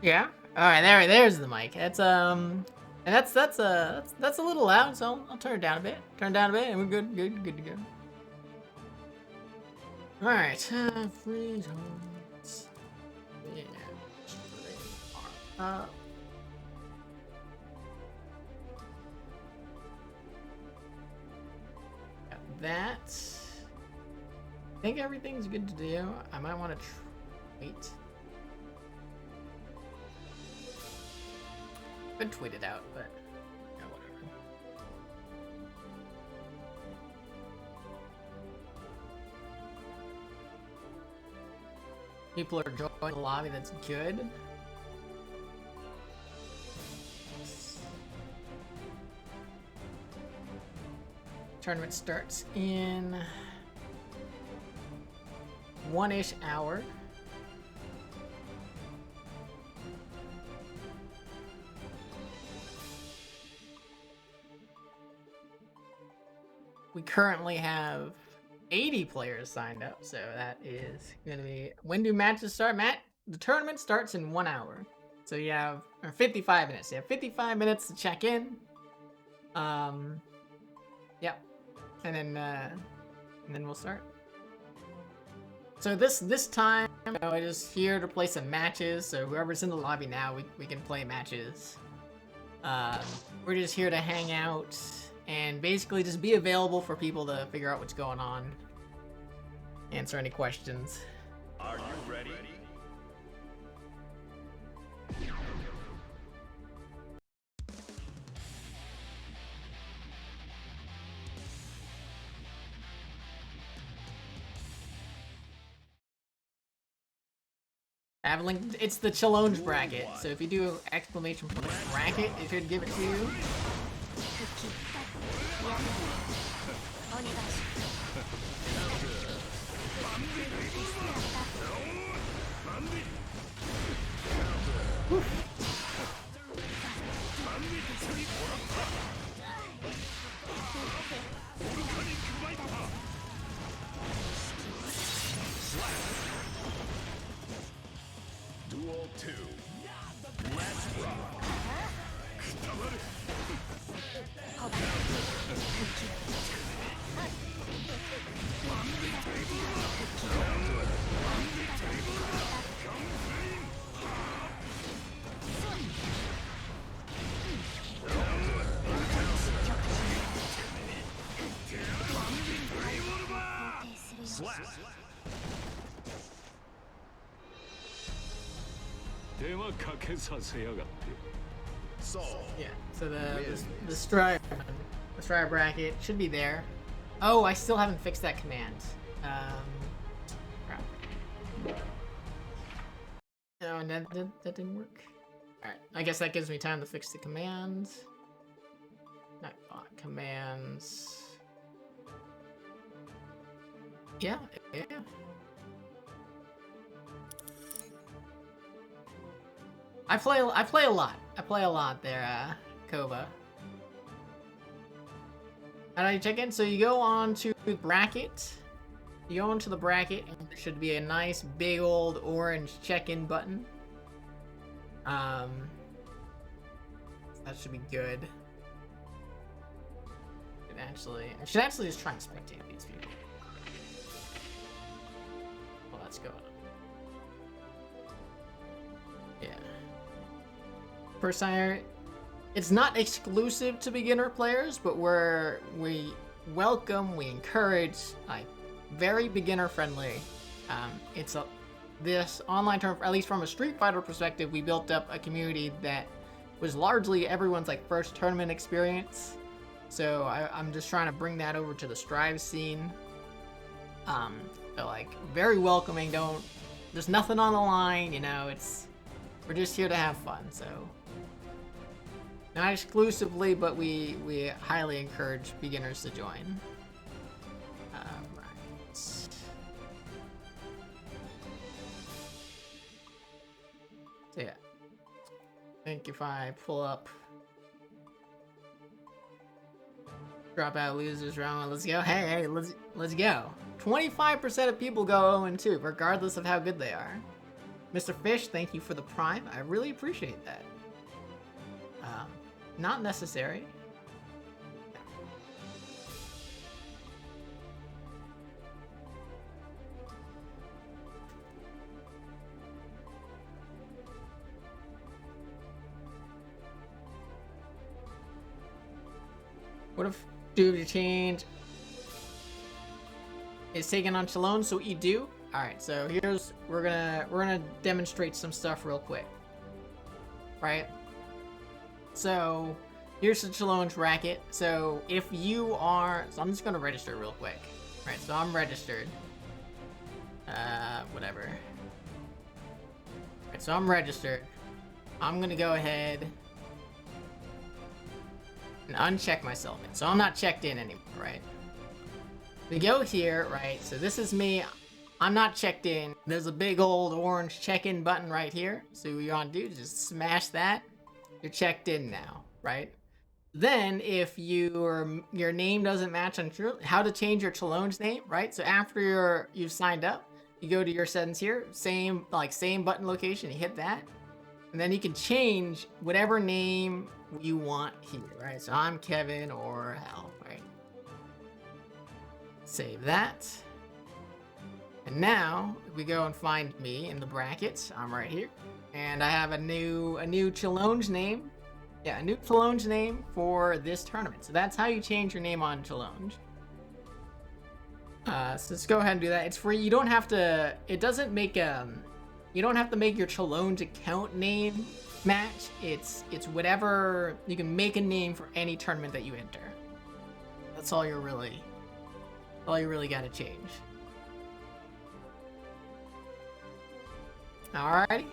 Yeah. All right. There's the mic. And that's a little loud, so I'll turn it down a bit. Turn it down a bit, and we're good to go. All right. Freeze horns. Yeah. Got that. I think everything's good to do. I might want to wait. Could tweet it out, but yeah, whatever. People are joining the lobby. That's good. Tournament starts in 1-ish hour. We currently have 80 players signed up, so that is gonna be. When do matches start, Matt? The tournament starts in 1 hour, so you have 55 minutes. You have 55 minutes to check in. Yep, and then we'll start. So this time, you know, I'm just here to play some matches. So whoever's in the lobby now, we can play matches. We're just here to hang out and basically just be available for people to figure out what's going on, answer any questions. Are you ready? I have linked. It's the challenge bracket. So if you do exclamation point bracket, it should give it to you. Duel 2. Let's rock. Slap. Yeah. So the strive bracket should be there. Oh, I still haven't fixed that command. Crap. No, that didn't work. All right. I guess that gives me time to fix the commands. Not bot commands. Yeah. I play a lot. I play a lot there, Koba. How do you check in? So you go on to the bracket. You go into the bracket, and there should be a nice big old orange check-in button. That should be good. I should actually just try and spectate these people. Well, that's going on. Yeah. First timer, it's not exclusive to beginner players, but we welcome, we encourage, like, very beginner friendly. This online tournament, at least from a Street Fighter perspective, we built up a community that was largely everyone's like first tournament experience. So I'm just trying to bring that over to the Strive scene. So like very welcoming. There's nothing on the line, you know. We're just here to have fun. So not exclusively, but we highly encourage beginners to join. Right. So yeah. I think if I pull up dropout losers round, let's go. Hey, let's go. 25% of people go 0-2, regardless of how good they are. Mr. Fish, thank you for the Prime. I really appreciate that. Not necessary. What if do change is taken on Chalone? So you do. All right. So here's we're gonna demonstrate some stuff real quick. Right. So here's the Chalone's racket. So if you are, so I'm just gonna register real quick. All right. So I'm registered. Whatever. All right. So I'm registered. I'm gonna go ahead and uncheck myself. So I'm not checked in anymore, right? We go here, right? So this is me. I'm not checked in. There's a big old orange check-in button right here. So what you want to do is just smash that. You're checked in now, right? Then if your name doesn't match on how to change your Chalone's name, right? So after you've signed up, you go to your settings here, same button location, you hit that. And then you can change whatever name you want here, right? So I'm Kevin or Hal, right? Save that. And now, if we go and find me in the brackets, I'm right here. And I have a new Chalone's name. Yeah, a new Chalone's name for this tournament. So that's how you change your name on Chalone's. So let's go ahead and do that. It's free. You don't have to, it doesn't make, you don't have to make your Chalone's account name match. It's whatever, you can make a name for any tournament that you enter. That's all you really gotta change. Alrighty.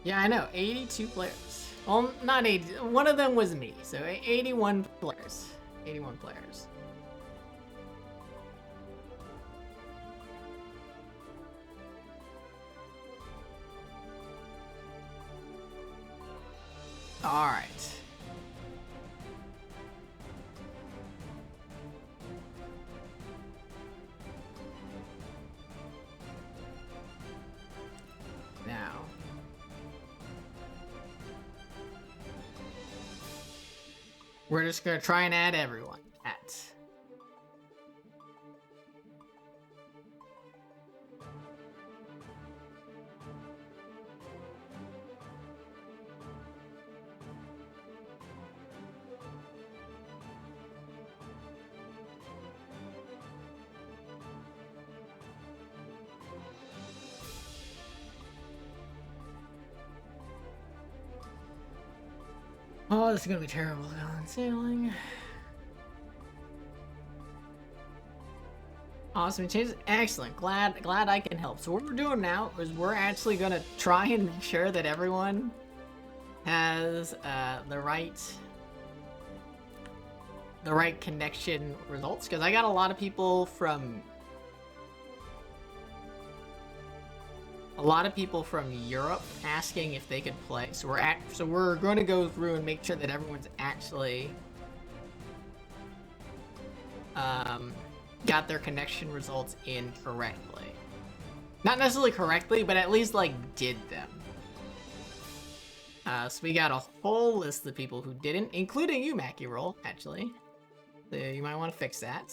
Yeah, I know, 82 players. Well, not 80, one of them was me, so 81 players. 81 players. All right. Now. We're just gonna try and add everyone. Oh, this is gonna be terrible. Going sailing. Awesome changes. Excellent. Glad I can help. So what we're doing now is we're actually gonna try and make sure that everyone has the right connection results, because I got a lot of people from Europe asking if they could play. So we're going to go through and make sure that everyone's actually got their connection results in correctly. Not necessarily correctly, but at least like did them. So we got a whole list of people who didn't, including you, Mackie Roll, actually. So you might want to fix that.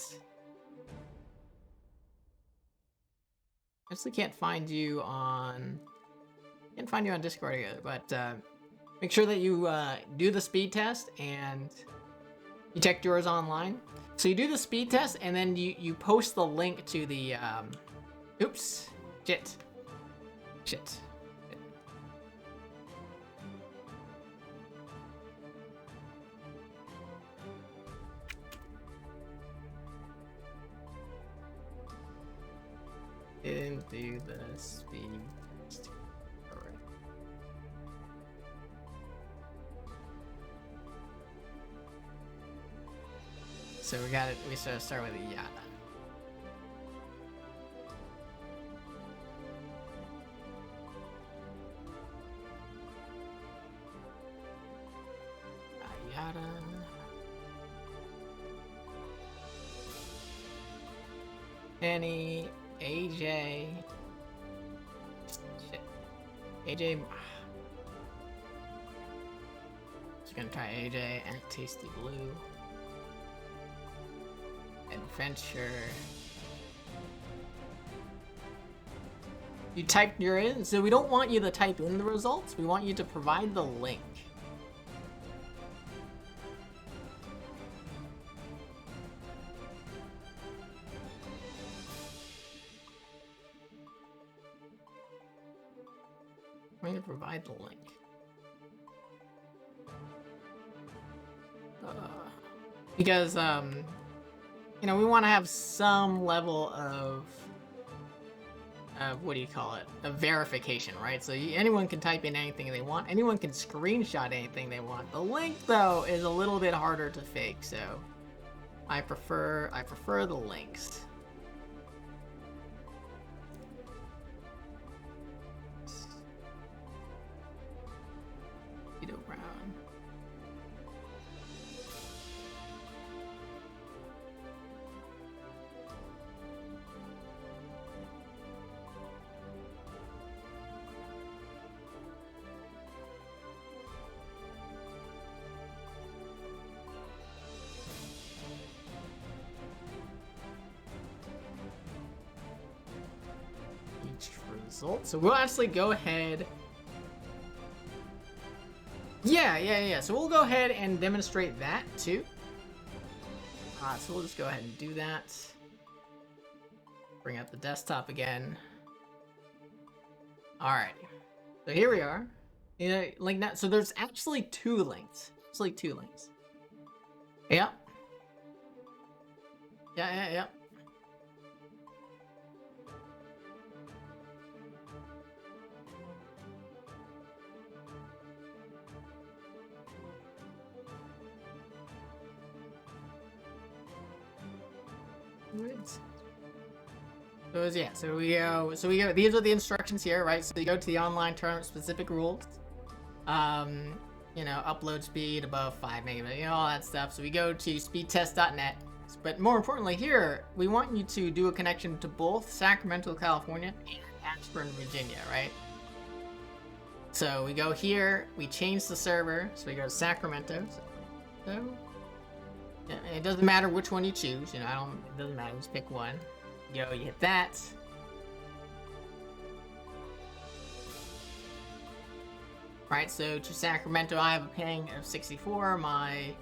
I actually can't find you on Discord either, but make sure that you do the speed test and you checked yours online. So you do the speed test and then you post the link to the oops, shit. Didn't do the speed test. Alright. So we start with a Yada. Yada. Penny, AJ, AJ. Just gonna try AJ and TastyBlue. Eddventure. You typed your in, so we don't want you to type in the results. We want you to provide the link. I'm going to provide the link. Because, you know, we want to have some level of what do you call it? Of verification, right? So anyone can type in anything they want. Anyone can screenshot anything they want. The link, though, is a little bit harder to fake, so I prefer the links. Bushido Brown. Result. So we'll actually go ahead. Yeah. So we'll go ahead and demonstrate that too. So we'll just go ahead and do that. Bring up the desktop again. All right. So here we are. You know, like that. So there's actually two links. Yep. Yeah. So we go. These are the instructions here, right? So you go to the online tournament specific rules. You know, upload speed above 5 megabits, you know, all that stuff. So we go to speedtest.net. But more importantly, here we want you to do a connection to both Sacramento, California, and Ashburn, Virginia, right? So we go here. We change the server. So we go to Sacramento. So yeah, it doesn't matter which one you choose. You know, it doesn't matter. Just pick one. You hit that. Right, so to Sacramento, I have a ping of 64. My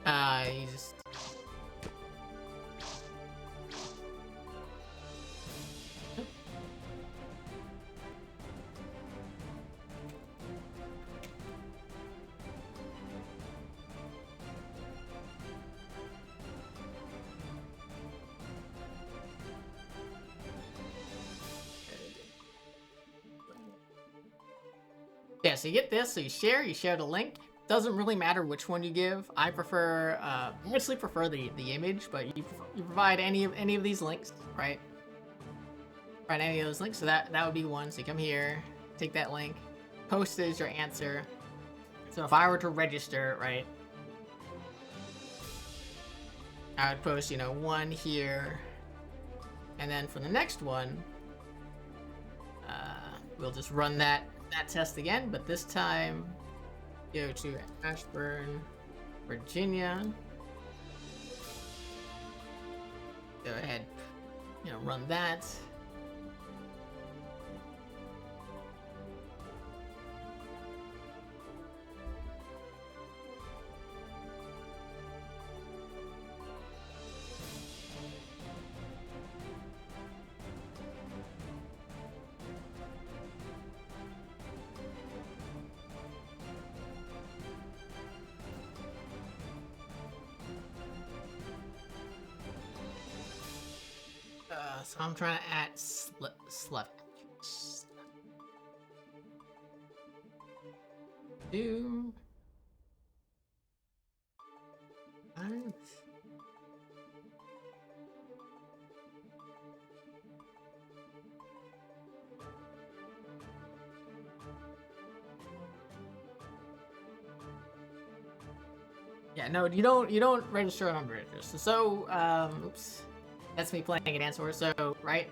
you just yeah, so you get this, so you share the link. Doesn't really matter which one you give. I prefer, honestly prefer the image, but you provide any of these links, right? Right, any of those links. So that would be one. So you come here, take that link, post it as your answer. So if I were to register, right, I would post, you know, one here, and then for the next one, we'll just run that test again, but this time go to Ashburn, Virginia. Go ahead, you know, run that. So I'm trying to add Slef. Do. Yeah, no, you don't register on register. So, oops. That's me playing a dance order. So, right?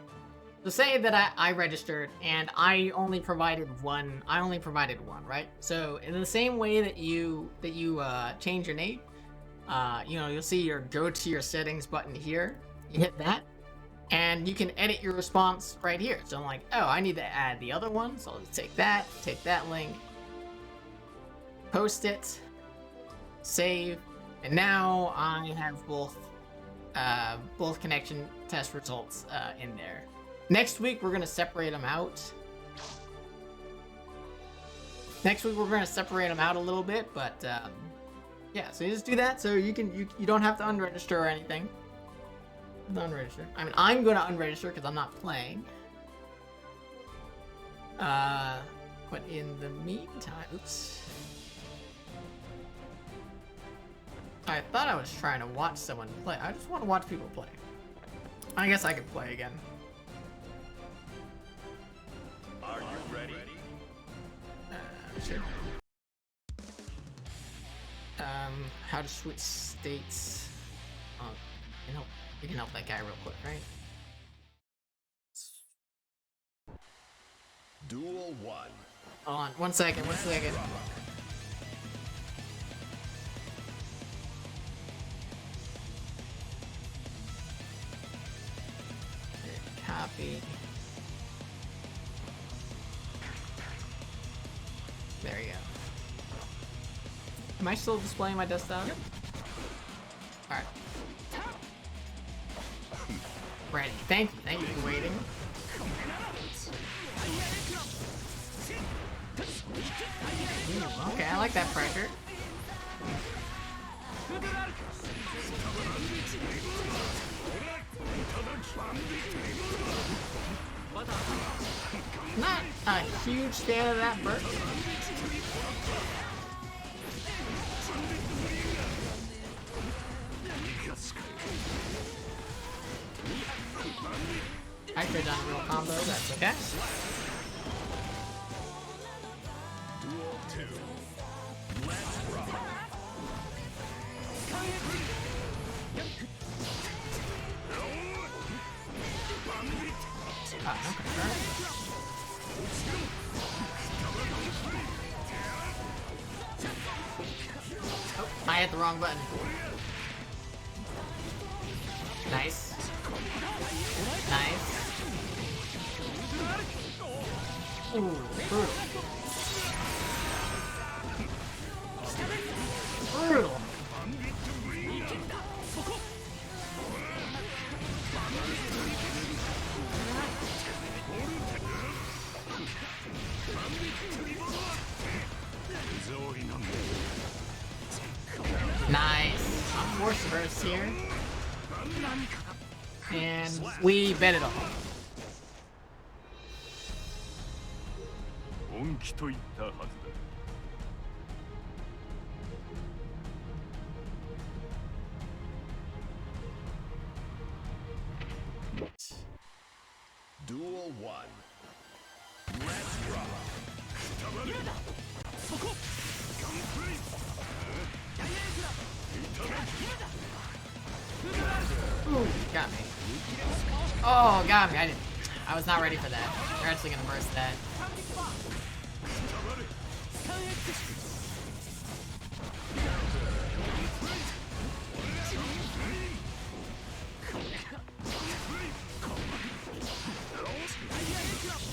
So say that I registered and I only provided one, right? So in the same way that you change your name, you know, you'll see your go to your settings button here. You hit that, and you can edit your response right here. So I'm like, oh, I need to add the other one, so I'll just take that link, post it, save, and now I have both connection test results in there. Next week we're gonna separate them out. A little bit, but yeah. So you just do that, so you don't have to unregister or anything. Unregister. I mean, I'm gonna unregister because I'm not playing. But in the meantime, oops. I thought I was trying to watch someone play. I just want to watch people play. I guess I could play again. Are you ready? Sure. How to switch states. Oh, we can help that guy real quick, right? Duel 1. Hold on, one second. Copy. There you go. Am I still displaying my desktop? Yep. Alright. Ready. Thank you for waiting. Ooh, okay, I like that pressure. Not a huge fan of that burst. I could have done a real combo, that's okay. Duel 2. Let's rock. Oh, okay. Oh, I hit the wrong button. Nice. Nice. Ooh, brutal. Brutal. Nice. I'm force burst here. And we bet it all. Duel 1. Let's rock. Ooh, got me. Oh, got me. I was not ready for that. They're actually gonna burst that.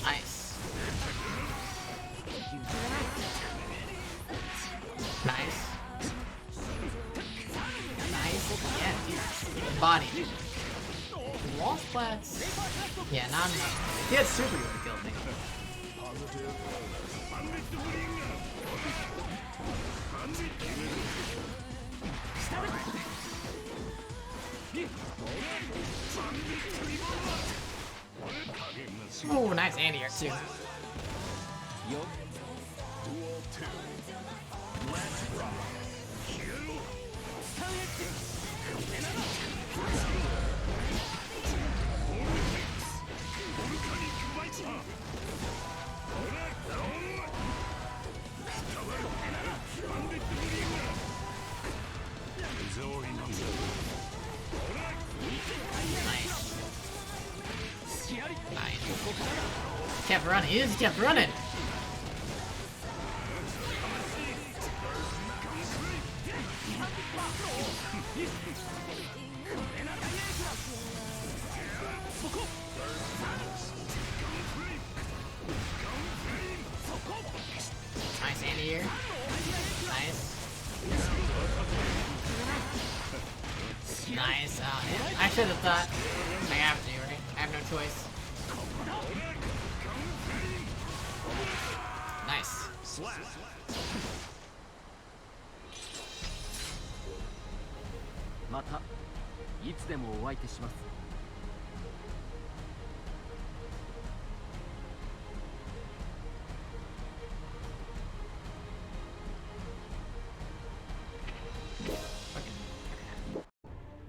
Nice. Nice. Nice. Yeah, dude. Body. Wall splats. Yeah, not enough. He had super, he would've killed me. Oh, nice anti-air too. Duel 2. Let's rock. Nice. kept running. He just kept running. Nice anti-air. Nice. Nice. Oh, yeah. I should have thought. I have to, right? I have no choice. Nice.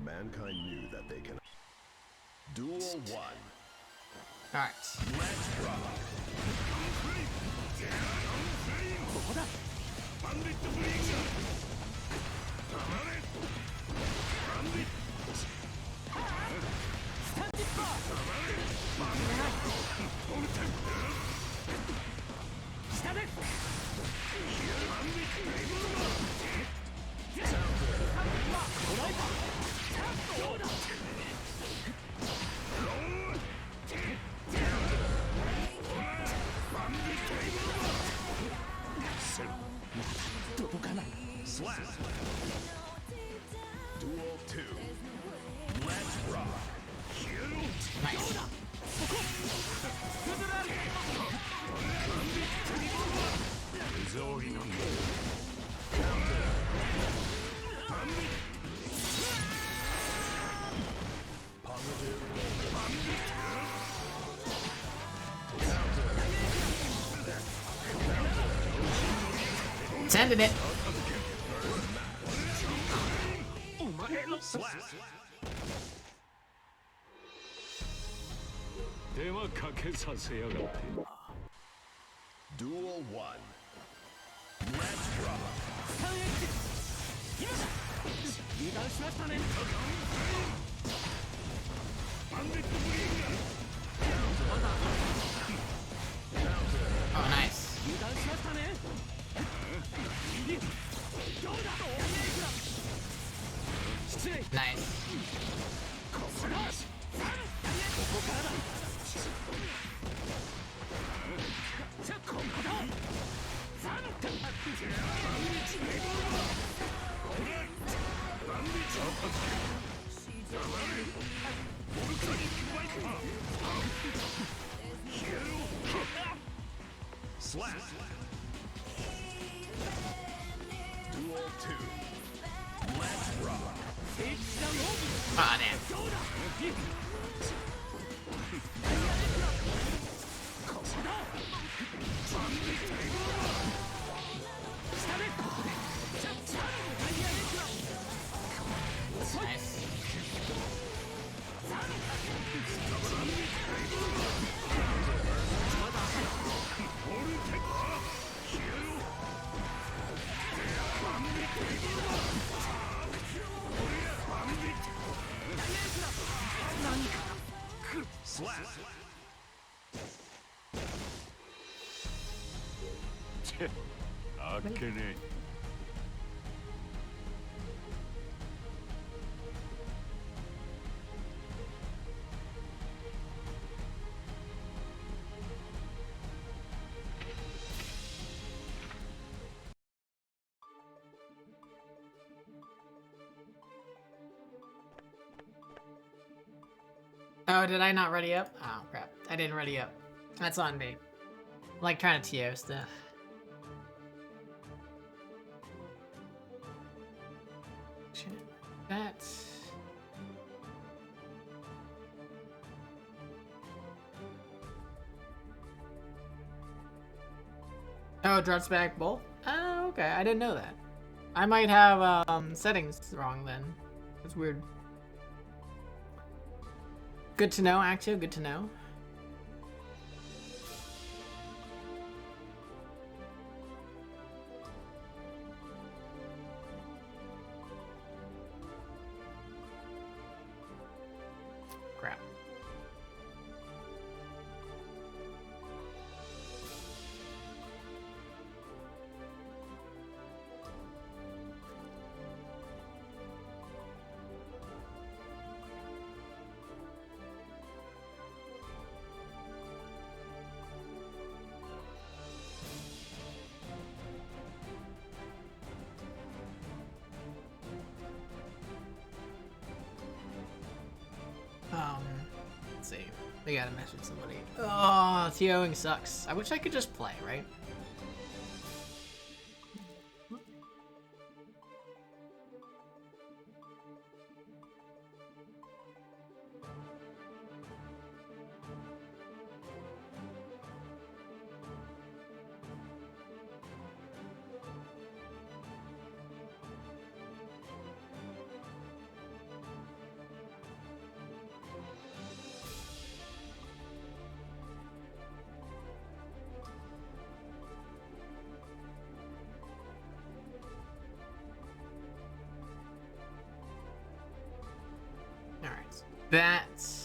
Mankind knew that they can. Duel 1. Alright. Let's rock. Slap. Duel 2. Let's rock. Nice. Sending it. Slap. Duel 1. Let's rock. Oh, nice. Nice. Slap. Duel 2. Let's rock. Ah, damn. Nice. Slap. Oh, did I not ready up? Oh, crap. I didn't ready up. That's on me. I'm like trying to TO stuff. Shit. That's... Oh, it drops back both? Oh, okay. I didn't know that. I might have settings wrong then. That's weird. Good to know, Actio. Good to know. Crap. Let's see. We gotta message somebody. Oh, TOing sucks. I wish I could just play, right? That's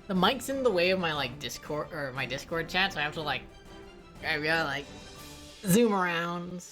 the mic's in the way of my Discord or my Discord chat, so I have to I gotta zoom around.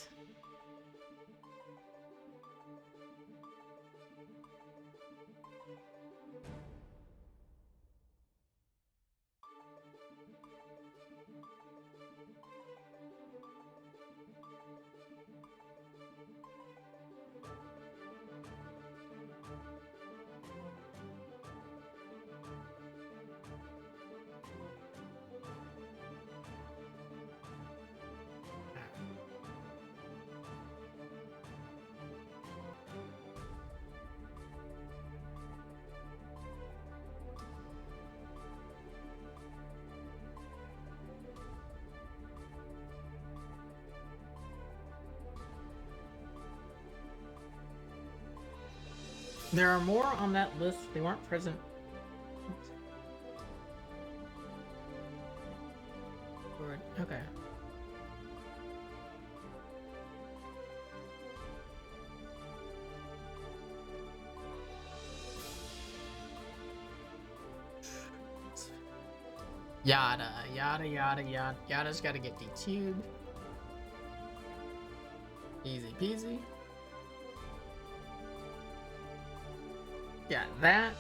There are more on that list. They weren't present. Okay. Yada, yada, yada, yada. Yada's gotta get DQ'd. Easy peasy. Yeah, that.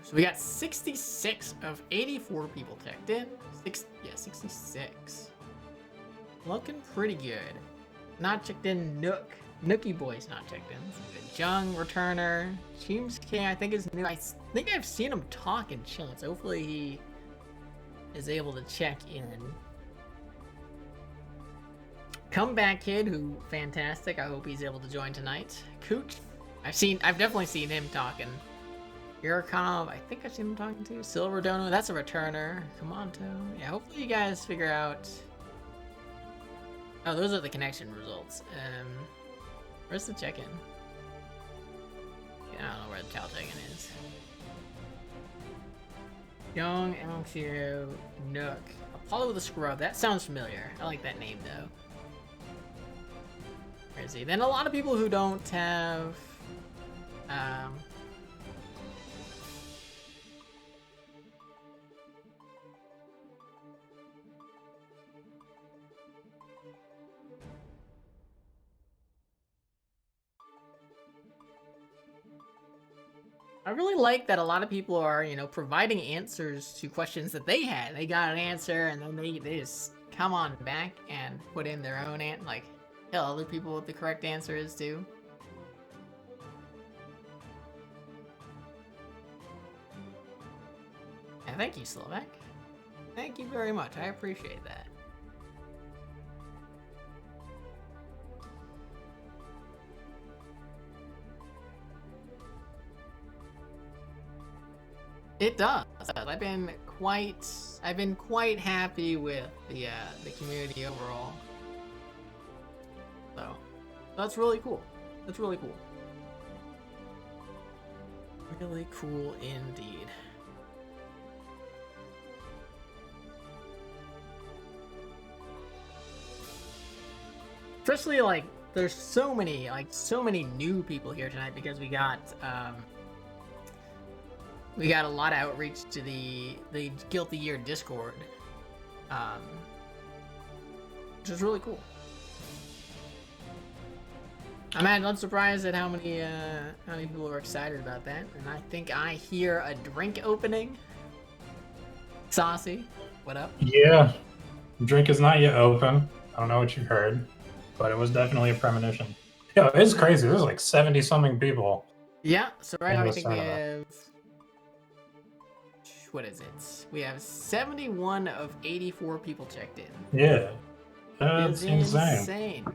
So we got 66 of 84 people checked in. 66. Looking pretty good. Not checked in Nook. Nookie Boy's not checked in. So Jung, Returner. James King, I think is new. I think I've seen him talk in chats. Hopefully he is able to check in. TheComebackid, who fantastic. I hope he's able to join tonight. Cooch. I've definitely seen him talking. Yurikov, I think I've seen him talking to. Silver Dono, that's a returner. Come on, Toe. Yeah, hopefully you guys figure out. Oh, those are the connection results. Where's the check-in? Yeah, I don't know where the Cal check-in is. Young, Alexio, Nook. Apollo the Scrub, that sounds familiar. I like that name though. Where is he? Then a lot of people who don't have I really like that a lot of people are, providing answers to questions that they had. They got an answer and then they just come on back and put in their own tell other people what the correct answer is too. And thank you, Slovak. Thank you very much. I appreciate that. It does. I've been I've been quite happy with the community overall. So that's really cool. That's really cool. Really cool indeed. Especially like there's so many new people here tonight because we got a lot of outreach to the Guilty Year Discord, which is really cool. I'm surprised at how many people are excited about that, and I think I hear a drink opening. Saucy, what up? Yeah, the drink is not yet open. I don't know what you heard, but it was definitely a premonition. Yeah, it's crazy. There's like 70-something people. Yeah, so right now I think we tournament. have... What is it? We have 71 of 84 people checked in. Yeah, It's it's insane.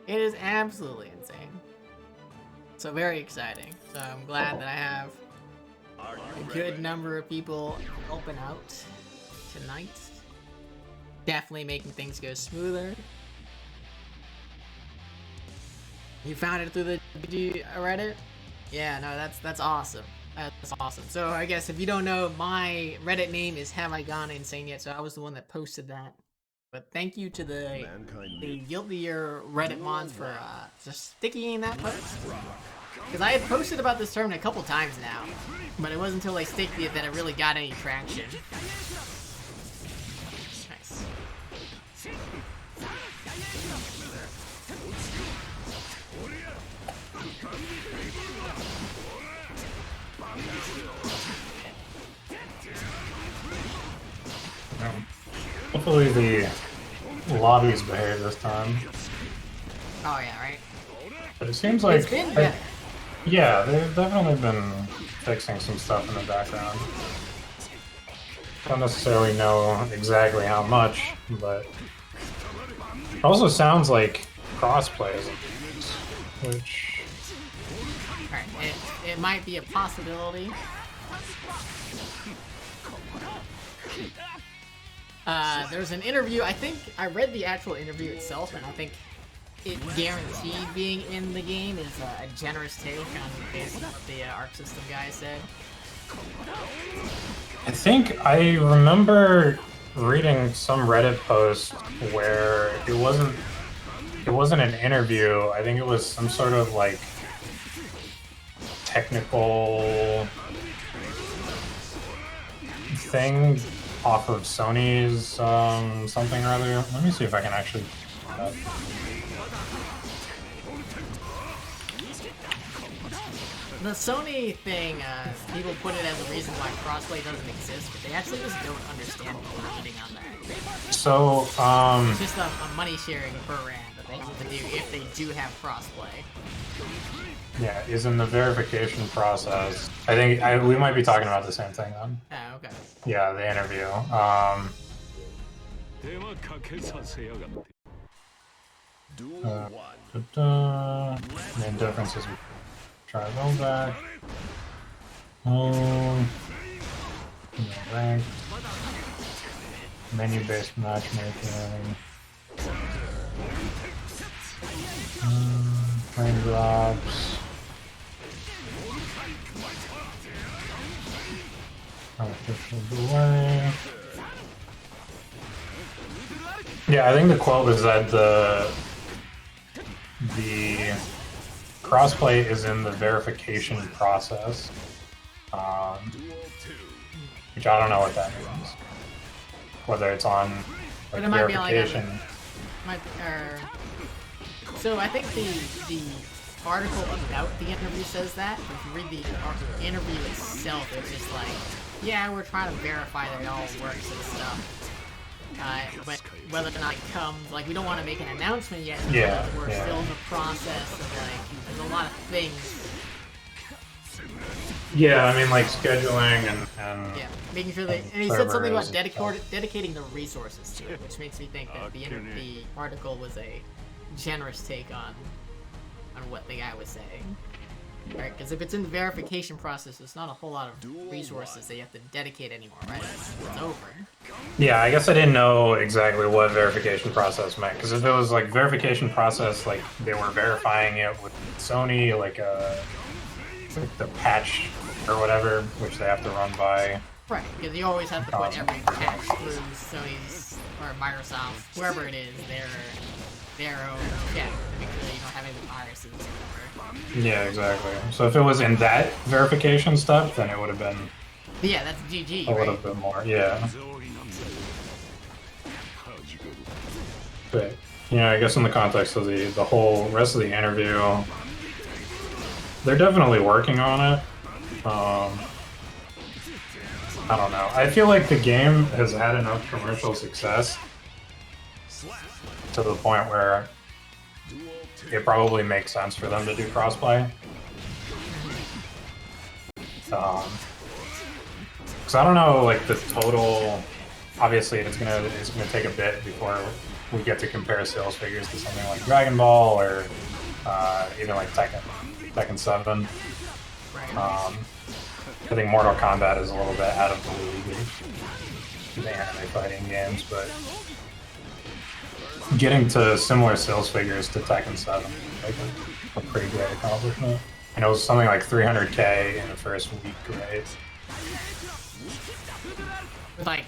It is absolutely insane. So very exciting. So I'm glad that I have a good number of people helping out tonight. Definitely making things go smoother. You found it through the Reddit? Yeah, no, that's awesome. That's awesome. So I guess if you don't know, my Reddit name is Have I Gone Insane Yet? So I was the one that posted that. But thank you to the Guilty Year Reddit mods for just sticking that post. Because I had posted about this tournament a couple times now, but it wasn't until they sticked it that it really got any traction. Nice. Hopefully the lobbies behave this time. Oh yeah, right? But it seems like... It's been better. Yeah, they've definitely been fixing some stuff in the background. Don't necessarily know exactly how much, but it also sounds like crossplay is which... Alright, it might be a possibility. There's an interview, I think I read the actual interview itself, and I think it guaranteed being in the game is a generous take on based on what the Arc System guy said. I think I remember reading some Reddit post where it wasn't an interview. I think it was some sort of like technical thing off of Sony's something or other. Let me see if I can actually pull it up. The Sony thing, people put it as a reason why crossplay doesn't exist, but they actually just don't understand what we're putting on that. So, it's just a money sharing program that they have to do if they do have crossplay. Yeah, is in the verification process. I think we might be talking about the same thing then. Oh, okay. Yeah, the interview. Main differences. Try roll back. Rank. Menu-based matchmaking. Frame drops. Artificial delay. Yeah, I think the quote was that the crossplay is in the verification process, which I don't know what that means. Whether it's on like, it might verification. Be like so I think the article about the interview says that. If you read the interview itself, it's just like, yeah, we're trying to verify that it all works and stuff. But whether or not it comes, like, we don't want to make an announcement yet. Yeah, we're still in the process of, like, there's a lot of things. Yeah, I mean, like, scheduling and yeah, making sure that, and he said something about dedicating the resources to it, which makes me think that the article was a generous take on what the guy was saying. Right, because if it's in the verification process, there's not a whole lot of resources that you have to dedicate anymore, right? It's over. Yeah, I guess I didn't know exactly what verification process meant, because if it was like verification process, like they were verifying it with Sony, like the patch or whatever, which they have to run by. Right, because you always have to put every patch through Sony's or Microsoft, whoever it is, their own check to make sure you don't have any viruses or whatever. Yeah, exactly. So if it was in that verification step, then it would have been Yeah, that's GG, a right? little bit more, yeah. But, you know, I guess in the context of the whole rest of the interview, they're definitely working on it. I don't know. I feel like the game has had enough commercial success to the point where it probably makes sense for them to do crossplay. Because I don't know, like the total. Obviously, it's gonna take a bit before we get to compare sales figures to something like Dragon Ball or even like Tekken 7. Right. I think Mortal Kombat is a little bit out of the league of the anime fighting games, but getting to similar sales figures to Tekken 7 is like a pretty great accomplishment. And it was something like 300K in the first week, right? With like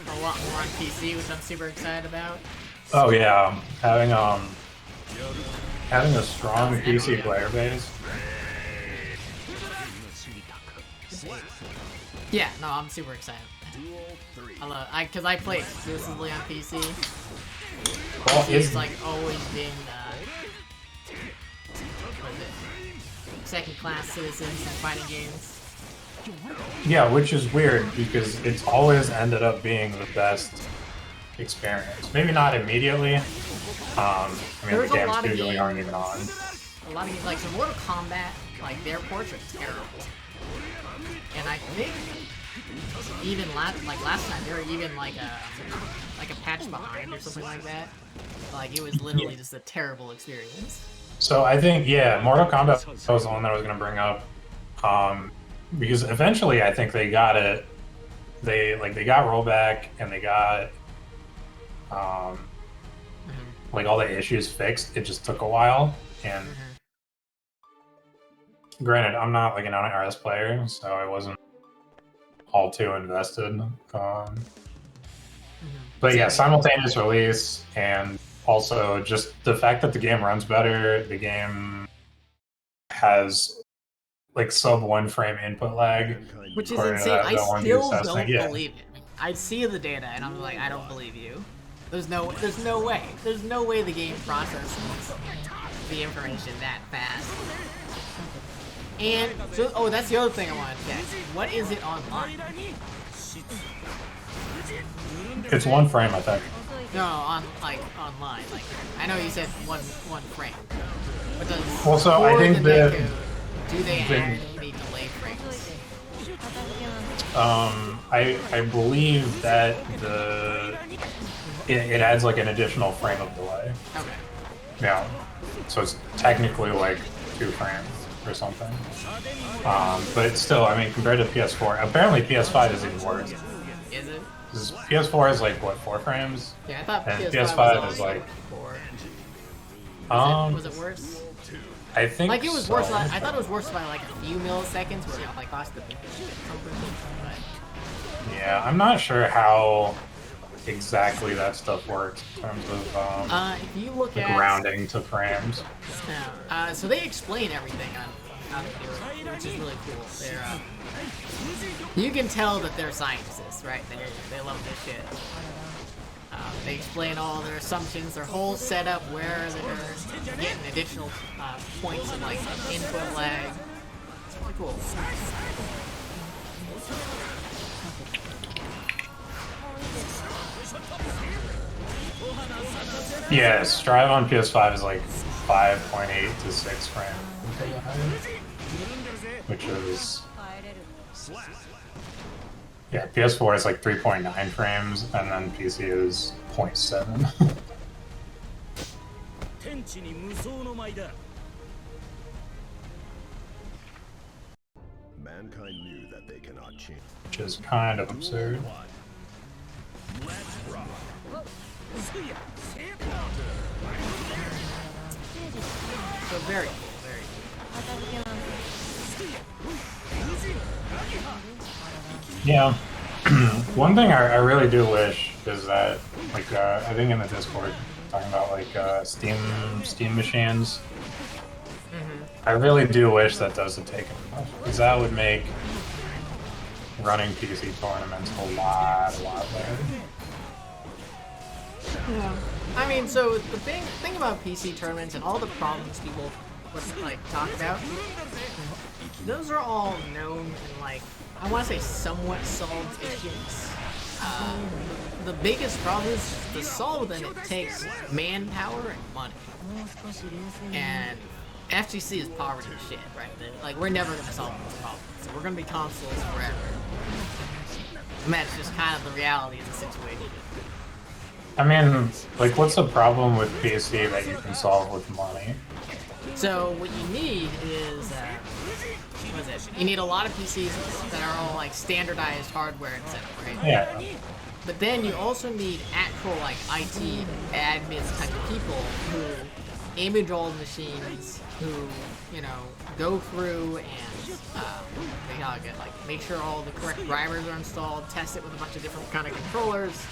a lot more on PC, which I'm super excited about. Oh yeah, having a strong PC player base. Yeah, no, I'm super excited. Because I play exclusively on PC. Well, It's like always been what is it? Second-class citizens in fighting games. Yeah, which is weird because it's always ended up being the best experience. Maybe not immediately. I mean, There's the a games lot of usually games- aren't even on. A lot of games, like so Mortal Kombat, like their ports are terrible. And I think even last time they were even like a patch behind or something like that. Like it was literally just a terrible experience. So I think, yeah, Mortal Kombat was the one that I was going to bring up. Because eventually I think they got it. They got rollback and they got like all the issues fixed. It just took a while. And granted, I'm not like an RS player, so I wasn't all too invested. But yeah, simultaneous release, and also just the fact that the game runs better, the game has like sub 1 frame input lag, which is according to insane. that I one still dude's don't testing. Yeah. believe it. I see the data and I'm like, I don't believe you. There's no way. There's no way the game processes the information that fast. And so, oh, that's the other thing I want to check. What is it online? It's 1 frame, I think. No, online. Like I know you said one frame. But does Well, so I think the that netcode, do they add any delay frames? I believe that it adds like an additional frame of delay. Okay. Yeah. So it's technically like 2 frames or something. But still, I mean, compared to PS4, apparently PS5 is even worse. Is it? PS4 is like what, 4 frames? Yeah, I thought And PS5 PS5 is like 4. Was it worse? I think Like it was so. worse. I thought it was worse by like a few milliseconds, where it like lost the something. But Yeah, I'm not sure how exactly that stuff works in terms of if you look like at rounding to frames. so they explain everything on how to do it, which is really cool. They're you can tell that they're scientists, right? They love this shit. They explain all their assumptions, their whole setup, where they're getting additional points of like input lag. It's really cool. Yeah, Strive on PS5 is like 5.8 to 6 frames, which is yeah. PS4 is like 3.9 frames, and then PC is 0.7. Mankind knew that they cannot change. Which is kind of absurd. So very cool, very cool. Yeah. One thing I really do wish is that, like, I think in the Discord, talking about, like, Steam machines, I really do wish that doesn't take enough, because that would make running PC tournaments a lot better. Yeah. I mean, so the thing about PC tournaments and all the problems people would, like, talk about, those are all known and, like, I want to say somewhat solved issues. The biggest problem is to solve them, it takes manpower and money. And FGC is poverty shit, right? Like, we're never going to solve those problems. So we're going to be consoles forever. And that's just kind of the reality of the situation. I mean, like, what's the problem with PC that you can solve with money? So what you need is, what is it? You need a lot of PCs that are all like standardized hardware and setup, right? Yeah. But then you also need actual like IT admins type of people who image all the machines, who, you know, go through and make sure all the correct drivers are installed, test it with a bunch of different kind of controllers,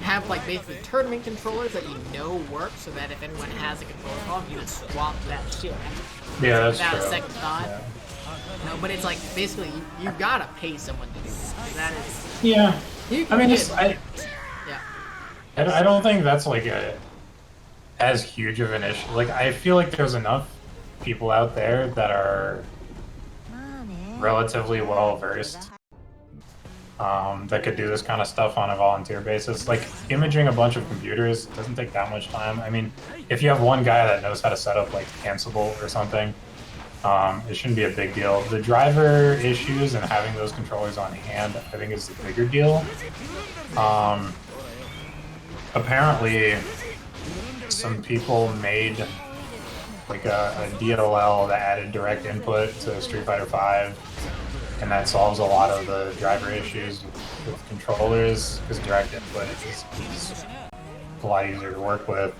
have like basically tournament controllers that you know work, so that if anyone has a controller problem, you can swap that shit Yeah, that's without true. a second thought. Yeah. No, but it's like basically you gotta pay someone to do that. That is. Yeah. You I mean, get, yeah. I don't think that's like as huge of an issue. Like, I feel like there's enough people out there that are relatively well versed that could do this kind of stuff on a volunteer basis. Like, imaging a bunch of computers doesn't take that much time. I mean, if you have one guy that knows how to set up like Ansible or something, it shouldn't be a big deal. The driver issues and having those controllers on hand, I think, is the bigger deal. Apparently, some people made like a DLL that added direct input to Street Fighter V, and that solves a lot of the driver issues with controllers, because direct input is a lot easier to work with.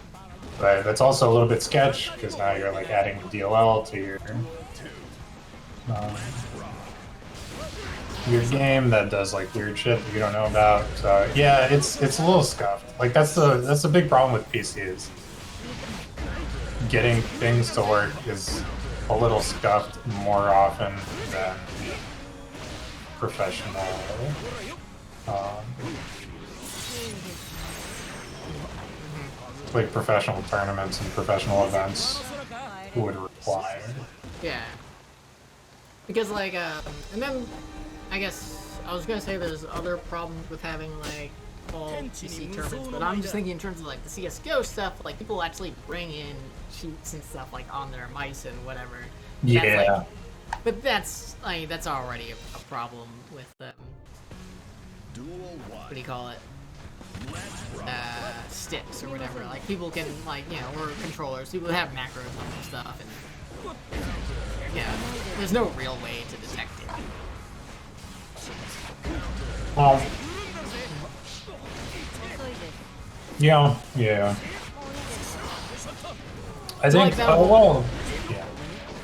But that's also a little bit sketch, because now you're like adding the DLL to your game that does like weird shit that you don't know about. So yeah, it's a little scuffed. Like, that's the big problem with PCs. Getting things to work is a little scuffed more often than professional. Like professional tournaments and professional events would require. Yeah. Because like, and then I guess I was gonna say there's other problems with having like all PC tournaments, but I'm just thinking in terms of like the CS:GO stuff, like people actually bring in cheats and stuff like on their mice and whatever. Yeah. That's, like, but that's that's already a problem with what do you call it? Sticks or whatever. Like people can like, you know, or controllers. People have macros on their stuff, and yeah, there's no real way to detect it. Yeah. I think. Like that Yeah.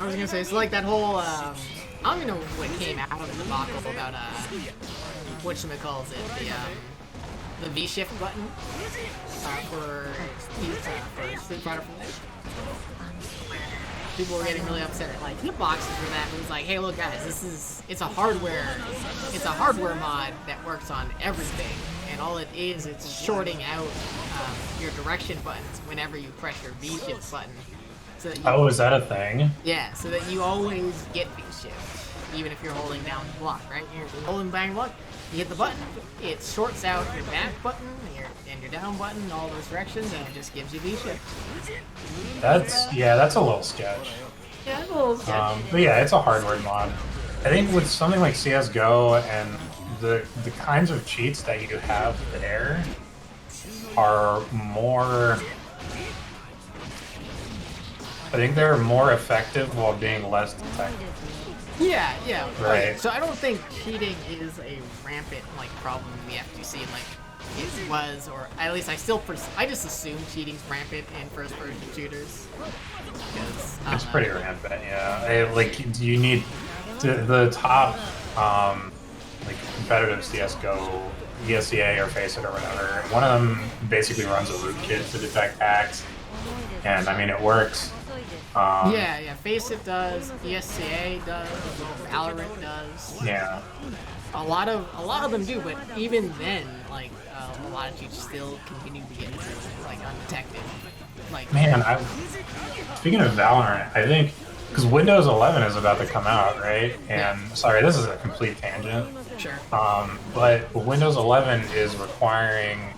I was gonna say, so like that whole, I don't even know what came out of the debacle about, whatchamacallit, the V-shift button, for Street Fighter 4. People were getting really upset at, like, hitboxes for that. It was like, hey, look, guys, it's a hardware mod that works on everything, and all it is, it's shorting out your direction buttons whenever you press your V-shift button. So that you, Is that a thing? yeah, so that you always get V-shift, even if you're holding down the block, right? You're holding down block, you hit the button, it sorts out your back button and your down button in all those directions, and it just gives you V-shift. That's a little sketch. Yeah, it's a little sketchy. But yeah, it's a hardware mod. I think with something like CS:GO and the kinds of cheats that you have there are more I think they're more effective while being less detected. Yeah, yeah. Right. Okay, so I don't think cheating is a rampant like problem in the FGC like it was, or at least I just assume cheating's rampant in first-person shooters. It's pretty rampant, yeah. Like you need the top like competitive CS:GO, ESEA or Face It or whatever. One of them basically runs a rootkit to detect hacks, and I mean it works. Yeah, Face It does, ESCA does, Valorant does. Yeah. A lot of them do, but even then, like a lot of cheats still continue to get like undetected. Like Man, speaking of Valorant, I think because Windows 11 is about to come out, right? And sorry, this is a complete tangent. Sure. But Windows 11 is requiring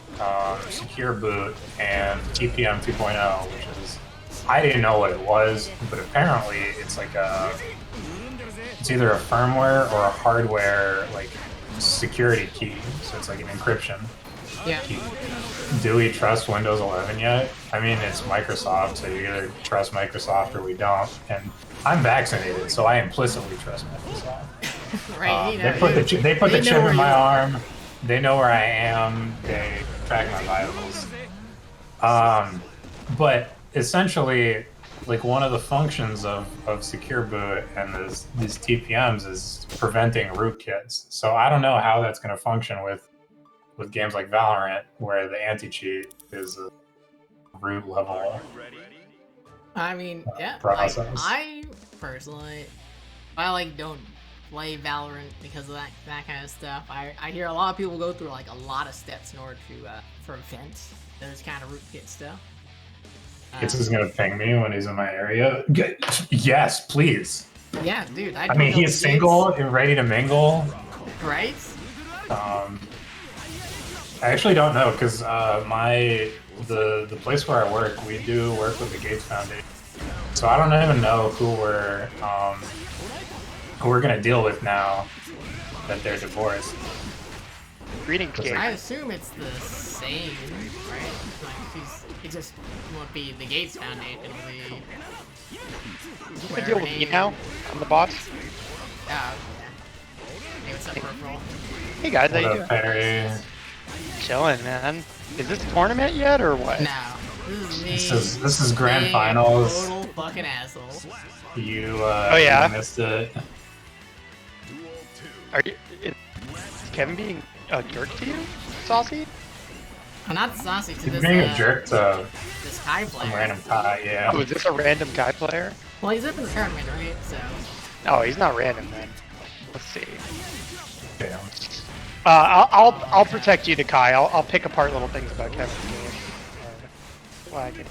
secure boot and TPM 2.0, which is I didn't know what it was, but apparently it's like it's either a firmware or a hardware like security key. So it's like an encryption key. Do we trust Windows 11 yet? I mean, it's Microsoft, so you either trust Microsoft or we don't. And I'm vaccinated, so I implicitly trust Microsoft. Right. They put the chip in my arm. They know where I am. They track my vitals. But essentially, like one of the functions of secure boot and these TPMs is preventing rootkits. So I don't know how that's going to function with games like Valorant, where the anti-cheat is a root level. I mean, yeah. Process. Like, I personally, I don't play Valorant because of that kind of stuff. I hear a lot of people go through like a lot of steps in order to prevent those kind of rootkit stuff. This is gonna ping me when he's in my area. Yes, please. Yeah, dude. I mean, he's single and ready to mingle. Right? I actually don't know because the place where I work, we do work with the Gates Foundation, so I don't even know who we're gonna deal with now that they're divorced. Greetings, Gates. I assume it's the same, right? Like it just won't be the Gates Foundation. You can deal with me now. I'm the boss. Yeah. Hey, what's up, Purple? Hey guys, how you doing? Perry? Chilling, man. Is this tournament yet or what? No. This is me. This is grand finals. Total fucking asshole. You yeah? you missed it. Are you? Is Kevin being a jerk to you, Saucy? I'm not saucy to He's this. being a jerk to this Kai some player. random Kai, yeah. Oh, is this a random guy player? Well, he's up in the tournament, right? So. Oh, he's not random then. Let's see. Damn. I'll protect you to Kai. I'll pick apart little things about Kevin's game. Flag it.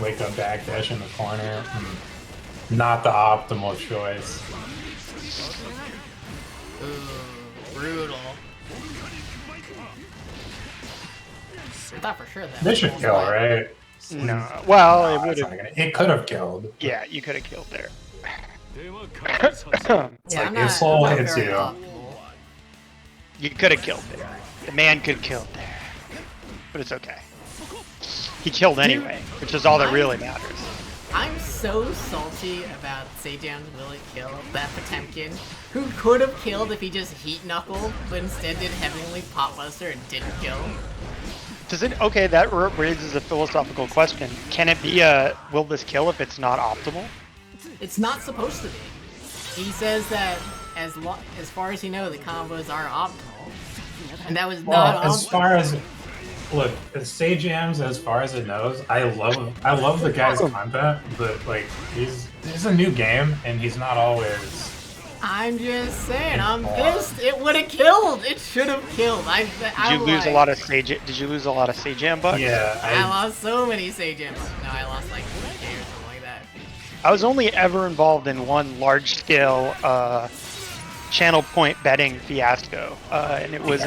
Wake up backdash in the corner. Not the optimal choice. Ooh, brutal. I thought for sure that. They should kill, right? No. Well, No, it would that's have. not gonna- It could have killed. Yeah, you could have killed there. It's like if soul hits you. You could have killed there. The man could have killed there. But it's okay. He killed anyway, which is all that really matters. I'm so salty about Sejam's Willie kill that Potemkin, who could have killed if he just heat knuckled, but instead did Heavenly Potbuster and didn't kill. Does it? Okay, that raises a philosophical question. Can it be will this kill if it's not optimal? It's not supposed to be. He says that as far as he knows, the combos are optimal, and that was not as far as look, Sejams, as far as it knows, I love the guy's content, but like he's a new game and he's not always. I'm just saying, I'm pissed. It would have killed. It should have killed. Did you lose a lot of Sejam bucks? Yeah, I lost so many Sejams. No, I lost like 3K or something like that. I was only ever involved in one large-scale channel point betting fiasco, and it was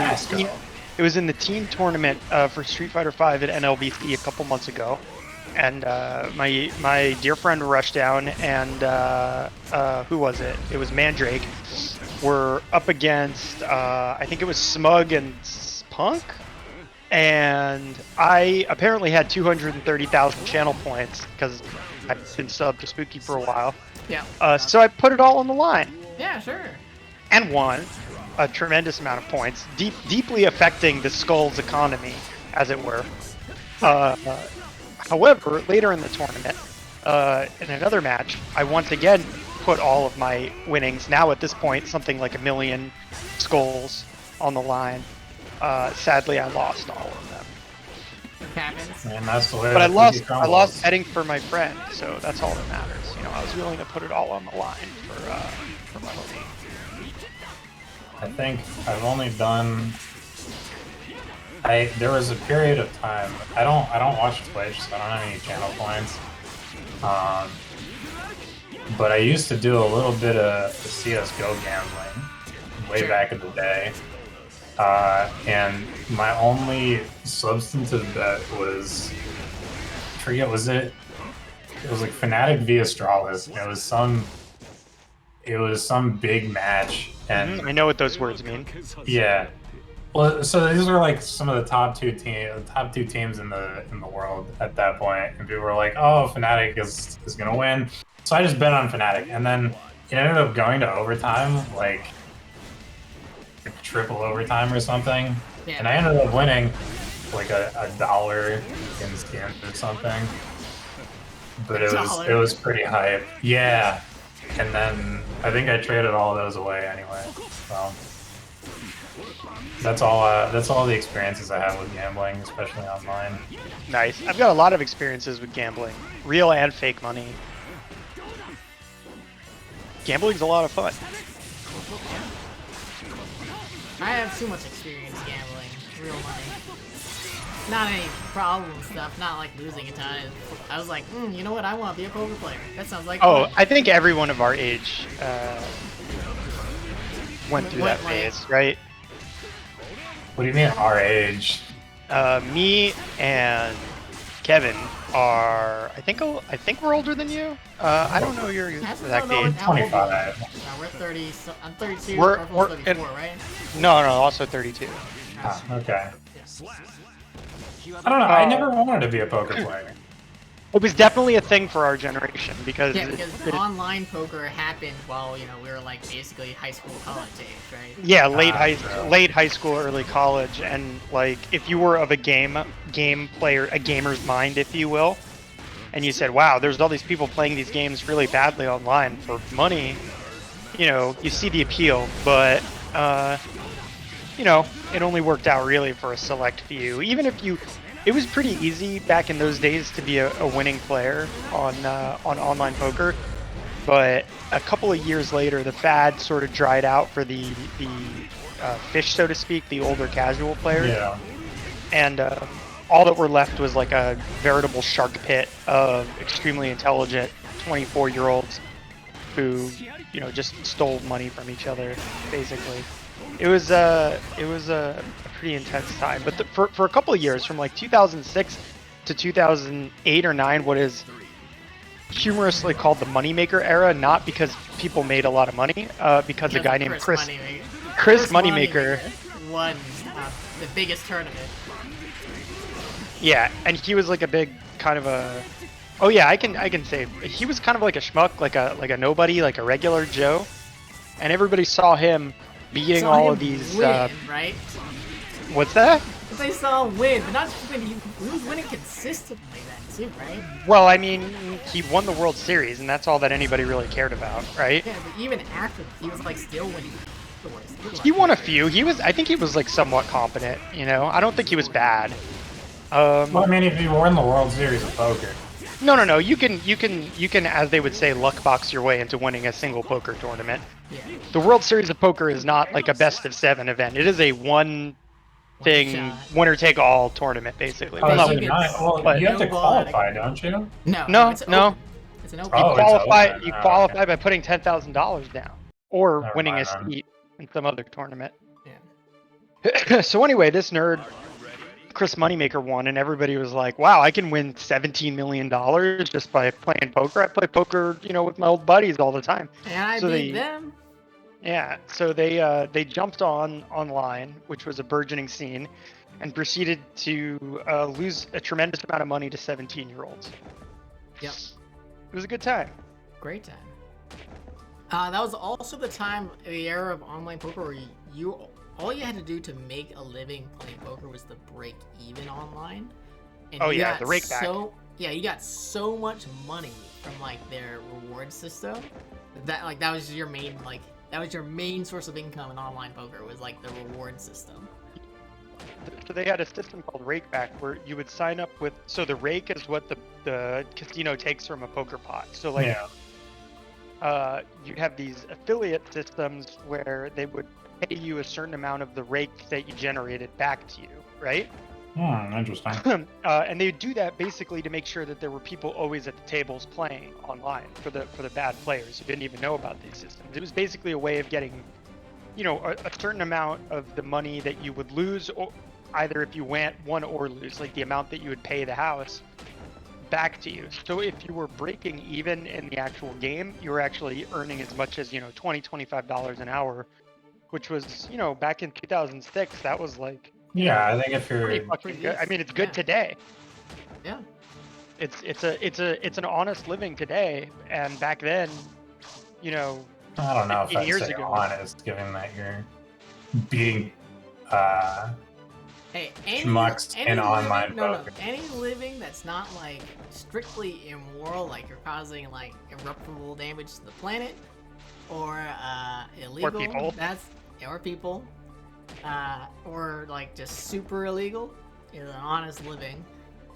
in the team tournament for Street Fighter V at NLBC a couple months ago. And my dear friend Rushdown and who was it? It was Mandrake. Were up against I think it was Smug and Punk, and I apparently had 230,000 channel points because I've been subbed to Spooky for a while. Yeah. So I put it all on the line Yeah, sure. and won a tremendous amount of points, deeply affecting the Skull's economy, as it were. However, later in the tournament, in another match, I once again put all of my winnings, now at this point something like 1 million skulls, on the line. Sadly, I lost all of them. Happens. And that's the way. But I that lost betting for my friend, so that's all that matters. You know, I was willing to put it all on the line for my homie. I think I've only done. There was a period of time. I don't watch Twitch, so I don't have any channel points. But I used to do a little bit of CS:GO gambling way back in the day. And my only substantive bet was, I forget, was it? It was like Fnatic v Astralis. It was some big match, and I know what those words mean. yeah. Well, so these were like some of the top two teams in the world at that point, and people were like, "Oh, Fnatic is gonna win." So I just bet on Fnatic, and then it ended up going to overtime, like triple overtime or something, Yeah. and I ended up winning like a dollar in skins or something. But it was pretty hype. Yeah. And then I think I traded all those away anyway. So that's all the experiences I have with gambling, especially online. Nice. I've got a lot of experiences with gambling, real and fake money. Gambling's a lot of fun. I have too much experience gambling. Real money. Not any problem stuff, not like losing a ton. I was like, you know what, I want to be a poker player. That sounds like fun. I think everyone of our age went through that phase, right? What do you mean our age? Me and Kevin are, I think we're older than you. I don't know your exact age. 25. No, we're 30. So I'm 32. We're 34, right? No, also 32. Ah, okay. I don't know. I never wanted to be a poker player. It was definitely a thing for our generation because online poker happened while we were like basically high school, college age, right? Yeah, late high school, early college, and like if you were of a game player, a gamer's mind, if you will, and you said, "Wow, there's all these people playing these games really badly online for money," you see the appeal, but it only worked out really for a select few. Even if it was pretty easy back in those days to be a winning player on online poker, but a couple of years later, the fad sort of dried out for the fish, so to speak, the older casual players. Yeah. And all that were left was like a veritable shark pit of extremely intelligent 24-year-olds who, just stole money from each other, basically. It was a pretty intense time, but for a couple of years, from like 2006 to 2008 or 9, what is humorously called the moneymaker era, not because people made a lot of money, because a guy named Chris Moneymaker won the biggest tournament. Yeah, and he was like a big kind of a. Oh yeah, I can say he was kind of like a schmuck, like a nobody, like a regular Joe, and everybody saw him beating all of these. Win, right? What's that? They saw him win, but not just win. He was winning consistently then too, right? Well, I mean, he won the World Series, and that's all that anybody really cared about, right? Yeah, but even after, he was like still winning. He won a few. I think he was like somewhat competent. I don't think he was bad. Well, I mean, if you won the World Series of poker. No. You can, as they would say, luck box your way into winning a single poker tournament. Yeah. The World Series of Poker is not like a best of 7 event. It is a one thing, winner take all tournament, basically. Oh, Well, you have to qualify, don't you? No. It's an open. You qualify by putting $10,000 down or winning a seat in some other tournament. Yeah. So anyway, this nerd, Chris Moneymaker, won, and everybody was like, "Wow, I can win $17 million just by playing poker. I play poker, with my old buddies all the time." And I beat them. Yeah, so they jumped online, which was a burgeoning scene, and proceeded to lose a tremendous amount of money to 17-year-olds. Yep. It was a good time. Great time. That was also the time, the era of online poker, where all you had to do to make a living playing poker was to break even online. And Oh you yeah, got the rake back. you got so much money from like their reward system that was your main source of income in online poker, was like the reward system. So they had a system called rakeback where you would sign up with. So the rake is what the casino takes from a poker pot. So like, you have these affiliate systems where they would pay you a certain amount of the rake that you generated back to you, right? Interesting. And they would do that basically to make sure that there were people always at the tables playing online for the bad players who didn't even know about these systems. It was basically a way of getting, a certain amount of the money that you would lose, or either if you won or lose, like the amount that you would pay the house, back to you. So if you were breaking even in the actual game, you were actually earning as much as, $20, $25 an hour, which was, back in 2006, that was like, Yeah, I think if you're pretty fucking good. I mean, it's good today. Yeah. It's an honest living today, and back then, I don't know if 15 I'd years say ago. honest, given that you're beating Hey, schmucks in online poker. any living that's not like strictly immoral, like you're causing like irreparable damage to the planet, or illegal, or people, or like just super illegal, is an honest living.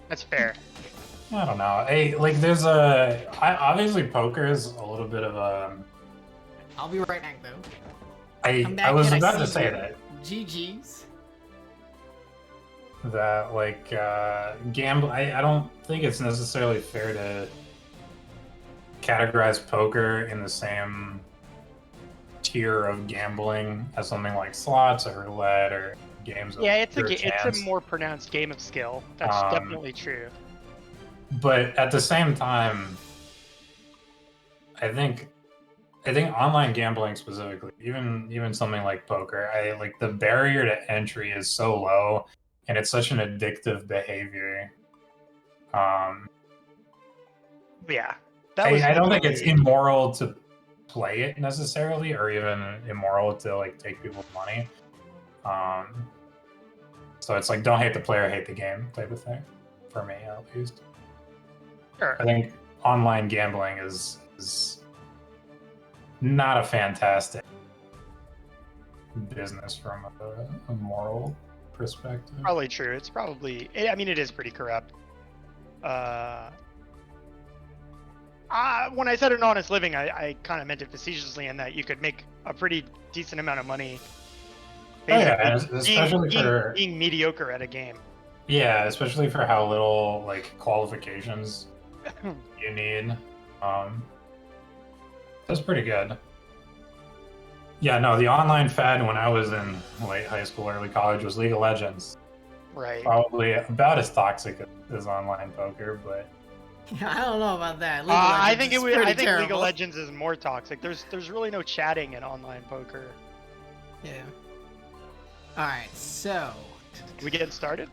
That's fair. I don't know. Hey, like obviously poker is a little bit of a. I'll be right back though. I was about to say that. GG's. That like gamble. I don't think it's necessarily fair to categorize poker in the same tier of gambling as something like slots or roulette or games. Yeah, it's a more pronounced game of skill. That's definitely true. But at the same time, I think online gambling specifically, even something like poker, like the barrier to entry is so low, and it's such an addictive behavior. Yeah, I don't think it's immoral to play it necessarily, or even immoral to like take people's money. So it's like, don't hate the player, hate the game type of thing, for me at least. Sure. I think online gambling is not a fantastic business from a moral perspective. Probably true. It's probably. I mean, it is pretty corrupt. When I said an honest living, I kind of meant it facetiously in that you could make a pretty decent amount of money. Especially for being mediocre at a game. Yeah, especially for how little like qualifications you need. That's pretty good. Yeah, no, the online fad when I was in late high school, early college was League of Legends. Right. Probably about as toxic as online poker, but I don't know about that. I think League of Legends is more toxic. There's really no chatting in online poker. Yeah. All right, so we get started.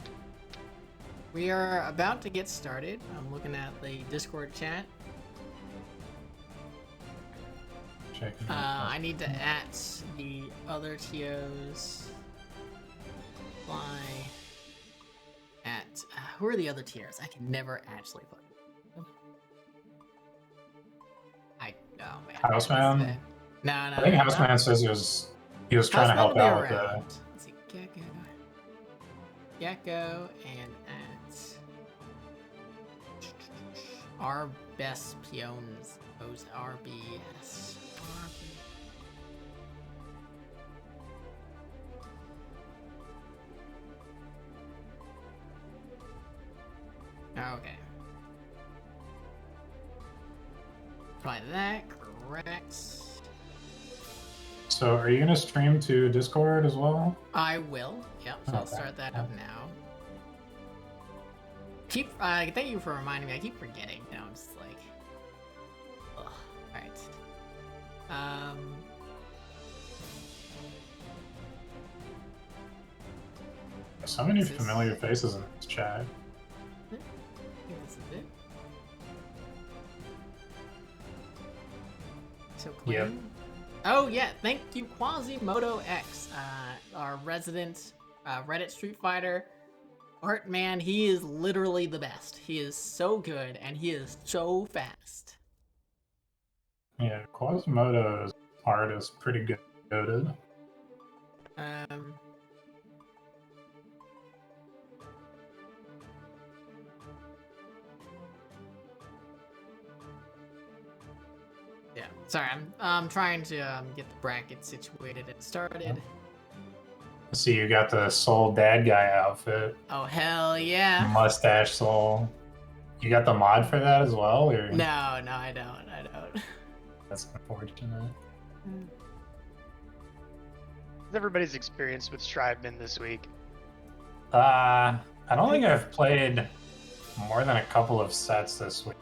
We are about to get started. I'm looking at the Discord chat. I need to add the other TOs. Fly. At who are the other tiers? I can never actually find them. Oh man. Houseman? No. I think Houseman says he was trying to help out with the. Let's see, Gecko, and at our best peons, those RBS. Okay. Try that, correct. So are you going to stream to Discord as well? I will, yep, so I'll start that up now. Thank you for reminding me, I keep forgetting, I'm just like, ugh, alright. So many Is this- familiar faces in this chat. I think this is it. So clean. Yep. Oh yeah, thank you Quasimodo X, our resident Reddit Street Fighter art man. He is literally the best. He is so good and he is so fast. Yeah, Quasimodo's art is pretty good. Yeah, sorry, I'm trying to get the bracket situated and started. See, you got the Soul Dad Guy outfit. Oh hell yeah! Mustache Soul. You got the mod for that as well? Or... No, I don't. That's unfortunate. How's everybody's experience with Strive been this week? I don't think I've played more than a couple of sets this week.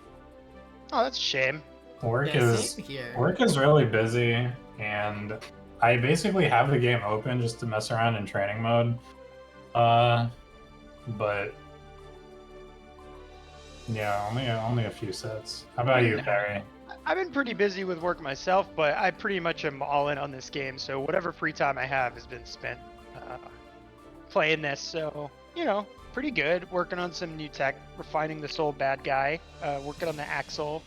Oh, that's a shame. Work Yeah, is same here. really busy, and I basically have the game open just to mess around in training mode. But yeah, only a few sets. How about you, Barry? I've been pretty busy with work myself, but I pretty much am all in on this game. So whatever free time I have has been spent playing this. So pretty good. Working on some new tech, refining the Soul Bad Guy, working on the Axle,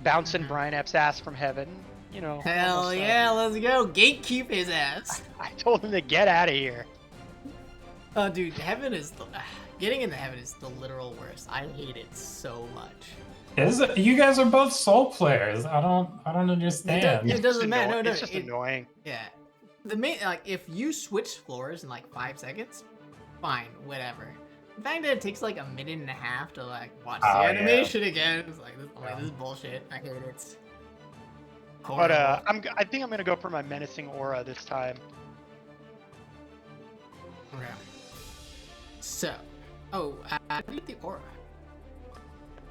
bouncing Brian Epps' ass from heaven. Hell almost, yeah, let's go gatekeep his ass. I told him to get out of here. Oh dude, heaven is getting into heaven is the literal worst. I hate it so much. You guys are both Soul players. I don't understand. It doesn't matter. No, It's just annoying. Yeah, the main if you switch floors in like 5 seconds, fine, whatever. The fact that it takes like a minute and a half to watch the animation again, it's like this is bullshit. I hate it. But I think I'm gonna go for my menacing aura this time. Okay. So, how do you get the aura?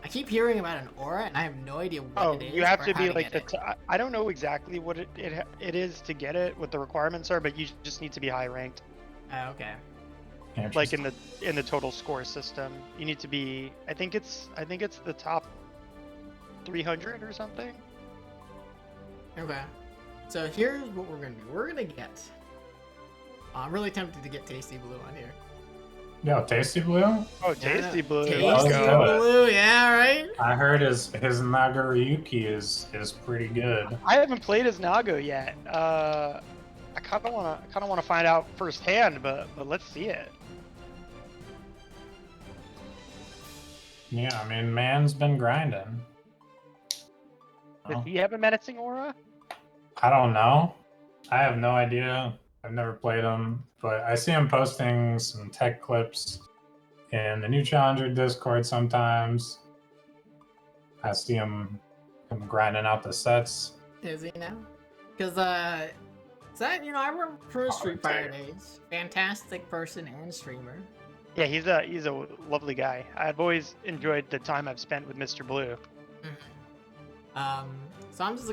I keep hearing about an aura, and I have no idea what it is. You have or to how be to like get it. I don't know exactly what it is to get it, what the requirements are, but you just need to be high ranked. Okay. Like in the total score system, you need to be. I think it's the top 300 or something. Okay. So here's what we're gonna do. We're gonna get. I'm really tempted to get TastyBlue on here. Yo, TastyBlue? Oh, TastyBlue. Tasty Let's go. Blue, yeah, right? I heard his Nagaryuki is pretty good. I haven't played as Nago yet. I kind of wanna find out firsthand, but let's see it. Yeah, I mean, man's been grinding. Does he have a menacing aura? I don't know. I have no idea. I've never played him, but I see him posting some tech clips in the New Challenger Discord sometimes. I see him grinding out the sets. Is he now? Because I remember from his Street Fighter days. Fantastic person and streamer. Yeah, he's a lovely guy. I've always enjoyed the time I've spent with Mr. Blue. So I'm just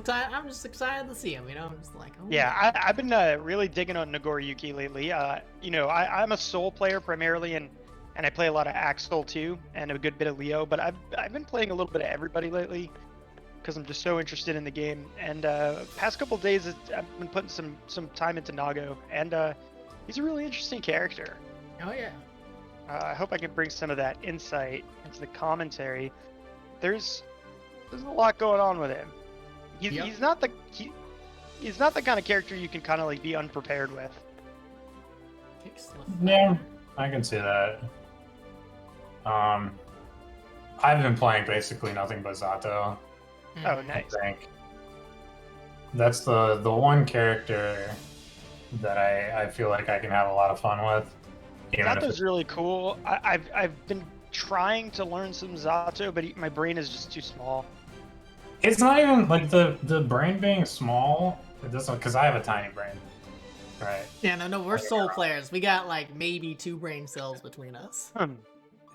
excited to see him. I'm just like, oh. Yeah, I've been really digging on Nagoriyuki lately. I'm a Soul player primarily, and I play a lot of Axel too, and a good bit of Leo. But I've been playing a little bit of everybody lately because I'm just so interested in the game. And past couple days, I've been putting some time into Nago, and he's a really interesting character. Oh yeah. I hope I can bring some of that insight into the commentary. There's a lot going on with him. He's not the kind of character you can kind of be unprepared with. Yeah, I can see that. I've been playing basically nothing but Zato. Oh, nice. I think that's the one character that I feel like I can have a lot of fun with. Zato's really cool. I've been trying to learn some Zato, but my brain is just too small. It's not even like the brain being small. It doesn't, because I have a tiny brain, right? Yeah, no, we're Soul players. We got maybe 2 brain cells between us.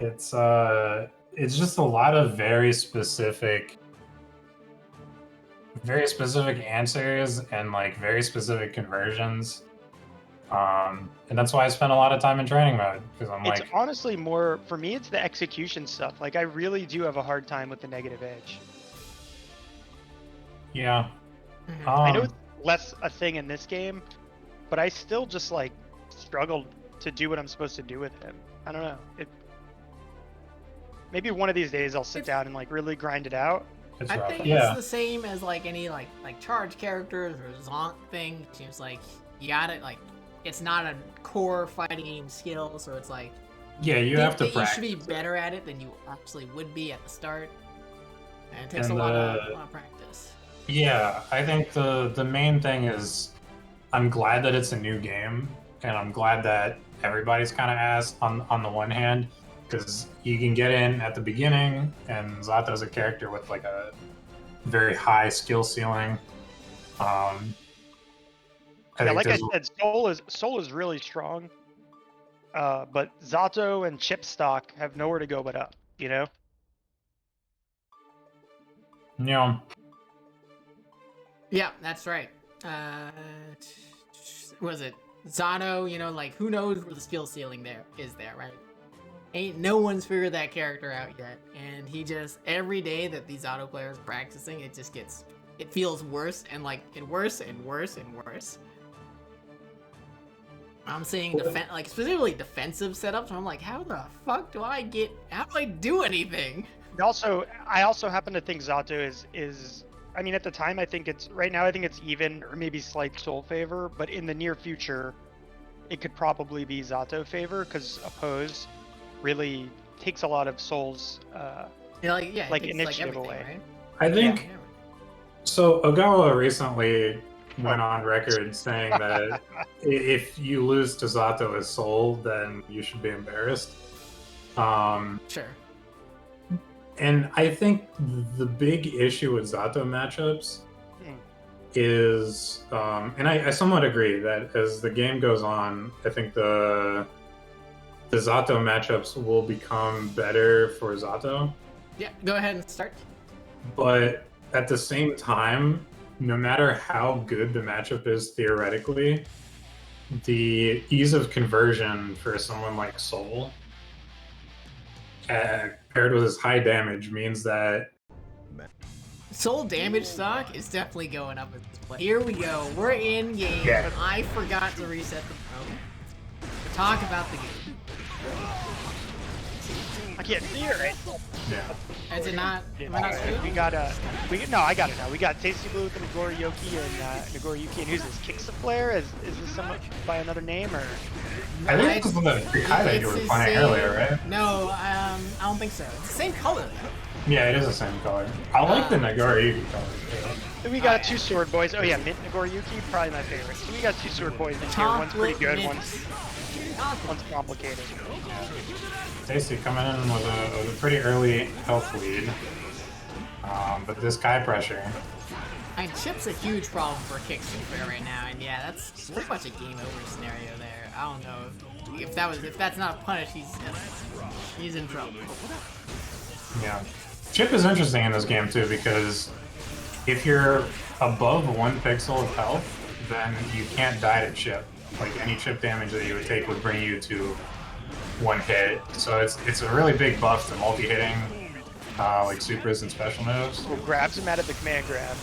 It's just a lot of very specific answers and very specific conversions And that's why I spent a lot of time in training mode, because I'm It's like, honestly more, for me, it's the execution stuff. Like, I really do have a hard time with the negative edge. yeah. I know it's less a thing in this game, but I still just, like, struggled to do what I'm supposed to do with him. I don't know. Maybe one of these days I'll sit down and, like, really grind it out. It's I rough. think Yeah. it's the same as like any like charge characters or zonk thing. It seems like you got it. Like it's not a core fighting game skill, so it's like Yeah, you have to think that practice. you should be better at it than you actually would be at the start, and it takes And a lot of practice. Yeah, I think the main thing is I'm glad that it's a new game, and I'm glad that everybody's kind of ass on the one hand, because you can get in at the beginning, and Zato's a character with like a very high skill ceiling. Yeah, like I said, Soul is really strong, but Zato and Chipstock have nowhere to go but up. You know? You know, Yeah, that's right. Was it Zato? You know, like who knows where the skill ceiling there, right? Ain't no one's figured that character out yet, and he just every day that these auto players practicing, it feels worse and worse and worse and worse. I'm seeing like specifically defensive setups, and I'm like, how the fuck do I do anything? I also happen to think Zato is. I mean, at the time, I think it's even or maybe slight Soul favor, but in the near future, it could probably be Zato favor because Oppose really takes a lot of Soul's initiative away. Right? I think so. Ogawa recently went on record saying that if you lose to Zato as Soul, then you should be embarrassed. Sure. And I think the big issue with Zato matchups is, and I somewhat agree that as the game goes on, I think the Zato matchups will become better for Zato. Yeah, go ahead and start. But at the same time, no matter how good the matchup is theoretically, the ease of conversion for someone like Soul paired with his high damage means that Soul damage stock is definitely going up at this point. Here we go. We're in game. Yeah. I forgot to reset the phone. Talk about the game. I can't see it, right? yeah. Is it not? Am I not screwed? No, I got it now. We got TastyBlue with the Nagoriyuki and Nagoriyuki, and who's this? Kickslaflare? Is this someone by another name or? I think this is the Kai that you were playing earlier, right? No, I don't think so. It's the same color though. Yeah, it is the same color. I like the Nagoriyuki color too. We got two sword boys. Oh yeah, Mint Nagoriyuki, probably my favorite. So we got two sword boys in here. One's pretty good, one's complicated. Tasty coming in with a pretty early health lead, but this Kai pressure. I mean, Chip's a huge problem for kickslaflare right now, and yeah, that's pretty much a game over scenario there. I don't know if that's not a punish, he's in trouble. Yeah, Chip is interesting in this game too because if you're above 1 pixel of health, then you can't die to Chip. Like any Chip damage that you would take would bring you to 1 hit. So it's a really big buff to multi-hitting like supers and special moves. Well, grabs him out of the command grab.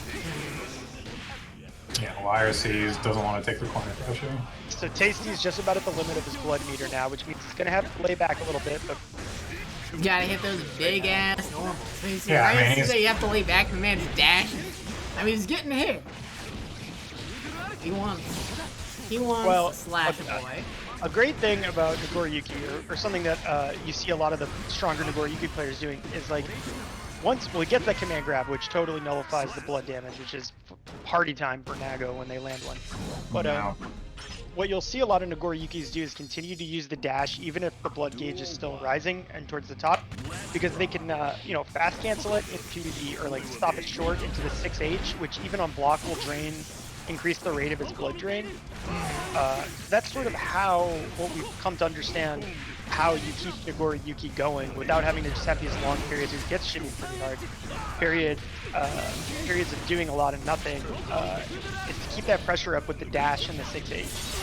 Yeah, Liar sees, doesn't want to take the corner pressure. So Tasty's just about at the limit of his blood meter now, which means he's gonna have to lay back a little bit, but You gotta hit those big ass normals. Yeah, I mean, you have to lay back and the man just dashing. I mean, he's getting hit. He wants to slash a boy. A great thing about Nagoriyuki, or something that you see a lot of the stronger Nagoriyuki players doing, is like, once we get that command grab, which totally nullifies the blood damage, which is party time for Nago when they land one. But what you'll see a lot of Nagoriyukis do is continue to use the dash even if the blood gauge is still rising and towards the top, because they can fast cancel it into the, or like stop it short into the 6H, which even on block will increase the rate of his blood drain. That's sort of what we've come to understand how you keep Nagoriyuki going without having to just have these long periods where it gets shimmied pretty hard. Periods of doing a lot of nothing. Is to keep that pressure up with the dash and the 6H.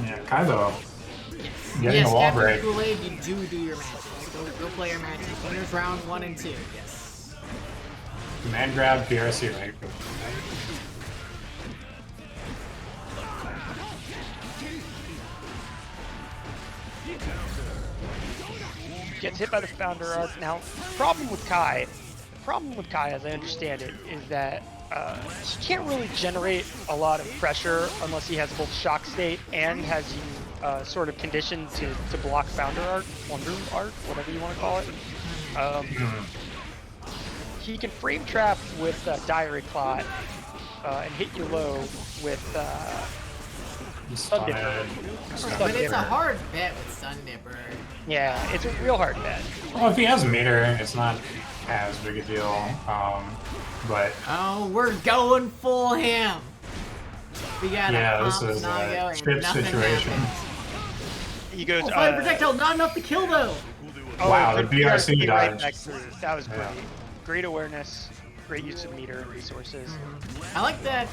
Yeah, Kaido Yes. getting Yes, a wall Captain break. Kool-Aid, you do your matches. Go play your matches. Winners round 1 and 2. Yes. Command grab, BRC, right? Gets hit by the founder arc. Now, the problem with Kai, as I understand it, is that he can't really generate a lot of pressure unless he has both shock state and has you sort of conditioned to block founder arc, wonder arc, whatever you want to call it. He can frame trap with Diary Clot and hit you low with Stun Dipper. But it's a hard bet with Stun Dipper. Yeah, it's a real hard bet. Well, if he has meter, it's not as big a deal. But Oh, we're going full ham. We got a this pop is Nago a and trip nothing situation. happens. He goes. Fire projectile, not enough to kill though. Wow, good the BRC right dodge. back through. That was great. Yeah. Great awareness. Great use of meter and resources. I like that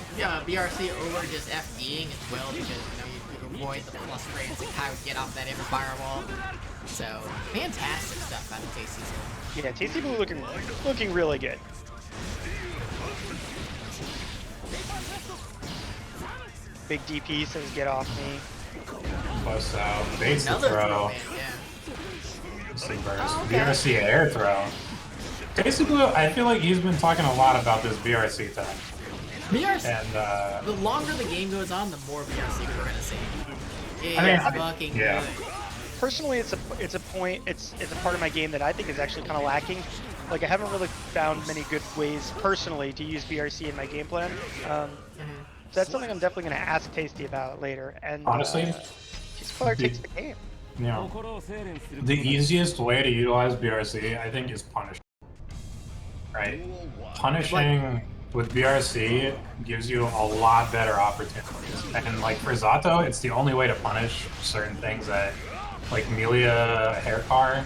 BRC over just FDing as well because you avoid the plus frames and kind of get off that inner firewall. So fantastic stuff out of TastyBlue. Yeah, TastyBlue looking really good. Big DP says get off me. Plus, baits the Another throw. yeah. Sleep burst. Oh, okay. BRC air throw. TastyBlue, I feel like he's been talking a lot about this BRC thing. BRC. And, The longer the game goes on, the more BRC we're gonna see. It's I mean, fucking yeah. good. Personally, it's a part of my game that I think is actually kind of lacking. Like I haven't really found many good ways personally to use BRC in my game plan. So that's something I'm definitely going to ask Tasty about later. And honestly, his player takes the game. you know, the easiest way to utilize BRC, I think, is punishing. Right? Punishing with BRC gives you a lot better opportunities. And like for Zato, it's the only way to punish certain things that, like Melia Haircar,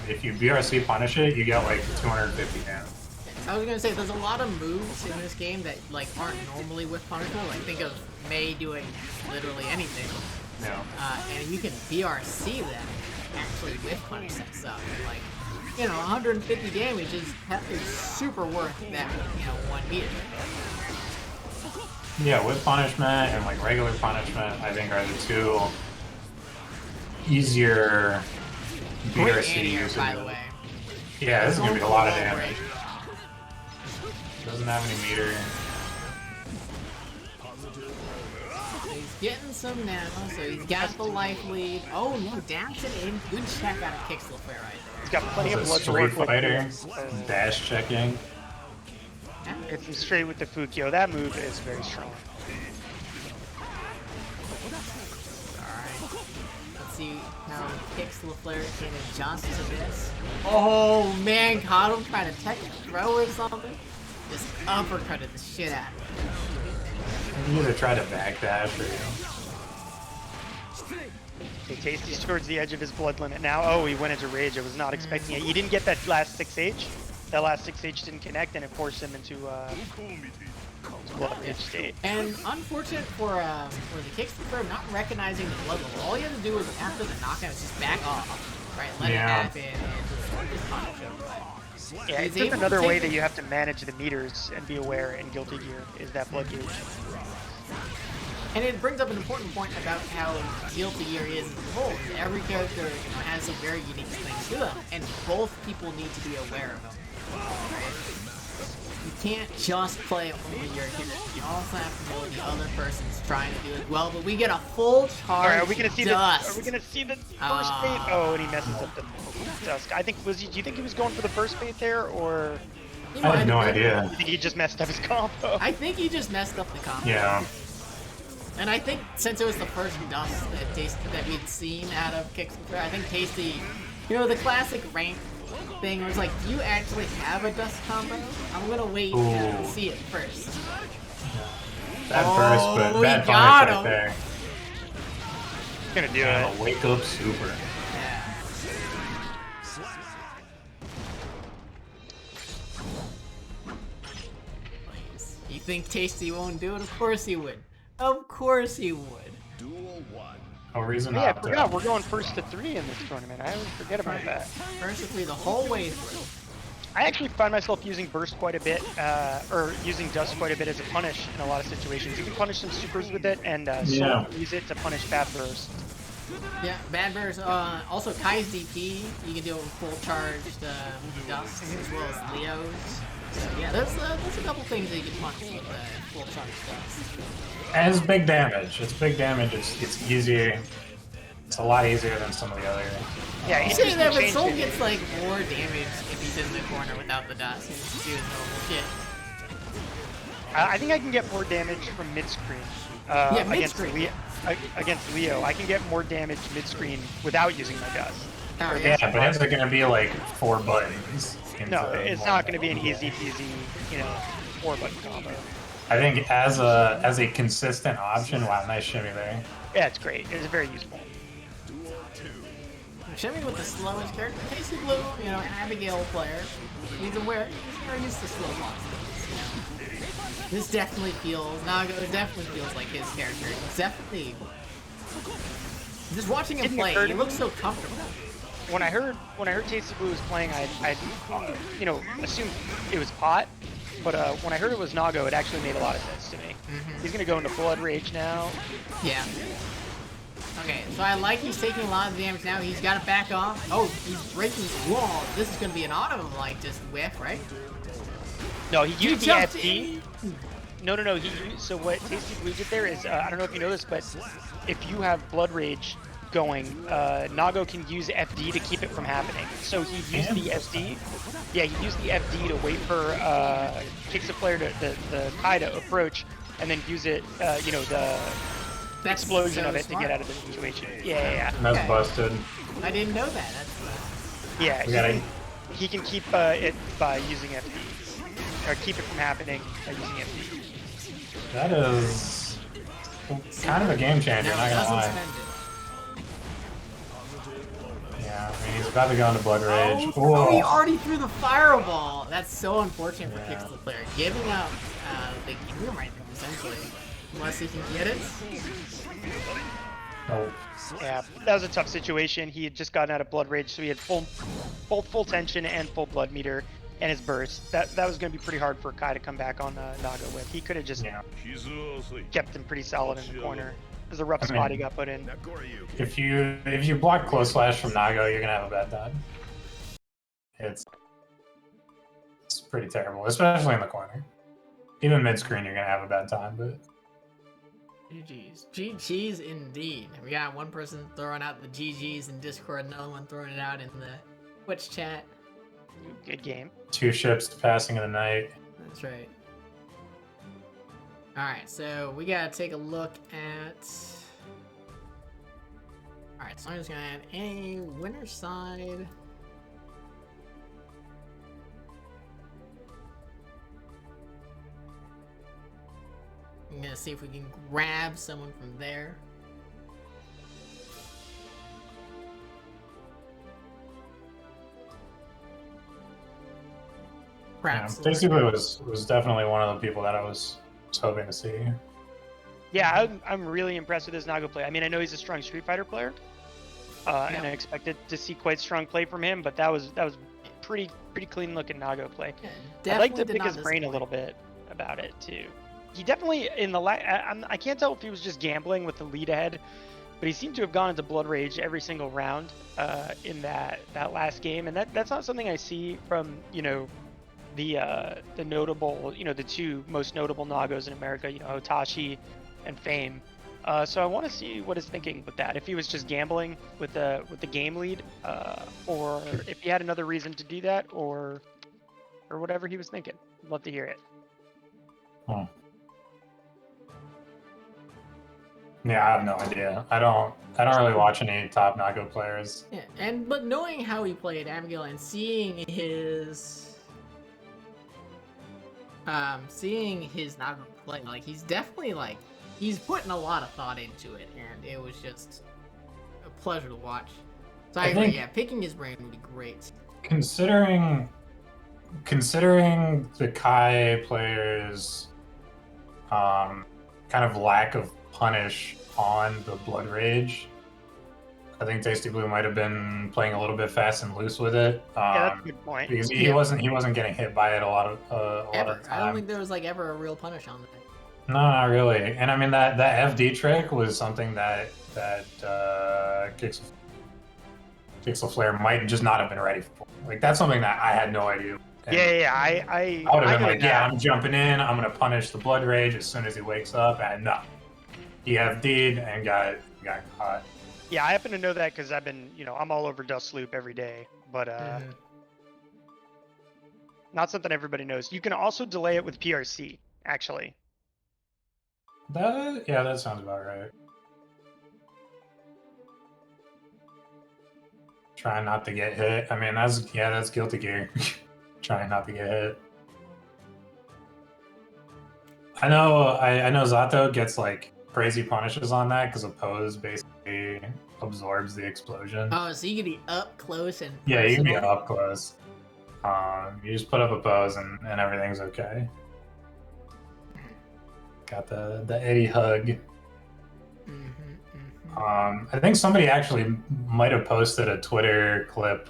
if you BRC punish it, you get like 250 damage. I was gonna say there's a lot of moves in this game that like aren't normally with punishment. Like think of Mei doing literally anything, Yeah. and you can BRC them actually with punishment stuff. Like 150 damage is super worth that 1 meter. Yeah, with punishment and like regular punishment, I think are the two easier Great BRC anti-air, uses. by the way. Yeah, this is gonna be a lot of Wall damage. break. Doesn't have any meter. He's getting some now, so he's got the life lead. Oh no, dash it in. Good check out of kickslaflare right there. He's got plenty of It's a blood to Street work with. Fighter, dash checking. It's him straight with the Fukyo. That move is very strong. Alright. Let's see how kickslaflare can adjust to this. Oh man, caught him trying to tech throw or something. Just uppercutted the shit out of him. You either try to backdash or Okay, Tasty's towards the edge of his blood limit now. Oh, he went into rage. I was not expecting it. He didn't get that last 6H. That last 6H didn't connect, and it forced him into blood rage state. And unfortunate for the kickslaflare not recognizing the blood level. All you have to do is after the knockout is just back off. Right? Let it happen and just punish him. Yeah, it's just another way that you have to manage the meters and be aware in Guilty Gear is that blood gauge. And it brings up an important point about how Guilty Gear is as a whole. Every character has some very unique things to them, and both people need to be aware of them. Right? You can't just play only your character. You also have to know what the other person's trying to do as well. But we get a full charge. All right, are we gonna see dust. the? Are we gonna see the first bait? Oh, and he messes up the dust. I think do you think he was going for the first bait there, or? I have no idea. You think he just messed up his combo? I think he just messed up the combo. Yeah. And I think since it was the first dust that we'd seen out of kickslaflare, I think Tasty, the classic rank thing where it's like, do you actually have a dust combo? I'm gonna wait to see it first. Bad first, but we bad got punish him. right there. Gonna do And it. a wake up super. Yeah. You think Tasty won't do it? Of course he would. Of course he would. No reason Yeah, I not forgot to. we're going first to 3 in this tournament. I always forget about that. Mercifully the whole way through. I actually find myself using burst quite a bit, or using dust quite a bit as a punish in a lot of situations. You can punish some supers with it, and Soul can use it to punish bad burst. Yeah, bad bears. Also Kai's DP, you can deal with full charged dust as well as Leo's. So yeah, there's a couple things that you can punish with full charged dust. And it's big damage. It's big damage. It's easier. It's a lot easier than some of the other. Yeah, You he's say that, but changed Soul it. gets like more damage if he's in the corner without the dust. He's just doing normal shit. I think I can get more damage from mid-screen. Yeah, mid-screen. Against Leo, I can get more damage mid-screen without using my dust. Oh, Yeah, but it's going to be like 4 buttons. No, it's not going to be an easy peasy, 4-button combo. I think as a consistent option, wow, nice shimmy there. Yeah, it's great. It's very useful. Shimmy with the slowest character. TastyBlue, Abigail player. He's aware. He's very used to slow blocks. This definitely feels. Nago definitely feels like his character. It's definitely. Just watching him play, he looks so comfortable. When I heard TastyBlue was playing, I assumed it was Pot, but when I heard it was Nago, it actually made a lot of sense to me. He's gonna go into Blood Rage now. Yeah. Okay, so I like he's taking a lot of damage now. He's got to back off. Oh, he's breaking the wall. This is gonna be an auto just whiff, right? No, he used the jumped FD. No. So what TastyBlue did there is, I don't know if you know this, but if you have Blood Rage going, Nago can use FD to keep it from happening. So he used the FD. Yeah, he used the FD to wait for kickslaflare the Kai to approach, and then use it, the explosion of it to get out of the situation. Yeah. That's Okay. busted. I didn't know that. That's Yeah, he can keep it by using FD, or keep it from happening by using FD. That is kind of a game changer, no, not gonna doesn't lie. spend it. Yeah, I mean, he's about to go into Blood Rage. Oh, he Whoa. already threw the fireball. That's so unfortunate for Yeah. kickslaflare. Giving up the game right there, essentially. Unless he can get it. Oh. Yeah, that was a tough situation. He had just gotten out of Blood Rage, so he had both full tension and full blood meter, and his burst. That was going to be pretty hard for Kai to come back on Nago with. He could have just kept him pretty solid in the corner. It was a rough spot he got put in. If you block close slash from Nago, you're gonna have a bad time. It's pretty terrible, especially in the corner. Even mid screen, you're gonna have a bad time. But GG's. GG's indeed. We got one person throwing out the GG's in Discord, another one throwing it out in the Twitch chat. Good game. 2 ships passing in the night. That's right. Alright, so we gotta take a look at... Alright, so I'm just gonna add a winner side. I'm gonna see if we can grab someone from there. Perhaps. TastyBlue was definitely one of the people that I was hoping to see. Yeah, I'm really impressed with his Nago play. I mean, I know he's a strong Street Fighter player, and I expected to see quite strong play from him, but that was pretty clean looking Nago play. Yeah, I'd like to did pick not his brain a disappoint. little bit about it too. He definitely I can't tell if he was just gambling with the lead ahead, but he seemed to have gone into Blood Rage every single round in that last game, and that's not something I see from the notable, the 2 most notable Nagos in America, Hotashi and Fame. So I want to see what his thinking with that. If he was just gambling with the game lead, or if he had another reason to do that, or whatever he was thinking. I'd love to hear it. Yeah, I have no idea. I don't really watch any top Nago players. Yeah, but knowing how he played Abigail and seeing his Nago play, like he's definitely he's putting a lot of thought into it, and it was just a pleasure to watch. So I agree, yeah, picking his brain would be great. Considering the Kai players' kind of lack of punish on the Blood Rage. I think TastyBlue might have been playing a little bit fast and loose with it. Yeah, that's a good point. Because he wasn't getting hit by it a lot of the I don't time. think there was like ever a real punish on that. No, not really. And I mean that FD trick was something that kickslaflare might just not have been ready for. Like that's something that I had no idea. And I would have been like, that. yeah, I'm jumping in. I'm gonna punish the Blood Rage as soon as he wakes up. And no, he FD'd and got caught. Yeah, I happen to know that because I've been, I'm all over Dust Loop every day, but not something everybody knows. You can also delay it with PRC, actually. That sounds about right. Trying not to get hit. I mean, that's Guilty Gear. Trying not to get hit. I know Zato gets like crazy punishes on that because Oppose basically absorbs the explosion. Oh, so you can be up close and yeah, you can be up close. You just put up Oppose and everything's okay. Got the Eddie hug. I think somebody actually might have posted a Twitter clip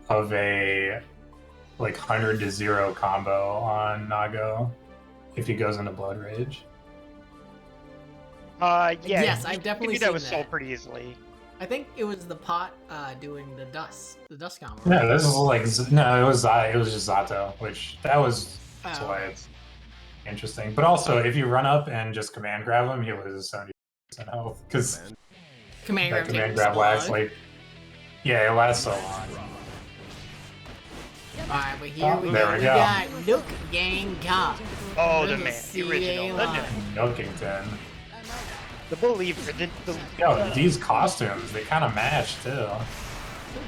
of a like 100-0 combo on Nago if he goes into Blood Rage. Yes, I've definitely seen that was that. sold pretty easily. I think it was the pot doing the dust combo. Yeah, right? this is like it was just Zato, which that was that's why it's interesting. But also, if you run up and just command grab him, he loses 70% health because command grab lasts like it lasts so long. Alright, but here we there go. we We go. got Nook Gang Cop. Oh, the There's man, a the original. CA Nookington. The believer. Yo, these costumes, they kind of match too.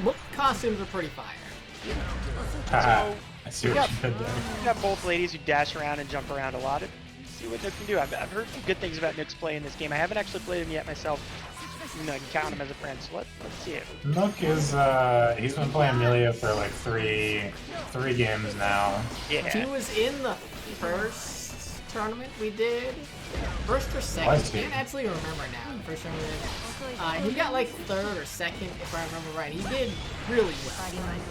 Both costumes are pretty fire. Haha, I see what you did there. You got both ladies who dash around and jump around a lot. See what Nook can do. I've heard some good things about Nook's play in this game. I haven't actually played him yet myself. I can count him as a friend, so let's see it. Nook is he's been playing Amelia for like three games now. Yeah. He was in the first tournament we did. First or second? I can't actually remember now. First tournament. He got like third or second, if I remember right. He did really well.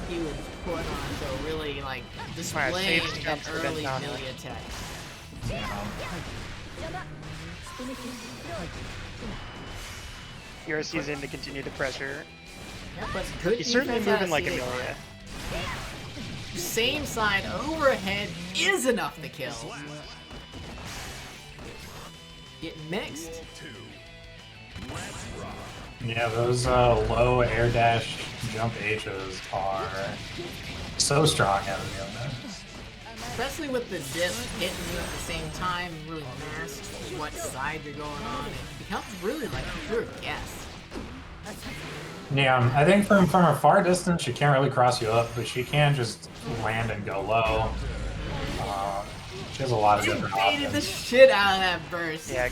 He was put on to really like displaying that early Amelia tech. URC's in to continue the pressure. Yeah, but good He's certainly defense moving like CA. Amelia. Same side overhead is enough to kill. Get mixed. Yeah, those low air dash jump H's are so strong out of the other. Especially with the disc hitting you at the same time, really masks what side you're going on. It becomes really like a pure guess. Yeah, I think from a far distance, she can't really cross you up, but she can just land and go low. She has a lot of different Baited options. the shit out of that burst. Yeah,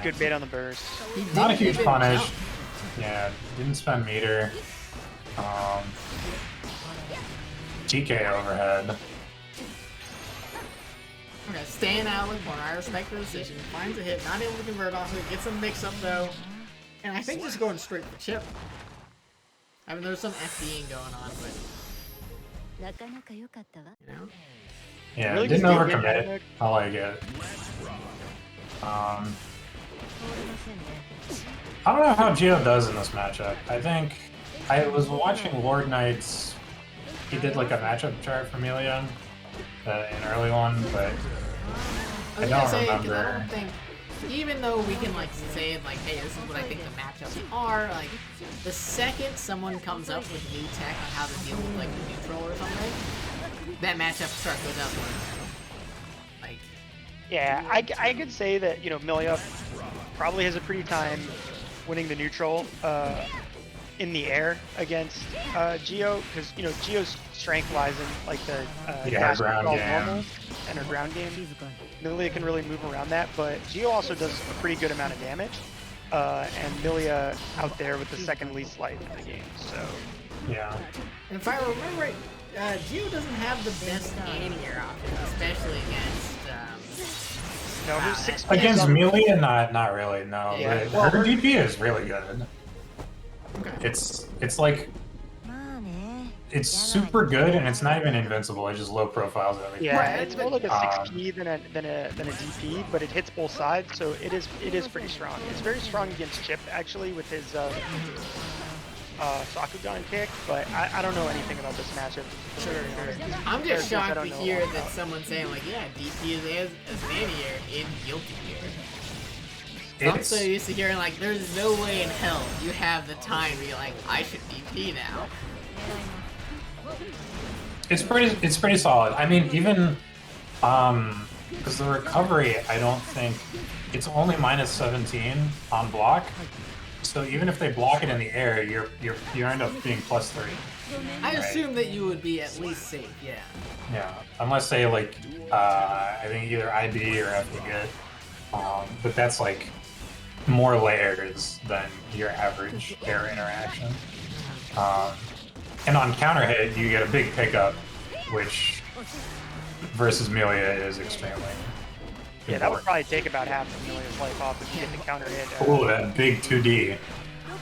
good bait on the burst. He Not a didn't huge even punish. jump. Yeah, didn't spend meter. TK overhead. Okay, staying out of the corner. I respect the decision. Finds a hit, not able to convert off it. Gets a mix up though. And I think just going straight for chip. I mean, there's some FDing going on, but you know. Yeah, Really didn't just didn't overcommit. get I like it. I don't know how Geo does in this matchup. I think I was watching Lord Knight's. He did like a matchup chart for Amelia, an early one, but I don't remember. I don't think, even though we can like say like, hey, this is what I think the matchups are. Like, the second someone comes up with new tech on how to deal with like the neutral or something, that matchup chart goes out the window. Like, Yeah, I could say that, Amelia probably has a pretty time winning the neutral in the air against Geo, because, Geo's strength lies in, like, the fast ground control game. normal and her ground game. Amelia can really move around that, but Geo also does a pretty good amount of damage, and Amelia out there with the second least life in the game, so... Yeah. and if I remember right, Geo doesn't have the best anti-air option, especially against No, her 6P Against is Melia, not really. No, Yeah. but Well, her DP is really good. Okay. It's like it's super good, and it's not even invincible. It just low profiles everything. Yeah, Right, it's but- more like a 6P than a DP, but it hits both sides, so it is pretty strong. It's very strong against Chip actually with his Sakugan kick, but I don't know anything about this matchup. Sure. I'm just shocked to hear that someone's saying like, yeah, DP is as an anti-air in Guilty Gear. I'm so used to hearing like, there's no way in hell you have the time to be like, I should DP now. It's pretty solid. I mean, even because the recovery, I don't think it's only -17 on block. So even if they block it in the air, you end up being +3. I assume that you would be at least safe, yeah. Yeah, unless they like, I think either IB or FD good. But that's like more layers than your average air interaction. And on counter hit, you get a big pickup, which versus Melia is extremely. Yeah, that would probably take about half a million's life off if you get the counter hit. Ooh, that big 2D.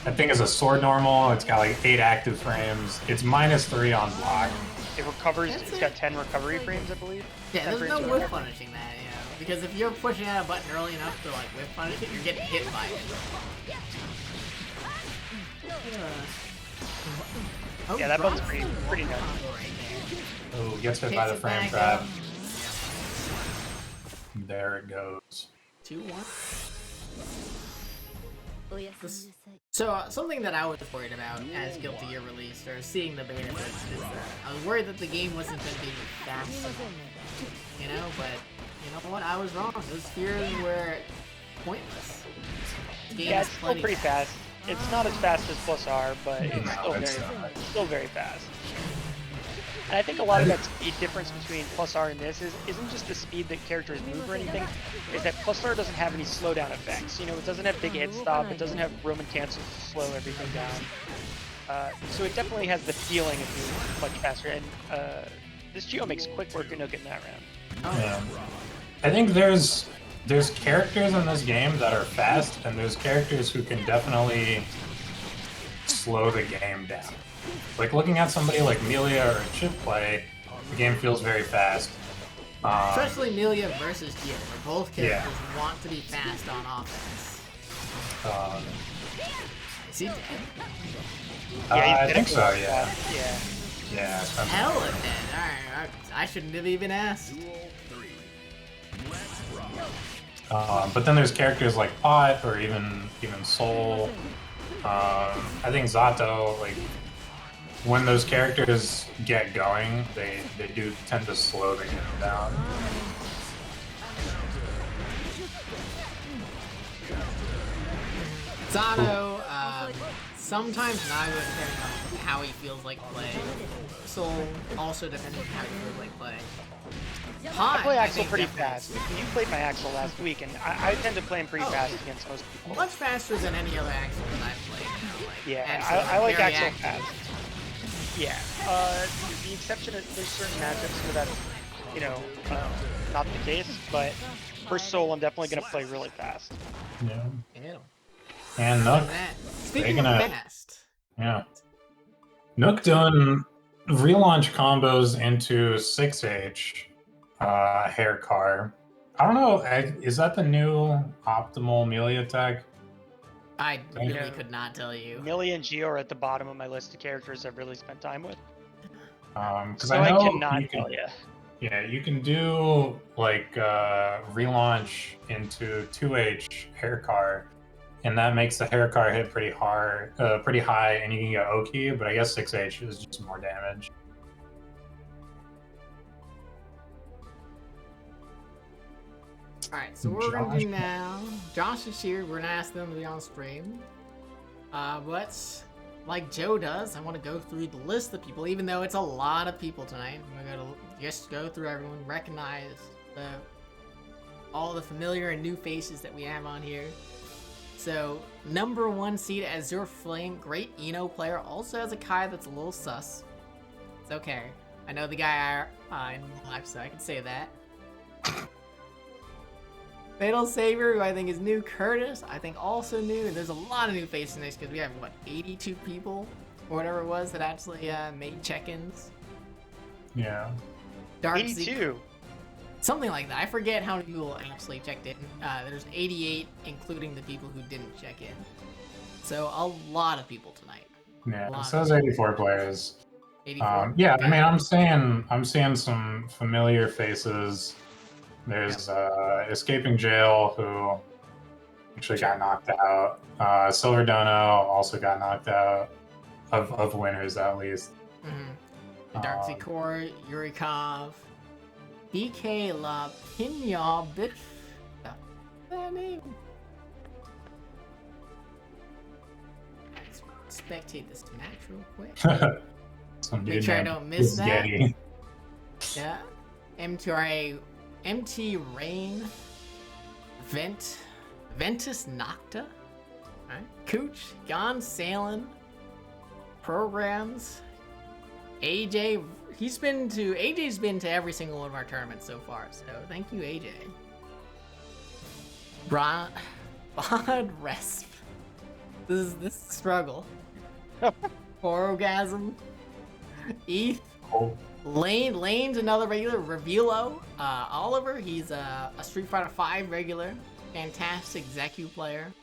That thing is a sword normal. It's got like 8 active frames. It's -3 on block. It recovers. It's got 10 recovery frames, I believe. Yeah, 10 there's frames no of whip recovery. punishing that, you know. Because if you're pushing out a button early enough to like whip punish it, you're getting hit by it. Oh, Yeah, that button's drops pretty nuts. combo right there. Ooh, gets hit by the Takes it frame back trap. up. There it goes. 2-1. So something that I was worried about as Guilty Gear released, or seeing the beta test, is I was worried that the game wasn't going to be fast enough, you know, but you know what, I was wrong. Those fears were pointless. The game Yeah, is it's still plenty pretty fast. It's not as fast as Plus R, but it's No, still very fast. And I think a lot of that speed difference between Plus R and this isn't just the speed that characters move or anything, is that Plus R doesn't have any slowdown effects. You know, it doesn't have big hit stop, it doesn't have Roman cancel to slow everything down. So it definitely has the feeling of being much faster, and this Geo makes quick work of Nook in that round. Yeah. I think there's characters in this game that are fast, and there's characters who can definitely slow the game down. Like looking at somebody like Melia or Chip play, the game feels very fast. Especially Melia versus Geo, where both characters want to be fast on offense. Is he dead? I think so, yeah. Yeah. Yeah. Hella dead. Alright, I shouldn't have even asked. But then there's characters like Pot or even Soul. I think Zato, like when those characters get going, they do tend to slow the game down. Zato, sometimes Naga depending on how he feels like playing. Soul also depending on how he feels like playing. Pot, I play Axel think pretty definitely- fast. You played my Axel last week, and I tend to play him pretty Oh. fast against most people. Much faster than any other Axel that I've played. You know, like, Yeah, Axel's I like very Axel active. fast. Yeah, the exception is there's certain matchups where that's, you know, not the case, but for Soul, I'm definitely going to play really fast. Yeah. Ew. And Nook, That. Speaking Taking of a- fast, yeah. Nook doing relaunch combos into 6H hair car. I don't know, is that the new optimal melee attack? I really Yeah. could not tell you. Melee and Geo are at the bottom of my list of characters I've really spent time with. Because So I know cannot you can, tell you. yeah, you can do like relaunch into 2H hair car, and that makes the hair car hit pretty hard, pretty high, and you can get Oki. But I guess 6H is just more damage. Alright, so what we're gonna do now, Josh is here, we're gonna ask them to be on stream. But, like Joe does, I want to go through the list of people, even though it's a lot of people tonight. I'm gonna just go through everyone, recognize all the familiar and new faces that we have on here. So, number 1 seed, Azure Flame, great Eno player, also has a Kai that's a little sus. It's okay. I know the guy in life, so I can say that. Fatal Saber, who I think is new. Curtis, I think also new. And there's a lot of new faces in this because we have, what, 82 people or whatever it was that actually made check-ins. Yeah. Dark 82. Something like that. I forget how many people actually checked in. There's 88, including the people who didn't check in. So a lot of people tonight. Yeah, it says 84 players. 84. Yeah, Okay. I mean, I'm seeing some familiar faces. There's Escaping Jail, who actually got knocked out. Silver Dono also got knocked out, of winners at least. The Dark Sea Core, Yurikov, DK La Pina Bitch. That name. Let's spectate this match real quick. Some Make dude sure I named don't miss that. Getty. Yeah. MT Rain, Ventus Nocta, right? Cooch, Gone Sailing, Programs, AJ. AJ's been to every single one of our tournaments so far, so thank you, AJ. Bod Resp. This is a struggle. Orgasm. ETH. Oh. Lane's another regular. Revilo. Oliver, he's a Street Fighter V regular. Fantastic Zeku player.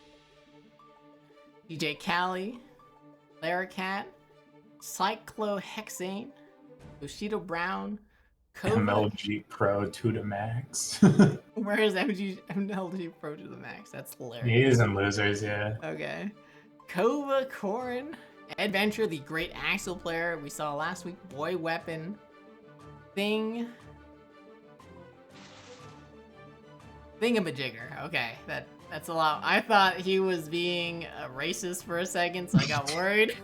DJ Cali. Laracat. Cyclohexane. Bushido Brown. MLG Pro 2 to max. Where is MLG Pro to the max? That's hilarious. He is in losers, yeah. Okay. Kova Korin. Eddventure, the great Axel player we saw last week. Boy Weapon. Thingamajigger. Okay, that's a lot. I thought he was being racist for a second, so I got worried.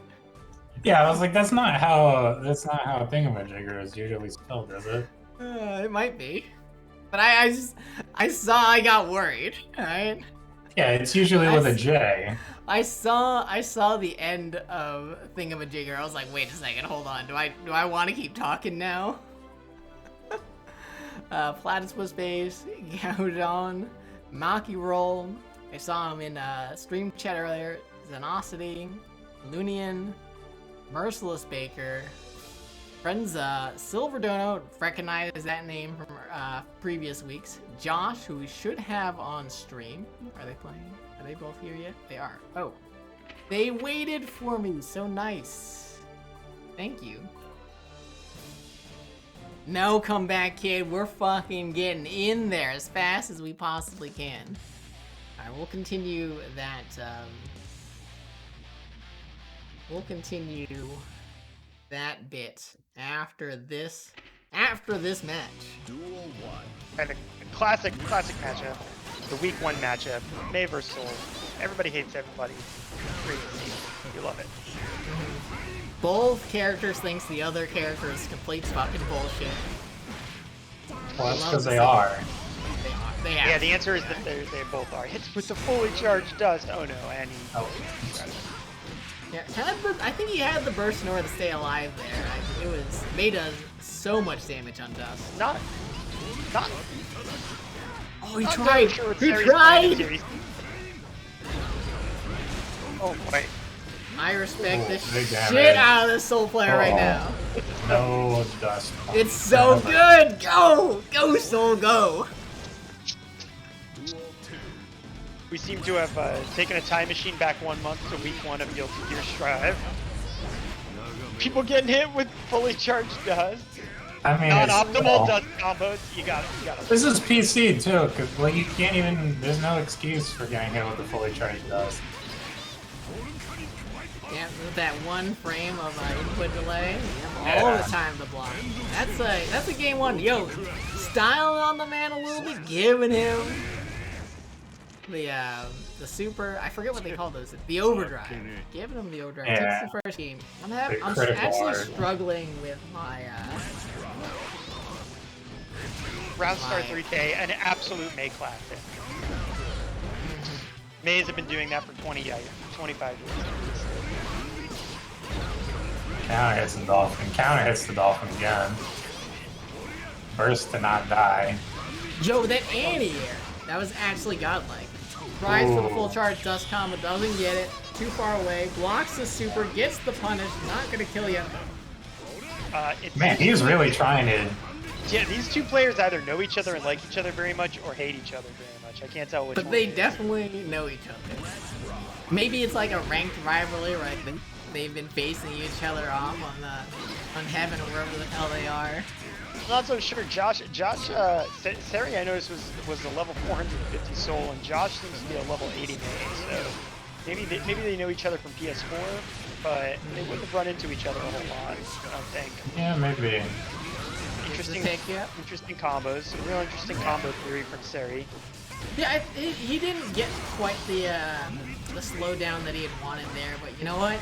Yeah, I was like, that's not how Thingamajigger is usually spelled, is it? It might be, but I got worried. All right. Yeah, it's usually with a J. I saw the end of Thingamajigger. I was like, wait a second, hold on. Do I want to keep talking now? Platypus Base, Gaudon, Maki Roll. I saw him in stream chat earlier. Xenosity, Lunian, Merciless Baker, Frenza, Silver Dono, recognize that name from previous weeks. Josh, who we should have on stream. Are they playing? Are they both here yet? They are. Oh. They waited for me. So nice. Thank you. No comeback, kid. We're fucking getting in there as fast as we possibly can. Alright, we'll continue that, we'll continue that bit after this match. Duel 1. And a classic matchup. The week 1 matchup. May vs. Soul. Everybody hates everybody. Great to see. You love it. Both characters thinks the other character is complete fucking bullshit. Well, that's because they are. They Yeah, the answer is that they both are. Hits with the fully charged dust. Oh no, and he... Oh. Yeah, I think he had the burst in order to stay alive there. It made so much damage on dust. Not... Oh, he not tried! sure what He Seri's tried! playing. Oh boy. I respect the big damage. shit out of this Soul player right now. No dust. It's so good! Go! Go, Soul, go! Duel 2. We seem to have taken a time machine back 1 month to week 1 of Guilty Gear Strive. People getting hit with fully charged dust. I mean, Non-optimal dust combos. You got it. This is PC too, because like you can't even. There's no excuse for getting hit with the fully charged dust. Yeah, with that 1 frame of input delay, you have all the time to block. That's a game 1. Yo, styling on the man a little bit, giving him the super. I forget what they call those. The overdrive. Giving him the overdrive. Yeah. That's the first game. I'm critical actually art. struggling with my. Round Star 3K, an absolute May classic. Mays have been doing that for 25 years. Counter hits the dolphin. Counter hits the dolphin again. Burst to not die. Joe, that anti-air. That was actually godlike. Tries for the full charge dust combo, doesn't get it. Too far away. Blocks the super, gets the punish. Not gonna kill you. Man, he's really trying to. Yeah, these two players either know each other and like each other very much, or hate each other very much. I can't tell which. But they definitely know each other. Maybe it's like a ranked rivalry, right? They've been facing each other off on heaven or wherever the hell they are. I'm not so sure. Josh, Seri I noticed was a level 450 soul, and Josh seems to be a level 80 main. So maybe they know each other from PS4, but they wouldn't have run into each other a whole lot. I don't think. Yeah, maybe. Interesting combos. Some real interesting combo theory from Seri. Yeah, he didn't get quite the slowdown that he had wanted there, but you know what?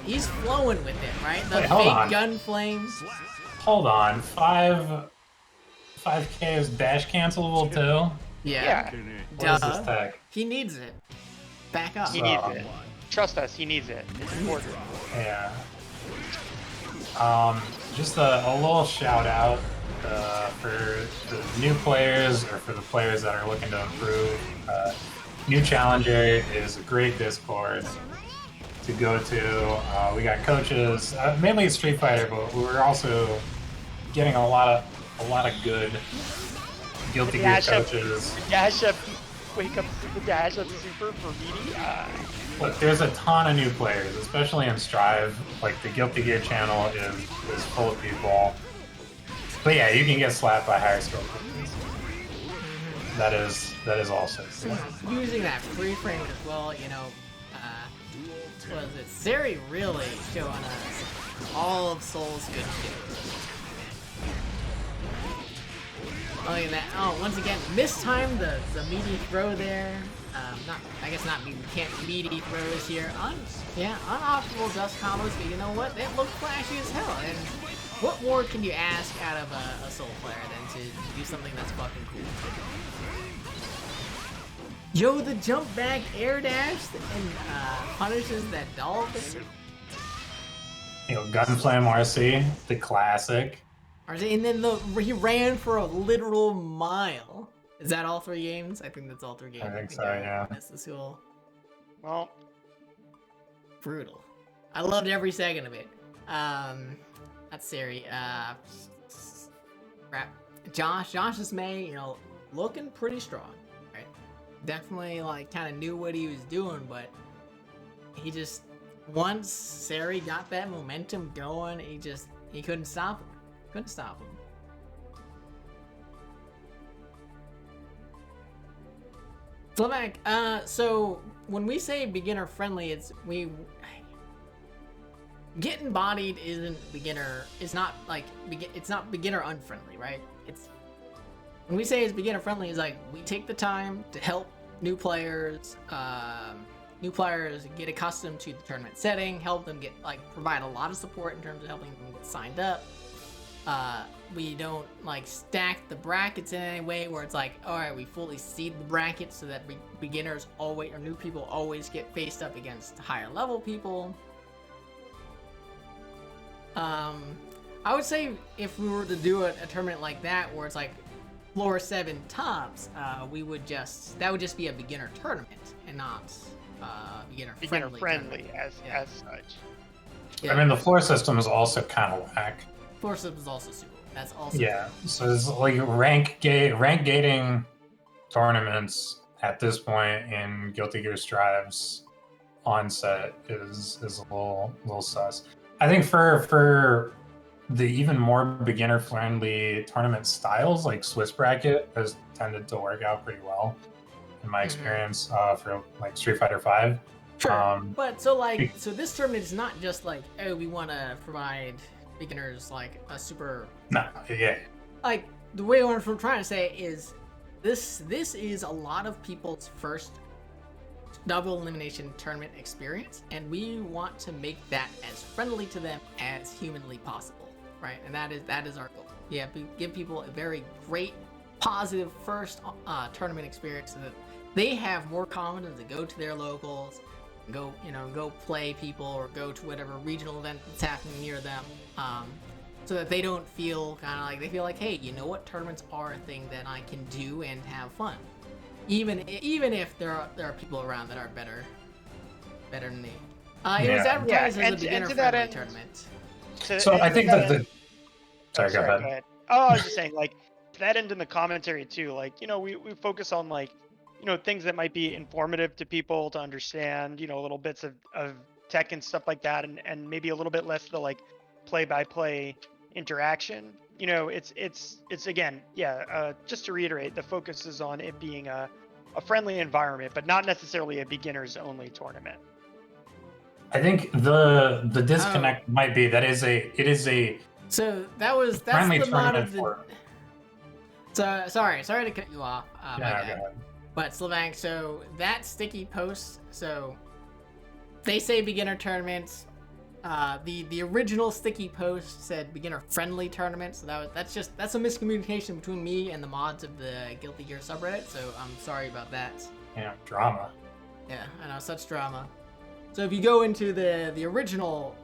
He's flowing with it, right? The fake gun flames. Hold on, 5K is dash cancelable too? Yeah. What is this tech? He needs it. Back up. He needs it. Trust us, he needs it. It's important. Yeah. Just a little shout out for the new players or for the players that are looking to improve. New Challenger is a great Discord to go to. We got coaches, mainly Street Fighter, but we're also getting a lot of good Guilty Gear coaches. Dash up, wake up, dash up super for meaty. Look, there's a ton of new players, especially in Strive. Like the Guilty Gear channel is full of people. But yeah, you can get slapped by higher skill players. That is also cool. Using that free frame as well, you know. What is it? Seri really showing us all of Soul's good shit. Look at that. Oh, once again, mistimed the meaty throw there. I guess not meaty. Can't meaty throws here. Unoptimal dust combos, but you know what? They look flashy as hell. And what more can you ask out of a Soul player than to do something that's fucking cool? Yo, the jump back air dash and punishes that dolphin. You know, Gunflame RC, the classic. And then he ran for a literal mile. Is that all 3 games? I think that's all 3 games. I think so, yeah. This is cool. Well, brutal. I loved every second of it. That's Seri. Crap. Josh's May, you know, looking pretty strong. Right? Definitely, like, kind of knew what he was doing, but he just, once Seri got that momentum going, he couldn't stop him. Couldn't stop him. Slovak, so when we say beginner friendly, it's getting bodied isn't beginner. It's not like it's not beginner unfriendly, right? It's when we say it's beginner friendly, it's like we take the time to help new players get accustomed to the tournament setting, help them provide a lot of support in terms of helping them get signed up. We don't like stack the brackets in any way where it's like, all right, we fully seed the brackets so that beginners always or new people always get faced up against higher level people. I would say if we were to do a tournament like that where it's like floor 7 tops, that would just be a beginner tournament and not beginner friendly as such. Yeah. I mean, the floor system is also kind of whack. Floor system is also super. That's also so it's like rank gating tournaments at this point in Guilty Gear Strive's onset is a little sus. I think for the even more beginner friendly tournament styles, like Swiss bracket has tended to work out pretty well in my experience for like Street Fighter 5. Sure. But so this tournament is not just like, oh, we want to provide beginners like a super. No, yeah. Like the way I'm trying to say is, this is a lot of people's first double elimination tournament experience, and we want to make that as friendly to them as humanly possible, right? And that is our goal. Yeah, give people a very great, positive first tournament experience so that they have more confidence to go to their locals, go play people or go to whatever regional event that's happening near them, so that they don't feel they feel like, hey, you know what, tournaments are a thing that I can do and have fun. even if there are people around that are better than me. It was Yeah. advertised as and a to beginner that friendly end- tournament. So I think that the. Oh, Sorry, go ahead. go ahead. Oh, I was just saying, like, to that end in the commentary too, like, we focus on, like, things that might be informative to people to understand, little bits of tech and stuff like that, and maybe a little bit less the, like, play-by-play interaction. It's again, just to reiterate, the focus is on it being a friendly environment, but not necessarily a beginners-only tournament. I think the disconnect might be that it is a So that's friendly the mod tournament of the. for. So sorry to cut you off. My Yeah, bad. go ahead. But Slavank, so that sticky post, so they say beginner tournaments. The original sticky post said beginner friendly tournament, so that's a miscommunication between me and the mods of the Guilty Gear subreddit. So I'm sorry about that. Yeah, drama. Yeah, I know, such drama. So if you go into the original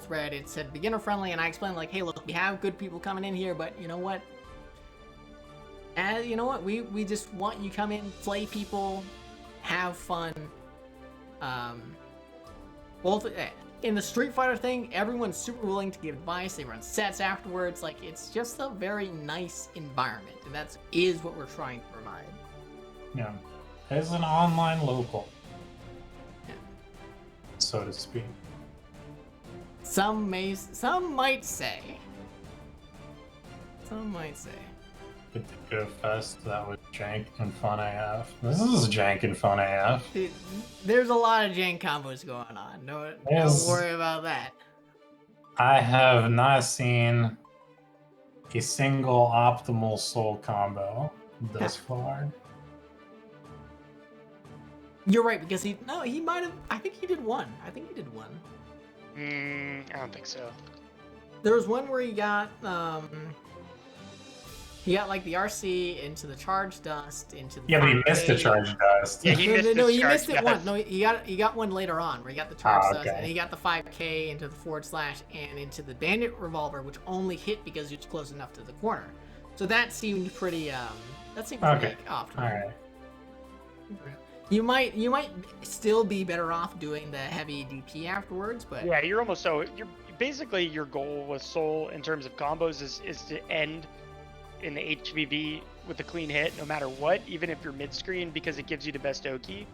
thread, it said beginner friendly, and I explained, like, hey, look, we have good people coming in here, but you know what? We just want you come in, play people, have fun. Both in the Street Fighter thing, everyone's super willing to give advice. They run sets afterwards. Like, it's just a very nice environment, and that is what we're trying to provide. Yeah, as an online local, Yeah. so to speak. Some might say. Potato Fest, that was jank and fun AF. This is jank and fun AF. There's a lot of jank combos going on. Don't worry about that. I have not seen a single optimal soul combo thus far. You're right, because he might have. I think he did one. I don't think so. There was one where he got like the RC into the charge dust into the. Yeah, but he missed the charge dust. Yeah, he missed he charge missed it dust. once. No, he got one later on where he got the charge dust, okay. and he got the 5K into the / and into the bandit revolver, which only hit because he was close enough to the corner. So that seemed pretty Okay. optimal. All right. You might still be better off doing the heavy DP afterwards, but Yeah, you're basically your goal with Soul in terms of combos is to end in the HVV with a clean hit no matter what, even if you're mid-screen, because it gives you the best Oki.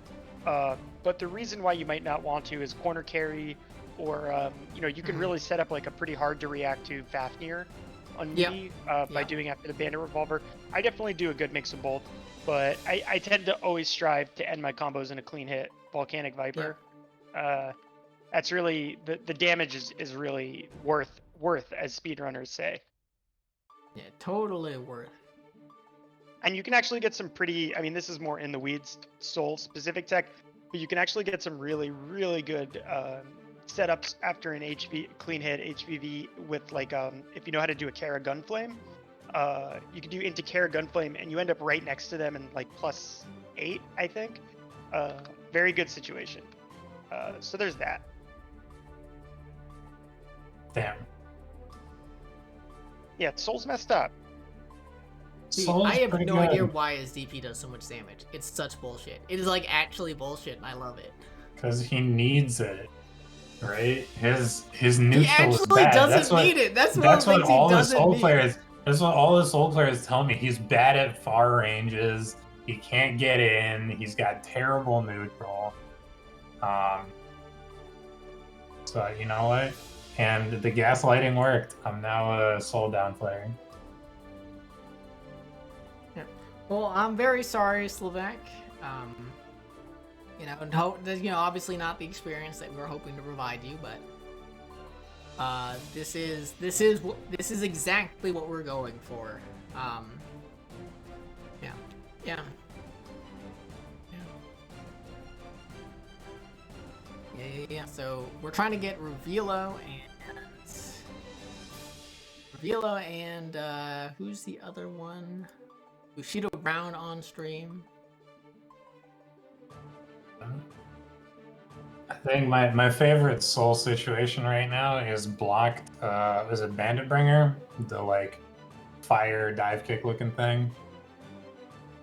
But the reason why you might not want to is corner carry, or you can really set up like a pretty hard to react to Fafnir on me by doing after the bandit revolver. I definitely do a good mix of both, but I tend to always strive to end my combos in a clean hit Volcanic Viper. That's really the damage is really worth as speedrunners say. Yeah, totally worth. And you can actually get some pretty, this is more in the weeds Soul specific tech, but you can actually get some really, really good setups after an clean hit HVV with, like, if you know how to do a Kara Gunflame, you can do into Kara Gunflame and you end up right next to them in like +8, I think. Very good situation. So there's that. Damn. Yeah, Soul's messed up. See, Soul's I have pretty no good. idea why his DP does so much damage. It's such bullshit. It is like actually bullshit, and I love it. Because he needs it, right? His He neutral is actually bad. doesn't need it. That's what what all the doesn't soul need. players. That's what all the soul players tell me. He's bad at far ranges. He can't get in. He's got terrible neutral. So you know what? And the gaslighting worked. I'm now a soul down player. Yeah. Well, I'm very sorry, Slovak. And obviously not the experience that we were hoping to provide you, but this is exactly what we're going for. Yeah. So we're trying to get Revilo and who's the other one? Bushido Brown on stream. I think my favorite soul situation right now is blocked. Is it Bandit Bringer? The like fire dive kick looking thing.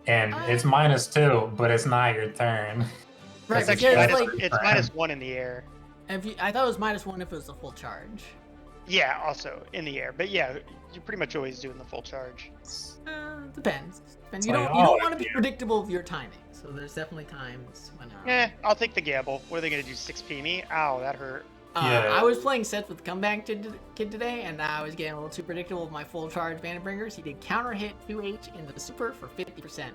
and it's -2, but it's not your turn. Right, It's because actually like it's -1 in the air. if you, I thought it was -1 if it was a full charge. Yeah, also in the air. But yeah, you're pretty much always doing the full charge. Depends. It's You like, don't oh, want to be yeah. predictable of your timing. So there's definitely times when. I'll take the gamble. What are they gonna do? 6P me? Ow, that hurt. Yeah. I was playing sets with the Comebackid today, and I was getting a little too predictable with my full charge Bandit Bringers. He did counter hit 2H into the super for 50%.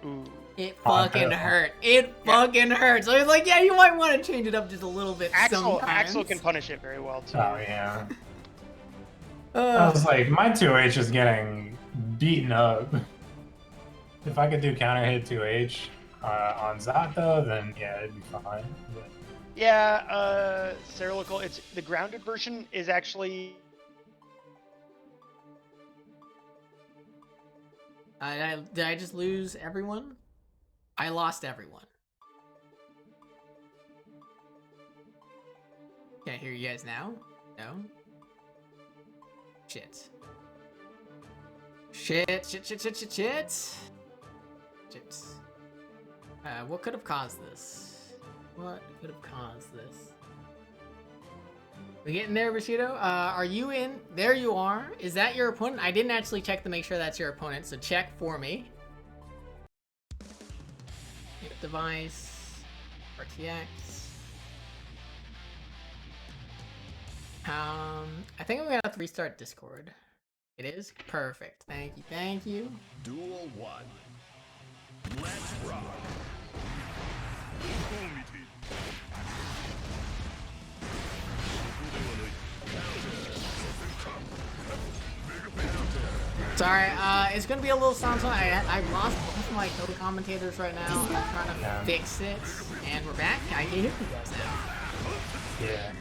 Ooh. It Oh, fucking no. hurt. It fucking hurt. So I was like, yeah, you might want to change it up just a little bit sometimes. Axel can punish it very well too. Oh yeah. I was like, my 2H is getting beaten up. If I could do counter hit 2H on Zato, then yeah, it'd be fine. But... Yeah, Serilocal, it's the grounded version is actually Did I just lose everyone? I lost everyone. Can't hear you guys now? No? Shit. Shit. What could have caused this? What could have caused this? We getting there, Bushido? Are you in? There you are. Is that your opponent? I didn't actually check to make sure that's your opponent, so check for me. Device. RTX. I think I'm gonna have to restart Discord. It is? Perfect. Thank you. Duel 1. Let's rock. Sorry, it's gonna be a little sound. I've lost both of my co-commentators right now. I'm trying to fix it, and we're back. I can hear you guys now. Yeah.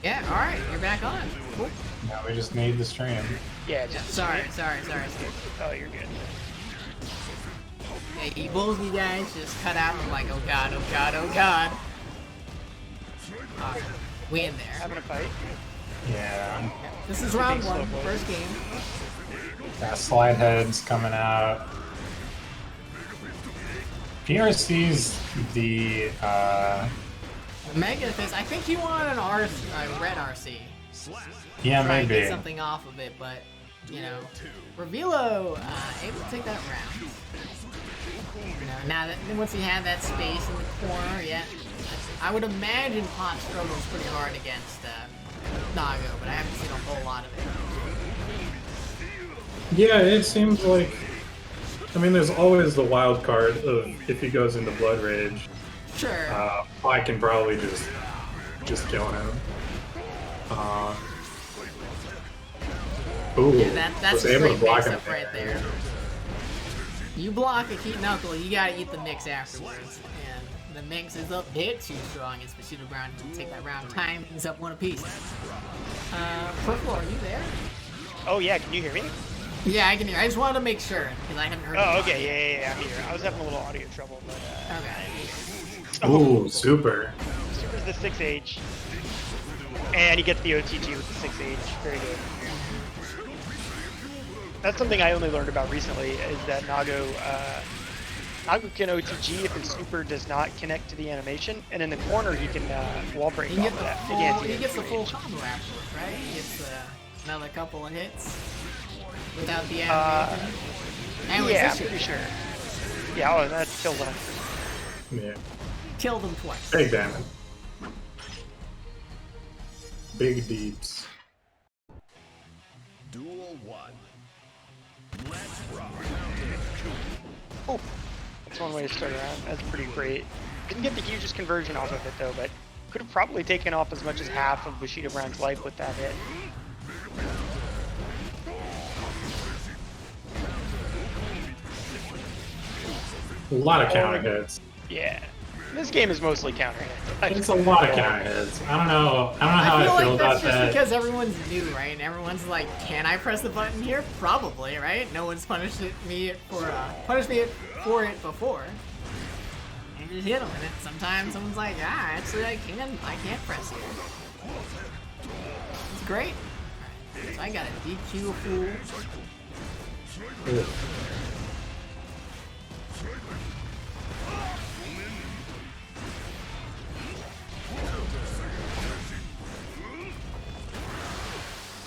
Yeah, alright, you're back on. Cool. Now we just need the stream. yeah, just Sorry. Oh, you're good. Hey, both of you guys just cut out. I'm like, oh god. Alright, we in there. Having a fight. Yeah. This is round one, first game. Got slide heads coming out. PRC's the Mega Fist, I think you want an red RC. yeah, Try and maybe. get something off of it, but, you know, Revilo able to take that round. You know, now that once he had that space in the corner, yeah, I would imagine Pot struggles pretty hard against Nago, but I haven't seen a whole lot of it. Yeah, it seems like. I mean, there's always the wild card of if he goes into Blood Rage. Sure. I can probably just kill him. Ooh, Yeah, that's was a able to great block him mix-up right there. You block a Heat Knuckle, you gotta eat the mix afterwards. And the mix is up hit too strong. It's Bushido Brown to take that round. Time is up one apiece. Purple, are you there? Oh yeah, can you hear me? Yeah, I can hear. I just wanted to make sure because I haven't heard. Oh, it. okay, yeah, I'm here. I was having a little audio trouble, but Okay. Ooh, super. Super's the 6H. And he gets the OTG with the 6H. Very good. That's something I only learned about recently, is that Nago can OTG if his super does not connect to the animation, and in the corner he can wall break He off gets of the that. full. He gets the full combo afterwards, right? He gets another couple of hits without the animation. Anyways, Yeah, this I'm pretty shit sure. Yeah, oh, that killed him. Yeah, killed him twice. big damage. Big deeps. Duel 1. Let's rock. Oh, that's one way to start around. That's pretty great. Didn't get the hugest conversion off of it though, but could have probably taken off as much as half of Bushido Brown's life with that hit. A lot of counter hits. Yeah. This game is mostly counter hit. It's a lot of counter hits. I don't know how I feel I feel like that's about just that. because everyone's new, right? And everyone's like, "Can I press the button here?" Probably, right? No one's punished me for it before. And you just hit them, and then sometimes someone's like, "Ah, actually, I can't press here." It's great. Alright, so I got a DQ fool. Ooh.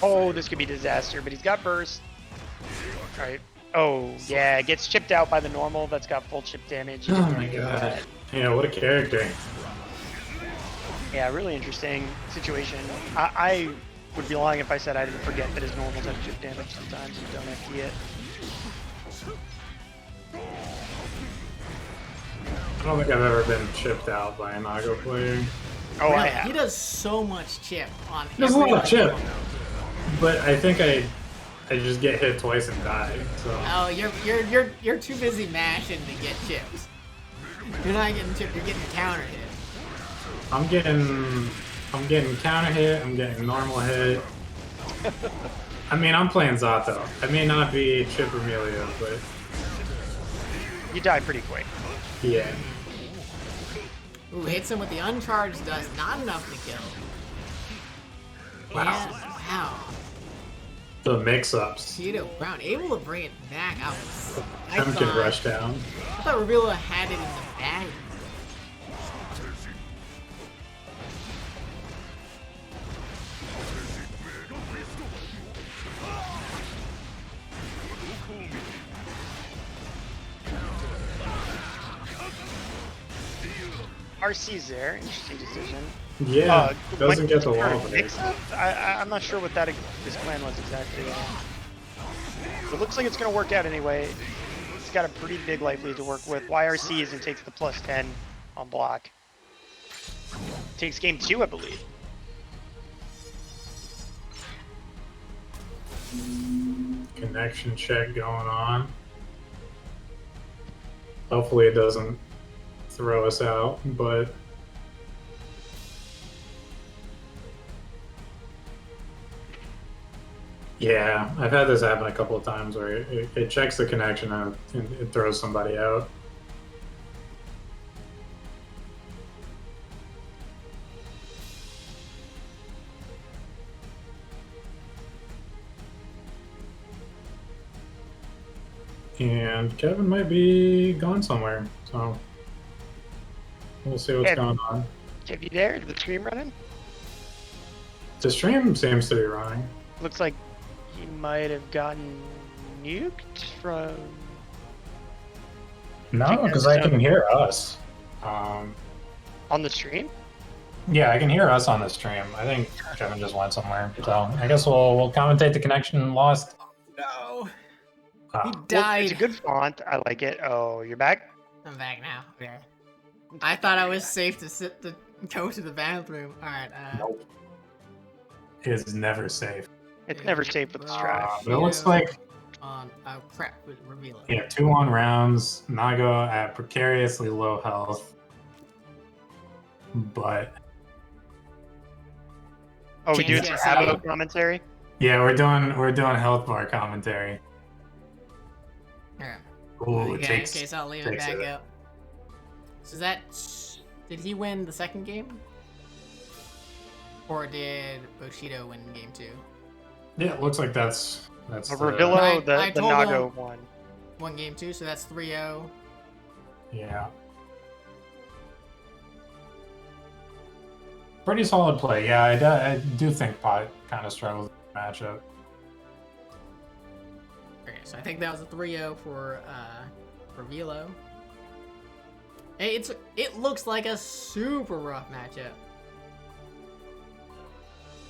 Oh, this could be disaster, but he's got burst. Alright. Oh, yeah, gets chipped out by the normal that's got full chip damage. Oh my god. Yeah, what a character. Yeah, really interesting situation. I would be lying if I said I didn't forget that his normals have chip damage sometimes and don't FD it. I don't think I've ever been chipped out by a Nago player. Oh, I Really? have. He does so much chip on There's a every lot of chip, level. but I think I just get hit twice and die. So Oh, you're too busy mashing to get chips. You're not getting chipped, you're getting counter hit. I'm getting counter hit. I'm getting normal hit. I mean, I'm playing Zato. I may not be Chip Emilio, but You die pretty quick. yeah. Ooh, hits him with the uncharged dust, not enough to kill. Wow. Yeah, wow. The mix-ups. Bushido Brown able to bring it back. I Them can rush down. thought Revilo had it in the bag. RC's there. Interesting decision. Yeah, doesn't when- get the wall break. mix-up? I'm not sure what his plan was exactly. It looks like it's going to work out anyway. He's got a pretty big life lead to work with. YRCs and takes the +10 on block. Takes game 2, I believe. Connection check going on. Hopefully it doesn't throw us out, but yeah, I've had this happen a couple of times where it checks the connection and it throws somebody out. And Kevin might be gone somewhere, so we'll see what's Kevin. going on. Have you there? Is the stream running? The stream seems to be running. Looks like he might have gotten nuked from... No, because I can hear us. on the stream? Yeah, I can hear us on the stream. I think Kevin just went somewhere. So I guess we'll commentate the connection lost. No. Ah. He Well, died. it's a good font. I like it. Oh, you're back? I'm back now. Okay. I thought I was safe to go to the bathroom. Alright, Nope. It's never safe. It's never safe with the strap. But it looks like on crap with Revilo. yeah, 2-1 rounds. Nago at precariously low health, but Oh, we do it Change for the Abo sound. commentary? yeah, we're doing health bar commentary. Alright. Ooh, it Okay, takes okay, so I'll leave it takes back it. up. So that did he win the second game? Or did Bushido win game 2? Yeah, it looks like that's Revilo, I the told Nago him- one. One game 2, so that's 3-0. yeah. Pretty solid play. Yeah, I do think Pot kind of struggled with the matchup. Okay, so I think that was a 3-0 for Revilo. Hey, it looks like a super rough matchup.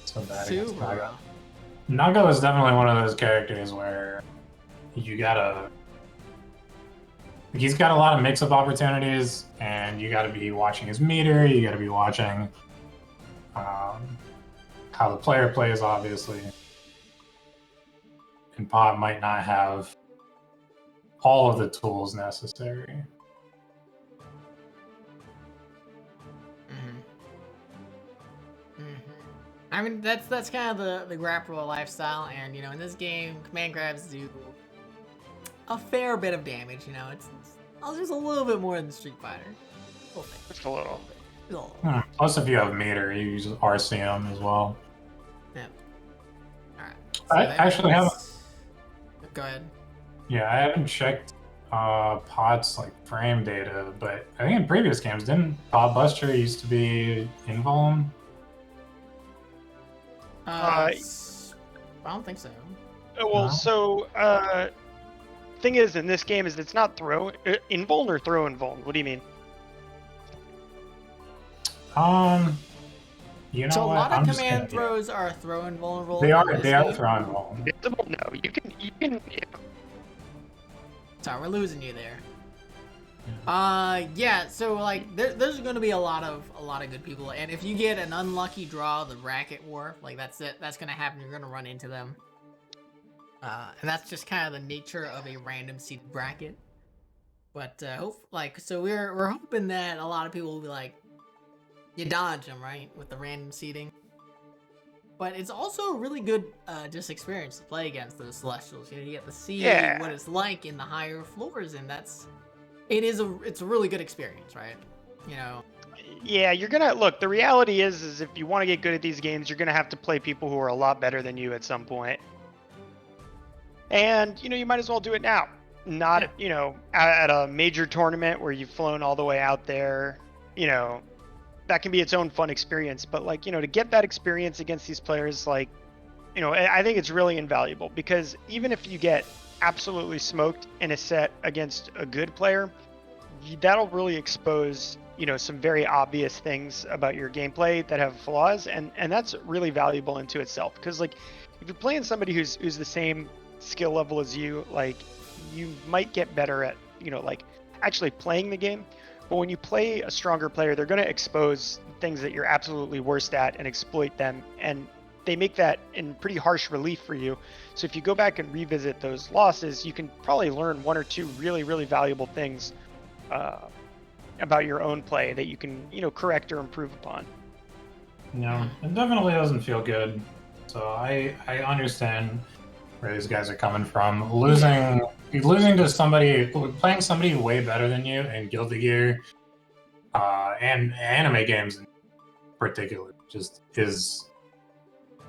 So bad against Super Nago. rough. Nago is definitely one of those characters where you gotta. He's got a lot of mix-up opportunities, and you gotta be watching his meter. You gotta be watching how the player plays, obviously. And Pot might not have all of the tools necessary. I mean, that's kind of the grapple lifestyle, and you know, in this game, command grabs do a fair bit of damage. You know, it's just a little bit more than Street Fighter. A little bit. Just a little. A little. Plus, if you have meter, you use RCM as well. Yeah. All right. I that actually means- Go ahead. Yeah, I haven't checked Pod's like frame data, but I think in previous games, didn't Pod Buster used to be invuln? I don't think so. Well, No? so thing is, in this game, is it's not throw invuln or throw invuln. What do you mean? You know So a what? lot of I'm just gonna, command throws are throw invulnerable. They are in this they are game. throw invuln. Visible? No, you can. Sorry, we're losing you there. Yeah. So like, there's going to be a lot of good people, and if you get an unlucky draw, the bracket war, like that's it. That's going to happen. You're going to run into them. And that's just kind of the nature of a random seed bracket. But so we're hoping that a lot of people will be like, you dodge them, right, with the random seeding. But it's also a really good just experience to play against those Celestials. You know, you get to see what it's like in the higher floors, and it's a really good experience, right? You know. Yeah, you're gonna look. The reality is if you want to get good at these games, you're gonna have to play people who are a lot better than you at some point. And you might as well do it now. Not at a major tournament where you've flown all the way out there. That can be its own fun experience. But to get that experience against these players, I think it's really invaluable, because even if you get absolutely smoked in a set against a good player, that'll really expose some very obvious things about your gameplay that have flaws, and that's really valuable into itself. Because if you're playing somebody who's the same skill level as you, you might get better at actually playing the game. But when you play a stronger player, they're going to expose things that you're absolutely worst at and exploit them, and they make that in pretty harsh relief for you. So if you go back and revisit those losses, you can probably learn one or two really, really valuable things about your own play that you can correct or improve upon. No, it definitely doesn't feel good. So I understand where these guys are coming from. Losing to playing somebody way better than you in Guilty Gear, and anime games in particular, just is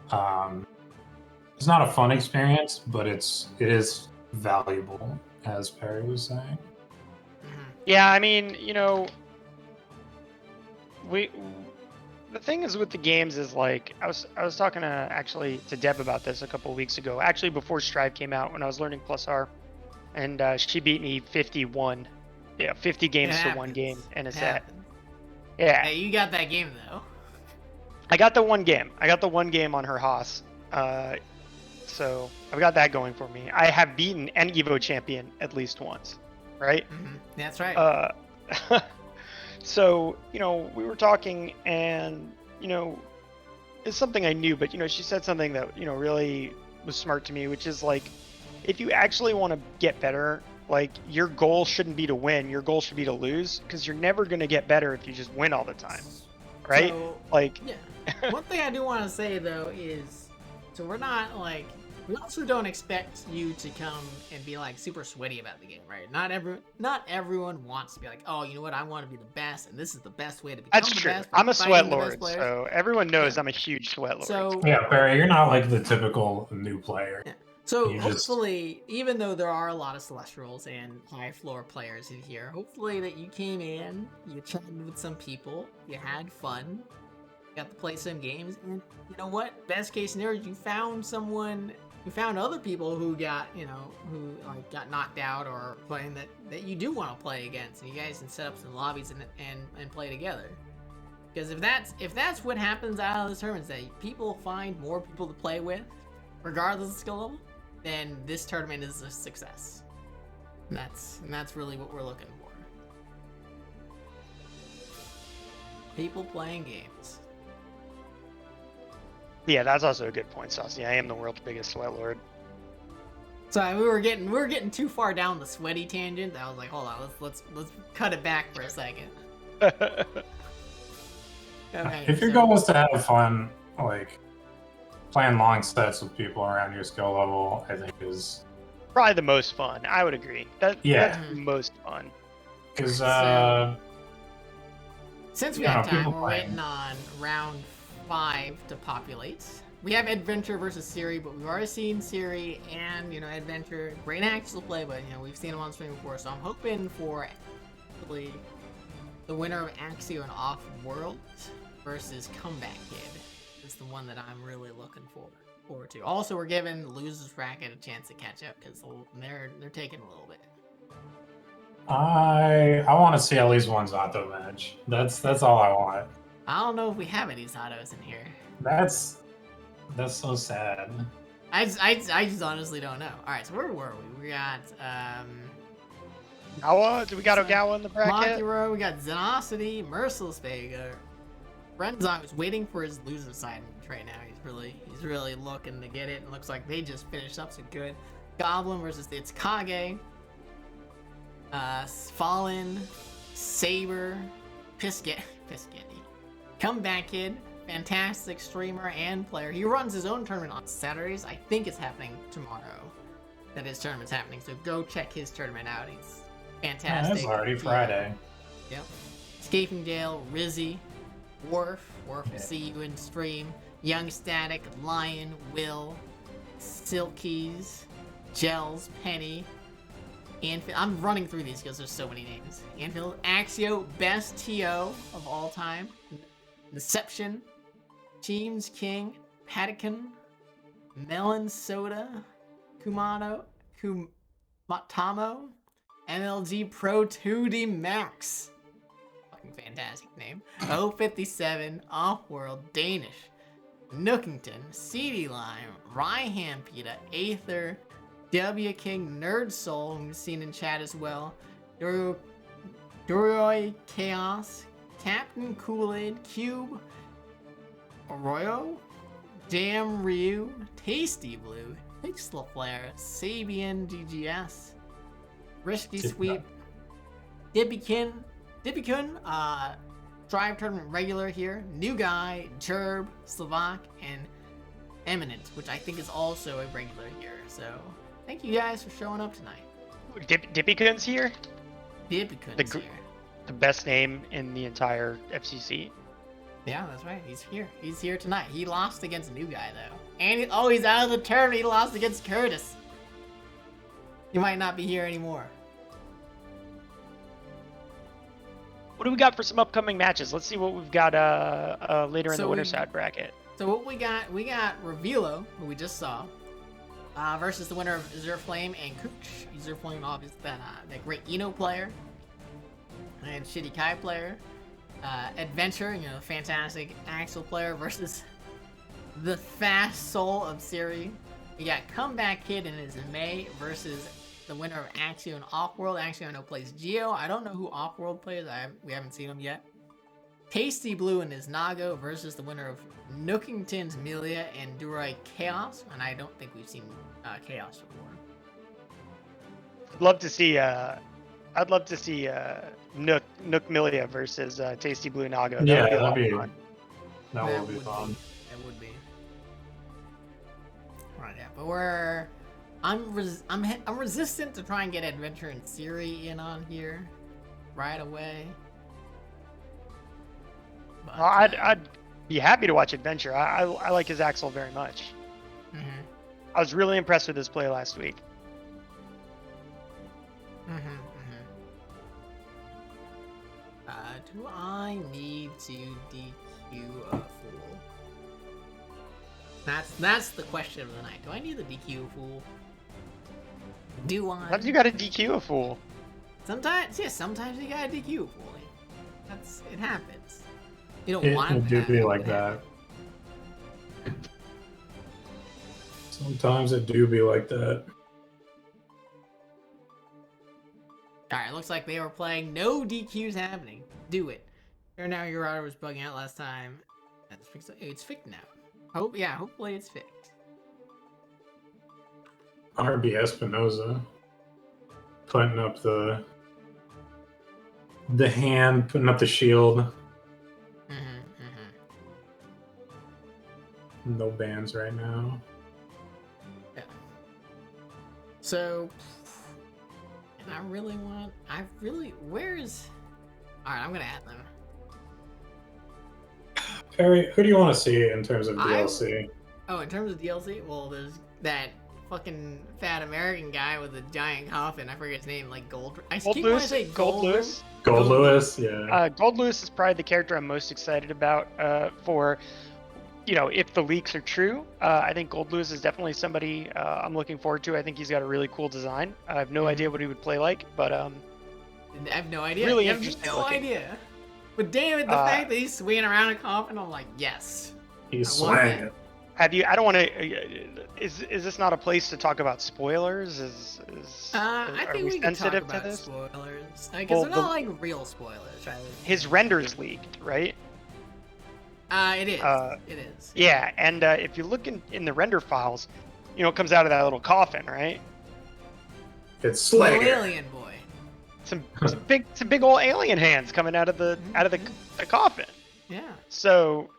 it's not a fun experience, but it is valuable, as Perry was saying. Yeah, I mean, the thing is with the games is I was talking to Deb about this a couple of weeks ago, actually before Strive came out, when I was learning Plus R, and she beat me 51. Yeah, 50 games to one game in a set. Yeah. Hey, you got that game though. I got the one game. On her Haas. So I've got that going for me. I have beaten an Evo champion at least once, right? Mm-hmm. That's right. So, we were talking, and, it's something I knew, but, she said something that, really was smart to me, which is if you actually want to get better, your goal shouldn't be to win. Your goal should be to lose, because you're never going to get better if you just win all the time, right? So, yeah. One thing I do want to say, though, is, so we're not, we also don't expect you to come and be super sweaty about the game, right? Not everyone wants to be oh, you know what? I want to be the best, and this is the best way to become That's the true. best. I'm a sweat lord, so everyone knows I'm a huge sweat lord. So yeah, Barry, you're not the typical new player. Yeah. So hopefully, even though there are a lot of Celestials and high floor players in here, hopefully that you came in, you chatted with some people, you had fun, got to play some games, and you know what? Best case scenario, you found other people who got, who got knocked out or playing that you do want to play against, and you guys can set up some lobbies and play together. Because if that's what happens out of this tournament, that people find more people to play with, regardless of skill level, then this tournament is a success. And that's really what we're looking for. People playing games. Yeah, that's also a good point, Saucy. I am the world's biggest sweat lord. So we were getting too far down the sweaty tangent. I was like, hold on, let's cut it back for a second. Okay, if your goal is to have fun, playing long sets with people around your skill level, I think is probably the most fun. I would agree. That's the most fun. Because since we have time, we're waiting on round 5 to populate. we have Eddventure versus Seri, but we've already seen Seri and Eddventure. Great actual play, but we've seen him on stream before, so I'm hoping for actually the winner of Axio and Off-World versus TheComebackid is the one that I'm really looking forward to. Also, we're giving the losers bracket a chance to catch up because they're taking a little bit. I want to see at least one Zato match. That's all I want. I don't know if we have any Zatos in here. That's so sad. I just honestly don't know. All right, so where were we? We got Ogawa? Do we got Ogawa in the bracket? Makiro, we got Xenosity, Merciless Vega. Renzong is waiting for his loser side right now. He's really looking to get it. It looks like they just finished up so good. Goblin versus it's Kage. Fallen, Saber, Piscetti. TheComebackid, fantastic streamer and player. He runs his own tournament on Saturdays. I think it's happening tomorrow. That his tournament's happening, so go check his tournament out. He's fantastic. It's already Friday. Yep. Escaping Jail, Rizzy, Worf will see you in stream. Young Static, Lion, Will, Silkies, Gels, Penny, Anfield. I'm running through these because there's so many names. Anfield, Axio, best TO of all time. Deception, Teams King, Patagon, Melon Soda, Kumatamo, MLG Pro 2D Max. Fucking fantastic name. 057, Off-World, Danish, Nookington, CD Lime, Raihan Pita, Aether, W King, Nerd Soul, who's seen in chat as well, Duroi Chaos, Captain Kool-Aid, Cube, Arroyo, Jam Ryu, TastyBlue, kickslaflare, Sabian GGS, Risky Sweep, Dippykun, Drive Tournament regular here, New Guy, Jerb, Slovak, and Eminent, which I think is also a regular here. So thank you guys for showing up tonight. Dippykun's here? Dippykun's here. The best name in the entire FCC. Yeah, that's right. He's here. He's here tonight. He lost against a New Guy though, and he's out of the tournament. He lost against Curtis. He might not be here anymore. What do we got for some upcoming matches? Let's see what we've got later in the winter side bracket. So what we got Revilo, who we just saw, versus the winner of Zerflame and Cooch. Zerflame, obviously, that great Eno player and shitty Kai player. Eddventure, fantastic Axel player versus the fast soul of Seri. We got TheComebackid and his May versus the winner of Axio and Off-World. Actually, I know plays Geo. I don't know who Off-World plays. We haven't seen him yet. TastyBlue and his Nago versus the winner of Nookington's Milia and Duroi Chaos. And I don't think we've seen Chaos before. I'd love to see Nook Milia versus TastyBlue Nago. Yeah, that that would be fun. That would be fun. That would be. Right, yeah, but I'm resistant to try and get Eddventure and Seri in on here right away. But, Well, I'd be happy to watch Eddventure. I like his Axel very much. Mhm. I was really impressed with his play last week. Do I need to DQ a fool? That's the question of the night. Do I need to DQ a fool? Do I? Sometimes you gotta DQ a fool. Sometimes you gotta DQ a fool. It happens. You don't It want it to do happen, be but like it that. happens. Sometimes it do be like that. Alright, looks like they were playing no DQs happening. Do it. Here now your router was bugging out last time. That's fixed. It's fixed now. Hopefully it's fixed. RB Espinoza putting up the hand, putting up the shield. No bans right now. Yeah. So, and where's... Alright, I'm gonna add them. Perry, who do you want to see in terms of DLC? Oh, in terms of DLC, well, there's that fucking fat American guy with a giant coffin. I forget his name, like Gold. I keep wanting to say Gold Lewis. Gold Lewis, yeah. Gold Lewis is probably the character I'm most excited about for, you know, if the leaks are true. I think Gold Lewis is definitely somebody I'm looking forward to. I think he's got a really cool design. I have no idea what he would play like, but I have no idea. Really I have interesting no looking. idea. But damn it, the fact that he's swinging around a coffin, I'm like, yes. He's I want swinging. it. have you? I don't want to. Is this not a place to talk about spoilers? I are think we can talk sensitive about to this? spoilers. Because Well, they're not like real spoilers, right? His renders leaked, right? It is. It is. Yeah, and if you look in the render files, you know, it comes out of that little coffin, right? It's Little Slayer. alien boy. Some big old alien hands coming out of the coffin. Yeah. So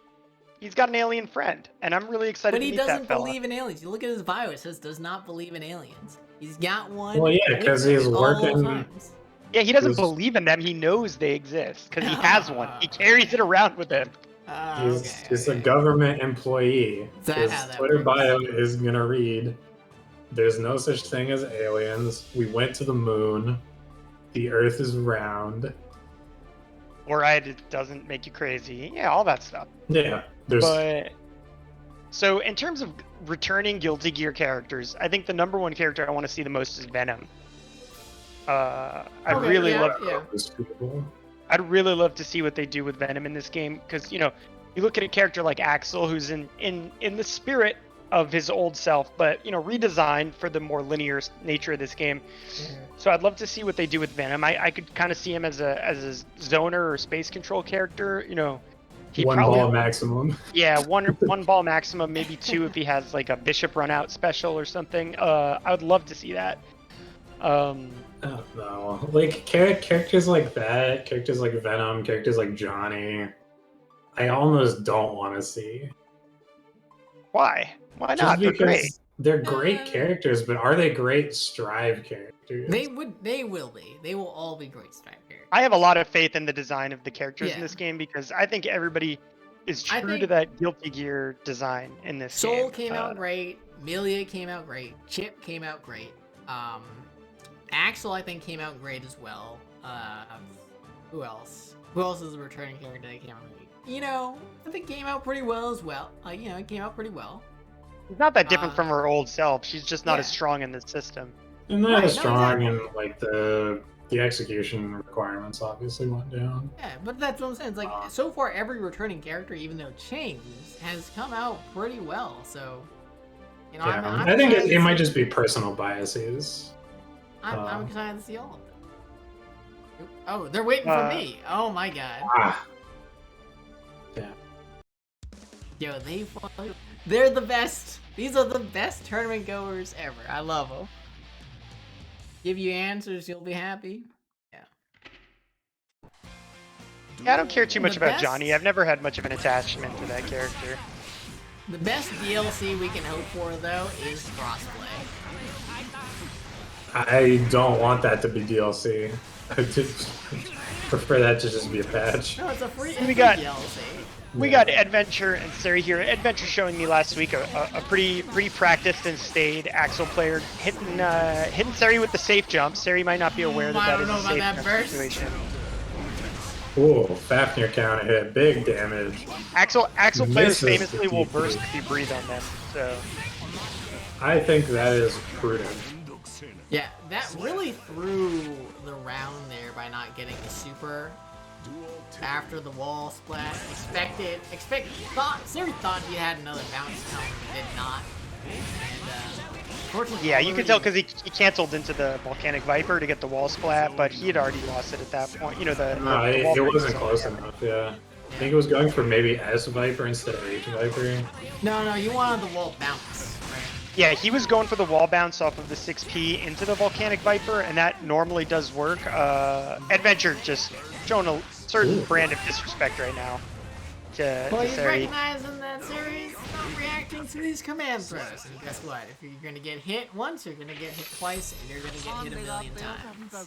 he's got an alien friend, and I'm really excited But to he meet doesn't that fella. believe in aliens. You look at his bio; it says does not believe in aliens. He's got one. Well, yeah, 'cause with he's him at all working- times. Yeah, he doesn't This- believe in them. He knows they exist because he has one. He carries it around with him. He's a government employee. Is that His how that Twitter works? bio is gonna read, "There's no such thing as aliens. We went to the moon. The Earth is round." Fluoride, it doesn't make you crazy. Yeah, all that stuff. Yeah, there's But so in terms of returning Guilty Gear characters, I think the number one character I want to see the most is Venom. I'd Okay, really yeah, love. yeah. those people. I'd really love to see what they do with Venom in this game, because you know, you look at a character like Axel, who's in the spirit of his old self, but you know, redesigned for the more linear nature of this game. So I'd love to see what they do with Venom. I could kind of see him as a zoner or space control character. You know, he One probably ball maximum. yeah, one ball maximum, maybe two if he has like a Bishop run out special or something. I would love to see that. I don't know. Like characters like that, characters like Venom, characters like Johnny, I almost don't want to see. Why? Why Just not? They're because great. they're great characters, but are they great Strive characters? They will be. They will all be great striker. I have a lot of faith in the design of the characters in Yeah. this game because I think everybody is I true to think- that Guilty Gear design in this game. Soul came out great. Milia came out great. Chip came out great. Axel I think came out great as well. Who else? Who else is a returning character that came out great? You know, I think came out pretty well as well. You know, it came out pretty well. She's not that different from her old self. She's just not yeah. as strong in the system. And not Right, as no, strong, exactly. and like the execution requirements obviously went down. Yeah, but that's what I'm saying. It's like so far every returning character, even though it changed, has come out pretty well. So, you know, Yeah, I'm I think excited it to might see- just be personal biases. I'm excited to see all of them. Oh, they're waiting for me. Oh my god. Ah, Yo, they're the best. These are the best tournament goers ever. I love them. Give you answers, you'll be happy. Yeah. Yeah, I don't care too much The about best- Johnny. I've never had much of an attachment to that character. The best DLC we can hope for, though, is crossplay. I don't want that to be DLC. I just prefer that to just be a patch. No, it's a free, We got- DLC. We got Eddventure and Seri here. Eddventure showing me last week a pretty practiced and stayed Axel player hitting Seri with the safe jump. Seri might not be aware that I that don't is know a about safe that jump burst. situation. Ooh, Fafnir counter hit, big damage. Axel players Misses the famously will DP. burst if you breathe on them. So I think that is prudent. Yeah, that really threw the round there by not getting a super after the wall splash. Seri thought he had another bounce coming, but did not. And, fortunately, yeah, you can tell because he canceled into the Volcanic Viper to get the wall splat, but he had already lost it at that point. You know the No, the it, wall it break wasn't was close over. enough, yeah. I think it was going for maybe S Viper instead of H Viper. No, you wanted the wall bounce, right? Yeah, he was going for the wall bounce off of the 6P into the Volcanic Viper, and that normally does work. Eddventure just showing a certain brand of disrespect right now to Well, he's Seri. recognizing that Seri's not reacting to these command throws. And guess what? If you're gonna get hit once, you're gonna get hit twice, and you're gonna get hit a million times.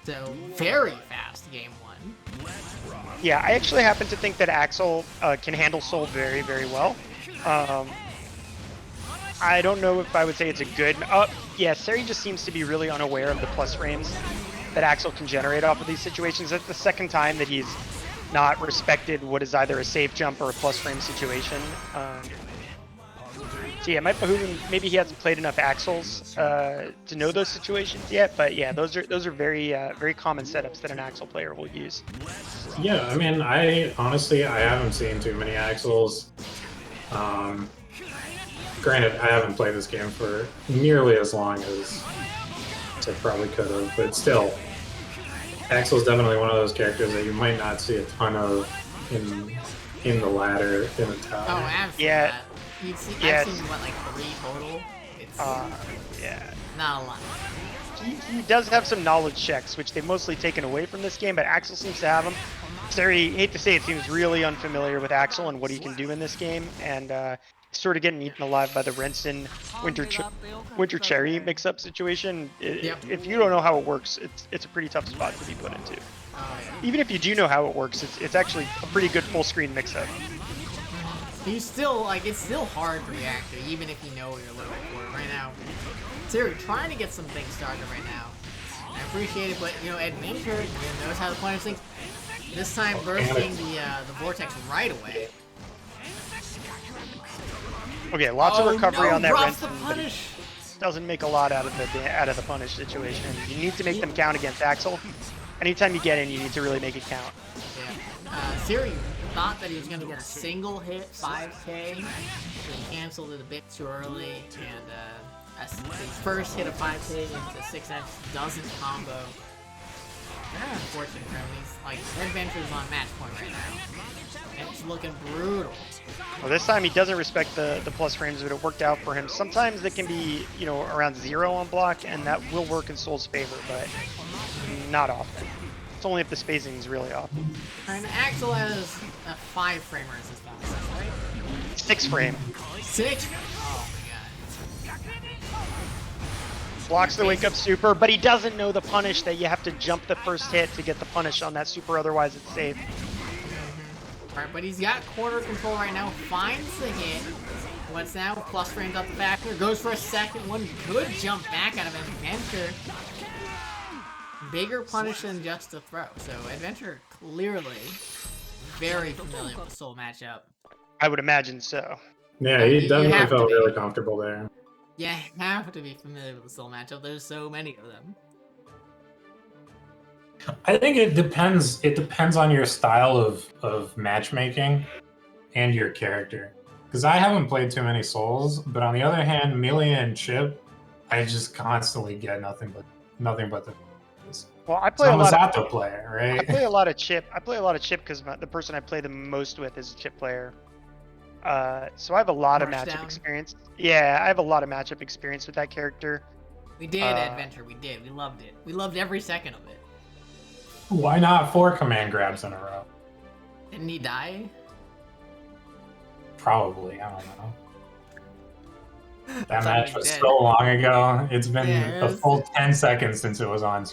So, very fast game one. Yeah, I actually happen to think that Axel can handle Soul very, very well. I don't know if I would say it's a good. Yeah, Seri just seems to be really unaware of the plus frames that Axel can generate off of these situations. That's the second time that he's not respected what is either a safe jump or a plus frame situation. So yeah, it might behoove him. Maybe he hasn't played enough Axels to know those situations yet. But yeah, those are very very common setups that an Axel player will use. Yeah, I mean, I honestly haven't seen too many Axels. Granted, I haven't played this game for nearly as long as I probably could have, but still, Axel's definitely one of those characters that you might not see a ton of in the ladder, in the tower. Oh, absolutely. Yeah. I've seen Yes. what, like 3 total? It's Yeah. not a lot. He does have some knowledge checks, which they've mostly taken away from this game, but Axel seems to have them. Seri, hate to say it, seems really unfamiliar with Axel and what he can do in this game, and sort of getting eaten alive by the Renson Winter Cherry mix-up situation. If you don't know how it works, it's a pretty tough spot to be put into. Even if you do know how it works, it's actually a pretty good full-screen mix-up. You still, like, it's still hard to react to, even if you know what you're looking for. Right now, Seri trying to get some things started right now. I appreciate it, but, you know, Eddventure knows how to punish things. This time bursting the vortex right away. Okay, lots of recovery on that drops the Renson, but punish. doesn't make a lot out of the punish situation. You need to make them count against Axel. Anytime you get in, you need to really make it count. Yeah. Seri thought that he was going to get a single hit 5k. He canceled it a bit too early, and the first hit of 5k into 6x doesn't combo. Very unfortunate for him. He's like, Eddventure's on match point right now. It's looking brutal. Well, this time he doesn't respect the plus frames, but it worked out for him. Sometimes they can be, you know, around 0 on block, and that will work in Soul's favor, but not often. It's only if the spacing is really off. And Axel has a 5 framer as his boss, right? 6 frame. 6? Oh my god. Blocks the wake up super, but he doesn't know the punish that you have to jump the first hit to get the punish on that super, otherwise it's safe. Alright, but he's got quarter control right now, finds the hit. What's now? Plus frames up the factor, goes for a second one, good jump back out of Eddventure. Bigger punish than just a throw, so Eddventure clearly very familiar with the Soul matchup. I would imagine so. Yeah, he definitely felt really comfortable there. You have to be familiar with the Soul matchup, there's so many of them. I think it depends. It depends on your style of matchmaking and your character. Because I haven't played too many Souls, but on the other hand, Melee and Chip, I just constantly get nothing but the. Well, I play I'm a lot Zato of player, right? I play a lot of Chip. I play a lot of Chip because the person I play the most with is a Chip player. So I have a lot of matchup experience. Yeah, I have a lot of matchup experience with that character. We did, Eddventure, we did. We loved it. We loved every second of it. Why not 4 command grabs in a row? Didn't he die? Probably, I don't know. That match was so long ago. It's been a full 10 seconds since it was on.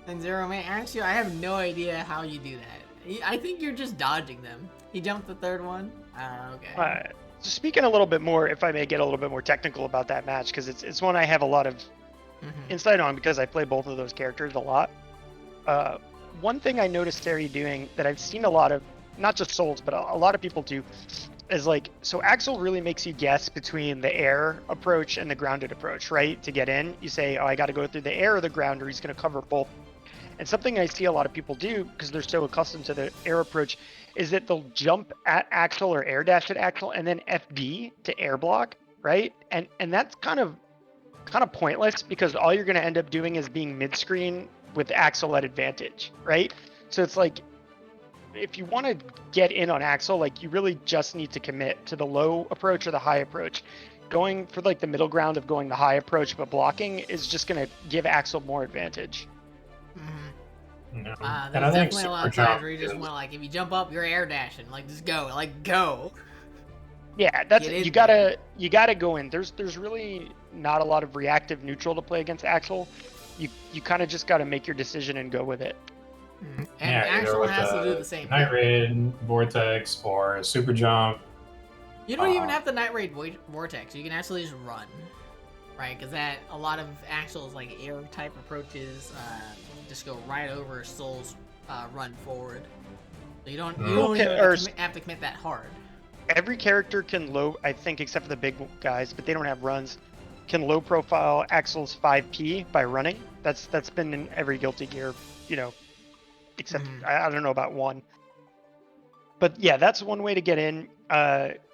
And Zero Man, actually, I have no idea how you do that. I think you're just dodging them. He jumped the third one? Okay. So speaking a little bit more, if I may get a little bit more technical about that match, because it's one I have a lot of insight on because I play both of those characters a lot. One thing I noticed Seri doing that I've seen a lot of, not just Souls, but a lot of people do, is like, so Axel really makes you guess between the air approach and the grounded approach, right? To get in, you say, oh, I got to go through the air or the ground, or he's going to cover both. And something I see a lot of people do, because they're so accustomed to the air approach, is that they'll jump at Axel or air dash at Axel and then FD to air block, right? And that's kind of pointless, because all you're going to end up doing is being mid-screen with Axel at advantage, right? So it's like, if you want to get in on Axel, like, you really just need to commit to the low approach or the high approach. Going for like the middle ground of going the high approach but blocking is just going to give Axel more advantage. No. There's definitely a lot of times where you just want, like, if you jump up, you're air dashing, like, just go, like, go. Yeah, that's it. You gotta go in. There's really not a lot of reactive neutral to play against Axel. You kind of just got to make your decision and go with it. And Axel has to do the same Night Raid, Vortex, or a super jump. You don't even have the Night Raid Vortex. You can actually just run, right? Because that a lot of Axel's like air type approaches just go right over Soul's run forward. So you don't even have to commit that hard. Every character can I think except for the big guys, but they don't have runs, can low profile Axel's 5P by running. That's been in every Guilty Gear, except I don't know about one. But yeah, that's one way to get in.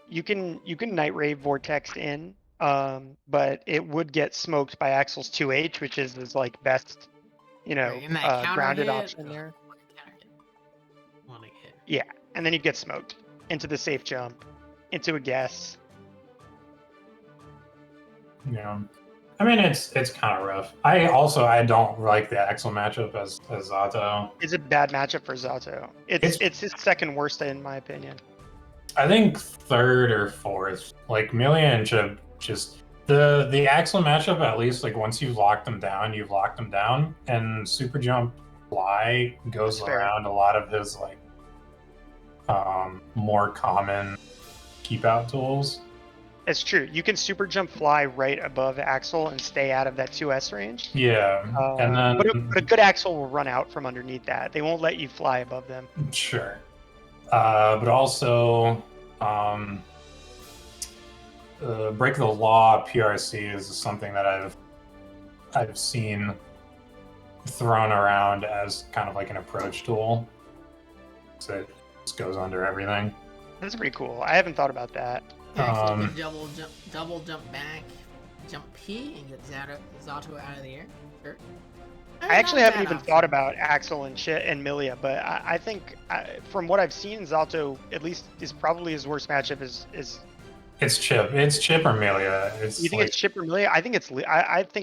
You can Night Raid Vortex in, but it would get smoked by Axel's 2H, which is his like best, grounded option there. Yeah, and then you get smoked into the safe jump, into a guess. Yeah. I mean, it's kind of rough. I don't like the Axel matchup as Zato. It's a bad matchup for Zato. It's his second worst in my opinion. I think third or fourth. Like Melee and Chip, just the Axel matchup. At least like once you've locked them down, you've locked them down. And Super Jump Fly goes around a lot of his like more common keep out tools. It's true. You can Super Jump Fly right above Axel and stay out of that 2S range. Yeah, and then but a good Axel will run out from underneath that. They won't let you fly above them. Sure, but also Break the Law PRC is something that I've seen thrown around as kind of like an approach tool. So it just goes under everything. That's pretty cool. I haven't thought about that. Double jump back, jump P, and get Zato out of the air. Sure. I actually haven't even thought about Axel and Milia, but I think from what I've seen, Zato at least is probably his worst matchup is. It's Chip. It's Chip or Milia. You think it's Chip or Milia? I think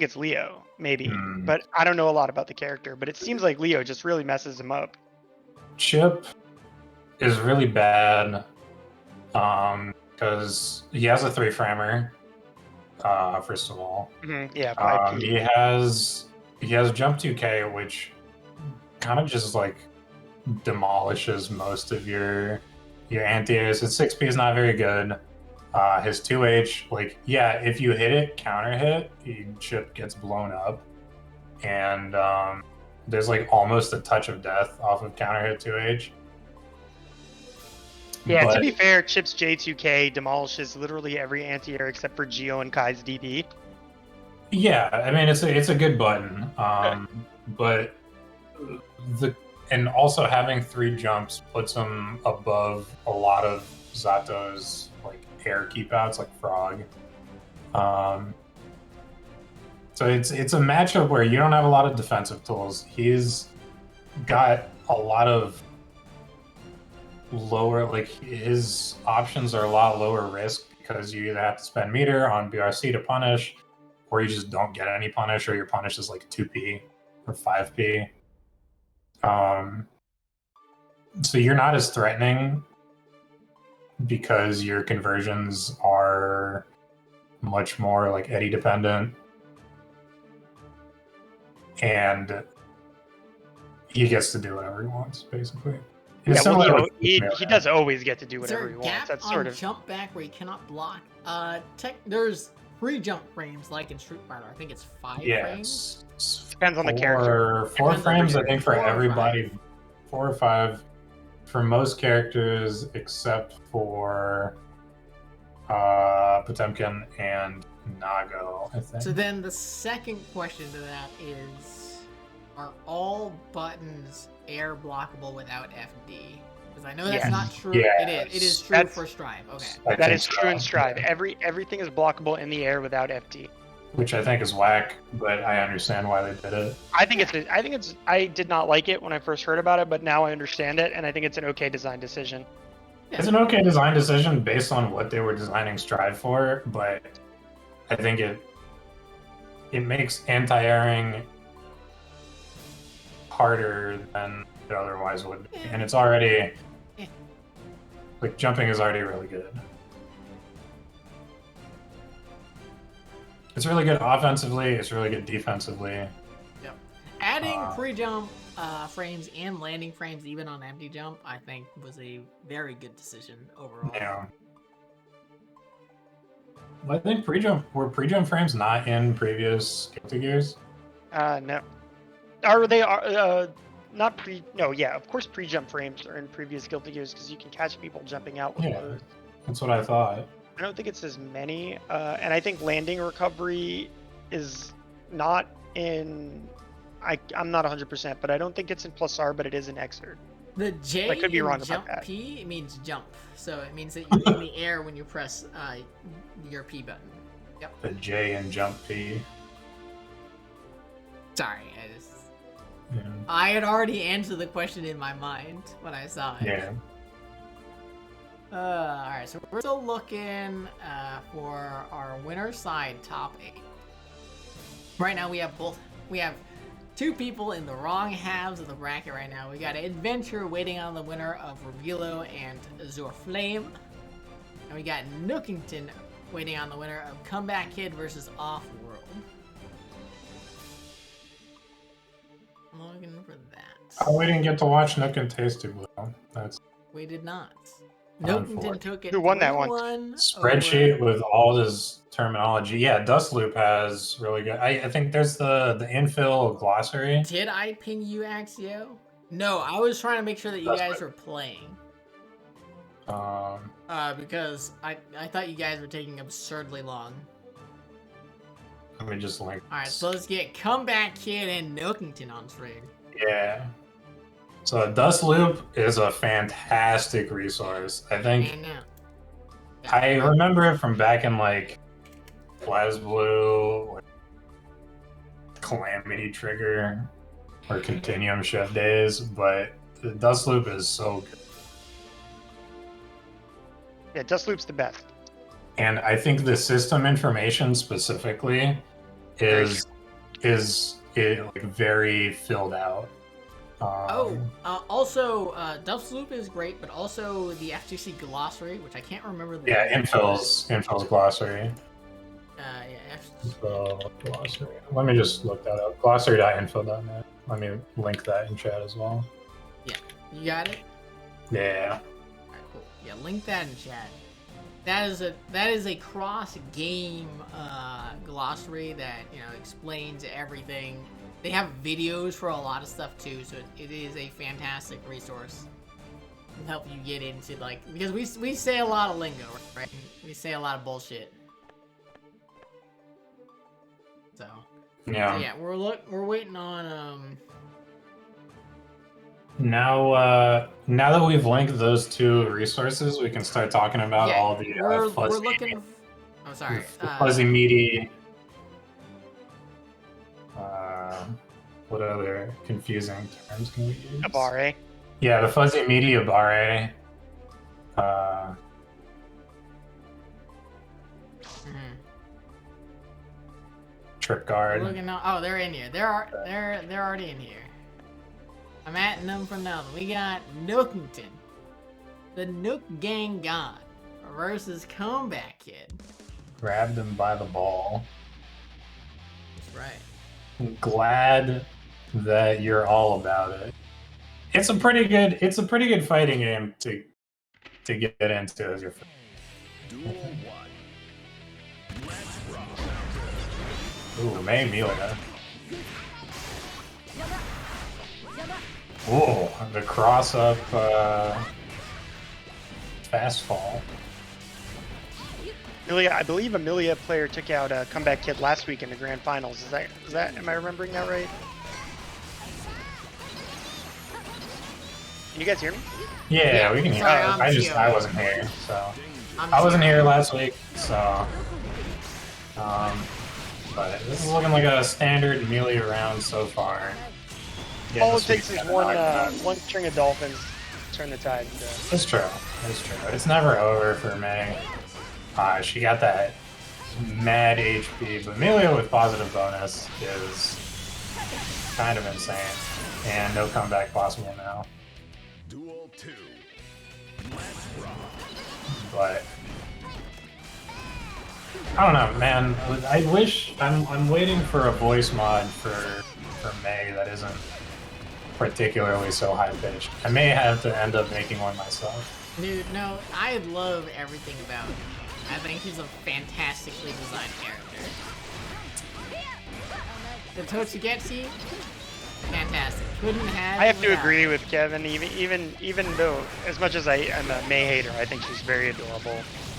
it's Leo, maybe. But I don't know a lot about the character. But it seems like Leo just really messes him up. Chip is really bad. Because he has a 3-framer, first of all. Yeah, 5P. He has Jump 2K, which kind of just like demolishes most of your anti-airs. His 6P is not very good. His 2H, like, yeah, if you hit it, counter hit, Chip gets blown up. And there's like almost a touch of death off of counter hit 2H. Yeah, to be fair, Chip's J2K demolishes literally every anti-air except for Geo and Kai's DD. Yeah, I mean it's a good button, but and also having 3 jumps puts him above a lot of Zato's like air keepouts, like Frog. So it's a matchup where you don't have a lot of defensive tools. He's got a lot of lower, like his options are a lot lower risk because you either have to spend meter on BRC to punish, or you just don't get any punish, or your punish is like 2P or 5P. So you're not as threatening because your conversions are much more like Eddie dependent, and he gets to do whatever he wants basically. Yeah, well, he does always get to do whatever he wants. That's sort of jump back where he cannot block. There's 3 jump frames like in Street Fighter. I think it's 5 frames. Depends on the character. 4 frames, I think, for everybody. 4 or 5 for most characters except for Potemkin and Nago, I think. So then the second question to that is, are all buttons air blockable without FD? Because I know that's not true. Yes. It is true for Strive. Okay. That is true in Strive. Everything is blockable in the air without FD. Which I think is whack, but I understand why they did it. I did not like it when I first heard about it, but now I understand it, and I think it's an okay design decision. Yeah. It's an okay design decision based on what they were designing Strive for, but I think it makes anti-airing harder than it otherwise would be. And it's already like jumping is already really good. It's really good offensively, it's really good defensively. Yep. Adding pre-jump frames and landing frames even on empty jump, I think was a very good decision overall. Yeah. I think pre-jump frames not in previous Guilty Gears? No. Are they not no, yeah, of course pre-jump frames are in previous Guilty Gears because you can catch people jumping out with Yeah. those. That's what I thought. I don't think it's as many, and I think landing recovery is not in. I'm not 100%, but I don't think it's in Plus R, but it is in Xrd. The J I could be in wrong about jump that. P means jump, so it means that you're in the air when you press your P button. Yep. The J and jump P. Sorry, Yeah. I had already answered the question in my mind when I saw it. Yeah. Alright, so we're still looking for our winner side top 8. Right now we have two people in the wrong halves of the bracket right now. We got Eddventure waiting on the winner of Revilo and Azure Flame. And we got Nookington waiting on the winner of TheComebackid versus Offworld. I'm looking for that. Oh, we didn't get to watch Nook and TastyBlue. That's We did not. Nookington took it. Who won that one? 3-1 spreadsheet over- with all this terminology. Yeah, Dustloop has really good. I think there's the infill glossary. Did I ping you, Axio? No, I was trying to make sure that you guys were playing. Because I thought you guys were taking absurdly long. Let me just link. Alright, so let's get TheComebackid and Nookington on stream. Yeah. So Dustloop is a fantastic resource. I think And now. I remember it from back in like BlazBlue, like, Calamity Trigger, or Continuum Shift days, but the Dustloop is so good. Yeah, Dustloop's the best. And I think the system information specifically is like very filled out. Also, Dustloop is great, but also the FTC glossary, which I can't remember the Yeah, name. Infill's glossary. Yeah, Info glossary. Let me just look that up. Glossary.info.net. Let me link that in chat as well. Yeah, you got it? Yeah. Alright, cool. Yeah, link that in chat. That is a cross-game glossary that, you know, explains everything. They have videos for a lot of stuff too, so it is a fantastic resource. It'll help you get into, like, because we say a lot of lingo, right? We say a lot of bullshit. So yeah, we're waiting on Now that we've linked those two resources, we can start talking about all the we're looking. Oh, sorry. Fuzzy meaty. What other confusing terms can we use? Abare. Yeah, the fuzzy meaty Abare. Trip guard. We're looking now. Oh, they're in here. They're already in here. I'm at them for now. We got Nookington, the Nook Gang God, versus TheComebackid. Grabbed him by the ball. That's right. I'm glad that you're all about it. It's a pretty good fighting game to get into as your first. Duel 1. Let's rock. Ooh, May Amelia. Ooh, the cross up fast fall. Amelia, I believe Amelia player took out a TheComebackid last week in the grand finals. Is that am I remembering that right? Can you guys hear me? Yeah, we can hear. Sorry, I wasn't here, so I wasn't here last week, so but this is looking like a standard Amelia round so far. Yeah, All it takes is one string of dolphins to turn the tide. It's true. It's true. It's never over for May. She got that mad HP, but Amelia with positive bonus is kind of insane, and no comeback possible now. Duel 2. Let's rock. But I don't know, man. I wish I'm waiting for a voice mod for May that isn't particularly so high pitched. I may have to end up making one myself. Dude, no, I love everything about I think he's a fantastically designed character. The Tochigetsu, fantastic. Couldn't have. I have to without. agree with Kevin. Even though, as much as I am a May hater, I think she's very adorable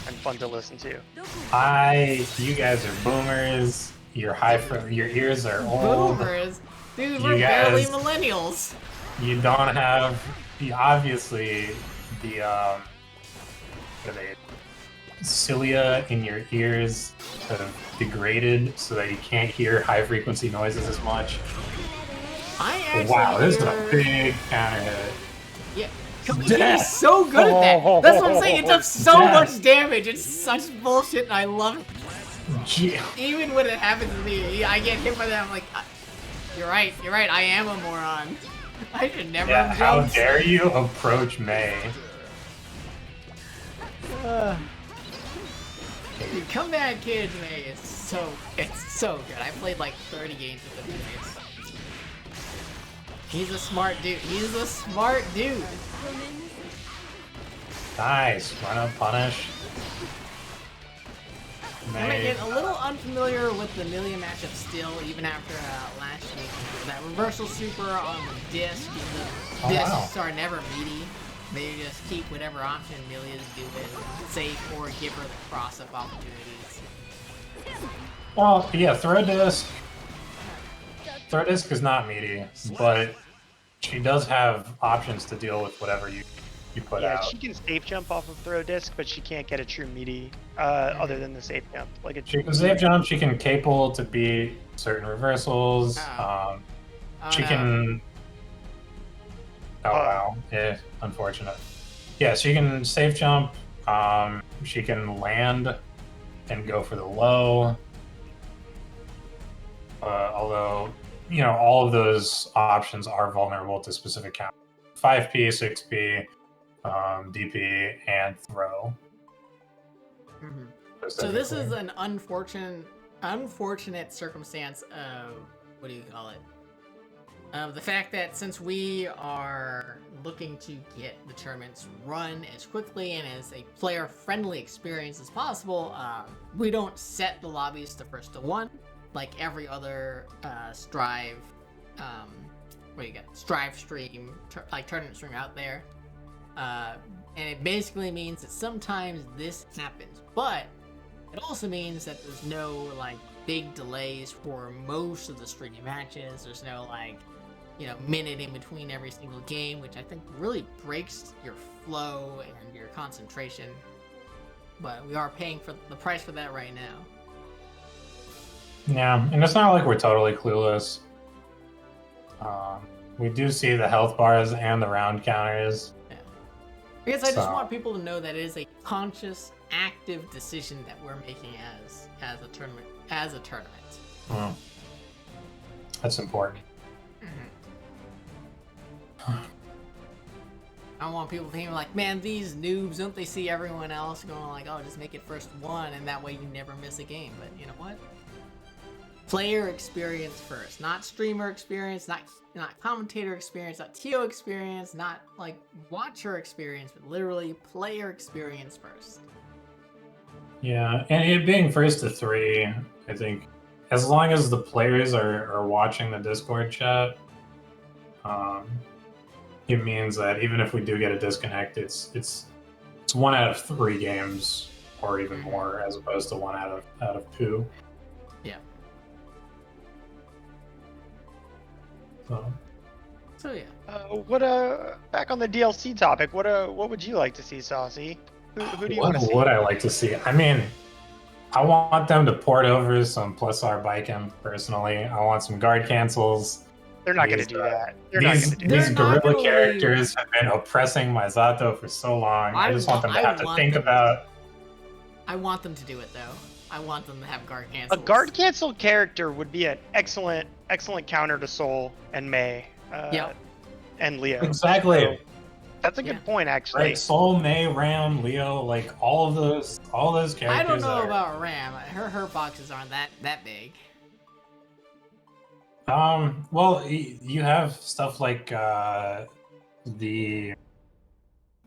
and fun to listen to. You guys are boomers. Your ears are old. Boomers, dude, You we're barely guys- millennials. You don't have obviously the what are they? Cilia in your ears have degraded so that you can't hear high frequency noises as much. I actually. Wow, this is a hear- big counter hit. Yeah. Death. He's so good at that. That's what I'm saying. It does so Death. much damage. It's such bullshit, and I love it. Gee. Even when it happens to me, I get hit by that. I'm like, you're right. I am a moron. I should never Yeah, have how jumped. dare you approach May? Dude, TheComebackid, man, it's so good. I played like 30 games with him. He's a smart dude. Nice, run up punish. I'm May. getting a little unfamiliar with the Amelia matchup still, even after last week. That reversal super on the disc. The Oh, discs wow. are never meaty. Maybe just keep whatever option Amelia's doing safe or give her the cross-up opportunities. Well, yeah, throw disc. Throw disc is not meaty, but she does have options to deal with whatever you put Yeah, out. she can safe jump off of throw disc, but she can't get a true meaty other than the safe jump. Like She can safe jump. She can capable to beat certain reversals. Oh. She no. can. Oh wow! Yeah, unfortunate. Yeah, she can safe jump. She can land and go for the low. Although, you know, all of those options are vulnerable to specific counters. 5P, 6P, DP, and throw. Mhm. So this is an unfortunate circumstance of, what do you call it? Of the fact that since we are looking to get the tournaments run as quickly and as a player-friendly experience as possible, we don't set the lobbies to first to one like every other Strive, Strive stream, like tournament stream out there. And it basically means that sometimes this happens, but it also means that there's no like big delays for most of the streaming matches. There's no like, you know, minute in between every single game, which I think really breaks your flow and your concentration. But we are paying for the price for that right now. Yeah, and it's not like we're totally clueless. We do see the health bars and the round counters. Yeah. I guess I just So- want people to know that it is a conscious, active decision that we're making as a tournament. That's important. I don't want people thinking like, man, these noobs, don't they see everyone else going like, oh, just make it first one, and that way you never miss a game. But you know what? Player experience first, not streamer experience, not commentator experience, not TO experience, not like watcher experience, but literally player experience first. Yeah, and it being first to 3, I think, as long as the players are watching the Discord chat, it means that even if we do get a disconnect, it's 1 out of 3 games, or even more, as opposed to 1 out of 2. Yeah. So yeah. Back on the DLC topic, what would you like to see, Saucy? Who do you want What to see? would I like to see? I mean, I want them to port over some plus R biking, personally. I want some guard cancels. They're not going to These, do that. They're not These, going to do these They're not guerrilla gonna characters have been oppressing Misato for so long. I just want them to have to think about. I want them to do it though. I want them to have guard that. cancels. A guard cancel character would be an excellent counter to Soul and May. Yep. And Leo. Exactly. So, that's a good point, actually. Right, Soul, May, Ram, Leo, like all those characters. I don't know are, about Ram. Her boxes aren't that big. Well, you have stuff like the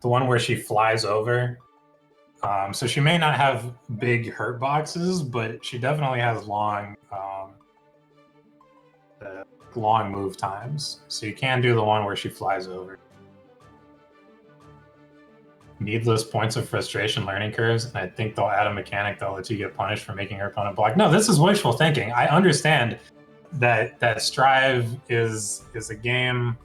one where she flies over. So she may not have big hurt boxes, but she definitely has long move times. So you can do the one where she flies over. Needless points of frustration learning curves, and I think they'll add a mechanic that'll let you get punished for making her opponent block. No, this is wishful thinking. I understand that Strive is a game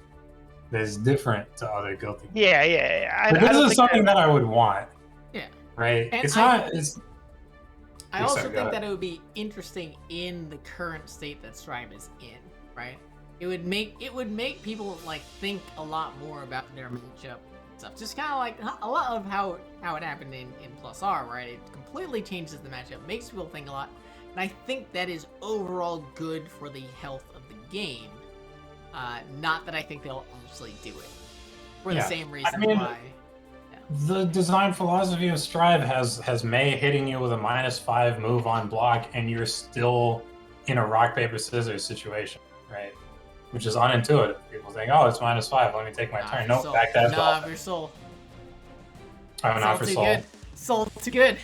that is different to other Guilty. Yeah. But this is something that I would want. Yeah. Right? And It's not... I also think that it would be interesting in the current state that Strive is in, right? It would make people like think a lot more about their matchup stuff. Just kind of like a lot of how it happened in Plus R, right? It completely changes the matchup, makes people think a lot, and I think that is overall good for the health of the game. Not that I think they'll actually do it for the same reason why. The design philosophy of Strive has Mei hitting you with a -5 move on block, and you're still in a rock paper scissors situation, right? Which is unintuitive. People think, "Oh, it's -5. Let me take my turn." Nope, back that. Nah, for Soul. Oh, not for Soul. Good. Soul too good.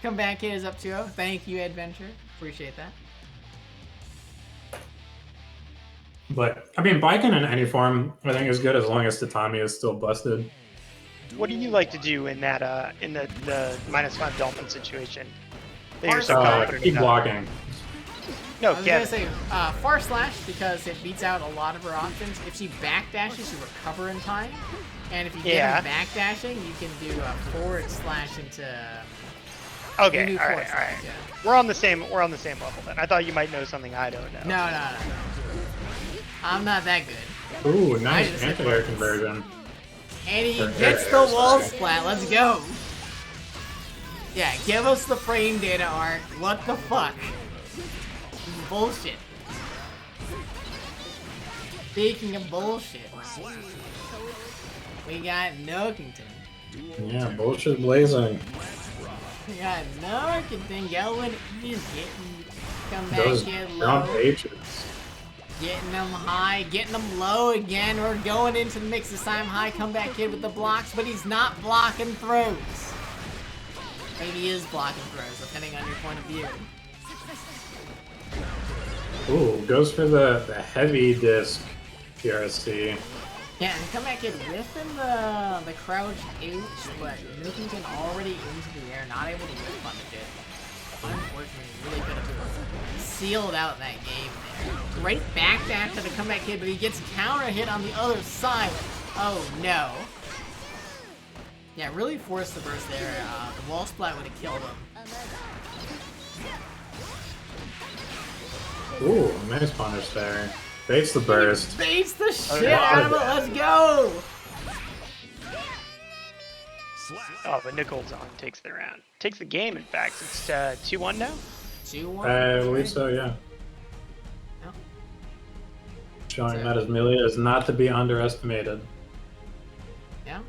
Comebackid is up 2-0. Thank you, Eddventure. Appreciate that. But I mean, biking in any form, I think is good as long as Tatami is still busted. What do you like to do in that in the -5 Dolphin situation? That you're Farce so confident Keep about? blocking. No, I was gonna say Far Slash because it beats out a lot of her options. If she backdashes, you recover in time, and if you get her backdashing, you can do a forward slash into. Okay, all right. Yeah. We're on the same level then. I thought you might know something I don't know. No. I'm not that good. Ooh, nice anti-air conversion. And he gets the wall splat. Let's go. Yeah, give us the frame data arc. What the fuck? Bullshit. Speaking of bullshit, we got Nookington. Yeah, bullshit blazing. We got Nookington going. He's getting Those Comebackid jump low. H's. Getting them high, getting them low again. We're going into the mix this time. High Comebackid with the blocks, but he's not blocking throws. Maybe he is blocking throws, depending on your point of view. Ooh, goes for the heavy disc PRC. Yeah, and Comebackid whiffing the crouch H, but Nookington already into the air, not able to whip punish it. Unfortunately, really could have sealed out that game there. Great backdash to the Comebackid, but he gets counter hit on the other side. Oh no. Yeah, really forced the burst there. The wall splat would have killed him. Ooh, nice punish there. Baits the burst. Baits the shit out of it. Let's go. Oh, but Nicholson takes the round. Takes the game, in fact. It's 2-1 now? 2-1. I believe so, yeah. Yeah. Showing that Amelia is not to be underestimated. Yeah.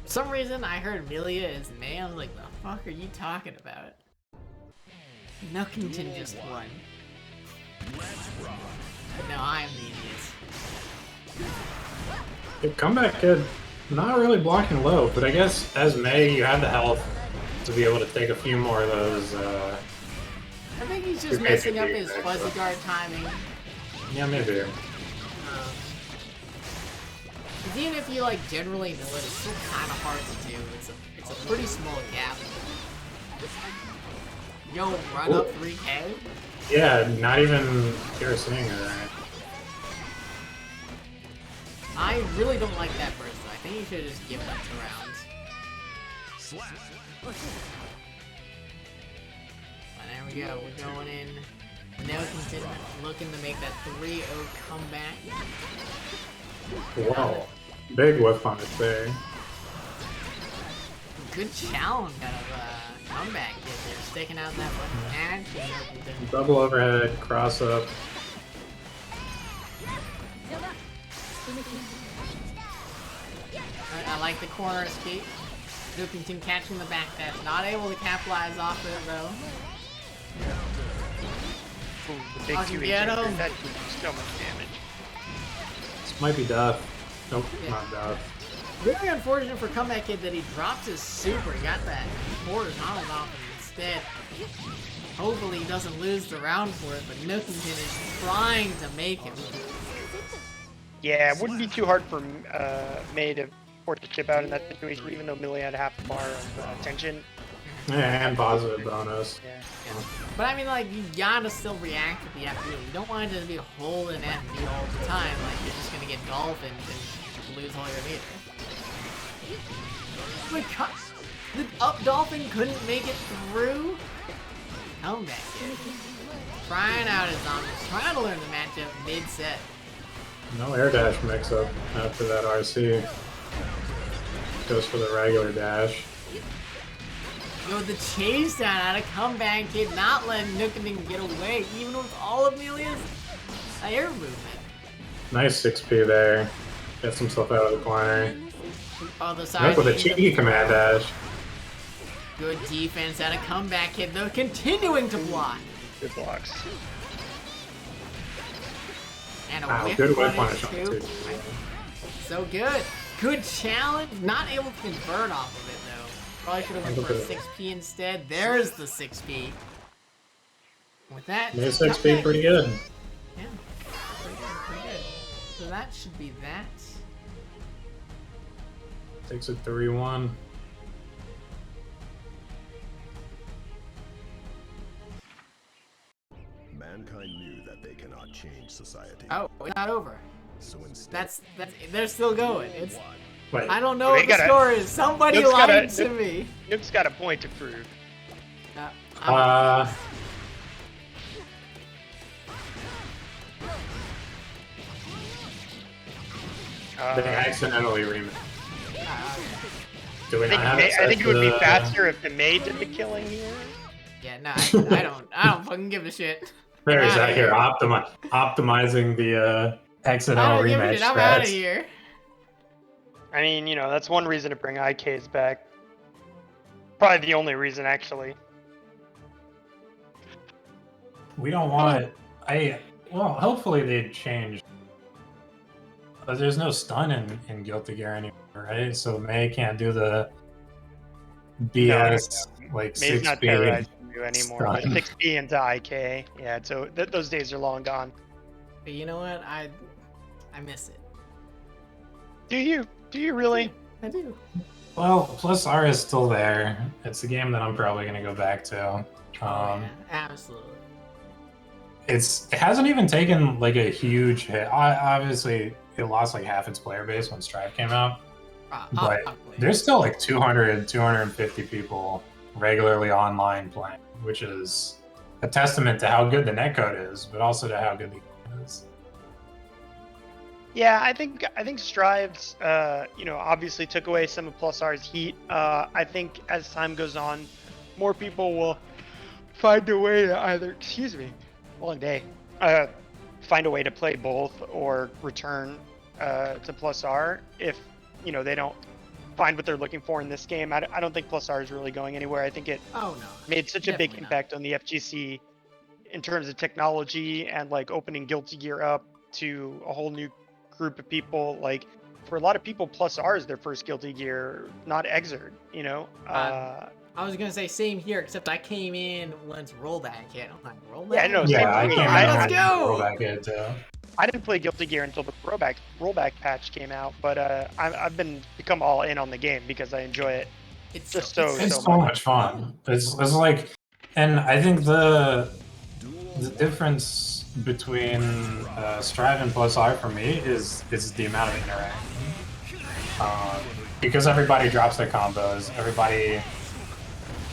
For some reason, I heard Amelia is May. I was like, the fuck are you talking about? Nookington just won. No, I'm the idiot. Comebackid, not really blocking low, but I guess as May, you have the health to be able to take a few more of those. I think he's just messing up his fuzzy guard timing. Yeah, maybe. 'Cause even if you like generally know it, it's still kind of hard to do. It's a pretty small gap. Yo, run up 3K. Yeah, not even piercing or. I really don't like that burst though. I think you should just give it up to rounds. And there we go. We're going in. Nookington looking to make that 3-0 comeback. Wow. Big whip punish there. Good challenge out of Comebackid there, sticking out that one match. Double overhead, cross up. I like the corner escape. Nookington catching the back dash, not able to capitalize off of it though. Ooh, the big 2 get That him. did so much damage. This might be death. Nope, Yeah. not death. Very unfortunate for Comeback Kid that he drops his super. He got that horizontal off him instead. Hopefully he doesn't lose the round for it, but Nook is trying to make him. Yeah, it wouldn't be too hard for May to force the chip out in that situation, even though Millie had half the bar of tension. Yeah, and positive bonus. Yeah. But I mean, like, you gotta still react with the FB. You don't want to just be holding FB all the time. Like, you're just gonna get dolphined and lose all your meter. The up dolphin couldn't make it through? Comeback Kid. Trying out his zombies, trying to learn the matchup mid-set. No air dash mix up after that RC. Goes for the regular dash. Yo, the chase down out of Comeback Kid, not letting Nook get away, even with all of Amelia's air movement. Nice 6P there. Gets himself out of the corner. Other side. Nook with a cheeky command dash. Good defense out of Comeback Kid, though, continuing to block. Good blocks. And a Wow, whip good whip punish, punish on it too. So good. Good challenge. Not able to convert off of it, though. Probably should have went for a 6P instead. There's the 6P. With that, Made 6P pretty good. Yeah, pretty good, pretty good. So that should be that. Takes it 3-1. Mankind knew that they cannot change society. Oh, it's not over. So instead, That's they're still going. It's Wait, I don't know They what the gotta- score is. Somebody Nook's lied gotta- to Nook- me. Nook's got a point to prove. I'm- they accidentally remixed. Do we I not think, have I think it would be the- faster if the May did the killing here. yeah, no, I don't fucking give a shit. There he's I'm out outta here optimizing the I accidental don't give a rematch shit. I'm out of strats. here. I mean, you know, that's one reason to bring IKs back. Probably the only reason, actually. We don't want. Well, hopefully they change. But there's no stun in Guilty Gear anymore, right? So May can't do the BS like May's 6 not speed. terrorizing you anymore. Like stun. 6P into IK. Yeah, so those days are long gone. But you know what? I miss it. Do you? Do you really? I do. Well, Plus R is still there. It's a game that I'm probably gonna go back to. Yeah, absolutely. It hasn't even taken like a huge hit. Obviously, it lost like half its player base when Strive came out, but there's still like 200, 250 people regularly online playing, which is a testament to how good the netcode is, but also to how good the game is. Yeah, I think Strives, you know, obviously took away some of Plus R's heat. I think as time goes on, more people will find a way to either, excuse me, long day, find a way to play both or return to Plus R if, you know, they don't find what they're looking for in this game. I don't think Plus R is really going anywhere. I think it made such a big Definitely not. impact on the FGC in terms of technology and like opening Guilty Gear up to a whole new group of people. Like for a lot of people, Plus R is their first Guilty Gear, not Exerd, you know? I was gonna say same here, except I came in once rollback hit. I'm like, rollback? Yeah, no, Yeah, I same came here. in Let's when go! rollback hit too. I didn't play Guilty Gear until the rollback patch came out, but I've become all in on the game because I enjoy it. It's Just so, so- It's so much fun. It's like, and I think the difference between Strive and Plus R for me is the amount of interaction. Because everybody drops their combos, everybody.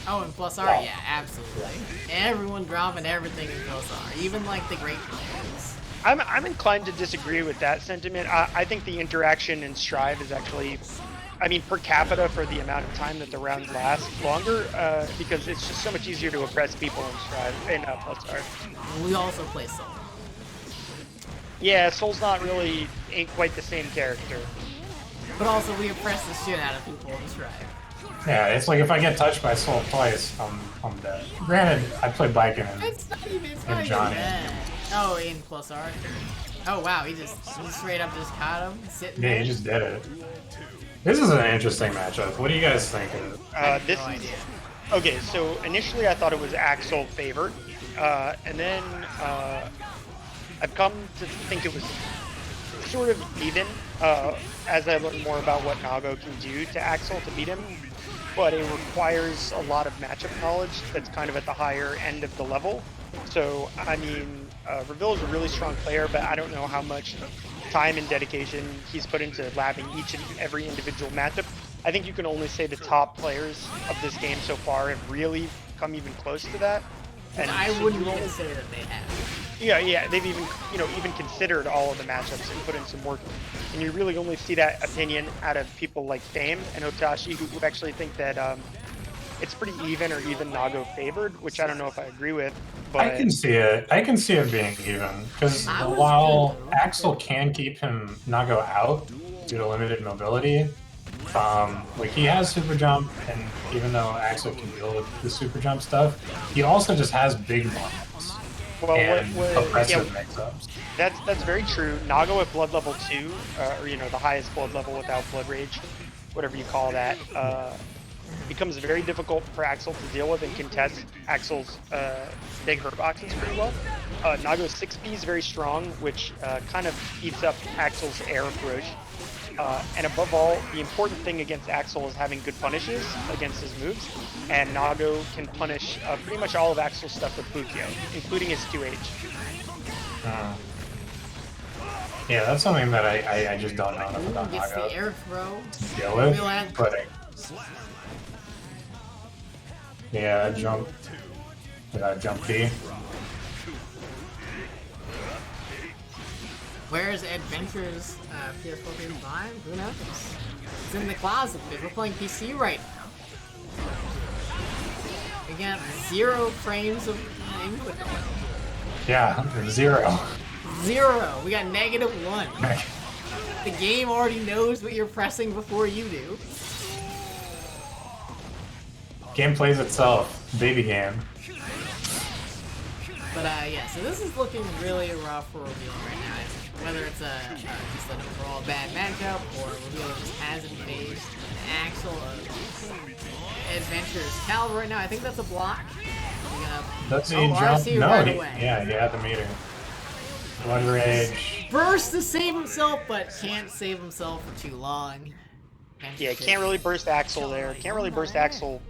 Oh, and Plus R, yeah, absolutely. Everyone dropping everything in Plus R, even like the great players. I'm inclined to disagree with that sentiment. I think the interaction in Strive is actually, I mean, per capita for the amount of time that the rounds last longer, because it's just so much easier to oppress people in Strive in Plus R. We also play Soul. Yeah, Soul's ain't quite the same character. But also we oppress the shit out of people in Strive. Yeah, it's like if I get touched by Soul twice, I'm dead. Granted, I play Biken and It's not even Johnny. bad. Oh, in Plus R. Oh wow, he just straight up just caught him sitting yeah, there. he just did it. This is an interesting matchup. What do you guys think of it? This is okay. So initially, I thought it was Axel favored, and then I've come to think it was sort of even as I learn more about what Nago can do to Axel to beat him. But it requires a lot of matchup knowledge that's kind of at the higher end of the level. So, I mean, Revilo is a really strong player, but I don't know how much time and dedication he's put into labbing each and every individual matchup. I think you can only say the top players of this game so far have really come even close to that. And I wouldn't even say that they have. Yeah, they've even, even considered all of the matchups and put in some work. And you really only see that opinion out of people like Fame and Hotashi, who actually think that it's pretty even or even Nago favored, which I don't know if I agree with. But I can see it. I can see it being even because while Axel can keep Nago out due to limited mobility, like he has super jump, and even though Axel can deal with the super jump stuff, he also just has big moments. Well, and oppressive mix-ups. That's very true. Nago at blood level 2, or the highest blood level without blood rage, whatever you call that, becomes very difficult for Axel to deal with and contest Axel's big hurt boxes pretty well. Nago's 6B is very strong, which kind of eats up Axel's air approach. And above all, the important thing against Axel is having good punishes against his moves, and Nago can punish pretty much all of Axel's stuff with Fukyo, including his 2H. Yeah, that's something that I just don't know enough about Gets Nago the air throw. to deal with, but yeah, jump B. Where's Eddventure's PS4 game 5? Who knows? It's in the closet because we're playing PC right now. We got 0 frames of input. Yeah, 0. 0. We got -1. The game already knows what you're pressing before you do. Game plays itself. Baby game. But yeah, so this is looking really rough for Revilo right now. Whether it's just an overall bad matchup or Revilo just hasn't faced an Axel of Eddventure's caliber right now. I think that's a block. Let's see, jump. No, right he away. had the meter. Blood rage. Burst to save himself, but can't save himself for too long. Yeah, can't really burst Axel there. Can't really burst Axel.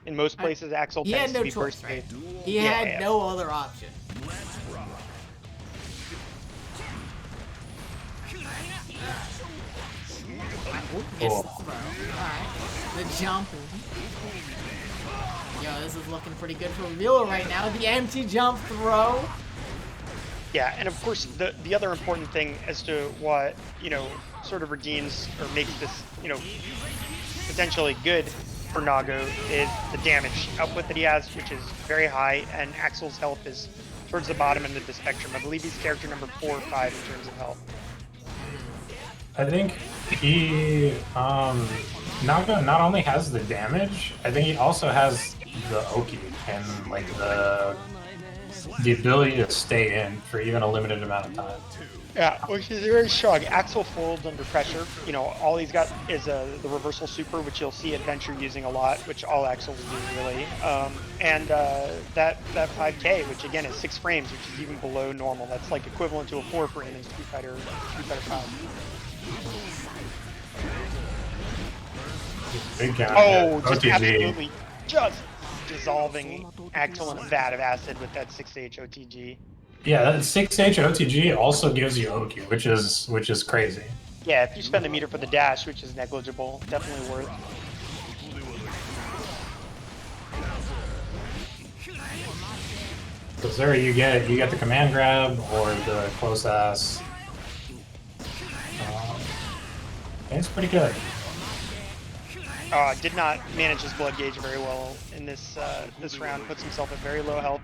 In most places, Axel he tends had no to be choice, bursted. right? He had no other option. Cool. Alright. The jump. Yo, this is looking pretty good for Revilo right now. The empty jump throw. Yeah, and of course, the other important thing as to what, sort of redeems or makes this, potentially good for Nago is the damage output that he has, which is very high, and Axel's health is towards the bottom end of the spectrum. I believe he's character number 4 or 5 in terms of health. I think he, Naga not only has the damage, I think he also has the Oki and like the ability to stay in for even a limited amount of time. Yeah, which is very strong. Axel folds under pressure. All he's got is the reversal super, which you'll see Eddventure using a lot, which all Axels do really. And that 5K, which again is 6 frames, which is even below normal. That's like equivalent to a 4 frame in Street Fighter 5. Big count. Oh, just OTG. absolutely just dissolving Axel in a vat of acid with that 6H OTG. Yeah, that 6H OTG also gives you Oki, which is crazy. Yeah, if you spend the meter for the dash, which is negligible, definitely worth. So Seri, you get the command grab or the close ass. It's pretty good. Did not manage his blood gauge very well in this this round. Puts himself at very low health.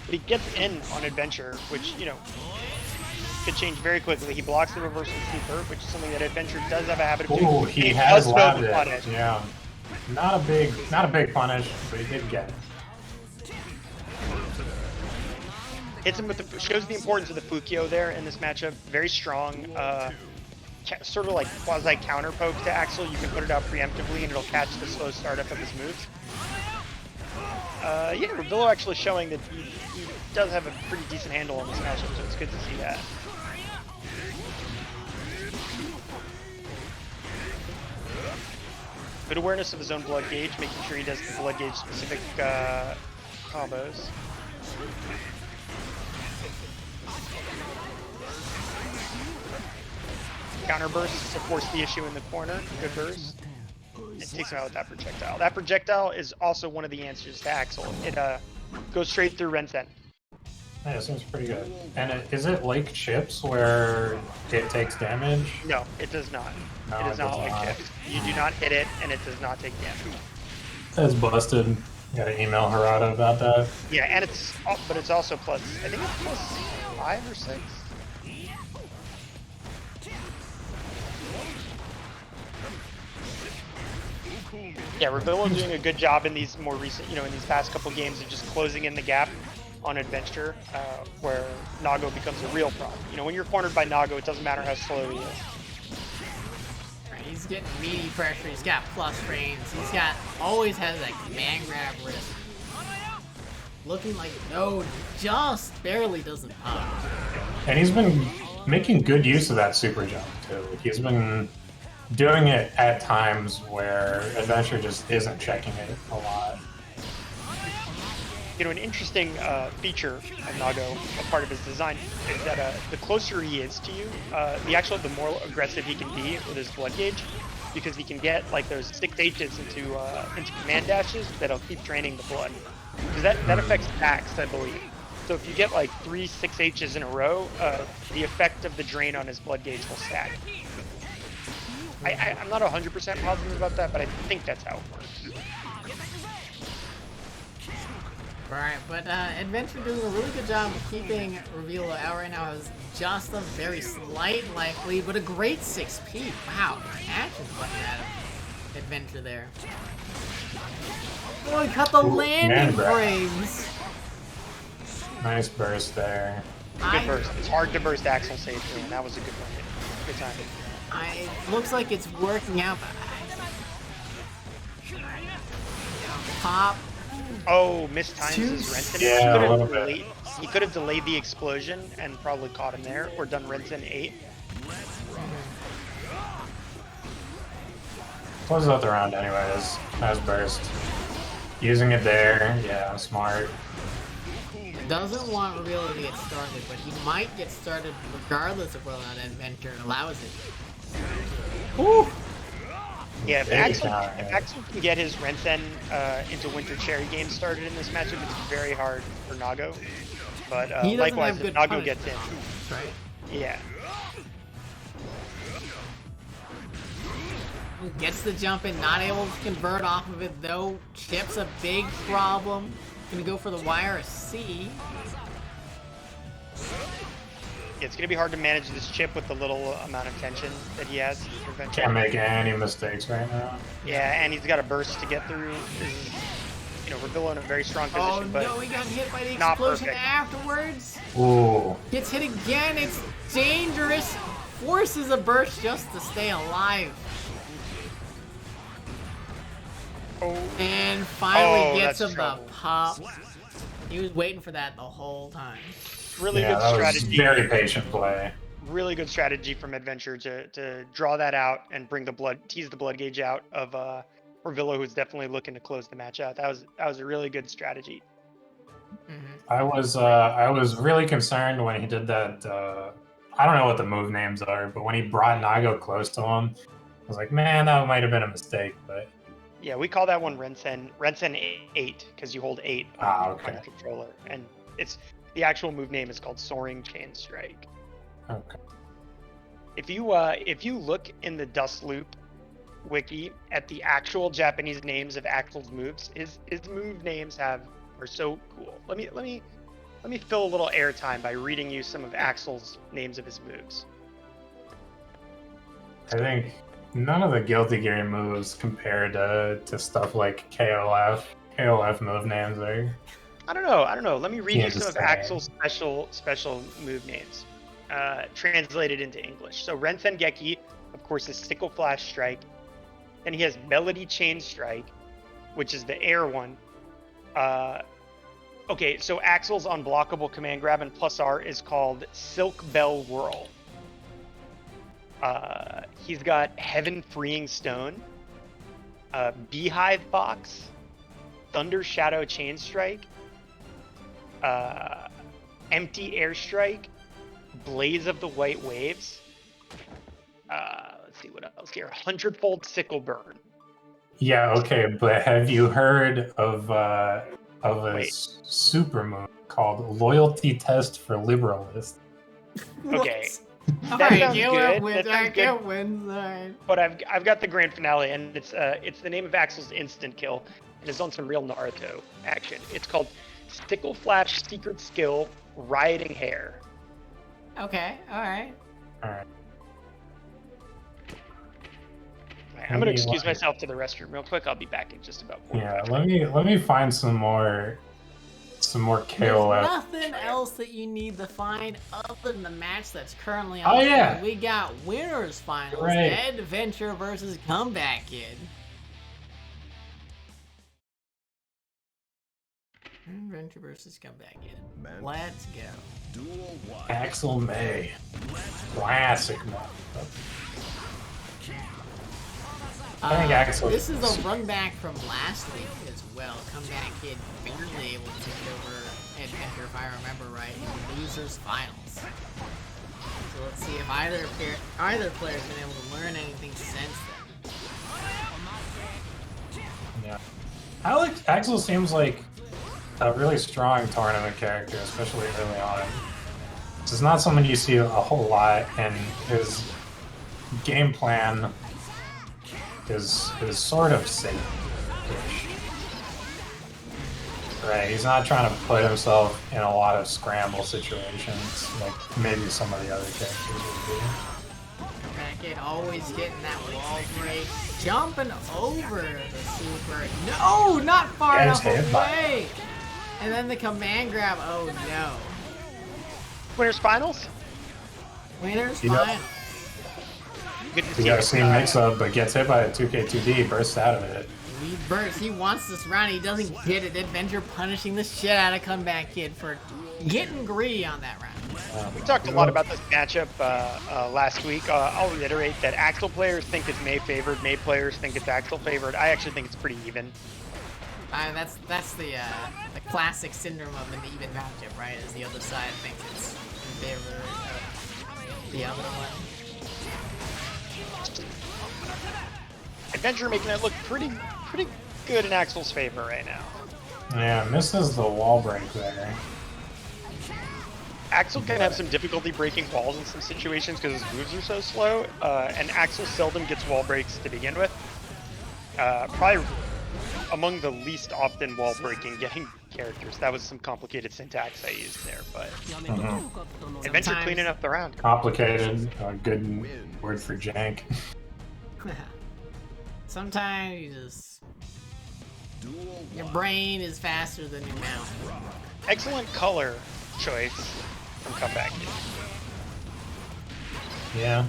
But he gets in on Eddventure, which, could change very quickly. He blocks the reversal super, which is something that Eddventure does have a habit of doing. Ooh, he has labbed it. Yeah. Not a big punish, but he did get it. Hits him with shows the importance of the Fukyo there in this matchup. Very strong. sort of like quasi counter poke to Axel. You can put it out preemptively and it'll catch the slow startup of his moves. Yeah, Revilo actually showing that he does have a pretty decent handle on this matchup, so it's good to see that. Good awareness of his own blood gauge, making sure he does the blood gauge specific combos. Counter burst to force the issue in the corner. Good burst. It takes him out with that projectile. That projectile is also one of the answers to Axel. It goes straight through Rensen. Yeah, it seems pretty good. And is it like chips where it takes damage? No, it does not. No, it is not like chips. You do not hit it, and it does not take damage. That's busted. Gotta email Harada about that. Yeah, and but it's also plus. I think it's plus 5 or 6. Yeah, Revilo doing a good job in these more recent, in these past couple games of just closing in the gap on Eddventure, where Nago becomes a real problem. When you're cornered by Nago, it doesn't matter how slow he is. Right, he's getting meaty pressure. He's got plus frames. Always has that command grab wrist. Looking like just barely doesn't pop. And he's been making good use of that super jump too. He's been doing it at times where Eddventure just isn't checking it a lot. An interesting feature of Nago, a part of his design, is that the closer he is to you, the more aggressive he can be with his blood gauge, because he can get like those 6Hs into command dashes that'll keep draining the blood. Because that affects Axe, I believe. So if you get like 3 6Hs in a row, the effect of the drain on his blood gauge will stack. I'm not 100% positive about that, but I think that's how it works. Alright, but Eddventure doing a really good job of keeping Revilo out right now. Is just a very slight lead, but a great 6P. Wow, action's fucking out of Eddventure there. Oh, he cut the landing frames! Nice burst there. Good burst. It's hard to burst Axel safely, and that was a good one. Good timing. It looks like it's working out, but pop. Oh, mistimes his Rensen. Yeah, he could have delayed the explosion and probably caught him there, or done Rensen 8. Closes out the round anyways. Nice burst. Using it there, yeah, smart. Doesn't want Revilo to get started, but he might get started regardless of whether or not Eddventure allows it. Woo! Yeah, if Axel can get his Rensen into Winter Cherry game started in this matchup, it's very hard for Nago. But likewise, if Nago gets in. Right. Yeah. Gets the jump in, not able to convert off of it though. Chip's a big problem. Gonna go for the wire C. Yeah, it's gonna be hard to manage this chip with the little amount of tension that he has. Can't make any mistakes right now. Yeah, and he's got a burst to get through. Revilo in a very strong position, but he got hit by the explosion afterwards. Ooh. Gets hit again. It's dangerous. Forces a burst just to stay alive. And finally gets him the pop. He was waiting for that the whole time. Really good strategy. Very patient play. Really good strategy from Eddventure to draw that out and tease the blood gauge out of Revilo, who's definitely looking to close the match out. That was a really good strategy. Mm-hmm. I was really concerned when he did that. I don't know what the move names are, but when he brought Nago close to him, I was like, man, that might have been a mistake. But yeah, we call that one Rensen 8 because you hold 8 on your controller, and the actual move name is called Soaring Chain Strike. Okay. If you look in the Dust Loop wiki at the actual Japanese names of Axel's moves, his move names are so cool. Let me fill a little airtime by reading you some of Axel's names of his moves. I think none of the Guilty Gear moves compared to stuff like KOF. KOF move names are. I don't know. Let me read you some of Axel's special move names. translated into English. So Rensengeki, of course, is Sickle Flash Strike. Then he has Melody Chain Strike, which is the air one. Okay, so Axel's unblockable command grab and plus R is called Silk Bell Whirl. He's got Heaven Freeing Stone, Beehive Box, Thunder Shadow Chain Strike, Empty Airstrike, Blaze of the White Waves. Let's see what else here. 100-fold Sickle Burn. Yeah, okay, but have you heard of a super move called Loyalty Test for Liberalists? Okay. That sounds good. That sounds good. Wins. But I've got the grand finale, and it's the name of Axel's instant kill, and it's on some real Naruto action. It's called Sickle Flash Secret Skill Rioting Hair. Okay, alright. Alright. I'm gonna excuse myself to the restroom real quick. I'll be back in just about 4 Yeah, let me find some more KOF. There's nothing else that you need to find other than the match that's currently on. Oh, yeah. We got winners finals. Right. Eddventure versus Comebackid. Eddventure versus Comebackid. Man. Let's go. Duel 1. Axel May. Classic mode. I think Axel. This is a run back from last week as well. Comebackid barely able to take over Eddventure, if I remember right, in the losers finals. So let's see if either player's been able to learn anything since then. Yeah. Axel seems like a really strong tournament character, especially early on. This is not someone you see a whole lot, and his game plan is sort of safe-ish. Right, he's not trying to put himself in a lot of scramble situations like maybe some of the other characters would be. Comebackid always getting that wall break, jumping over the super. No, not far enough away. And then the command grab. Oh no. Winners finals. Winners You know- finals. Good to You see got a you. same mix-up, but gets hit by a 2K2D, bursts out of it. He bursts. He wants this round. He doesn't get it. Eddventure punishing the shit out of Comebackid for getting greedy on that round. We talked a lot about this matchup last week. I'll reiterate that Axel players think it's May favored. May players think it's Axel favored. I actually think it's pretty even. That's the classic syndrome of an even matchup, right? As the other side thinks it's in favor of the other one. Eddventure making it look pretty good in Axel's favor right now. Yeah, misses the wall break there. Axel can have some difficulty breaking walls in some situations because his moves are so slow, and Axel seldom gets wall breaks to begin with. Probably among the least often wall breaking getting characters. That was some complicated syntax I used there, but Eddventure cleaning up the round. Complicated, a good word for jank. Sometimes you just your brain is faster than your mouth. Excellent color choice from Comebackid. Yeah,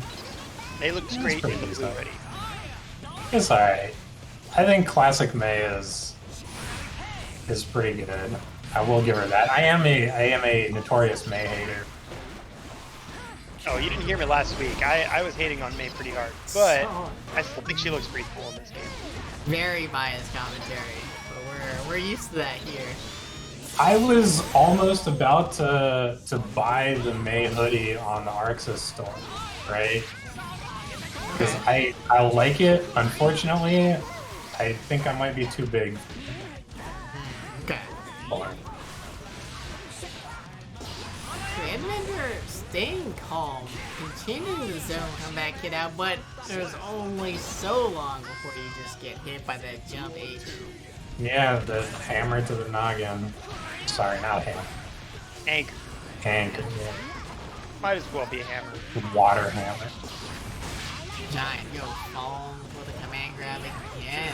They look great in the blue decent. ready. it's alright. I think Classic May is pretty good. I will give her that. I am a notorious May hater. Oh, you didn't hear me last week. I was hating on May pretty hard, but I still think she looks pretty cool in this game. Very biased commentary, but we're used to that here. I was almost about to buy the May hoodie on the Arxis store, right? Because I like it. Unfortunately, I think I might be too big. Okay. For it. Eddventure staying calm, continuing to zone Comebackid out, but there's only so long before you just get hit by that jump H. Yeah, the hammer to the noggin. Sorry, not hammer. Anchor. Anchor. Yeah. Might as well be a hammer. Water hammer. Giant, yo, falling for the command grab again.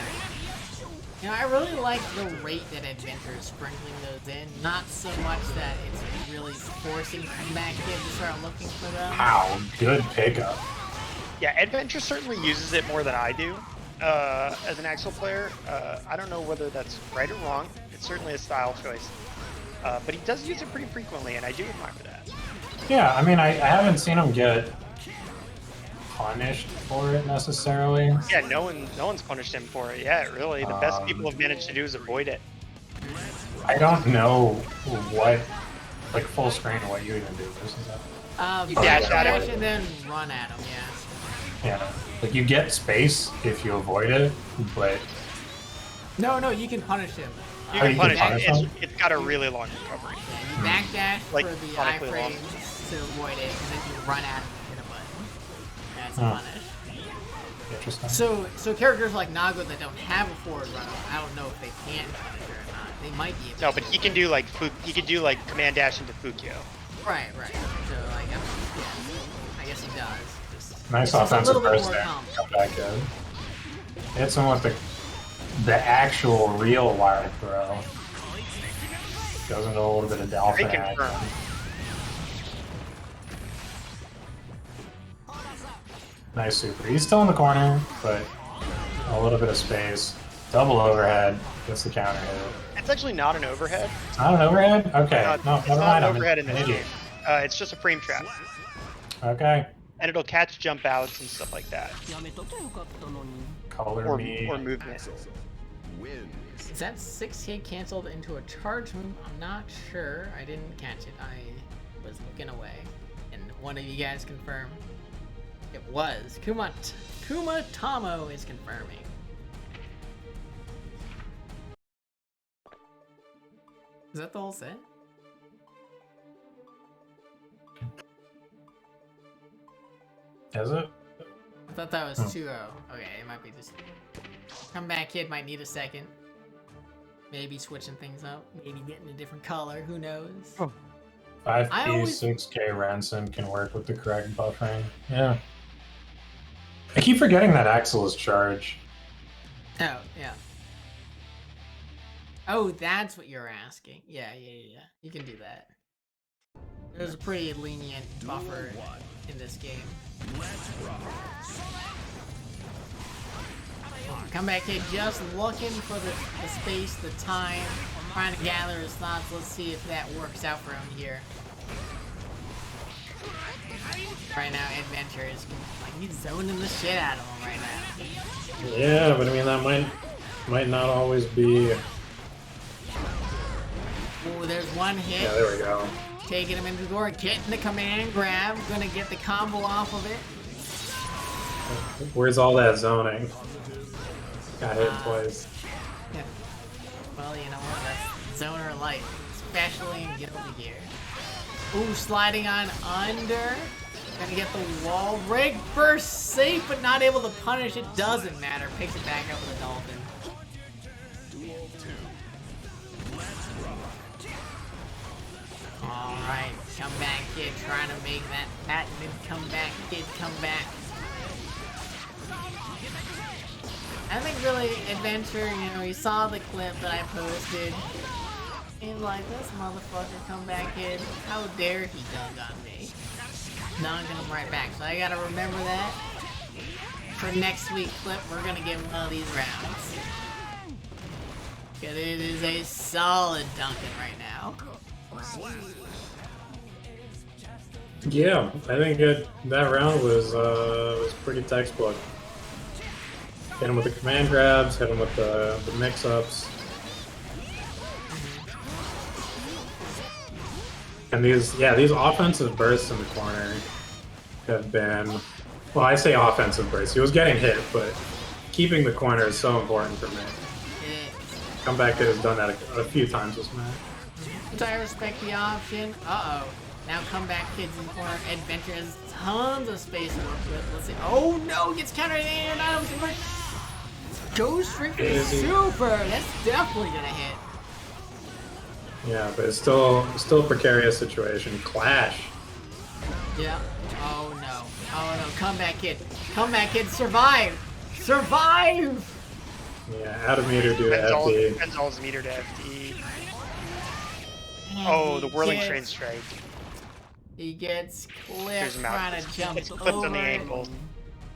You know, I really like the rate that Eddventure is sprinkling those in. Not so much that it's really forcing Comeback Kid to start looking for them. Wow, good pickup. Yeah, Eddventure certainly uses it more than I do as an Axel player. I don't know whether that's right or wrong. It's certainly a style choice. But he does use it pretty frequently, and I do admire that. Yeah, I mean, I haven't seen him get punished for it necessarily. Yeah, no one's punished him for it yet, really. The best people have managed to do is avoid it. I don't know what, like full screen, what you even do versus that. You dash at him. And then run at him, yeah. Yeah, like you get space if you avoid it, but... No, you can punish him. You can punish him? It's got a really long recovery. Yeah, you backdash Like, for the chronically long. iframes to avoid it, and then you run at him and hit a button. That's a punish. Interesting. So characters like Nago that don't have a forward run, I don't know if they can punish it or not. They might be able No, to. but he can do like command dash into Fukyo. Right. So like, I guess he does. Just, Nice it's just a offensive little bit burst more there. comp. Come back in. Hits him with the actual real wire throw. Goes into a little bit of dolphin They action. confirm. Nice super. He's still in the corner, but a little bit of space. Double overhead. Gets the counter hit. It's actually not an overhead. It's not an overhead? Okay. No, It's never not mind. an I'm overhead in an this game. idiot. It's just a frame trap. Okay. And it'll catch jump outs and stuff like that. Color Or me. movement. Wins. Is that 6K canceled into a charge move? I'm not sure. I didn't catch it. I was looking away. And one of you guys confirmed. It was. Kuma Tamo is confirming. Is that the whole set? Is it? I thought that was 2-0. Okay, it might be just... Comeback Kid might need a second. Maybe switching things up. Maybe getting a different color. Who knows? 5P, I always- 6K ransom can work with the correct buffering. Yeah. I keep forgetting that Axel is charge. Oh, yeah. Oh, that's what you're asking. Yeah. You can do that. There's a pretty lenient buffer in this game. Comeback Kid just looking for the space, the time, trying to gather his thoughts. Let's see if that works out for him here. Right now, Eddventure is like he's zoning the shit out of him right now. Yeah, but I mean that might not always be. Oh, there's one hit. Yeah, there we go. Taking him into the door, getting the command grab, gonna get the combo off of it. Where's all that zoning? Got hit twice. Yeah. Well, you know what? That's zoner light, especially in Guilty Gear. Ooh, sliding on under. Gonna get the wall rig burst safe, but not able to punish. It doesn't matter. Picks it back up with a dolphin. Alright, Comeback Kid trying to make that patented Comeback Kid come back. I think really Eddventure, you know, he saw the clip that I posted. He's like, this motherfucker Comeback Kid, how dare he dunk on me? Dunking him right back. So I gotta remember that. For next week's clip, we're gonna give him one of these rounds. Because it is a solid dunking right now. Yeah, I think that round was pretty textbook. Hit him with the command grabs, hit him with the mix-ups. And these offensive bursts in the corner have been, well, I say offensive bursts. He was getting hit, but keeping the corner is so important for me. Comeback Kid has done that a few times this match. So I respect the option. Uh-oh. Now Comeback Kid's in the corner. Eddventure has tons of space to work with. Let's see. Oh no! Gets countered and I don't convert. Goes straight for the super. That's definitely gonna hit. Yeah, but it's still a precarious situation. Clash. Yeah. Oh no. Oh no. Comeback Kid. Comeback Kid, survive! Survive! Yeah, out of meter due to FD. Benzal's meter to FD. And Oh, the he whirling gets- train strike. He gets Here's clipped him out. trying to jump It's clipped over on the it. ankle.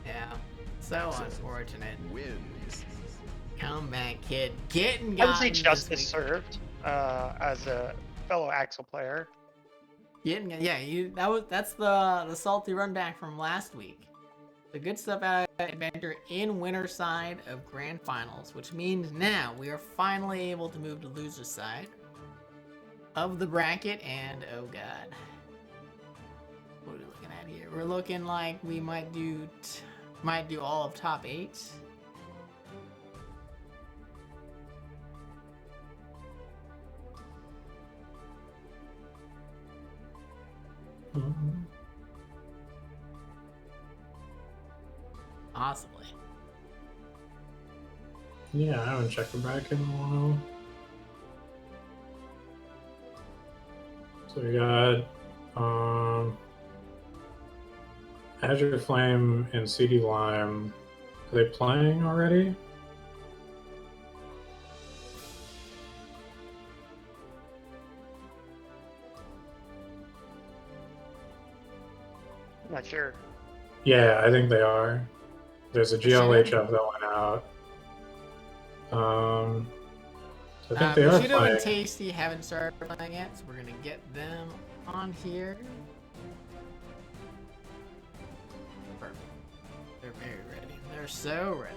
Yeah, so unfortunate. Wins. Comeback kid getting I would say gotten justice this week. served as a fellow Axel player. Getting, yeah, that's the salty run back from last week. The good stuff out of Eddventure in winner side of grand finals, which means now we are finally able to move to loser side of the bracket. And oh god, what are we looking at here? We're looking like we might do all of top 8. Possibly. Yeah, I haven't checked the bracket in a while. So we got Azure Flame and CD Lime. Are they playing already? I'm not sure. Yeah, I think they are. There's a GLHF that went out. So I think they are Bushido and playing. Tasty haven't started playing yet, so we're gonna get them on here. Perfect. They're very ready. They're so ready.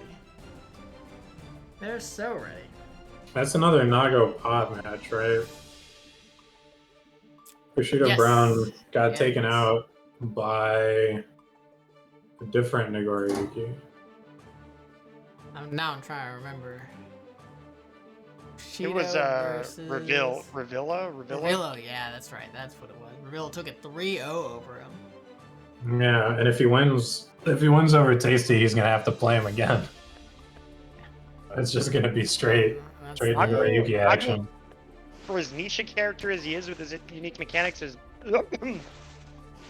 They're so ready. That's another Nago pod match, right? Bushido Yes. Brown got Yes. taken out by a different Nagoriyuki. Now I'm trying to remember. It was Bushido versus... Revilo. Yeah, that's right. That's what it was. Revilo took a 3-0 over him. Yeah, and if he wins over Tasty, he's gonna have to play him again. It's just gonna be straight Nagoriyuki action. For as niche a character as he is with his unique mechanics, is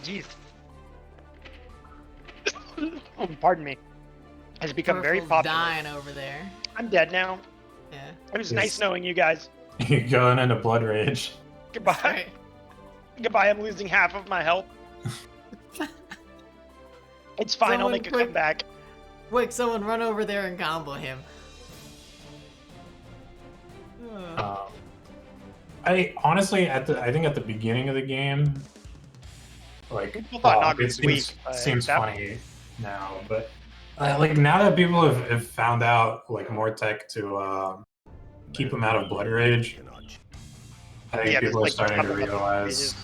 jeez. Pardon me. Has become very Purple's popular. dying over there. I'm dead now. Yeah. It was Yes. nice knowing you guys. You're going into Blood Rage. Goodbye. Right. Goodbye. I'm losing half of my health. It's fine. I'll Someone make a quick- comeback. Quick, someone run over there and combo him. I honestly, I think at the beginning of the game, like, People thought Naga it was weak, seems, but seems that- funny now, but like now that people have found out like more tech to keep him out of Blood Rage, I think Yeah, people are there's, like, starting to couple of realize.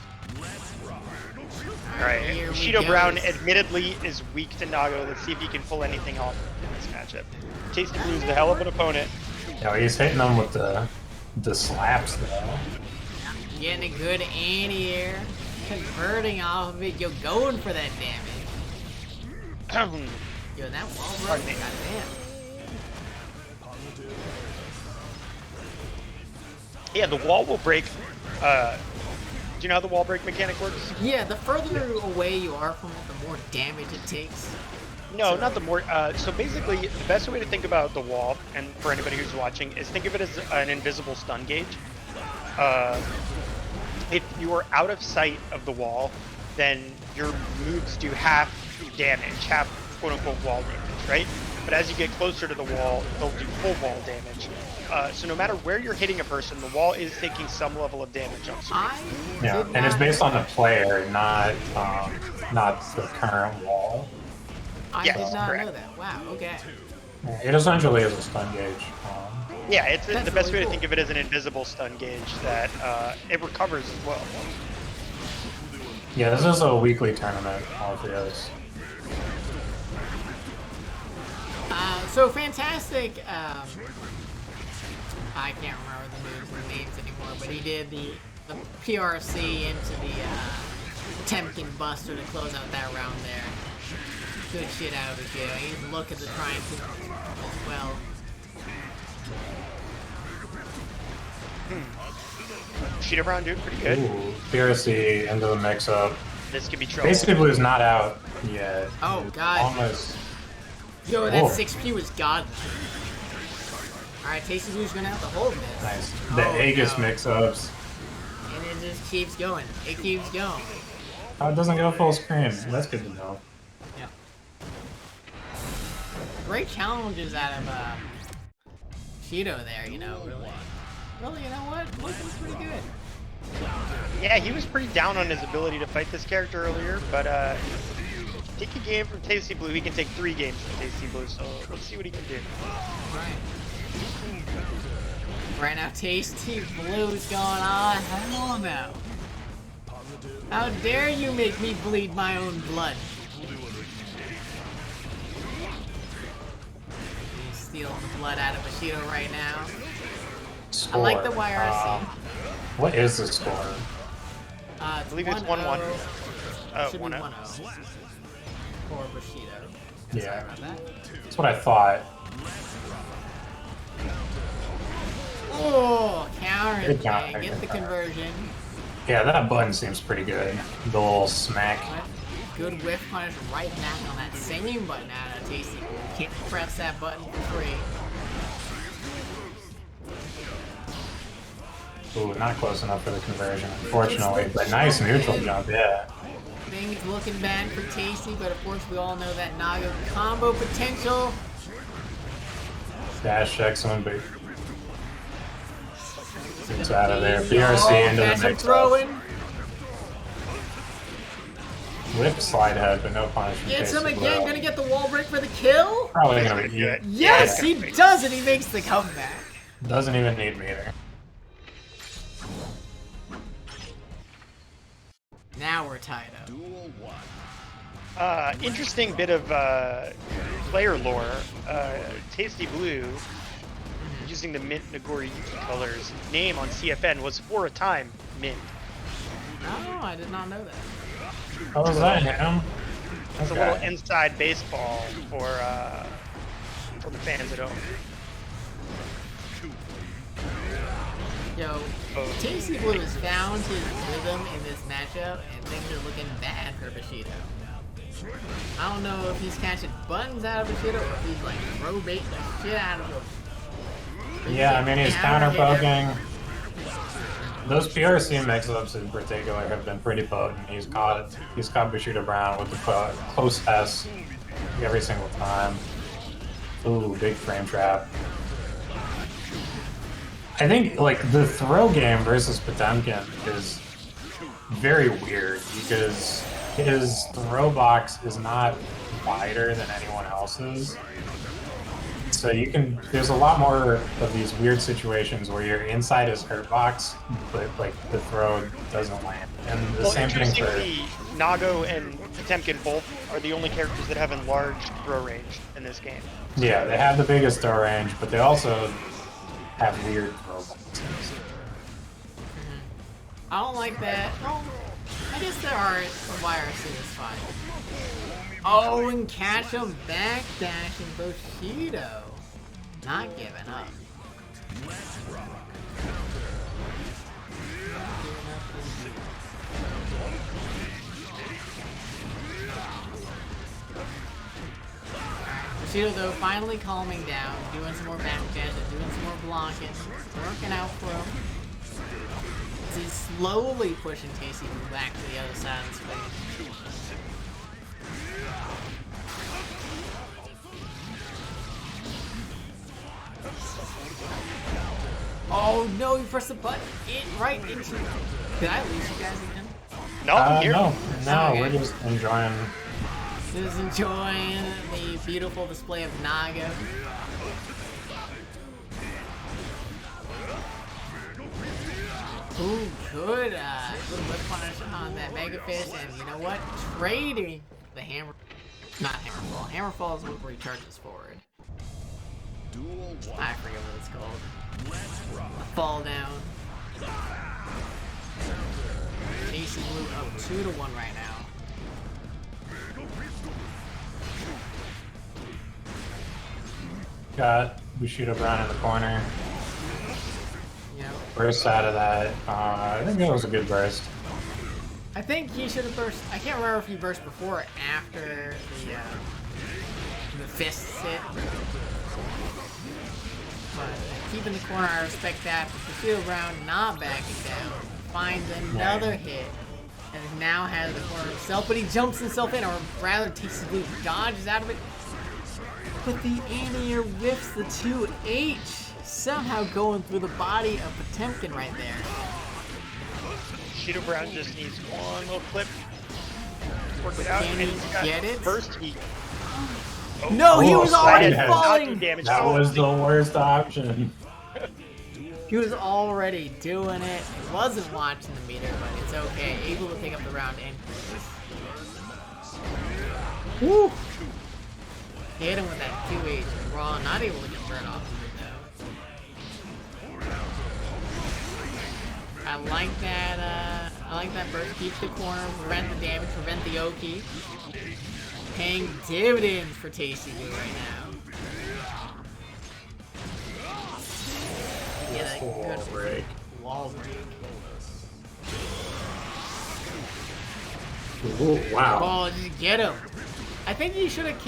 Alright, Here we Bushido go. Brown admittedly is weak to Nago. Let's see if he can pull anything off in this matchup. TastyBlue's the hell of an opponent. You know, he's hitting them with the slaps though. Getting a good anti-air. Converting off of it. Yo, going for that damage. Yo, that wall run. Pardon me. Goddamn. Yeah, the wall will break. Do you know how the wall break mechanic works? Yeah, the further away you are from it, the more damage it takes. No, not the more. So basically, the best way to think about the wall, and for anybody who's watching, is think of it as an invisible stun gauge. If you are out of sight of the wall, then your moves do half damage, half quote-unquote wall damage, right? But as you get closer to the wall, they'll do full wall damage. So no matter where you're hitting a person, the wall is taking some level of damage on screen. Yeah, and it's based on the player, not the current wall. I Yes, did not correct. know that. Wow, okay. It essentially is a stun gauge. Yeah, it's That's the best really way to cool. think of it as an invisible stun gauge that it recovers as well. Yeah, this is a weekly tournament, all three of us. So fantastic. I can't remember the names anymore, but he did the PRC into the Temkin Buster to close out that round there. Good shit out of it, He's looking to try and as well. Bushido Brown doing pretty good. Ooh, PRC into the mix-up. This could be trouble. Basically, Blue's not out yet. Oh god. Almost. Yo, that Whoa. 6P was godly. Alright, TastyBlue's gonna have to hold this. Nice. The Aegis mix-ups. And it just keeps going. It keeps going. Oh, it doesn't go full screen. That's good to know. Yeah. Great challenges out of Bushido there, you know, really. Really, you know what? Nook was pretty good. Yeah, he was pretty down on his ability to fight this character earlier, but take a game from TastyBlue, he can take 3 games from TastyBlue, so let's see what he can do. Right now, TastyBlue's going on. Hell no. How dare you make me bleed my own blood? He's stealing the blood out of Bushido right now. Score. I like the YRC. What is the score? I believe it's 1-1. Should 1-0. be 1-0 for Bushido. Yeah. Sorry about that. That's what I thought. Oh, counter. Good counter, Get good the counter. conversion. Yeah, that button seems pretty good. The little smack. Good whiff punish right back on that same button out of Tasty. Can't press that button for free. Ooh, not close enough for the conversion, unfortunately. But nice neutral jump, yeah. Things looking bad for Tasty, but of course we all know that Naga combo potential. Dash check someone big. It's out of there. PRC into the mix. Throwing. Whip slide head, but no punish from Gets him TastyBlue. again. Gonna get the wall break for the kill. Probably gonna be good. Yes, Yeah. he does it. He makes the comeback. Doesn't even need me there. Now we're tied up. Interesting bit of player lore. TastyBlue, using the mint Nagori Yuki colors, name on CFN was for a time mint. Oh, I did not know that. Oh, is that him? It's a Okay. little inside baseball for the fans at home. Yo, TastyBlue has found his rhythm in this matchup, and things are looking bad for Bushido. I don't know if he's catching buttons out of Bushido, or if he's like throw bait the shit out of him. Yeah, I mean, he's counter poking. Those PRC mix-ups in particular have been pretty potent. He's caught Bushido Brown with the close S every single time. Ooh, big frame trap. I think like the throw game versus Potemkin is very weird because his throw box is not wider than anyone else's. So there's a lot more of these weird situations where you're inside his hurt box, but like the throw doesn't land. And the same thing for Interestingly, Nago and Potemkin both are the only characters that have enlarged throw range in this game. yeah, they have the biggest throw range, but they also have weird throw boxes. I don't like that. Oh, I guess there are some YRC is fine. Oh, and catch him backdashing Bushido. Not giving up. Bushido, though, finally calming down, doing some more backdashing, doing some more blocking. It's working out for him. He's slowly pushing TastyBlue back to the other side of the space. Oh no, he pressed the button right into. Did I lose you guys again? No, I'm here. No, Okay. we're just enjoying. Just enjoying the beautiful display of Naga. Ooh, good whip punish on that Mega Fish, and you know what? Trading the hammer. Not Hammerfall. Hammerfall is where he charges forward. I forget what it's called. Fall down. TastyBlue up 2-1 right now. Got Bushido Brown in the corner. You know, Burst out of that. I think that was a good burst. I think he should have burst. I can't remember if he burst before or after the fists hit. but keeping the corner, I respect that. But Bushido Brown not backing down. Finds another hit. And now has the corner himself, but he jumps himself in, or rather TastyBlue dodges out of it. But the anti-air whiffs the 2H, somehow going through the body of Potemkin right there. Bushido Brown just needs one little clip. Work it out. Can and he got get it? First he... Oh, No, he was already Slide falling! damage. That was the worst option. He was already doing it. He wasn't watching the meter, but it's okay. Able to pick up the round and woo! Hit him with that 2H raw, not able to convert off of it though. I like that burst. Keep the corner, prevent the damage, prevent the Oki. Paying dividends for TastyBlue right now. Yeah, that Wall break. Wall break. Ooh, wow. Oh, just get him. I think you should have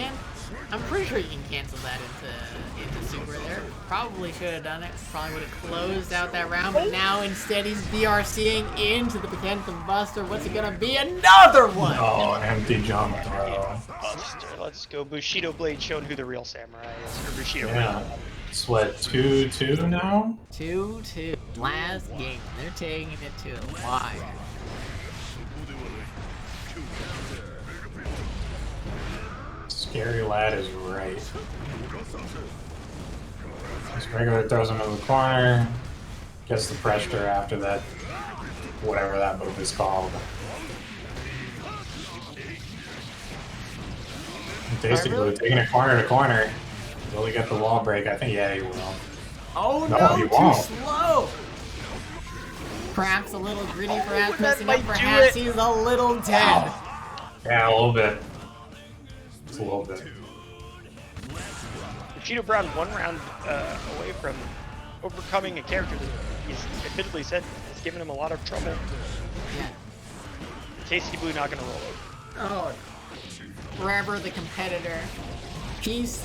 I'm pretty sure you can cancel that into super there. Probably should have done it. Probably would have closed out that round, but now instead he's BRCing into the Potemkin Buster. What's it gonna be? Another one! Oh, empty jump throw. Buster. Let's go. Bushido Blade showing who the real samurai is. Or Bushido Yeah. Sweat 2-2 now? 2-2. Last game. They're taking it to the wire. Scary lad is right. This regular throws him in the corner. Gets the pressure after that. Whatever that move is called. TastyBlue taking it corner to corner. Will he get the wall break? I think, yeah, he will. Oh No, no, he too won't. slow! Perhaps a little gritty, perhaps that messing might up, do perhaps it. he's a little dead. Yeah, a little bit. Just a little bit. Bushido Brown 1 round away from overcoming a character that he's admittedly said has given him a lot of trouble. Yeah. TastyBlue not gonna roll over. Oh, Forever the competitor. He's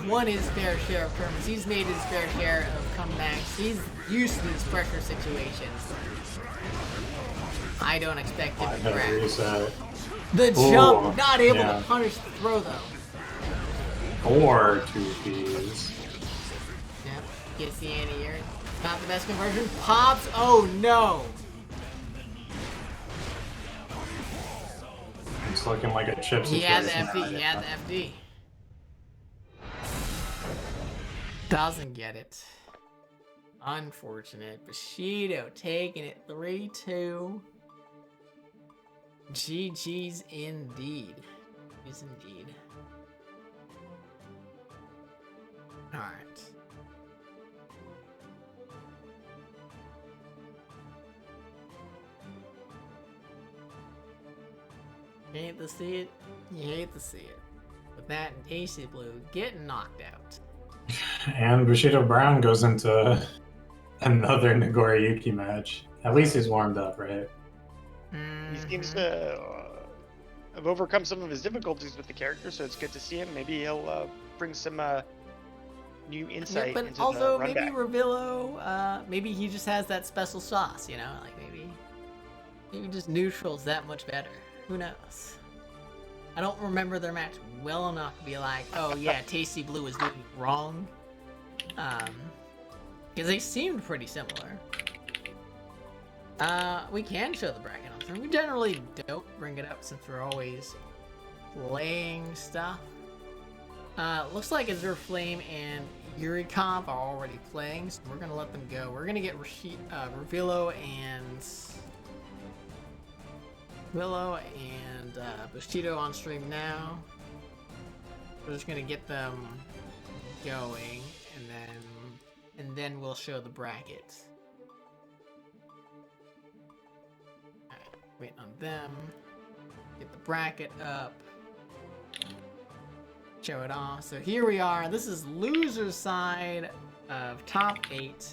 won his fair share of tournaments. He's made his fair share of comebacks. He's used to these pressure situations. I don't expect him to crack. Reset. The Ooh, jump, not able yeah. to punish the throw though. Or 2Ps. Yep, gets the anti-air. Not the best conversion. Pops. Oh no. It's looking like a chip He situation. had the FD. He had the FD. Doesn't get it. Unfortunate. Bushido taking it 3-2. GG's indeed. GG's indeed. Alright. You hate to see it. You hate to see it. With that and TastyBlue getting knocked out. And Bushido Brown goes into another Nagoriyuki match. At least he's warmed up, right? He seems to have overcome some of his difficulties with the character, so it's good to see him. Maybe he'll bring some new insight Yeah, but into also the maybe runback. Revilo, maybe he just has that special sauce, you know? Like maybe just neutral's that much better. Who knows? I don't remember their match well enough to be like, oh yeah, TastyBlue is doing it wrong. Because they seemed pretty similar. We can show the bracket on screen. We generally don't bring it up since we're always playing stuff. Looks like Azure Flame and Yurikov are already playing, so we're gonna let them go. We're gonna get Revilo and Bushido on stream now. We're just gonna get them going, and then we'll show the bracket. Alright, waiting on them. Get the bracket up. Show it off. So here we are. This is loser's side of top 8.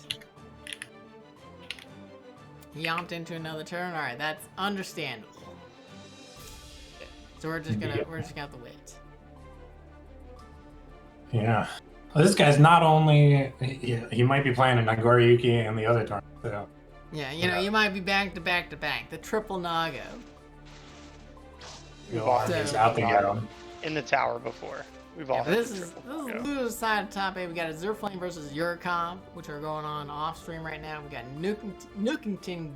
He opted into another turn. All right, that's understandable. So we're just gonna have to wait. Yeah. Well, this guy's not only he might be playing a Nagoriyuki and the other tournament too. Yeah, you know, you might be back to back to back. The triple Nago. We've all He's out to get him. in the tower before. We've all Yeah, had this the is triple the go. loser side of top 8. We got a Zerflame versus Yurikov, which are going on off stream right now. We got Nookington,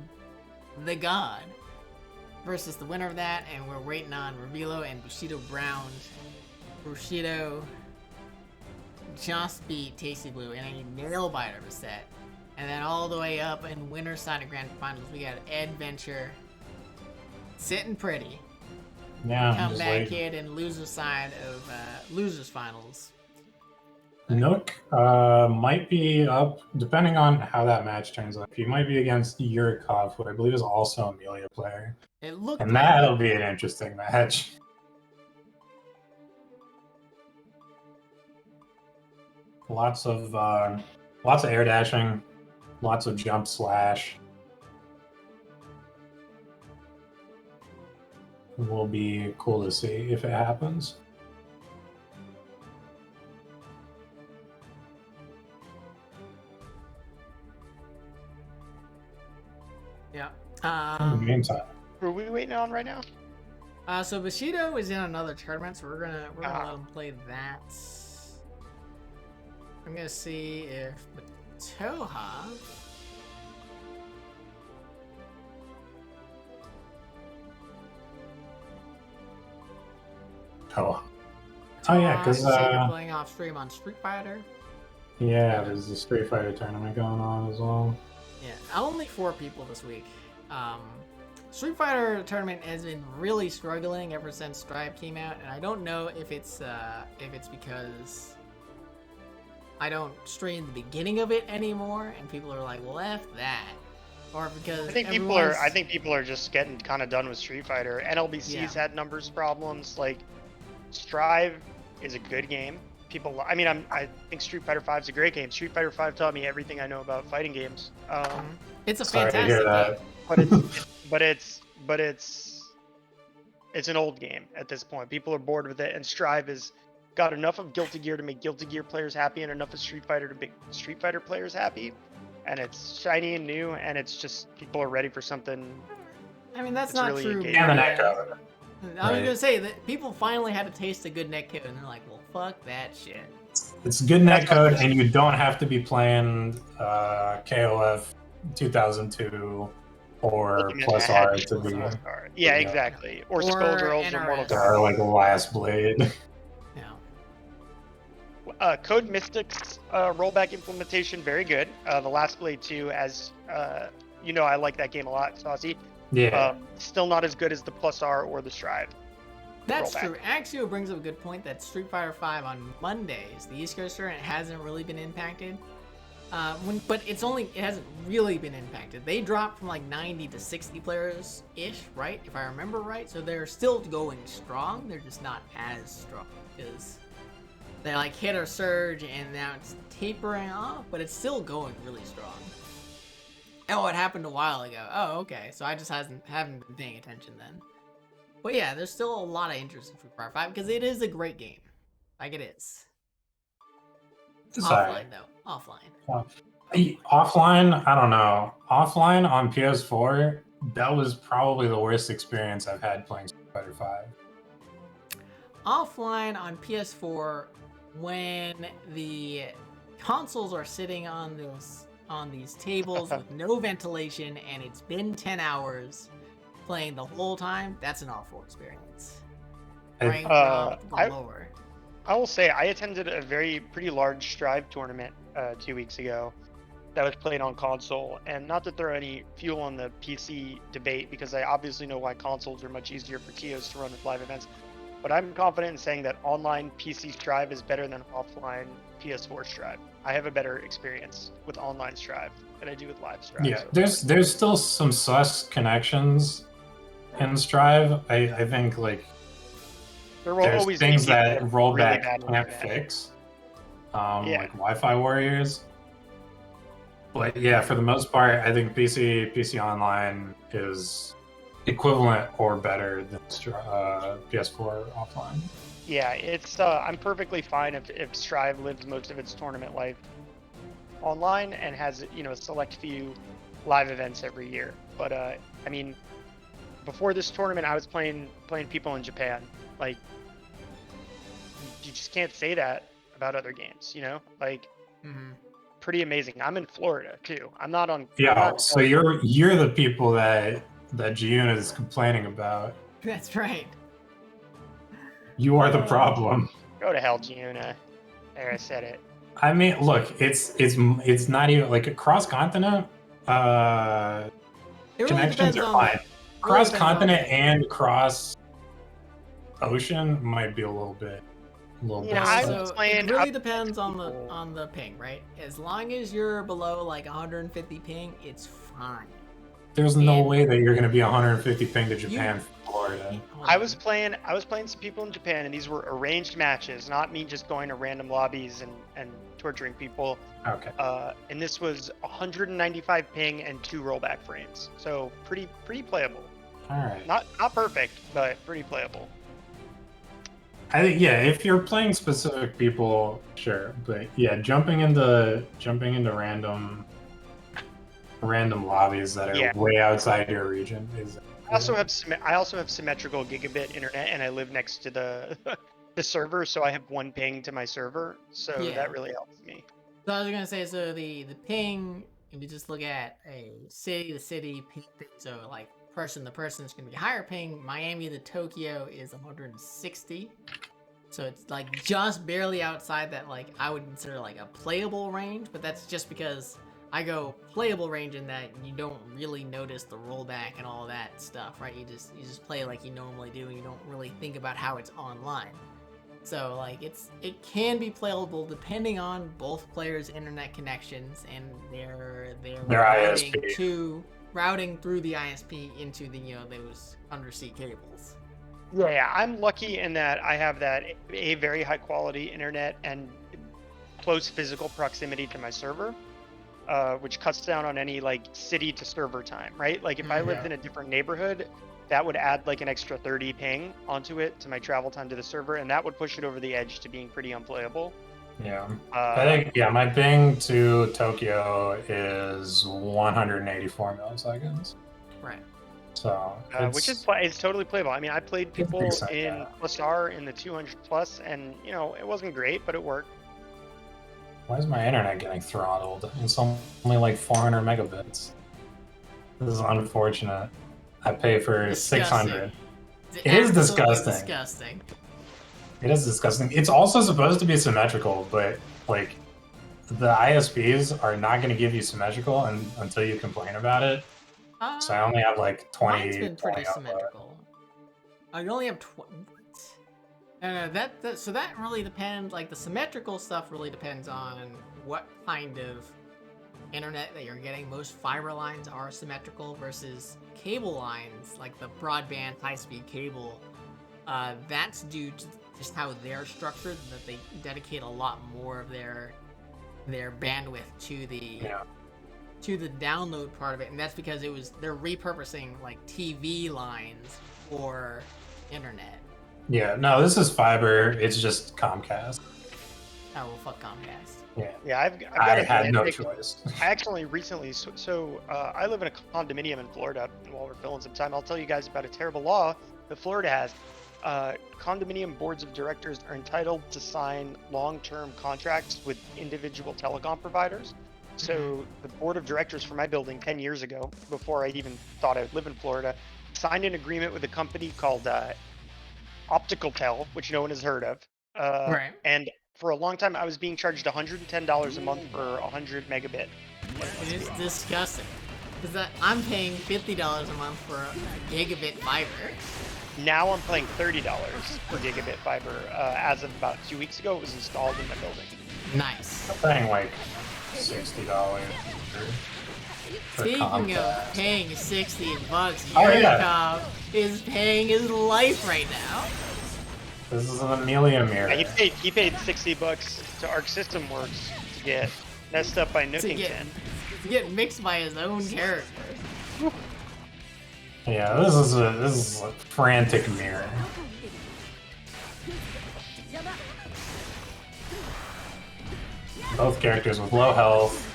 the God, versus the winner of that, and we're waiting on Revilo and Bushido Brown. Bushido just beat TastyBlue in a nail biter of a set. And then all the way up in winner's side of grand finals, we got Eddventure sitting pretty. Yeah, I'm just waiting. TheComebackid and loser side of losers finals. Nook might be up, depending on how that match turns out. He might be against Yurikov, who I believe is also an Amelia player. It looked And like that'll be an interesting match. Lots of air dashing, lots of jump slash. Will be cool to see if it happens. yeah. In the meantime, Who are we waiting on right now? So Bushido is in another tournament, so we're gonna let him play that. I'm gonna see if Toha. oh yeah, because they're playing off stream on Street Fighter. yeah, there's the Street Fighter tournament going on as well. Yeah, only 4 people this week. Street Fighter tournament has been really struggling ever since Stripe came out, and I don't know if it's because I don't stream the beginning of it anymore, and people are like, "Well, F that," or because I think people are just getting kind of done with Street Fighter. NLBC's had numbers problems. Like, Strive is a good game. I think Street Fighter 5 is a great game. Street Fighter 5 taught me everything I know about fighting games. It's a Sorry to fantastic hear that. game. But it's an old game at this point. People are bored with it, and Strive has got enough of Guilty Gear to make Guilty Gear players happy, and enough of Street Fighter to make Street Fighter players happy. And it's shiny and new, and it's just people are ready for something. I mean, that's It's not really true. engaging. And the netcode. I was Right. gonna say that people finally had to taste a good netcode, and they're like, "Well, fuck that shit." It's good netcode, and you don't have to be playing KOF 2002 or Ultimate Plus Match, R to be Plus R. Yeah, exactly. Or Skullgirls or Mortal NRS. or like Last Blade. Yeah. Code Mystics rollback implementation, very good. The Last Blade 2, as you know, I like that game a lot, Saucy. Yeah. Still not as good as the Plus R or the Strive. That's rollback. true. Axio brings up a good point that Street Fighter 5 on Mondays, the East Coast tournament hasn't really been impacted. But it hasn't really been impacted. They dropped from like 90 to 60 players ish, right? If I remember right. So they're still going strong. They're just not as strong because they like hit a surge and now it's tapering off, but it's still going really strong. Oh, it happened a while ago. Oh, okay. So I just haven't been paying attention then. But yeah, there's still a lot of interest in Street Fighter 5 because it is a great game. Like it is. Sorry. Offline though. Offline. Offline, I don't know. Offline on PS4, that was probably the worst experience I've had playing Street Fighter 5. Offline on PS4, when the consoles are sitting on these tables with no ventilation and it's been 10 hours playing the whole time, that's an awful experience. Rank drop galore. I will say I attended a pretty large Strive tournament 2 weeks ago that was played on console, and not to throw any fuel on the PC debate, because I obviously know why consoles are much easier for TOs to run with live events, but I'm confident in saying that online PC Strive is better than offline PS4 Strive. I have a better experience with online Strive than I do with live Strive. Yeah, so. there's still some sus connections in Strive. I think like There will there's always be things people that have rollback really bad can't internet. fix, Yeah. like Wi-Fi warriors. But yeah, for the most part, I think PC Online is equivalent or better than PS4 offline. Yeah, it's I'm perfectly fine if Strive lives most of its tournament life online and has a select few live events every year. But I mean, before this tournament, I was playing people in Japan. Like, you just can't say that about other games, Like, pretty amazing. I'm in Florida too. I'm not on. Yeah, I'm not so you're the people that Giuna is complaining about. That's right. You are the problem. Go to hell, Giuna. There, I said it. I mean, look, it's not even like a cross continent. It really Connections depends are on fine. really Cross depends continent on- and cross ocean might be a little bit. I was So playing. it really depends on the ping, right? As long as you're below like 150 ping, it's fine. There's no And- way that you're going to be 150 ping to Japan from Florida. I was playing some people in Japan, and these were arranged matches, not me just going to random lobbies and torturing people. Okay. And this was 195 ping and 2 rollback frames, so pretty playable. All right. Not perfect, but pretty playable. I think if you're playing specific people, sure, but yeah, jumping into random lobbies that are way outside your region is. I also have symmetrical gigabit internet, and I live next to the the server, so I have 1 ping to my server, so that really helps me. So I was gonna say, so the ping, if you just look at a city to city ping, so like person to person is gonna be higher ping. Miami to Tokyo is 160, so it's like just barely outside that like I would consider like a playable range, but that's just because I go playable range in that you don't really notice the rollback and all that stuff, right? You just play like you normally do, and you don't really think about how it's online. So like it can be playable depending on both players' internet connections and their routing through the ISP into the those undersea cables. Yeah, I'm lucky in that I have a very high quality internet and close physical proximity to my server. Which cuts down on any like city to server time, right? Like if I lived in a different neighborhood, that would add like an extra 30 ping onto it to my travel time to the server, and that would push it over the edge to being pretty unplayable. Yeah, I think my ping to Tokyo is 184 milliseconds. Right. So which is it's totally playable. I mean, I played people in plus R in the 200 plus, and it wasn't great, but it worked. Why is my internet getting throttled? It's only like 400 megabits. This is unfortunate. I pay for 600. It is disgusting. It is disgusting. It's also supposed to be symmetrical, but like the ISPs are not going to give you symmetrical until you complain about it. So I only have like 20. Mine's been pretty symmetrical. Oh, you only have 20. No, so that really depends. Like the symmetrical stuff really depends on what kind of internet that you're getting. Most fiber lines are symmetrical versus cable lines, like the broadband high-speed cable. That's due to just how they're structured, that they dedicate a lot more of their bandwidth to the download part of it, and that's because they're repurposing like TV lines for internet. Yeah, no, this is fiber. It's just Comcast. Oh, well, fuck Comcast. Yeah, I've got I had no choice. I actually recently, I live in a condominium in Florida, and while we're filling some time, I'll tell you guys about a terrible law that Florida has. Condominium boards of directors are entitled to sign long-term contracts with individual telecom providers. So the board of directors for my building 10 years ago, before I even thought I would live in Florida, signed an agreement with a company called Opticaltel, which no one has heard of. Right. And for a long time, I was being charged $110 a month for 100 megabit. It is disgusting. Because I'm paying $50 a month for a gigabit fiber. Now I'm paying $30 for gigabit fiber. As of about 2 weeks ago, it was installed in my building. Nice. I'm paying like $60 for Speaking Comcast. of paying $60, Yurikov is paying his life right now. This is an Amelia mirror. Yeah, he paid $60 to Arc System Works to get messed up by Nookington. To get mixed by his own character. Yeah, this is a frantic mirror. both characters with low health,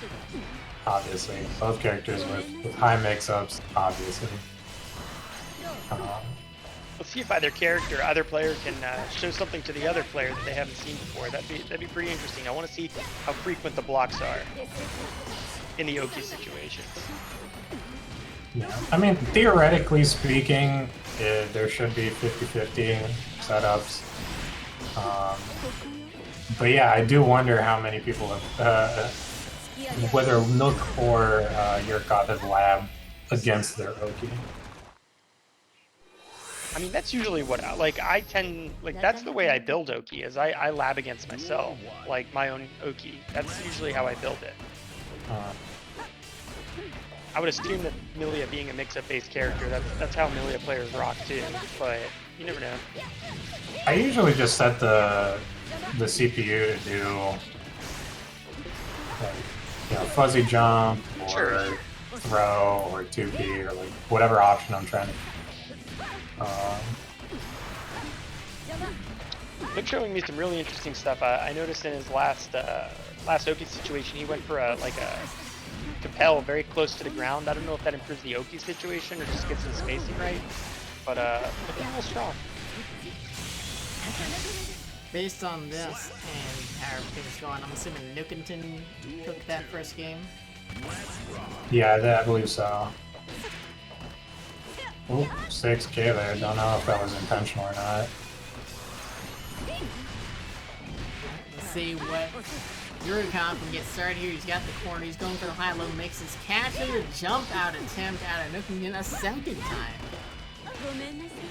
obviously. Both characters with high mix-ups, obviously. Let's see if either character, either player can show something to the other player that they haven't seen before. That'd be pretty interesting. I want to see how frequent the blocks are in the Oki situations. Yeah, I mean, theoretically speaking, there should be 50-50 setups. But yeah, I do wonder how many people have, whether Nook or Yurikov have labbed against their Oki. I mean, that's usually what I tend, that's the way I build Oki, is I lab against myself, like my own Oki. That's usually how I build it. I would assume that Milia being a mix-up based character, that's how Milia players rock too, but you never know. I usually just set the CPU to do like, fuzzy jump or throw or 2P or like whatever option I'm trying to. Nook showing me some really interesting stuff. I noticed in his last Oki situation, he went for a compel very close to the ground. I don't know if that improves the Oki situation or just gets his spacing right, but looking real strong. Based on this and how everything's going, I'm assuming Nookington took that first game. Yeah, I believe so. Ooh, 6K there. Don't know if that was intentional or not. Let's see what Yurikov can get started here. He's got the corner. He's going for the high-low mixes. Catching the jump out attempt out of Nookington a second time.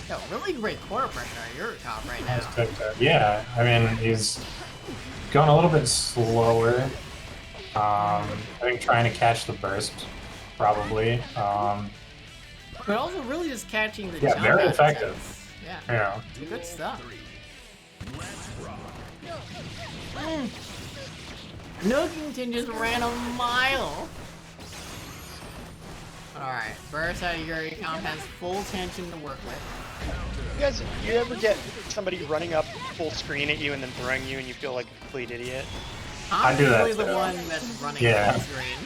Yo, really great corner pressure on Yurikov right now. Yeah, I mean, he's going a little bit slower. I think trying to catch the burst, probably. But also really just catching the jump. Yeah, very effective. Yeah. Good stuff. Nookington just ran a mile. Alright, burst out of Yurikov has full tension to work with. You ever get somebody running up full screen at you and then throwing you and you feel like a complete idiot? I do that usually too. the one that's running full screen.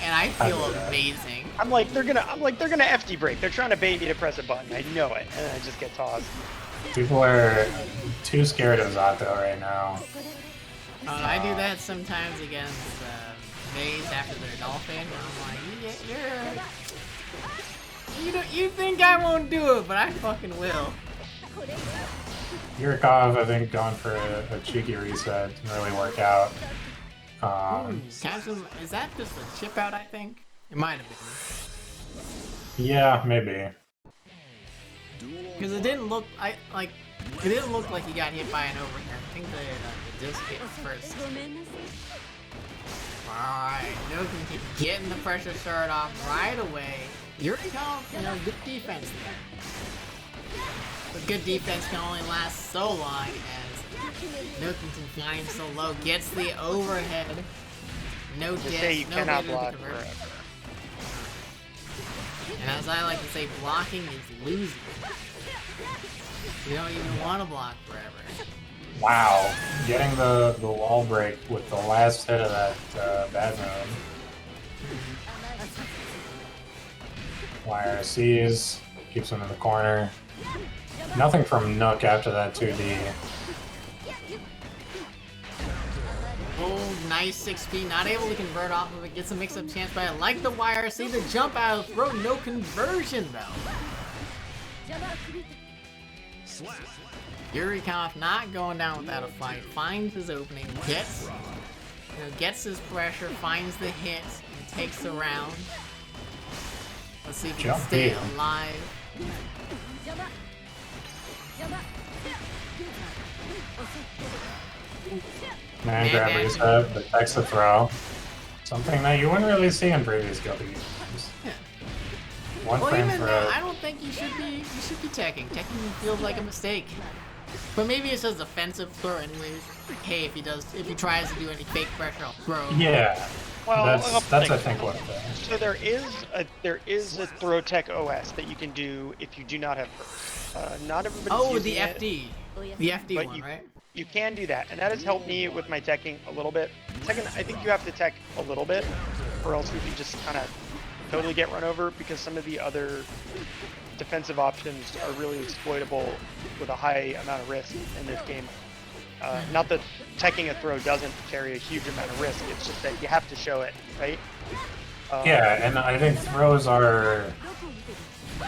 And I feel amazing. I'm like they're gonna FD break. They're trying to bait me to press a button. I know it, and then I just get tossed. People are too scared of Zato right now. I do that sometimes against Maze after their dolphin. And I'm like, you think I won't do it, but I fucking will. Yurikov, I think, going for a cheeky reset didn't really work out. Is that just a chip out, I think? It might have been. Yeah, maybe. Because it didn't look like he got hit by an overhead. I think the disc hit first. Alright, Nook can keep getting the pressure started off right away. Yurikov, good defense there. But good defense can only last so long as Nookington flying so low gets the overhead. No disc, no cannot way block to convert. forever. And as I like to say, blocking is losing. You don't even want to block forever. Wow, getting the wall break with the last hit of that bad move. Wire sees, keeps him in the corner. Nothing from Nook after that 2D. Oh, nice 6P, not able to convert off of it, gets a mix-up chance, but I like the wire, see the jump out of throw, no conversion though. Yurikov not going down without a fight, finds his opening, gets his pressure, finds the hit, and takes the round. Let's see if he can stay alive. Man grab reset, but takes the throw. Something that you wouldn't really see in previous Guilty games. Yeah. One frame even throw. then, I don't think you should be teching. Teching feels like a mistake. But maybe it's just offensive throw anyways. Hey, if he tries to do any fake pressure, I'll throw. Yeah. Well, that's I think what it is. So there is a throw tech OS that you can do if you do not have burst. Not everybody. Oh, the FD. The FD one, right? You can do that, and that has helped me with my teching a little bit. Second, I think you have to tech a little bit, or else we can just kind of totally get run over, because some of the other defensive options are really exploitable with a high amount of risk in this game. Not that teching a throw doesn't carry a huge amount of risk, it's just that you have to show it, right? Yeah, and I think throws are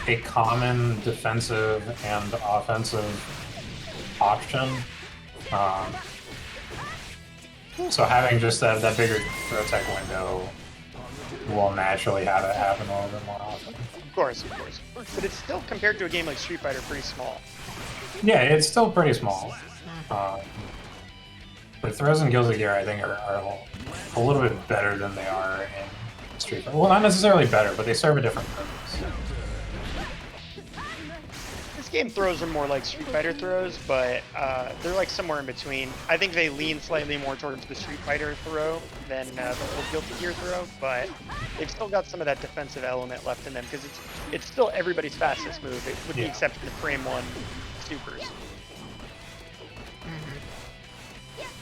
a common defensive and offensive option. So having just that bigger throw tech window will naturally have it happen a little bit more often. Of course. But it's still, compared to a game like Street Fighter, pretty small. Yeah, it's still pretty small. But throws and Guilds of Gear, I think, are a little bit better than they are in Street Fighter. Well, not necessarily better, but they serve a different purpose. This game throws are more like Street Fighter throws, but they're like somewhere in between. I think they lean slightly more towards the Street Fighter throw than the old Guilty Gear throw, but they've still got some of that defensive element left in them, because it's still everybody's fastest move, with the exception of Frame 1 supers.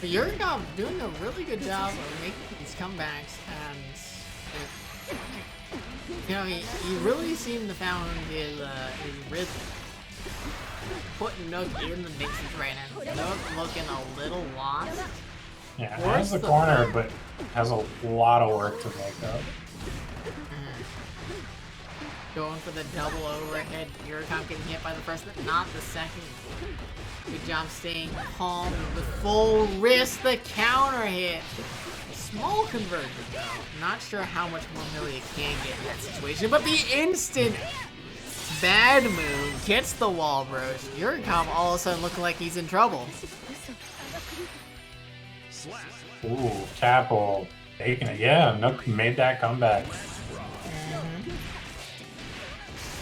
But Yurikov doing a really good job of making these comebacks, and you know, he really seemed to found his rhythm. Putting Nook in the mixes right now. Nook looking a little lost. Yeah, has the corner, but has a lot of work to make up. Going for the double overhead. Yurikov getting hit by the first, but not the second. Good job staying calm. The full wrist, the counter hit. A small conversion though. Not sure how much more melee it can get in that situation, but the instant bad move gets the wall broach. Yurikov all of a sudden looking like he's in trouble. Ooh, Capel taking it. Yeah, Nook made that comeback.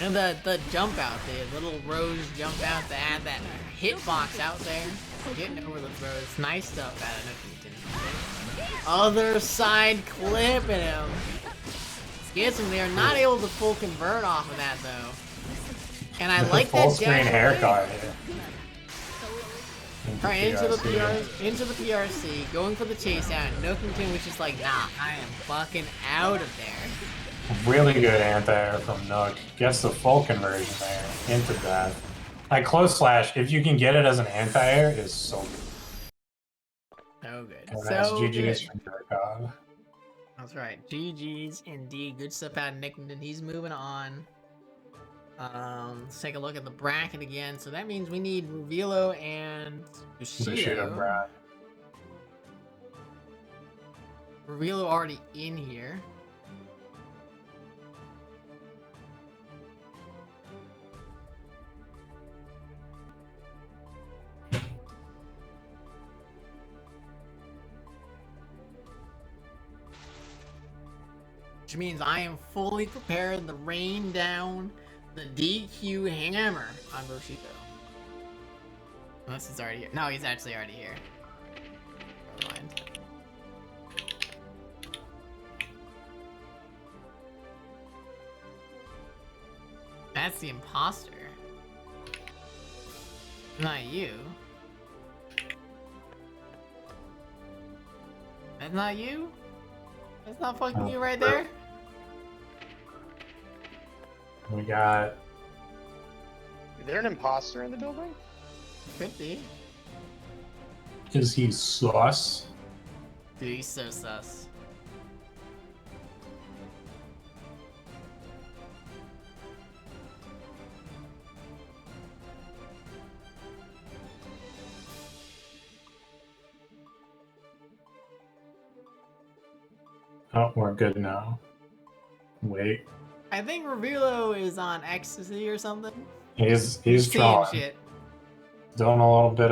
And the jump out, the little rose jump out to add that hitbox out there. Getting over the throws. Nice stuff out of Nook. Other side clipping him. Gets him there. Not able to full convert off of that though. And I like that full screen haircut. Alright, into the PRC, going for the chase out. Nookington was just like, nah, I am fucking out of there. Really good anti-air from Nook. Gets the full conversion there into death. Like close slash, if you can get it as an anti-air, is so good. So good. And that's So GG's good. from Yurikov. That's right. GG's indeed. Good stuff out of Nickington. He's moving on. Let's take a look at the bracket again. So that means we need Revilo and Bushido Brown. Revilo already in here. Which means I am fully prepared to rain down the DQ hammer on Bushido. Unless he's already here. No, he's actually already here. Never mind. That's the imposter. Not you. That's not you? That's not fucking you right there? We got... Is there an imposter in the building? Could be. Is he sus? Dude, he's so sus. Oh, we're good now. Wait. I think Revilo is on ecstasy or something. He's Seeing drawing. shit. Doing a little bit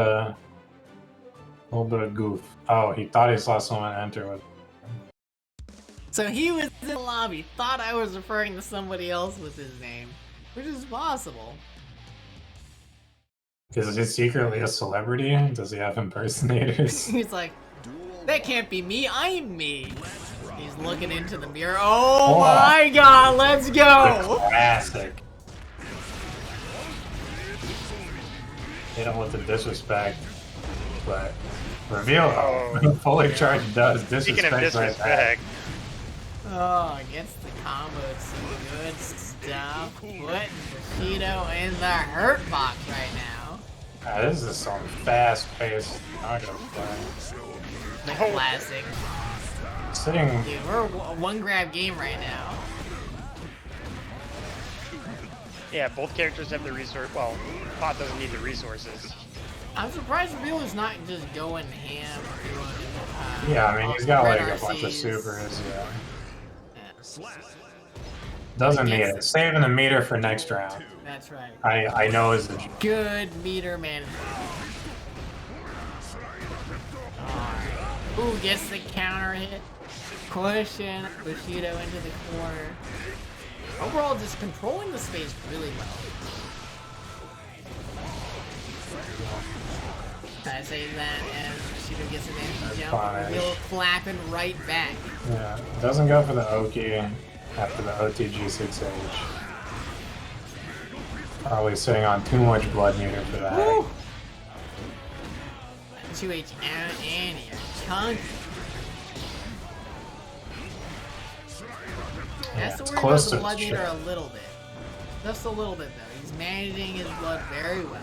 of goof. Oh, he thought he saw someone enter with. So he was in the lobby, thought I was referring to somebody else with his name, which is possible. Is he secretly a celebrity? Does he have impersonators? He's like, that can't be me, I'm me. He's looking into the mirror. Oh my god, let's go! Classic. Hit him with the disrespect. but Revilo, fully charged does Speaking of disrespect right back. disrespect, Oh, gets the combo. Some good stuff. Putting Bushido in the hurt box right now. This is some fast-paced Naga play. The classic. Sitting. Dude, we're a one-grab game right now. yeah, both characters have the resource. Well, Pot doesn't need the resources. I'm surprised Revilo's not just going ham or doing. Yeah, I mean, he's got red like a bunch of RCs. supers. Yeah. Yeah, Doesn't need it. Saving the meter for next round. that's right. I know is the. Good meter management. Alright. Ooh, gets the counter hit. Pushing Bushido into the corner. Overall, just controlling the space really well. I say that as Bushido gets an empty jump. Reveal clapping right back. Yeah, doesn't go for the Oki after the OTG6H. Probably sitting on too much blood meter for that. Woo! 2H out and you're chunky. That's the it's worry close about the to blood meter shit. a little bit. Just a little bit though. He's managing his blood very well.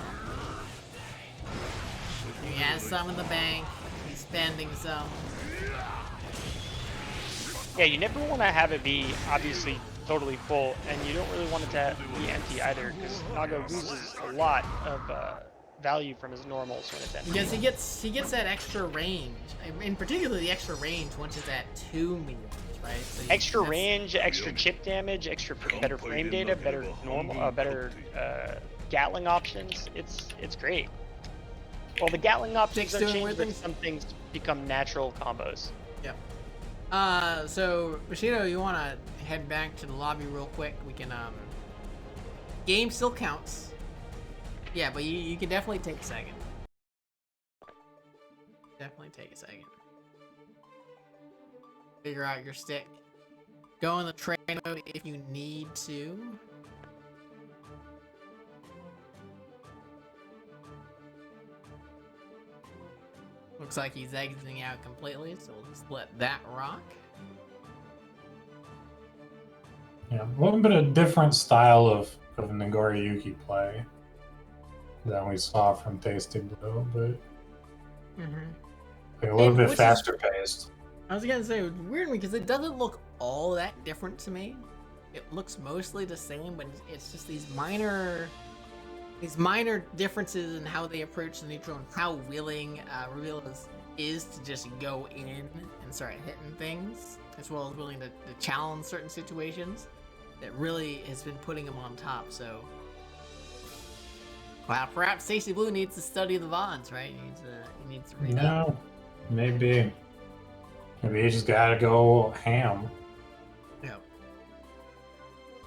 He has some in the bank. He's spending some. Yeah, you never want to have it be obviously totally full, and you don't really want it to be empty either, because Naga loses a lot of value from his normals when it's empty. Because he gets that extra range. In particular, the extra range once it's at 2 meters, right? So Extra that's- range, extra chip damage, extra better frame data, better normal, better Gatling options. It's great. Well, the Gatling options Six are doing changed, weird but things? some things become natural combos. Yep. So Bushido, you want to head back to the lobby real quick? We can game still counts. Yeah, but you can definitely take a second. Definitely take a second. Figure out your stick. Go in the train mode if you need to. Looks like he's exiting out completely, so we'll just let that rock. Yeah, a little bit of different style of Nagoriyuki play than we saw from TastyBlue, but like a little bit faster paced. I was gonna say, it was weird because it doesn't look all that different to me. It looks mostly the same, but it's just these minor differences in how they approach the neutral and how willing Revilo is to just go in and start hitting things, as well as willing to challenge certain situations. That really has been putting him on top. So, wow, perhaps TastyBlue needs to study the VODs, right? He needs to read up. No, maybe you just gotta go ham. No.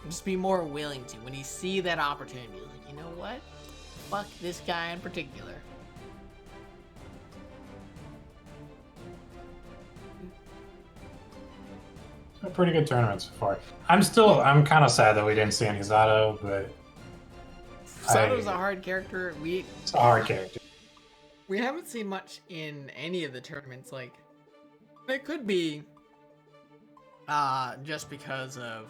Just be more willing to. When you see that opportunity, like, you know what? Fuck this guy in particular. A pretty good tournament so far. I'm kind of sad that we didn't see any Zato, but Sato's a hard character. it's a hard character. We haven't seen much in any of the tournaments. Like, it could be just because of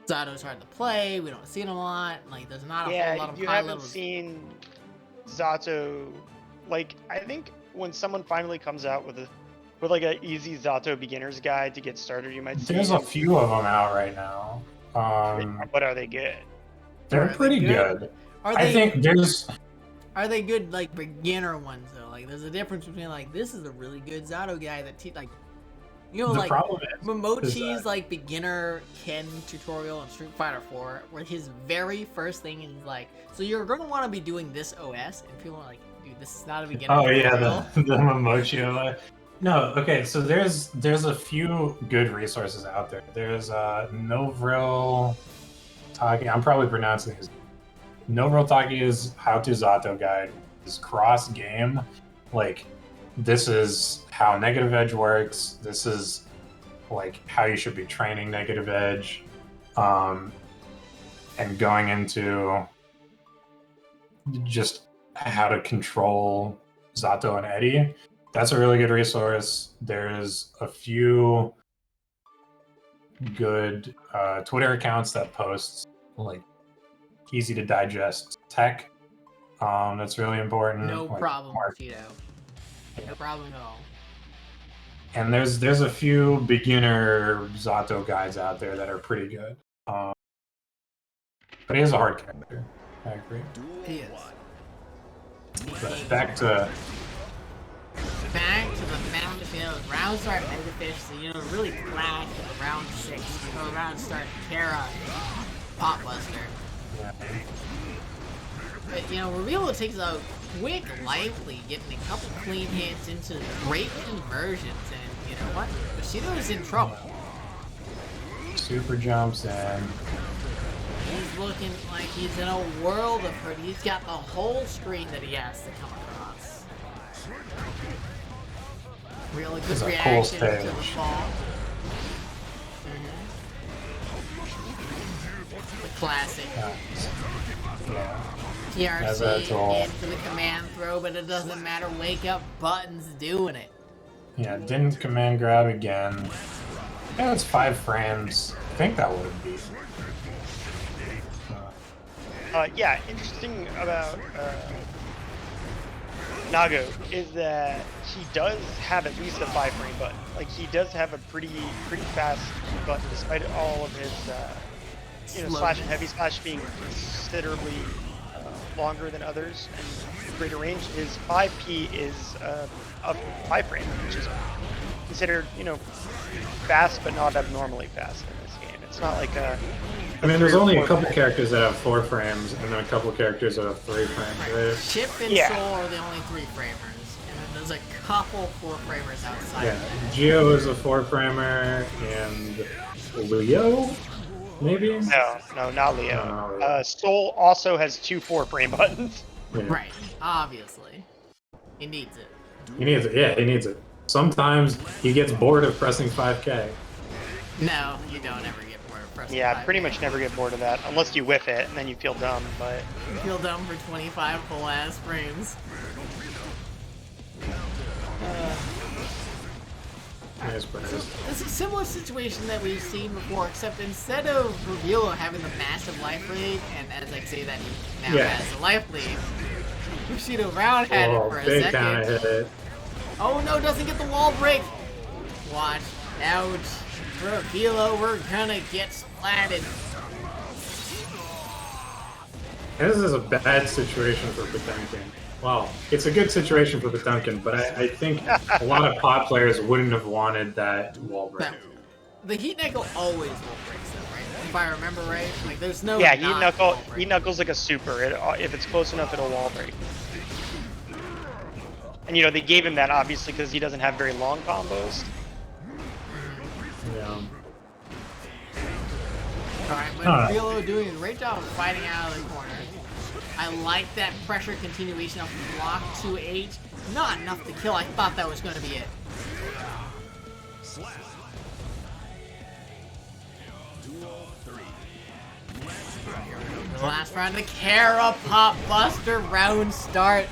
Zato's hard to play. We don't see it a lot. Like, there's not a whole lot of you high haven't levels. seen Zato. Like, I think when someone finally comes out with like an easy Zato beginner's guide to get started, you might see. There's a few of them out right now. But are they good? They're pretty good. I think there's. Are they good, like, beginner ones, though? Like, there's a difference between, like, this is a really good Zato guy that, like, you know, The like, problem is Momochi's, that- like, beginner Ken tutorial in Street Fighter 4, where his very first thing is, like, so you're going to want to be doing this OS, and people are like, dude, this is not a beginner Oh yeah, tutorial. the Momochi. No, okay. So there's a few good resources out there. There's Novril Taki. I'm probably pronouncing his. Novril Taki's How to Zato guide is cross game. Like, this is how negative edge works. This is like how you should be training negative edge, and going into just how to control Zato and Eddie, that's a really good resource. There's a few good Twitter accounts that post like easy to digest tech. That's really important. No like problem, Mark. Bushido. No problem at all. And there's a few beginner Zato guides out there that are pretty good. But he is a hard character. I agree. He is. But back to the mound field. Round start Metafish, so you know, really clash at round 6. So round start Terra Potbuster. yeah. But you know, Revilo takes a quick lively, getting a couple clean hits into great conversions, and you know what? Bushido's in trouble. Super jumps in. He's looking like he's in a world of hurt. He's got the whole screen that he has to come across. Really good It's a reaction cool to the stage. fall. The classic. Yeah. As a TRC tool. into the command throw, but it doesn't matter. Wake up buttons doing it. Yeah, didn't command grab again. Yeah, it's 5 frames. I think that would have beat. Yeah, interesting about Nago is that he does have at least a 5-frame button. Like he does have a pretty fast button, despite all of his slash and heavy slash being considerably longer than others and greater range. His 5P is a 5-frame, which is considered fast but not abnormally fast in this game. It's not like a I mean, there's only a couple characters that have 4 frames, and then a couple characters that have 3 frames, right? Chip and Yeah. Soul are the only 3-framers, and then there's a couple 4-framers outside. Yeah, Geo is a 4-framer, and Leo, maybe? No, not Leo. No, not Leo. Soul also has 2 4-frame buttons. Yeah. Right, obviously. He needs it. He needs it. Yeah, he needs it. Sometimes he gets bored of pressing 5K. No, you don't ever get more pressing. Yeah, pretty much never get bored of that unless you whiff it and then you feel dumb. But You feel dumb for 25 full ass frames. Nice praise. It's a similar situation that we've seen before, except instead of Revilo having the massive life lead, and as I say that he now Yeah. has the life lead, Bushido Brown had it for a big second. kind of hit it. Oh no, doesn't get the wall break. Watch out. Revilo, we're gonna get splatted. This is a bad situation for Potemkin. Well, it's a good situation for Potemkin, but I think a lot of pot players wouldn't have wanted that wall break. No. The Heat Knuckle always will break stuff, right? If I remember right. Like, there's no yeah, not he knuckles like a super. If it's close enough, it'll wall break. And they gave him that obviously because he doesn't have very long combos. Yeah. Alright, but Alright. Revilo doing a great job of fighting out of the corner. I like that pressure continuation of block 2H. Not enough to kill. I thought that was going to be it. The last round, the Kara Pop Buster round start.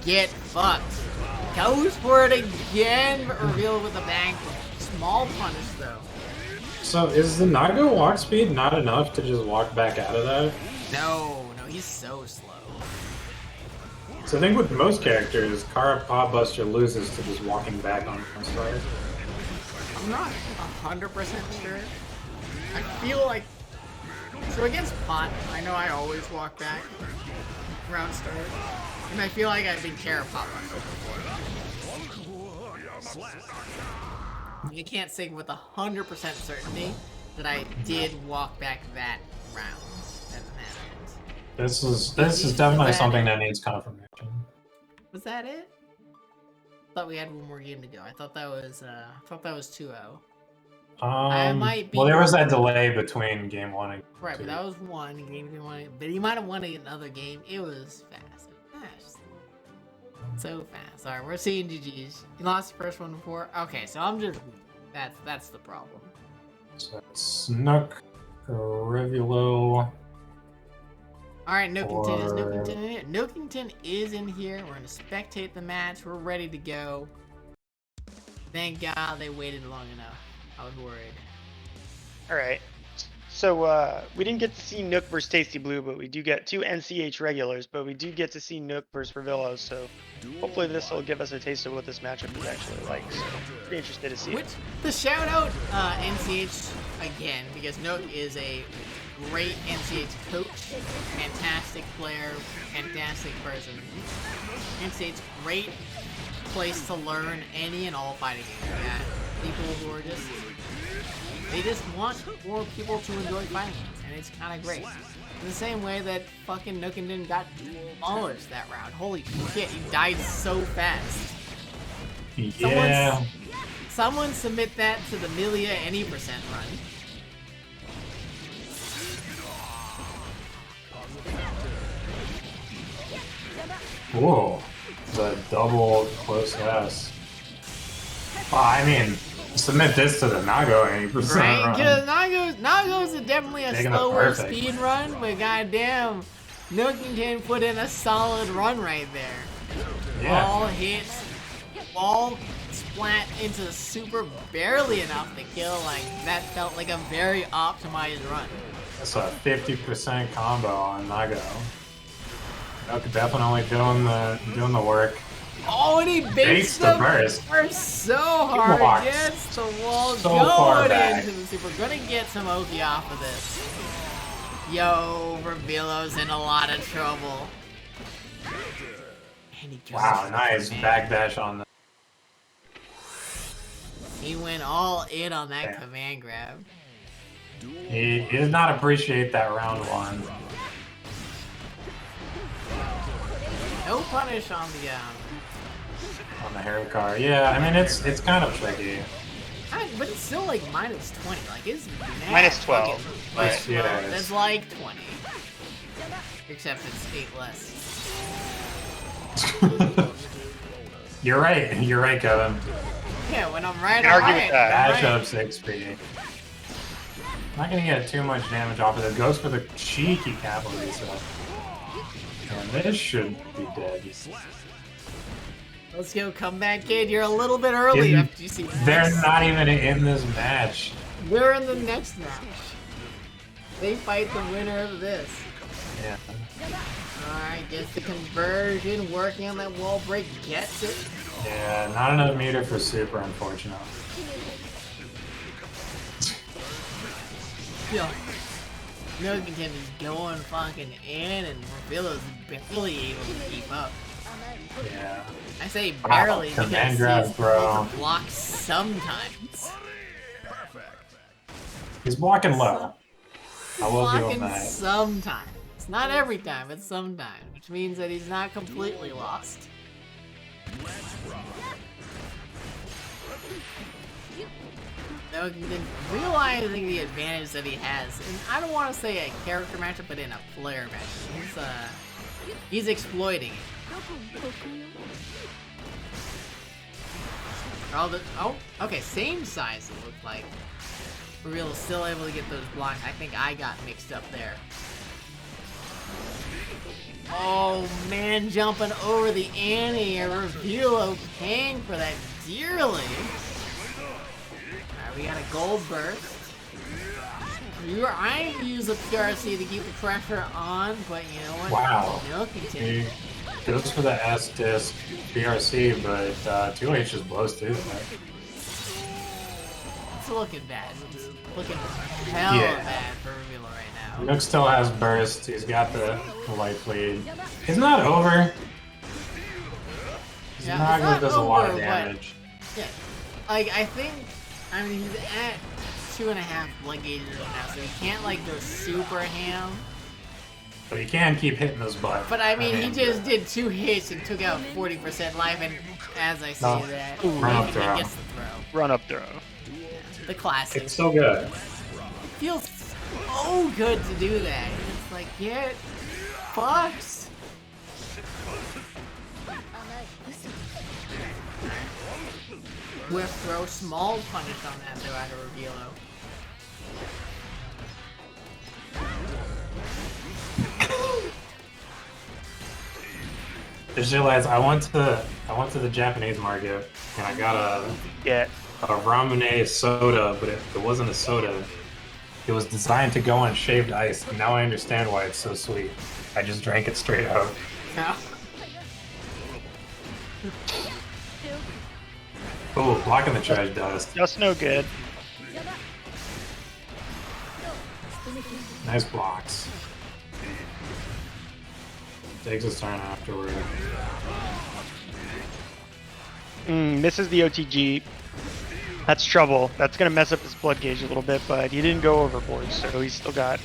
Get fucked. Goes for it again, but revealed with a bang. Small punish though. So is the Nago walk speed not enough to just walk back out of that? No, he's so slow. So I think with most characters, Kara Potbuster loses to just walking back on start. I'm not 100% sure. I feel like... So against Pot, I know I always walk back round start. And I feel like I've been Kara Pot before. You can't say with 100% certainty that I did walk back that round. This is definitely something that needs confirmation. Was that it? I thought we had one more game to go. I thought that was 2-0. I might be Well, there was that wrong. delay between game 1 and Right, 2. but that was one game he won. But he might have won another game. It was fast. So fast. Alright, we're seeing GG's. You lost the first one before? Okay, so I'm just weak. That's the problem. So it's Nook, Revilo. Alright, Nookington is in here. We're gonna spectate the match. We're ready to go. Thank God they waited long enough. I was worried. Alright. So we didn't get to see Nook versus TastyBlue, but we do get 2 NCH regulars, but we do get to see Nook versus Revilo, so hopefully this will give us a taste of what this matchup is actually like. So pretty interested to see it. The shout out NCH again, because Nook is a great NCH coach, fantastic player, fantastic person. NCH, great place to learn any and all fighting games. Yeah, people who are just, they just want more people to enjoy fighting games, and it's kind of great. In the same way that fucking Nookington got demolished that round. Holy shit, he died so fast. Yeah. Someone submit that to the Milia any percent run. Whoa. The double close S. Well, I mean, submit this to the Nago 80% Right? run. Because Nago's definitely a Making it slower perfect. speed run, but goddamn, Nookington put in a solid run right there. Yeah. Ball hits, ball splat into the super barely enough to kill. Like, that felt like a very optimized run. That's a 50% combo on Nago. Nook definitely doing the work. Oh, and he baits the the burst. so hard. Blocks. Gets the wall So far going back. into the super. Gonna get some Oki off of this. Yo, Revilo's in a lot of trouble. And he just Wow, nice backdash on the. He went all in on that Yeah. command grab. He does not appreciate that round one. No punish on the Hair car. Yeah, I mean it's kind of tricky. but it's still like minus 20. Like it's mad Minus 12, fucking- right. Minus 12. Yeah, it is. That's like 20. Except it's 8 less. You're right, Kevin. Yeah, when I'm right, Can't I'm argue right. with that. I'm Dash right. up 6p. Not gonna get too much damage off of it. Goes for the cheeky cavalry, so. And this should be dead. Let's go, comeback kid. You're a little bit early after you see this. They're not even in this match. They're in the next match. They fight the winner of this. Yeah. Alright, gets the conversion, working on that wall break, gets it. Yeah, not enough meter for super, unfortunately. Yo, Nookington is going fucking in, and Revilo's barely able to keep up. Yeah. I say barely Wow, because command he's grab, able bro. to block sometimes. He's blocking low. I will give Blocking him that. sometimes. Not every time, but sometimes, which means that he's not completely lost. Nookington realizing the advantage that he has, and I don't want to say a character matchup, but in a player matchup. He's exploiting it. Oh, okay, same size it looked like. Reveal still able to get those blocks. I think I got mixed up there. Oh man, jumping over the anti-air. Revilo paying for that dearly. Alright, we got a gold burst. I use a PRC to keep the pressure on, but you know what? Wow. Nookington. He goes for the S disc BRC, but 2H just blows through that. It's looking bad. It's looking hella Yeah. bad for Revilo right now. Nook still has burst. He's got the life lead. He's not over. He's Yeah, not it's gonna not does a lot of over, but- damage. Yeah, like I mean he's at 2.5 blood gauges now, so he can't like go super ham. But he can keep hitting his butt. But I mean, he just did 2 hits and took out 40% life, and as I say No. that, Run up he throw. gets the throw. Run up throw. The classic. It's so good. Feels so good to do that. It's like, get fucked. Whip throw, small punish on that though out of Revilo. just realized I went to the Japanese market and I got Yeah. a ramen soda, but it wasn't a soda. It was designed to go on shaved ice, and now I understand why it's so sweet. I just drank it straight out. Yeah. Oh, blocking the trash dust. Just no good. Nice blocks. Takes his turn afterward. Misses the OTG. That's trouble. That's gonna mess up his blood gauge a little bit, but he didn't go overboard, so he's still got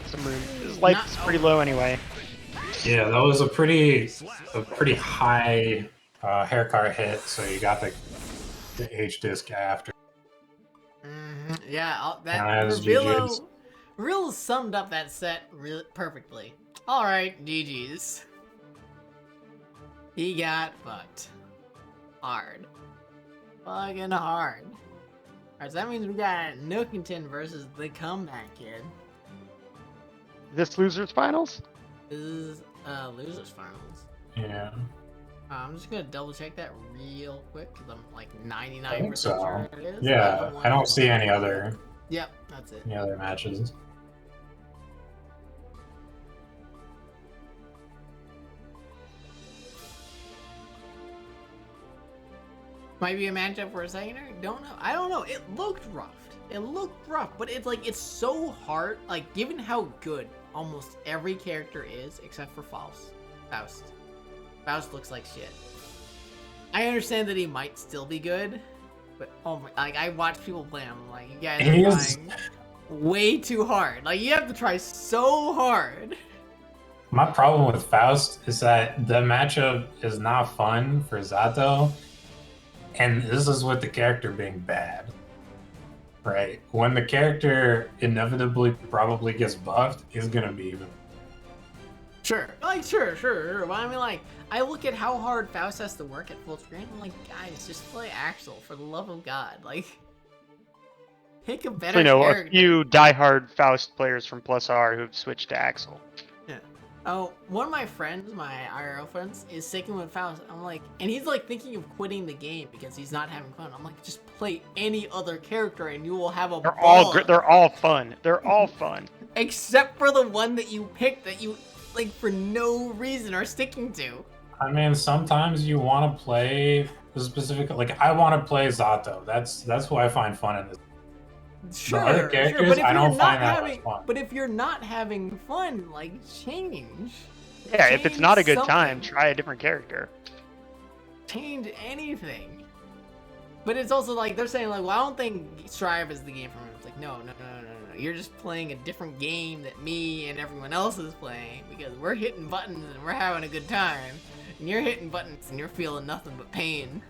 some room. His life is pretty low anyway. Yeah, that was a pretty high haircar hit, so you got the H disc after. Yeah, that Nice, Revilo GG's. real summed up that set really perfectly. All right, GG's. He got fucked hard, fucking hard. All right, so that means we got Nookington versus TheComebackid. This losers finals? This is losers finals. Yeah. I'm just gonna double check that real quick because I'm like I 99% think so. sure it is. Yeah, I don't see any other Yep, that's it. matches. Might be a matchup for a second. Don't know. I don't know. It looked rough. It looked rough, but it's like it's so hard. Like given how good almost every character is, except for Faust. Faust looks like shit. I understand that he might still be good, but oh my! Like I watch people play him. I'm like, you guys are trying way too hard. Like you have to try so hard. My problem with Faust is that the matchup is not fun for Zato, and this is with the character being bad. Right? When the character inevitably probably gets buffed, it's gonna be even. Sure. Like, sure. But I mean, like, I look at how hard Faust has to work at full screen. I'm like, guys, just play Axel for the love of God. Like, pick a better character. A few diehard Faust players from Plus R who've switched to Axel. Yeah. Oh, one of my friends, my IRL friends, is sticking with Faust. I'm like, and he's like thinking of quitting the game because he's not having fun. I'm like, just play any other character and you will have a ball. They're all fun. They're all fun. Except for the one that you picked that you, like, for no reason are sticking to. I mean, sometimes you want to play the specific. Like, I want to play Zato. That's who I find fun in this. Sure, the other characters, but if I don't you're find not that having, much fun. but if you're not having fun, like change. Yeah, if it's not a good something. time, try a different character. Change anything. But it's also like they're saying like, well, I don't think Strive is the game for me. It's like, no. You're just playing a different game that me and everyone else is playing because we're hitting buttons and we're having a good time, and you're hitting buttons and you're feeling nothing but pain.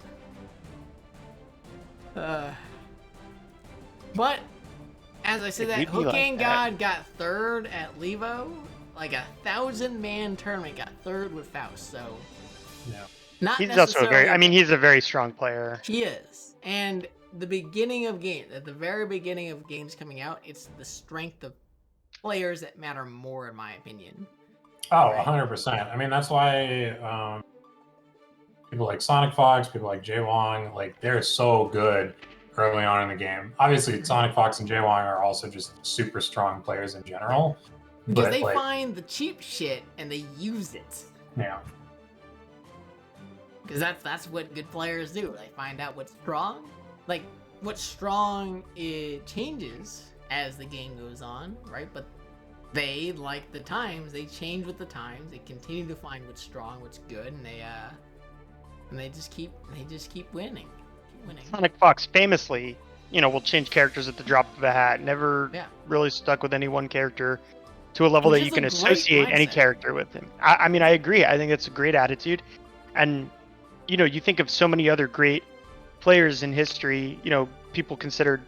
But as I said, that Hookane God got third at Levo, like 1,000-man tournament, got third with Faust. So Yeah. not He's also necessarily. I mean, he's a very strong player. He is, and the beginning of game, at the very beginning of games coming out, it's the strength of players that matter more, in my opinion. Oh, 100%. I mean, that's why people like Sonic Fox, people like Jay Wong, like they're so good early on in the game. Obviously, Sonic Fox and Jay Wong are also just super strong players in general. Because but, they like, find the cheap shit and they use it. Yeah. Because that's what good players do. They find out what's strong. Like, what's strong, it changes as the game goes on, right? But they, like the times, they change with the times. They continue to find what's strong, what's good, and they just keep winning. Sonic Fox famously, will change characters at the drop of a hat. Never really stuck with any one character to a level that you can associate any character with him. I mean, I agree. I think it's a great attitude. And, you think of so many other great players in history, people considered,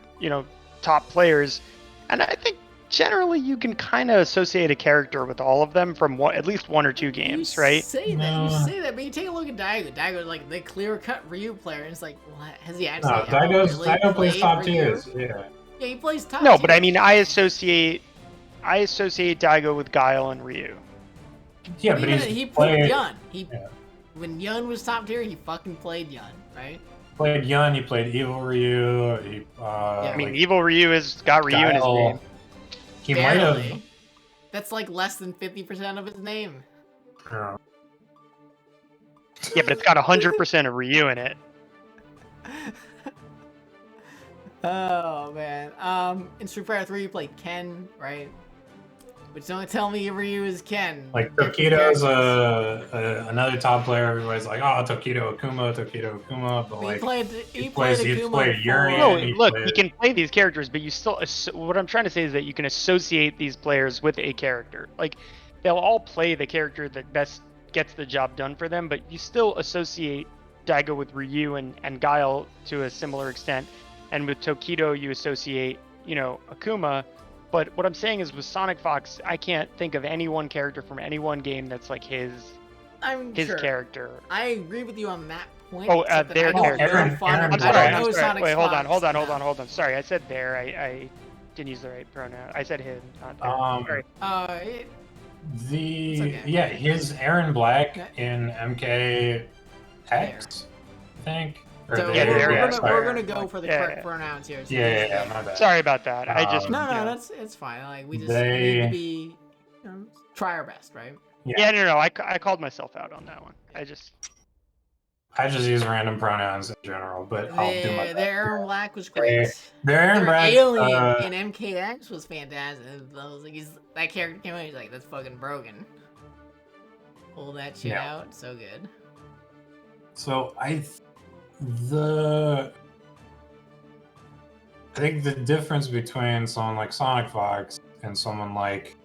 top players. And I think generally you can kind of associate a character with all of them from at least one or two games, right? You say that, but you take a look at Daigo. Daigo's like the clear-cut Ryu player, and it's like, well, has he actually Daigo plays top tiers, yeah. Yeah, he plays top No, tiers. but I mean, I associate Daigo with Guile and Ryu. Yeah, but he put Yun. when Yun was top tier, he fucking played Yun, right? Played Yun, he played Evil Ryu. He, I mean, like, Evil Ryu has got Ryu in his Guile. name. He might have. Barely. That's like less than 50% of his name. Yeah. Yeah, but it's got 100% of Ryu in it. Oh man. In Street Fighter 3 you played Ken, right? But don't tell me Ryu is Ken. Like Different Tokido's characters. another top player. Everybody's like, oh, Tokido Akuma, but He like played he Akuma played Yuri. for- No, he look, played- you can play these characters, but you still. What I'm trying to say is that you can associate these players with a character. Like, they'll all play the character that best gets the job done for them, but you still associate Daigo with Ryu and Guile to a similar extent, and with Tokido you associate, Akuma. But what I'm saying is with Sonic Fox, I can't think of any one character from any one game that's like his Sure. character. I agree with you on that point. Oh, except that their I don't character. know Aaron Sonic- I'm I sorry. don't I'm know sorry. Sonic Wait, hold on. Fox, no. Sorry, I said there. I didn't use the right pronoun. I said him, not there. Sorry. It's okay. His Aaron Black Okay. in MKX, I think. Or So Yeah, there, yeah, we're gonna go for the Yeah, correct yeah. pronouns here. So Yeah, my bad. Sorry about that. I just No, it's fine. Like we just need to be try our best, right? yeah, no. I called myself out on that one. I just use random pronouns in general, but I'll do my best. Their Aaron Black was great. Their Aaron Their Black, alien in MKX was fantastic. I was like, that character came out, he's like, that's fucking broken. Pull that shit out, so good. So I think the difference between someone like Sonic Fox and someone like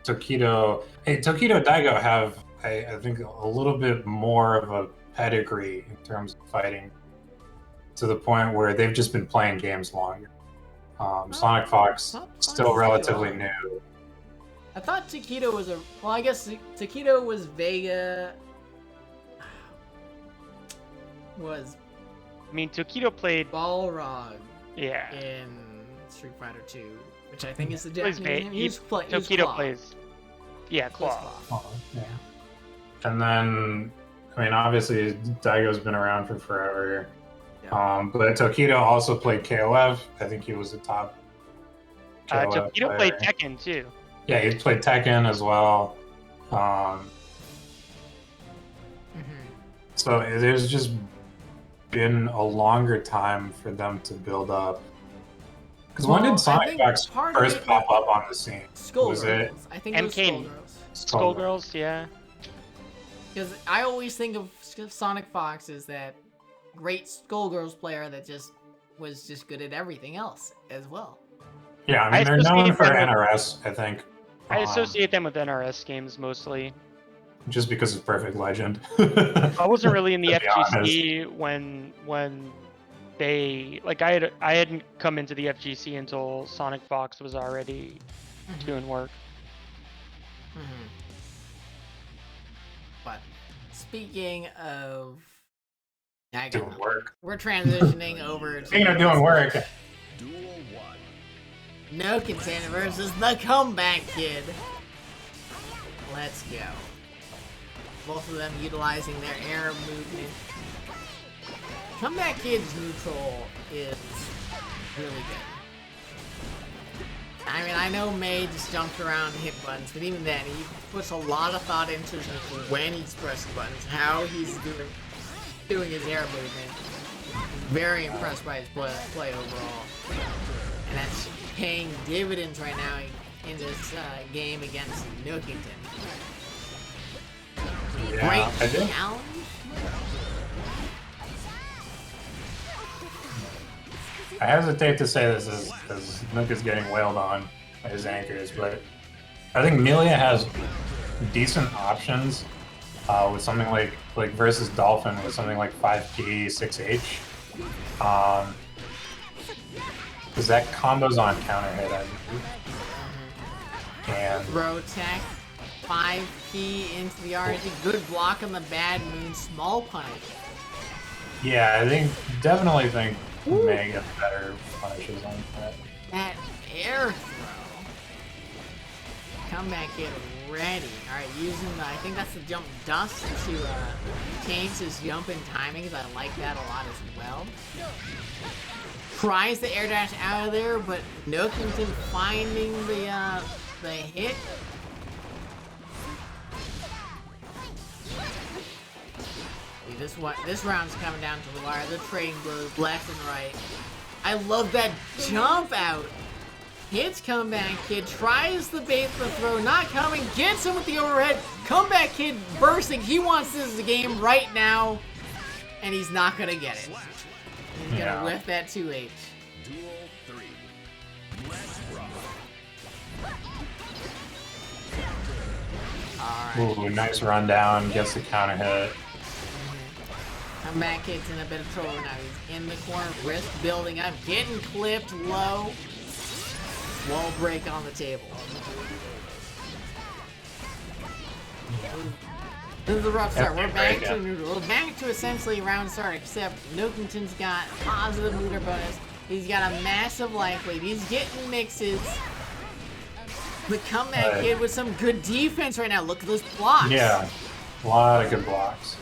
Tokido, Tokido Daigo have, I think, a little bit more of a pedigree in terms of fighting, to the point where they've just been playing games longer. Sonic Fox still relatively new. I thought Takedo was I guess Takedo was Vega. I mean, Tokido played. Balrog Yeah. in Street Fighter 2, which I think is the Plays Japanese name. He was Tokido Claw. plays. Yeah, He was Claw. Oh, yeah. And then, I mean, obviously, Daigo's been around for forever. Yeah. But Tokido also played KOF. I think he was a top KOF Tokido player. played Tekken too. Yeah, he's played Tekken as well. So there's just been a longer time for them to build up. Because when did Sonic Fox first pop up on the scene? Was it Skullgirls. I think it was MK Skullgirls. Skullgirls, yeah. Because I always think of Sonic Fox as that great Skullgirls player that was just good at everything else as well. Yeah, I mean, they're known associate for them with- NRS, I think. I associate them with NRS games mostly. Just because it's Perfect Legend. I wasn't really in the To be FGC when they I hadn't come into the FGC until Sonic Fox was already doing work. But speaking of Doing work. we're transitioning over to Speaking of doing work, Duel 1. Nook contender versus TheComebackid. Let's go. Both of them utilizing their air movement. TheComebackid's neutral is really good. I mean, I know May just jumped around and hit buttons, but even then, he puts a lot of thought into when he's pressing buttons, how he's doing his air movement. Very impressed by his play overall. And that's paying dividends right now in this game against Nookington. yeah, I Great think challenge. I hesitate to say this as Nook is getting wailed on by his anchors, but I think Melia has decent options with something like versus Dolphin with something like 5P, 6H. Because that combos on counter hit, I believe. And Throw tech, 5P into the RNG, good block on the bad moon, small punish. yeah, I definitely think May gets better punishes on that. That air throw. Comeback Kid ready. Alright, using the, I think that's the jump dust to change his jump and timings. I like that a lot as well. Tries the air dash out of there, but Nookington finding the hit. This round's coming down to the wire. They're trading blows left and right. I love that jump out. Hits Comeback Kid, tries the bait the throw, not coming, gets him with the overhead. Comeback Kid bursting. He wants this game right now, and he's not gonna get it. He's gonna whiff that 2H. Duel 3. Let's rock. Alright. Ooh, nice rundown, gets the counter hit. Comeback Kid's in a bit of trouble now. He's in the corner, wrist building up, getting clipped low. Wall break on the table. This is a rough start. We're back to neutral. We're back to essentially a round start, except Nookington's got positive meter bonus. He's got a massive life lead. He's getting mixes. The Comeback Kid with some good defense right now. Look at those blocks. Yeah, a lot of good blocks.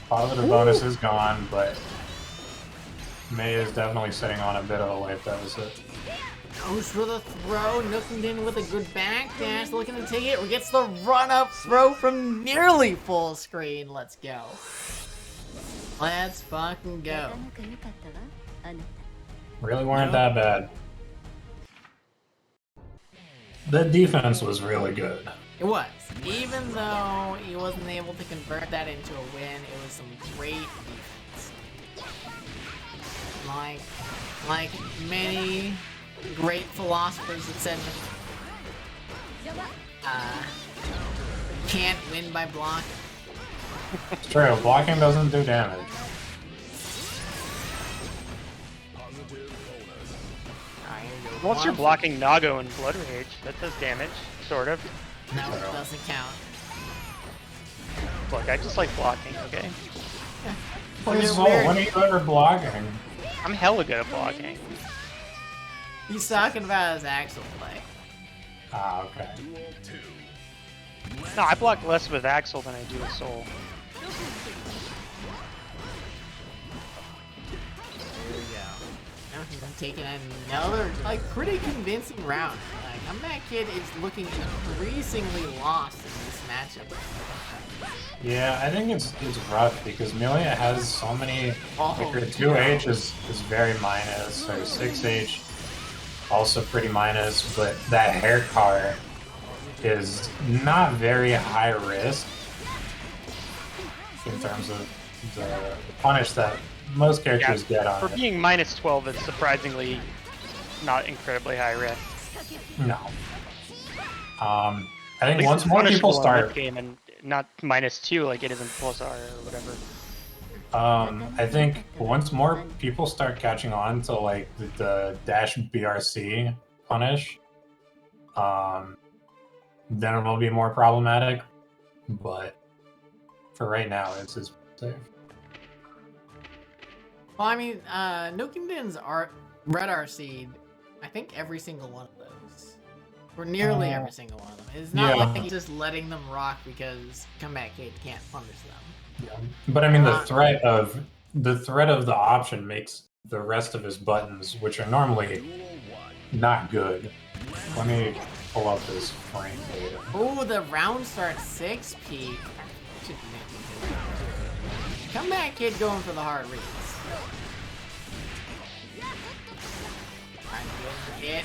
Positive bonus is gone, but May is definitely sitting on a bit of a life deficit. Goes for the throw. Nookington with a good back dash, looking to take it. Or gets the run-up throw from nearly full screen. Let's go. Let's fucking go. Really weren't that bad. The defense was really good. It was. Even though he wasn't able to convert that into a win, it was some great defense. Like many great philosophers that said, can't win by blocking. It's true, blocking doesn't do damage. Once you're blocking Nago and Blood Rage, that does damage, sort of. No, it doesn't count. Look, I just like blocking, okay? Please, when are you ever blocking? I'm hella good at blocking. He's talking about his Axel play. Ah, okay. No, I block less with Axel than I do with Soul. There we go. Now he's taking another, like, pretty convincing round. Like, Comeback Kid is looking increasingly lost in this matchup. Yeah, I think it's rough because Melia has so many. Like her 2H is very minus. Her 6H also pretty minus, but that hair car is not very high risk in terms of the punish that most characters get on For it. being minus 12, it's surprisingly not incredibly high risk. No. I think once more people start. Game and not minus 2 like it is in Plus R or whatever. I think once more people start catching on to like the dash BRC punish, then it'll be more problematic. But for right now, it's safe. Well, I mean, Nookington's Red RC, I think every single one of those. Or nearly every single one of them. It's not like he's just letting them rock because Comeback Kid can't punish them. Yeah. But I mean, the threat of the option makes the rest of his buttons, which are normally not good. Let me pull up this frame data. Oh, the round starts 6P. Comeback Kid going for the hard reads. Hit.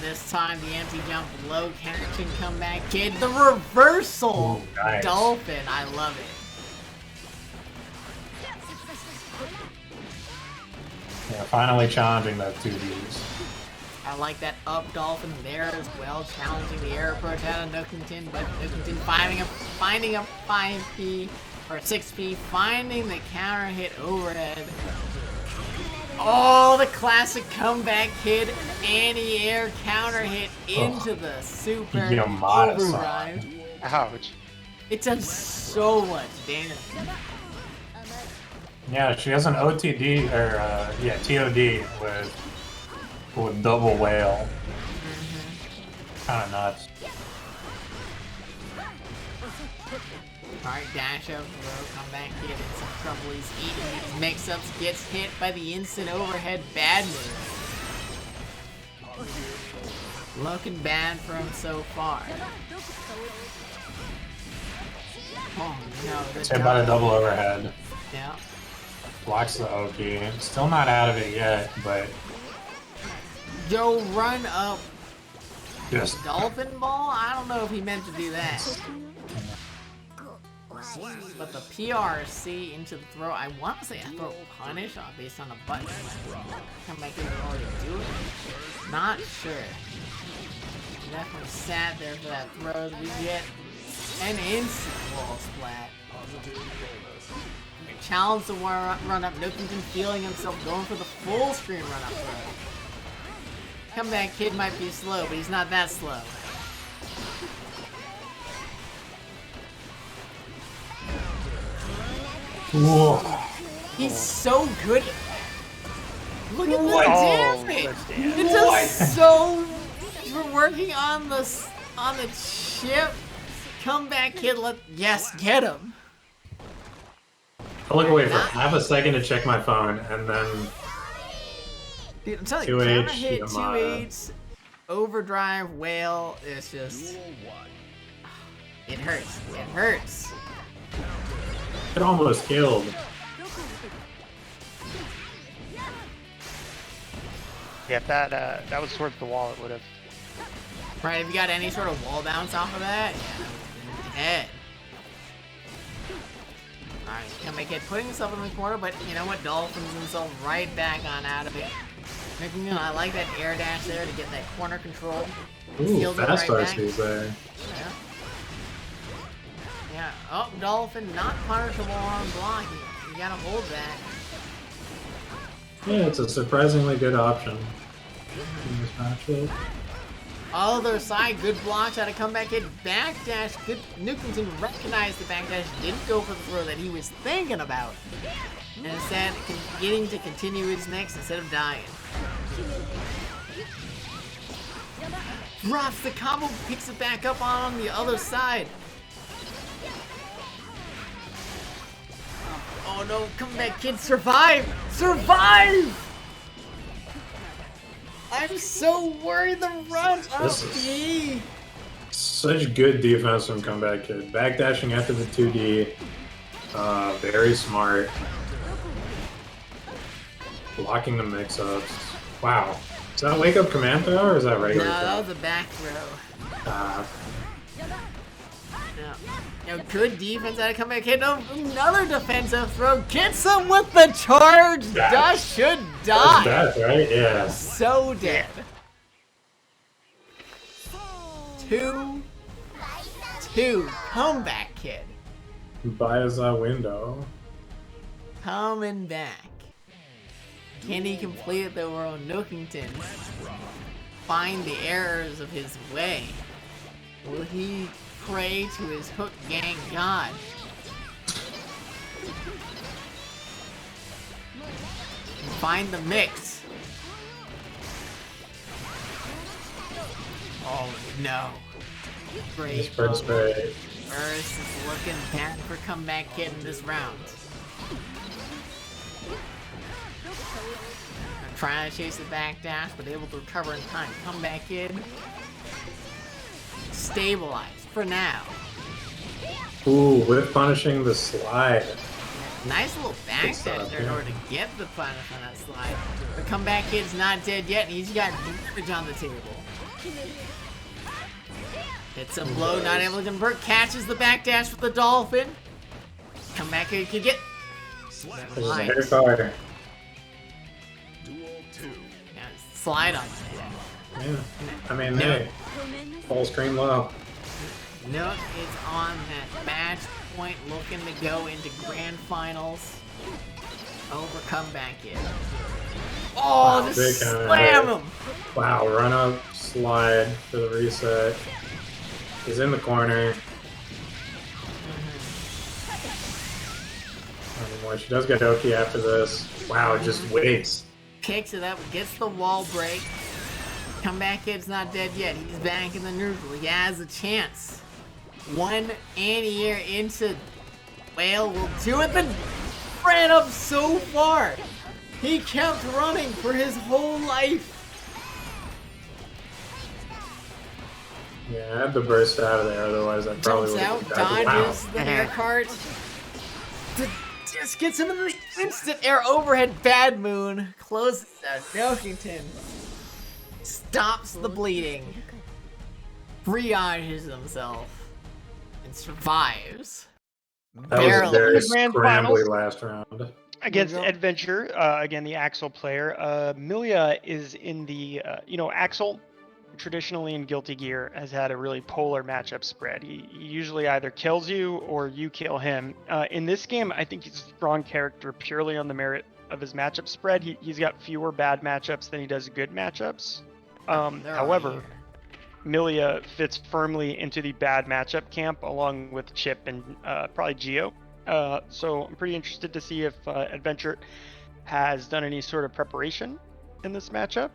This time the empty jump low catching Comeback Kid. The reversal! Ooh, nice. Dolphin, I love it. Yeah, finally challenging that 2Ds. I like that up Dolphin there as well, challenging the air approach out of Nookington, but Nookington finding a 5P or 6P, finding the counter hit overhead. Oh, the classic Comeback Kid anti-air counter hit into the super overdrive. Ouch. It does so much damage. Yeah, she has an OTD or TOD with double whale. Kind of nuts. Alright, dash up, throw, come back, kid in some trouble. He's eating these mix-ups, gets hit by the instant overhead bad move. Looking bad for him so far. Oh no, It's hit by the double overhead. Yeah. Blocks the Oki. Still not out of it yet, but Joe run up just dolphin ball? I don't know if he meant to do that. But the PRC into the throw, I want to say a throw punish based on a button. Come back in and already do it. Not sure. Definitely sat there for that throw. We get an instant wall splat. Challenge the run up. Nookington feeling himself going for the full screen run up throw. Comeback Kid might be slow, but he's not that slow. whoa. He's so good. Look at the Oh, damage. that's damage. It does so. We're working on the chip. Comeback Kid. Yes, get him. I look away for half a second to check my phone, and then Dude, I'm telling you, 2H, counter hit, Yamada. 2-8, overdrive, whale. It's just. It hurts. It hurts. it almost killed. Yeah, if that was towards the wall, it would have. Right, if you got any sort of wall bounce off of that, yeah, head. Alright, Comeback Kid putting himself in the corner, but you know what? Dolphins himself right back on out of it. I like that air dash there to get that corner control. Ooh, Steals it fast right back. RCs there. Yeah. Yeah. Oh, Dolphin not punishable on blocking. You gotta hold that. Yeah, it's a surprisingly good option in this matchup. Other side, good blocks out of Comeback Kid. Backdash, good. Nookington recognized the backdash, didn't go for the throw that he was thinking about. And instead, getting to continue his next instead of dying. Drops the combo, picks it back up on the other side. Oh no, Comeback Kid, survive! Survive! I'm so worried the run up This D. Such good defense from Comeback Kid. Backdashing after the 2D. Very smart. Blocking the mix-ups. Wow. Is that wake up command throw or is that No, regular that throw? was a back throw. No. No, good defense out of Comeback Kid. No, another defensive throw. Gets him with the charge. Dust should die. That's right? Yeah. So dead. 2-2. Comeback Kid. Buy us that window. Coming back. Can he complete it though, or Nookington find the errors of his way? Will he pray to his hook gang god? And find the mix. Oh no. Great. First spray. Earth is looking bad for Comeback Kid in this round. Trying to chase the back dash, but able to recover in time. Comeback Kid. Stabilized for now. Ooh, with punishing the slide. Nice little back dash there in order to get the punish on that slide. But Comeback Kid's not dead yet, and he's got damage on the table. Hits a blow, not able to convert. Catches the back dash with the dolphin. Comeback Kid could get. This is a hair fire. Yeah, slide on that. Yeah. I mean, No. hey. Full screen low. Nook is on that match point, looking to go into grand finals over Comeback Kid. Oh, Wow, just big counter slam hit. him! Wow, run up, slide for the reset. He's in the corner. Not anymore. She does get Oki after this. Wow, just waits. Picks it up, gets the wall break. Comeback Kid's not dead yet. He's back in the neutral. He has a chance. One anti-air into Whale will do it, but ran up so far. He kept running for his whole life. Yeah, I had to burst out of there, otherwise I probably Jumps would out, have dodges the air cart. Just gets him in the instant air overhead bad moon. Closes out Nokington. Stops the bleeding. Triages himself. And survives. That was a Barely. very The grand scrambly finals. last round. Against Eddventure, again, the Axel player. Milia is in the, Axel, traditionally in Guilty Gear, has had a really polar matchup spread. He usually either kills you or you kill him. In this game, I think he's a strong character purely on the merit of his matchup spread. He's got fewer bad matchups than he does good matchups. However, Milia fits firmly into the bad matchup camp along with Chip and probably Geo. So I'm pretty interested to see if Eddventure has done any sort of preparation in this matchup.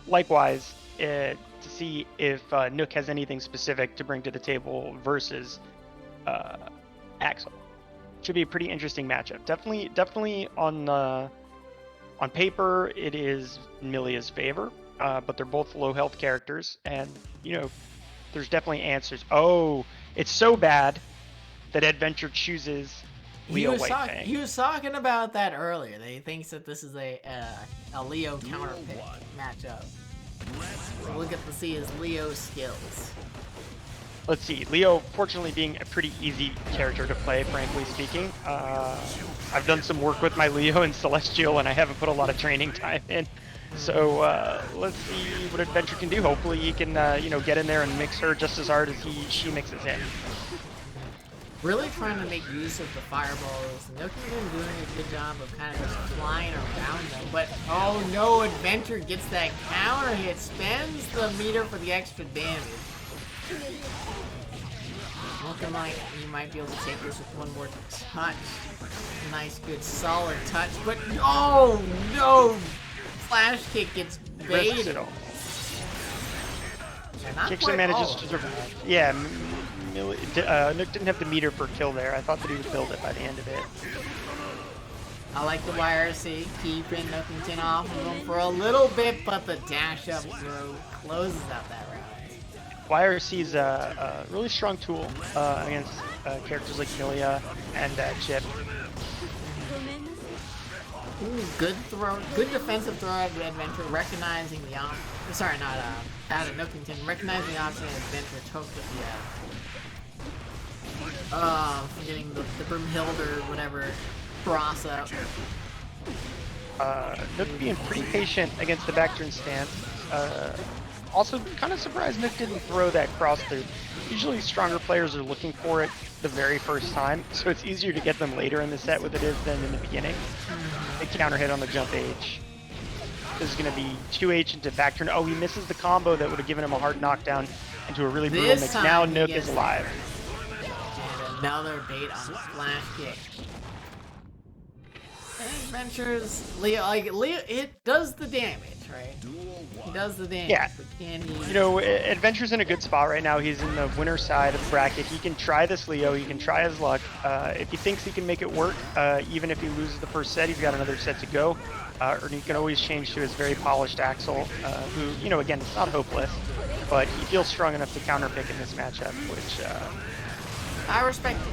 Likewise, to see if Nook has anything specific to bring to the table versus Axel. Should be a pretty interesting matchup. Definitely on paper, it is Milia's favor, but they're both low health characters, and there's definitely answers. Oh, it's so bad that Eddventure chooses Leo Whitefang. He was talking about that earlier. That he thinks that this is a Leo counter pick matchup. So we'll get to see his Leo skills. Let's see. Leo, fortunately, being a pretty easy character to play, frankly speaking. I've done some work with my Leo in Celestial, and I haven't put a lot of training time in. So let's see what Eddventure can do. Hopefully, he can, get in there and mix her just as hard as she mixes him. Really trying to make use of the fireballs. Nook has been doing a good job of kind of just flying around them. But oh no, Eddventure gets that counter hit, spends the meter for the extra damage. Looking like you might be able to take this with one more touch. Nice, good, solid touch. But oh no! Flash kick gets baited. Kicks manages to survive. Yeah, Nook didn't have the meter for kill there. I thought that he would build it by the end of it. I like the YRC, keeping Nookington off of him for a little bit, but the dash up throw closes out that round. YRC is a really strong tool against characters like Milia and Chip. Ooh, good throw, good defensive throw out of Eddventure, recognizing the option. Sorry, not out of Nookington, recognizing the option Eddventure took with the forgetting the Brimhild or whatever cross up. Nook being pretty patient against the back turn stance. Also, kind of surprised Nook didn't throw that cross through. Usually stronger players are looking for it the very first time, so it's easier to get them later in the set with it is than in the beginning. Big counter hit on the jump H. This is going to be 2H into back turn. Oh, he misses the combo that would have given him a hard knockdown into a really brutal mix. Now Nook is alive. And another bait on the splash kick. Eddventure's Leo, it does the damage, right? He does the damage. Yeah. But can he... Eddventure's in a good spot right now. He's in the winner side of the bracket. He can try this Leo. He can try his luck. If he thinks he can make it work, even if he loses the first set, he's got another set to go. Or he can always change to his very polished Axel, who, again, it's not hopeless, but he feels strong enough to counterpick in this matchup, which... I respect it,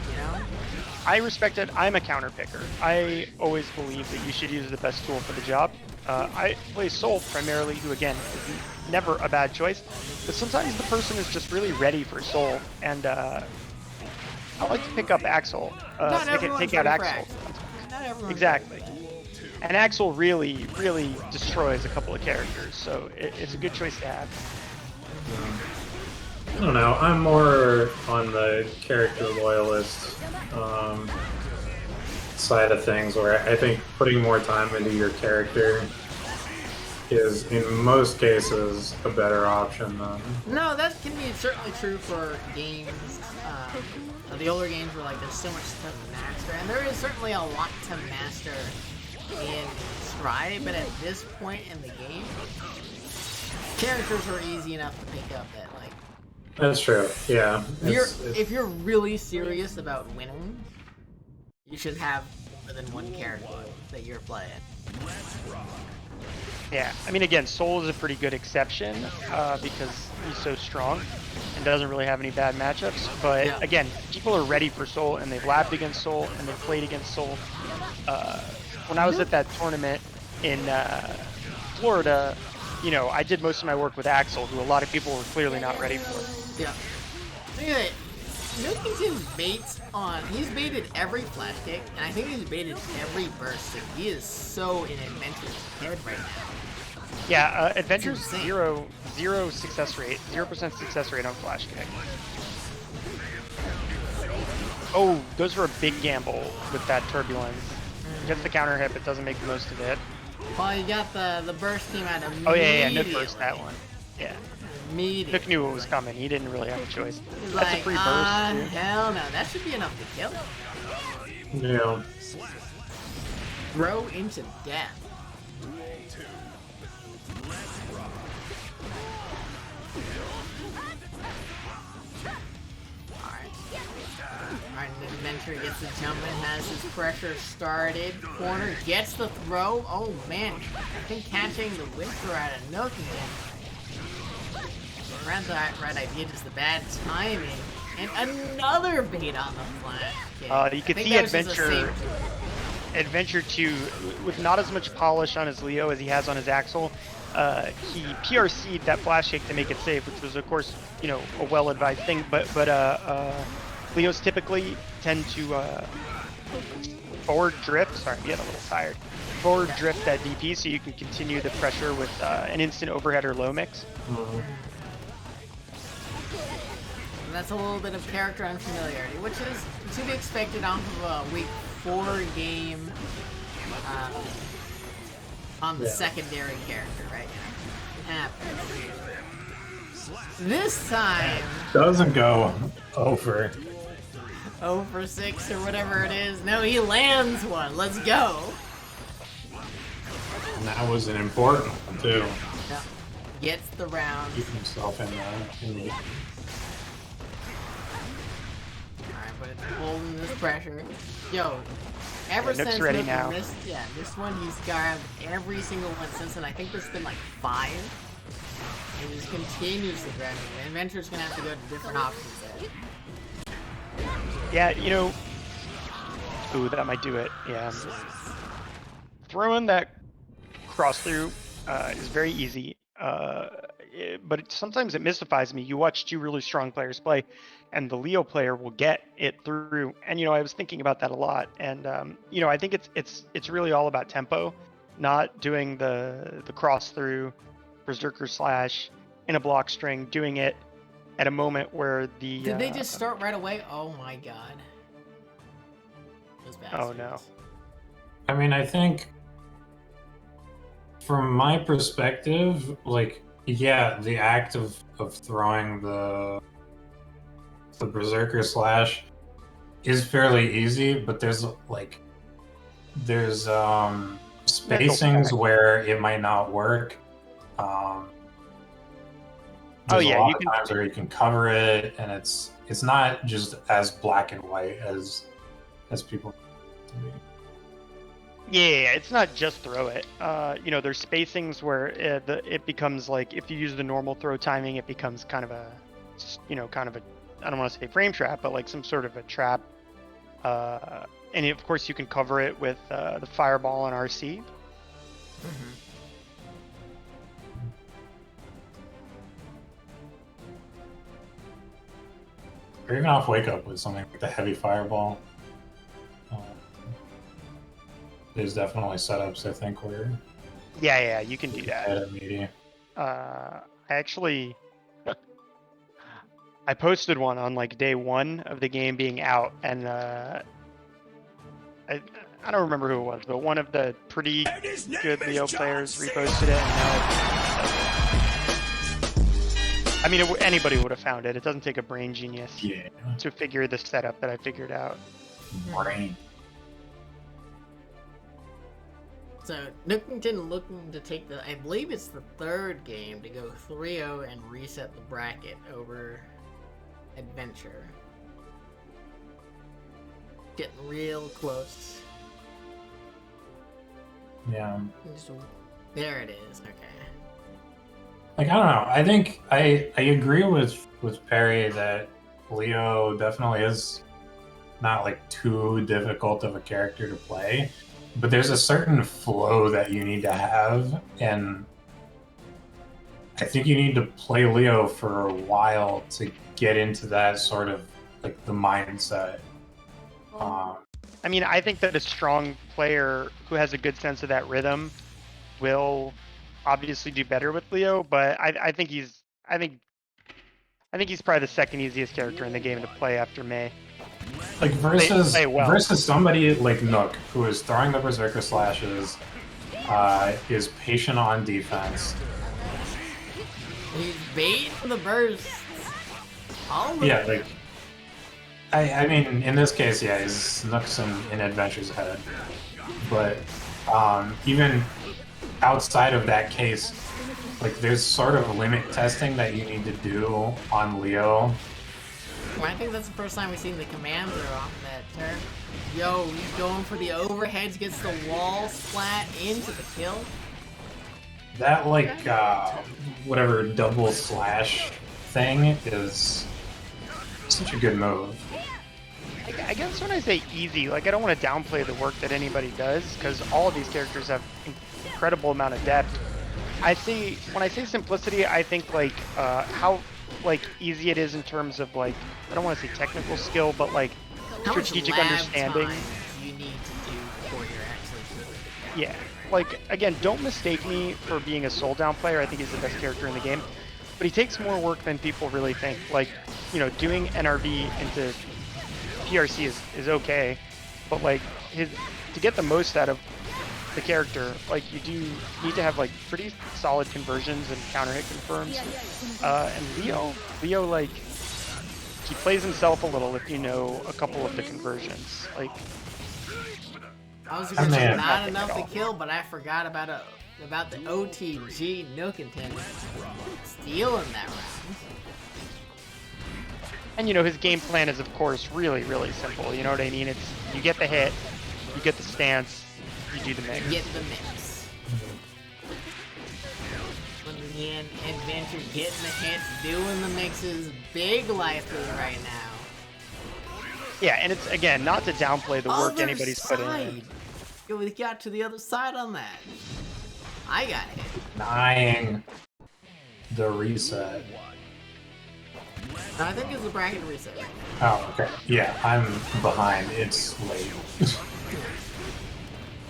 I respect it. I'm a counter picker. I always believe that you should use the best tool for the job. I play Soul primarily, who again is never a bad choice, but sometimes the person is just really ready for Soul, and I like to pick up Axel. Take out Axel. Exactly. And Axel really, really destroys a couple of characters, so it's a good choice to have. I don't know, I'm more on the character loyalist side of things, where I think putting more time into your character is, in most cases, a better option than... No, that can be certainly true for games, the older games where like there's so much stuff to master, and there is certainly a lot to master in try, but at this point in the game, characters are easy enough to pick up that, like, That's true. Yeah. if you're really serious about winning, you should have more than one character that you're playing. Yeah, I mean, again, Soul is a pretty good exception because he's so strong and doesn't really have any bad matchups. But Yeah. again, people are ready for Soul and they've labbed against Soul and they've played against Soul. When I was at that tournament in Florida, you know, I did most of my work with Axel, who a lot of people were clearly not ready for. Yeah. Look at it. Nookington's baits on. He's baited every flash kick, and I think he's baited every burst. So he is so in Adventure's head right now. Yeah, Adventure's insane. zero success rate, 0% success rate on flash kick. Oh, goes for a big gamble with that turbulence. Gets the counter hit, but doesn't make the most of it. Well, you got the burst came out immediately. Oh yeah, Nook burst that one. Yeah. Immediately. Nook knew what was coming. He didn't really have a choice. He's That's like, a free burst, too. hell no. That should be enough to kill. Yeah. Throw into death. Alright, Eddventure gets the jump and has his pressure started. Corner gets the throw. Oh man, I think catching the whip throw out of Nook again. Right idea, just the bad timing. And another bait on the flash kick. You could I think see that was just a Adventure, save. Adventure 2, with not as much polish on his Leo as he has on his Axel, he PRC'd that flash kick to make it safe, which was, of course, you know, a well-advised thing. But Leos typically tend to forward drift. Sorry, I'm getting a little tired. Forward drift that DP so you can continue the pressure with an instant overhead or low mix. That's a little bit of character unfamiliarity, which is to be expected off of a week 4 game on the secondary character right now. It happens. This time, Doesn't go over. 0 for 6 or whatever it is. No, he lands one. Let's go. And that was an important one, too. Yeah. Gets the round. Keep himself in the Alright, but it's holding this pressure. Yo, ever Nook's since ready Nook now. missed, this one he's grabbed every single one since, and I think there's been like 5. He just continues to grab it. Adventure's gonna have to go to different options there. Yeah, you know... Ooh, that might do it. Yeah. Throwing that cross through is very easy, but sometimes it mystifies me. You watch 2 really strong players play, and the Leo player will get it through. And you know, I was thinking about that a lot. And you know, I think it's really all about tempo, not doing the cross through, berserker slash in a block string, doing it at a moment where the Did they just start right away? Oh my god. Those Oh no. bastards. I mean, I think from my perspective, like, yeah, the act of throwing the berserker slash is fairly easy, but there's spacings where it might not work. Oh, There's yeah, a lot you of can- times where you can cover it, and it's not just as black and white as people to me. Yeah, it's not just throw it. You know, there's spacings where it becomes like, if you use the normal throw timing, it becomes kind of a, you know, kind of a, I don't want to say frame trap, but like some sort of a trap. And of course you can cover it with the fireball and RC. Or even off wake up with something like the heavy fireball. There's definitely setups, I think, where Yeah, you can do that. at a media. I actually, I posted one on like day 1 of the game being out, and I don't remember who it was, but one of the pretty good Leo players reposted it. And now I mean, anybody would have found it. It doesn't take a brain genius Yeah. to figure the setup that I figured out. Brain. So Nookington looking to take the, I believe it's the third game to go 3-0 and reset the bracket over Eddventure. Getting real close. Yeah. There it is. Okay. Like, I don't know. I think I agree with Perry that Leo definitely is not like too difficult of a character to play, but there's a certain flow that you need to have, and I think you need to play Leo for a while to get into that sort of like the mindset. I mean, I think that a strong player who has a good sense of that rhythm will obviously do better with Leo, but I think he's probably the second easiest character in the game to play after May. Like versus Play well. versus somebody like Nook, who is throwing the Berserker slashes, is patient on defense. He's baiting the bursts. Yeah, like I mean, in this case, yeah, he's Nook's in Adventure's head, but even outside of that case, like there's sort of limit testing that you need to do on Leo. Well, I think that's the first time we've seen the command throw off that turn. Yo, he's going for the overheads, gets the wall splat into the kill. That like whatever double slash thing is such a good move. I guess when I say easy, like I don't want to downplay the work that anybody does, because all of these characters have incredible amount of depth. When I say simplicity, I think like how like easy it is in terms of like, I don't want to say technical skill, but like strategic understanding. You need to do before you're actually Yeah, like again, don't mistake me for being a soul down player. I think he's the best character in the game, but he takes more work than people really think. Like, you know, doing NRV into PRC is okay, but like to get the most out of the character, like you do need to have like pretty solid conversions and counter hit confirms. And Leo like he plays himself a little if you know a couple of the conversions. Like I was gonna say not enough to kill, but I forgot about the OTG Nookington stealing that round. And you know, his game plan is of course really, really simple. You know what I mean? It's you get the hit, you get the stance, you do the mix. Get the mix. Once again, Eddventure getting the hits, doing the mixes, big life right now. Yeah, and it's again not to downplay the work Other anybody's put in. side. Yo, we got to the other side on that. I got hit. Denying the reset. No, I think it's a bracket reset right now. Oh, okay. Yeah, I'm behind. It's late.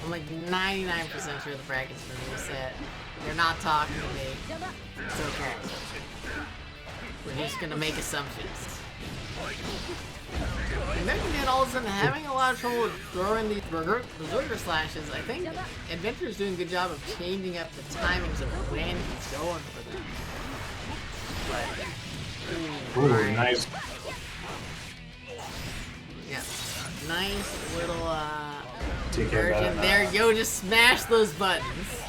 I'm like 99% sure the bracket's been reset. They're not talking to me. It's okay. We're just gonna make assumptions. And then again, all of a sudden having a lot of trouble throwing these berserker slashes. I think Eddventure's doing a good job of changing up the timings of when he's going for them. But, Ooh, right. nice. Yeah. Nice little Take care of version that. there. Yo, just smash those buttons.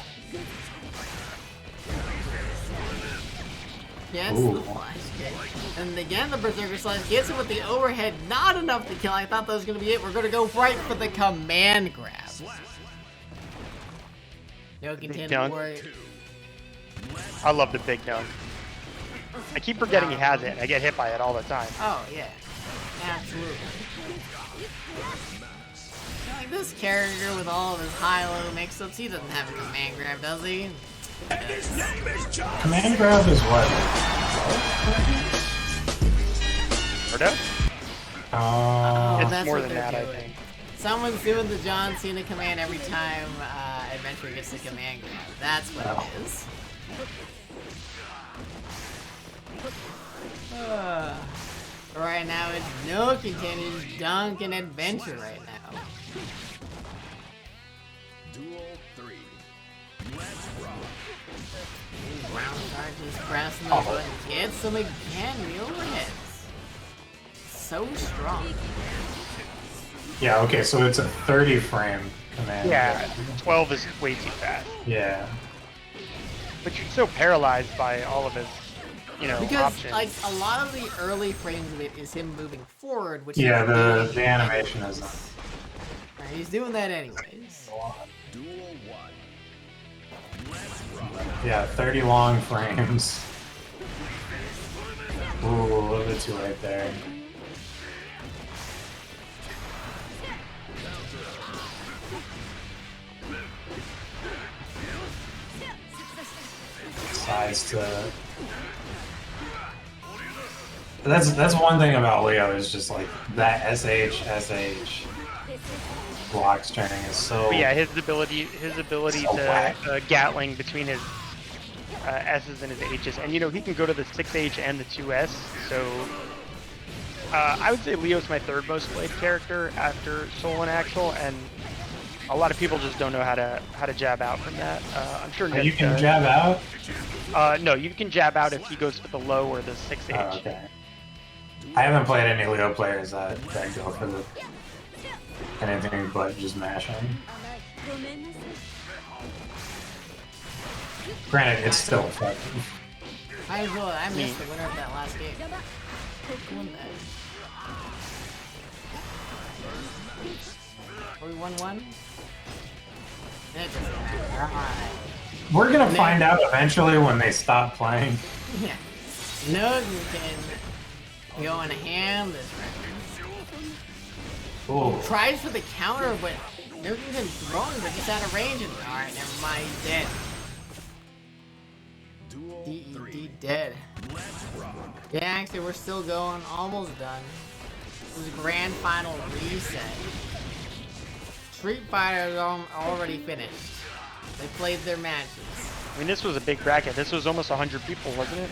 Gets Ooh. the flash kick. And again, the Berserker Slash gets him with the overhead. Not enough to kill. I thought that was going to be it. We're going to go right for the command grab. No contender dunk. for it. I love the big dunk. I keep forgetting he has it. I get hit by it all the time. Oh, yeah. Absolutely. Like this character with all of his high-low mix-ups, he doesn't have a command grab, does he? Command grab is what? Or no? It's That's more what than they're that, I doing. think. Someone's doing the John Cena command every time Eddventure gets the command grab. That's what it is. Right now it's Nook continues dunking Eddventure right now. Duel 3. Let's rock. Round start just pressing the button. Gets him again. The overheads. So strong. Yeah, okay, so it's a 30 frame command. Yeah, 12 is way too fast. Yeah. But you're so paralyzed by all of his, you know, Because options. like a lot of the early frames of it is him moving forward, which Yeah, he's doing the animation anyways. is Right, he's doing that anyways. Duel 1. yeah, 30 long frames. Ooh, a little bit too late there. Sides to. That's one thing about Leo is just like that SH block string is so. But yeah, his ability So to whack. Gatling between his S's and his H's, and you know he can go to the 6H and the 2S. So I would say Leo's my third most played character after Soul and Axel, and a lot of people just don't know how to jab out from that. I'm sure Nick You can does. jab out. No, you can jab out if he goes for the low or the 6H. Oh, okay. I haven't played any Leo players that go for the anything but just mashing. Granted, it's still effective. I missed the winner of that last game. Who won that? Are we 1-1? It doesn't matter. Alright. We're gonna find out eventually when they stop playing. Yeah. Nook can go and hand this round. Ooh. Tries for the counter, but Nook can throw him, but he's out of range. Alright, never mind, he's dead. DED dead. Yeah, actually, we're still going. Almost done. This is grand final reset. Street Fighter is already finished. They played their matches. I mean, this was a big bracket. This was almost 100 people, wasn't it?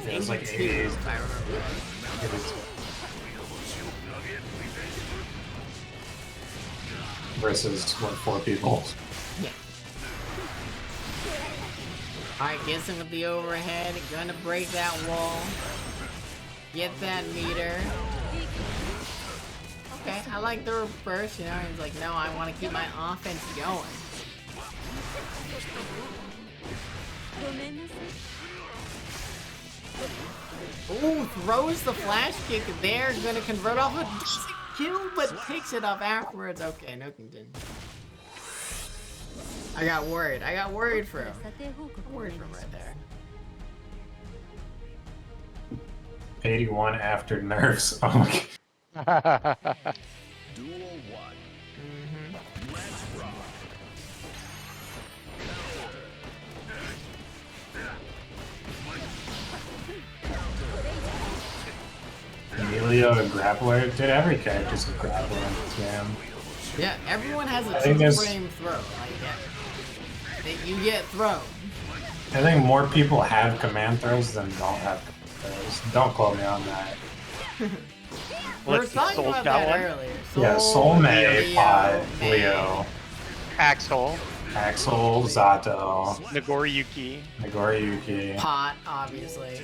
It was like 82, 88. if I remember right. Versus what, 4 people? Yeah. Alright, gets him with the overhead. Gonna break that wall. Get that meter. Okay, I like the reverse, you know, he's like, no, I want to keep my offense going. Ooh, throws the flash kick there, gonna convert off a kill, but picks it up afterwards. Okay, Nookington. I got worried for him. Worried for him right there. 81 after nerfs. Oh my god. Duel 1. Emilio, a grappler? Dude, every character's a grappler in this game. Yeah, everyone has a think two there's- frame throw. Like, yeah, you get thrown. I think more people have command throws than don't have command throws. Don't quote me on that. We were Let's see, talking Soul's about got that one. earlier. Yeah, Soul May, Leo, Pod, May. Leo, Axel, Axel, Zato, Nagoriyuki. Nagoriyuki. Pot, obviously.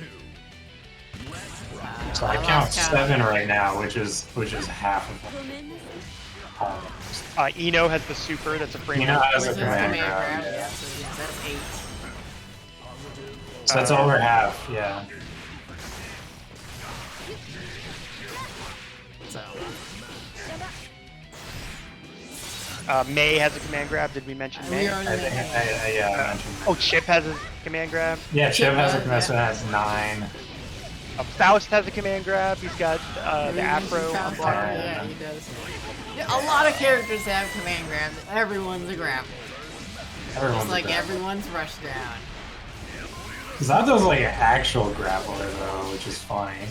So I count lost count. 7 right now, which is half of them. Eno has the super. That's a frame. Eno has Which a is command grab, grab, yeah, yeah. so yeah, that's 8. So that's over half, yeah. So, May has a command grab. Did we mention we May? already I think mentioned I mentioned that. Oh, Chip has a command grab. Yeah, Chip has a does, command, so yeah. it has 9. Faust has a command grab. He's got the afro. Faust, block. yeah, he does. Yeah, a lot of characters have command grabs. Everyone's a grapple. Everyone's Just like a grappler. everyone's rush down. Zato's like an actual grappler though, which is funny.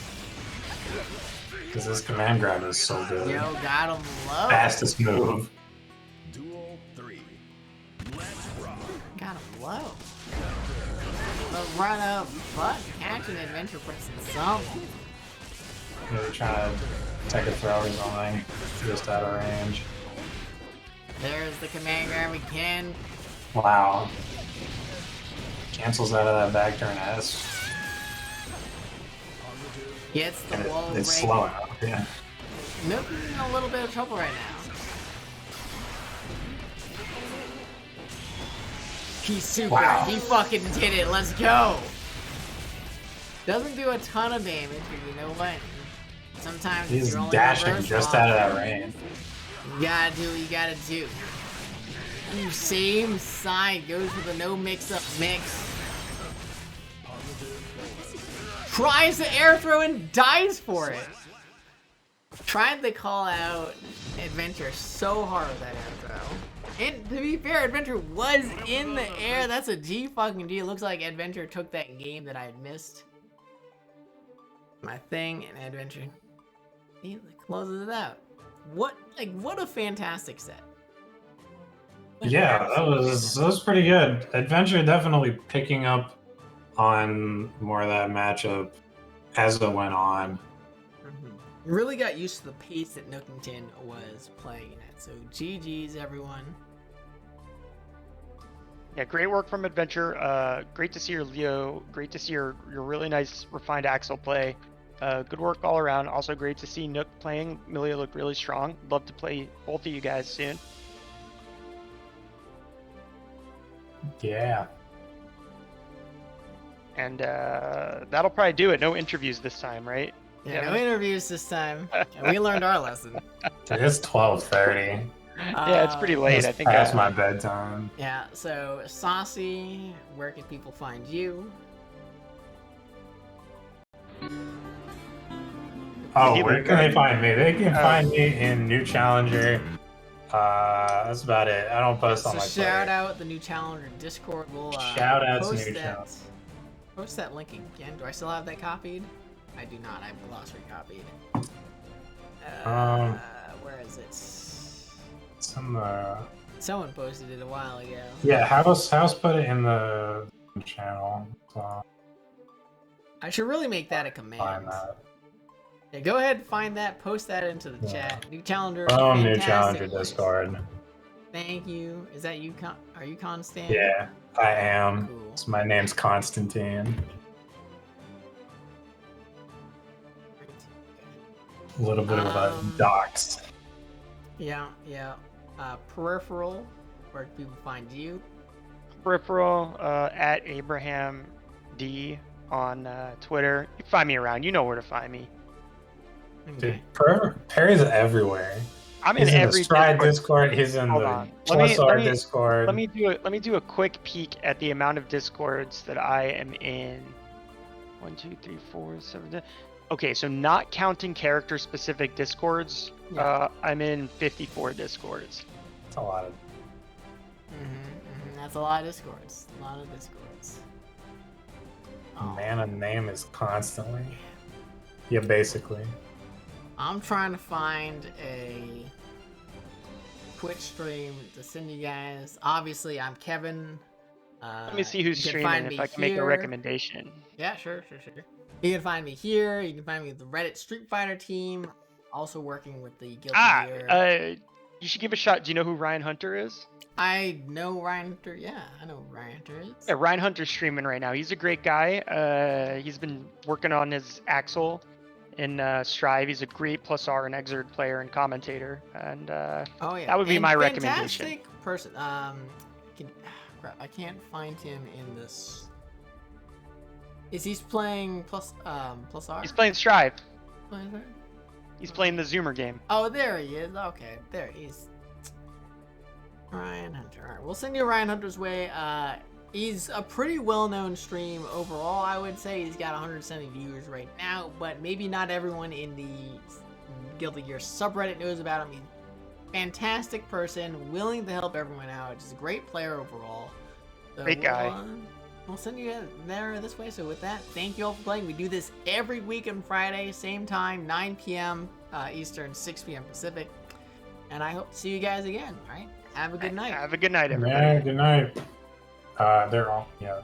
Because his command grab is so good. Yo, got him low. Fastest move. Duel 3. Got him low. But run up, but catch an adventure pressing something. Maybe trying to take a throw or something. Just out of range. There's the command grab again. Wow. Cancels out of that back turn S. Gets the And wall it's break. slow enough, yeah. Nook is in a little bit of trouble right now. He's super. Wow. He fucking did it. Let's go. Doesn't do a ton of damage, but you know what? Sometimes it's He's your only dashing reverse just block. out of that range. You gotta do what you gotta do. Ooh, same side. Goes with a no mix-up mix. Tries the air throw and dies for it. Tried to call out Eddventure so hard with that air throw. And to be fair, Eddventure was in the air. That's a G fucking G. It looks like Eddventure took that game that I had missed. My thing and Eddventure. He closes it out. What a fantastic set. Yeah, that was pretty good. Eddventure definitely picking up on more of that matchup as it went on. Really got used to the pace that Nookington was playing at. So GG's everyone. Yeah, great work from Eddventure. Great to see your Leo. Great to see your really nice refined Axel play. Good work all around. Also great to see Nook playing. Millia looked really strong. Love to play both of you guys soon. Yeah. And that'll probably do it. No interviews this time, right? Yeah, no interviews this time. We learned our lesson. It's 12:30. Yeah, it's pretty late. It's I think. past my bedtime. Yeah, so Saucy, where can people find you? Oh, where can they find me? They can find me in New Challenger. That's about it. I don't post on So my shout Twitter. out the New Challenger Discord. We'll Shout out to post New that. Challenger. Post that link again. Do I still have that copied? I do not. I have the glossary copied. Where is it? Someone posted it a while ago. Yeah, House put it in the channel. So I should really make that a command. find that. Yeah, go ahead and find that. Post that into the Yeah. chat. New Challenger. Oh, New fantastic Challenger place. Discord. Thank you. Is that you? Are you Constant? Yeah, I am. Cool. So my name's Constantine. A little bit of a dox. Yeah. Peripheral. Where can people find you? Peripheral at Abraham D on Twitter. You can find me around. You know where to find me. Okay. Dude, Perry's everywhere. I'm He's in in every the Stride Discord. Discord. He's in Hold the on. Pulsar Discord. Let me do a quick peek at the amount of Discords that I am in. 1, 2, 3, 4, 7. 10. Okay, so not counting character-specific Discords, Yeah. I'm in 54 Discords. That's a lot of. That's a lot of Discords. A lot of Discords. Man, a name is constantly. Yeah, basically. I'm trying to find a Twitch stream to send you guys. Obviously, I'm Kevin. Let me see who's you can streaming find if me I can make a here. recommendation. Yeah, sure. You can find me here. You can find me with the Reddit Street Fighter team. Also working with the Guilty Gear. You should give a shot. Do you know who Ryan Hunter is? I know Ryan Hunter. Yeah, I know who Ryan Hunter is. Yeah, Ryan Hunter's streaming right now. He's a great guy. He's been working on his Axel in Strive. He's a great plus R and Exerd player and commentator. And Oh yeah, that would be and my recommendation. Fantastic person. Crap, I can't find him in this. Is he's playing plus R? He's playing Strive. Oh, is it? He's playing the Zoomer game. Oh, there he is. Okay, there he's. Ryan Hunter. All right, we'll send you Ryan Hunter's way. He's a pretty well-known stream overall. I would say he's got 170 viewers right now, but maybe not everyone in the Guilty Gear subreddit knows about him. He's a fantastic person, willing to help everyone out. Just a great player overall. So Great guy. We'll send you there this way. So with that, thank you all for playing. We do this every week on Friday, same time, 9 p.m. Eastern, 6 p.m. Pacific. And I hope to see you guys again. All right. Have a good night. Have a good night, everybody. Yeah, good night. They're all, yeah.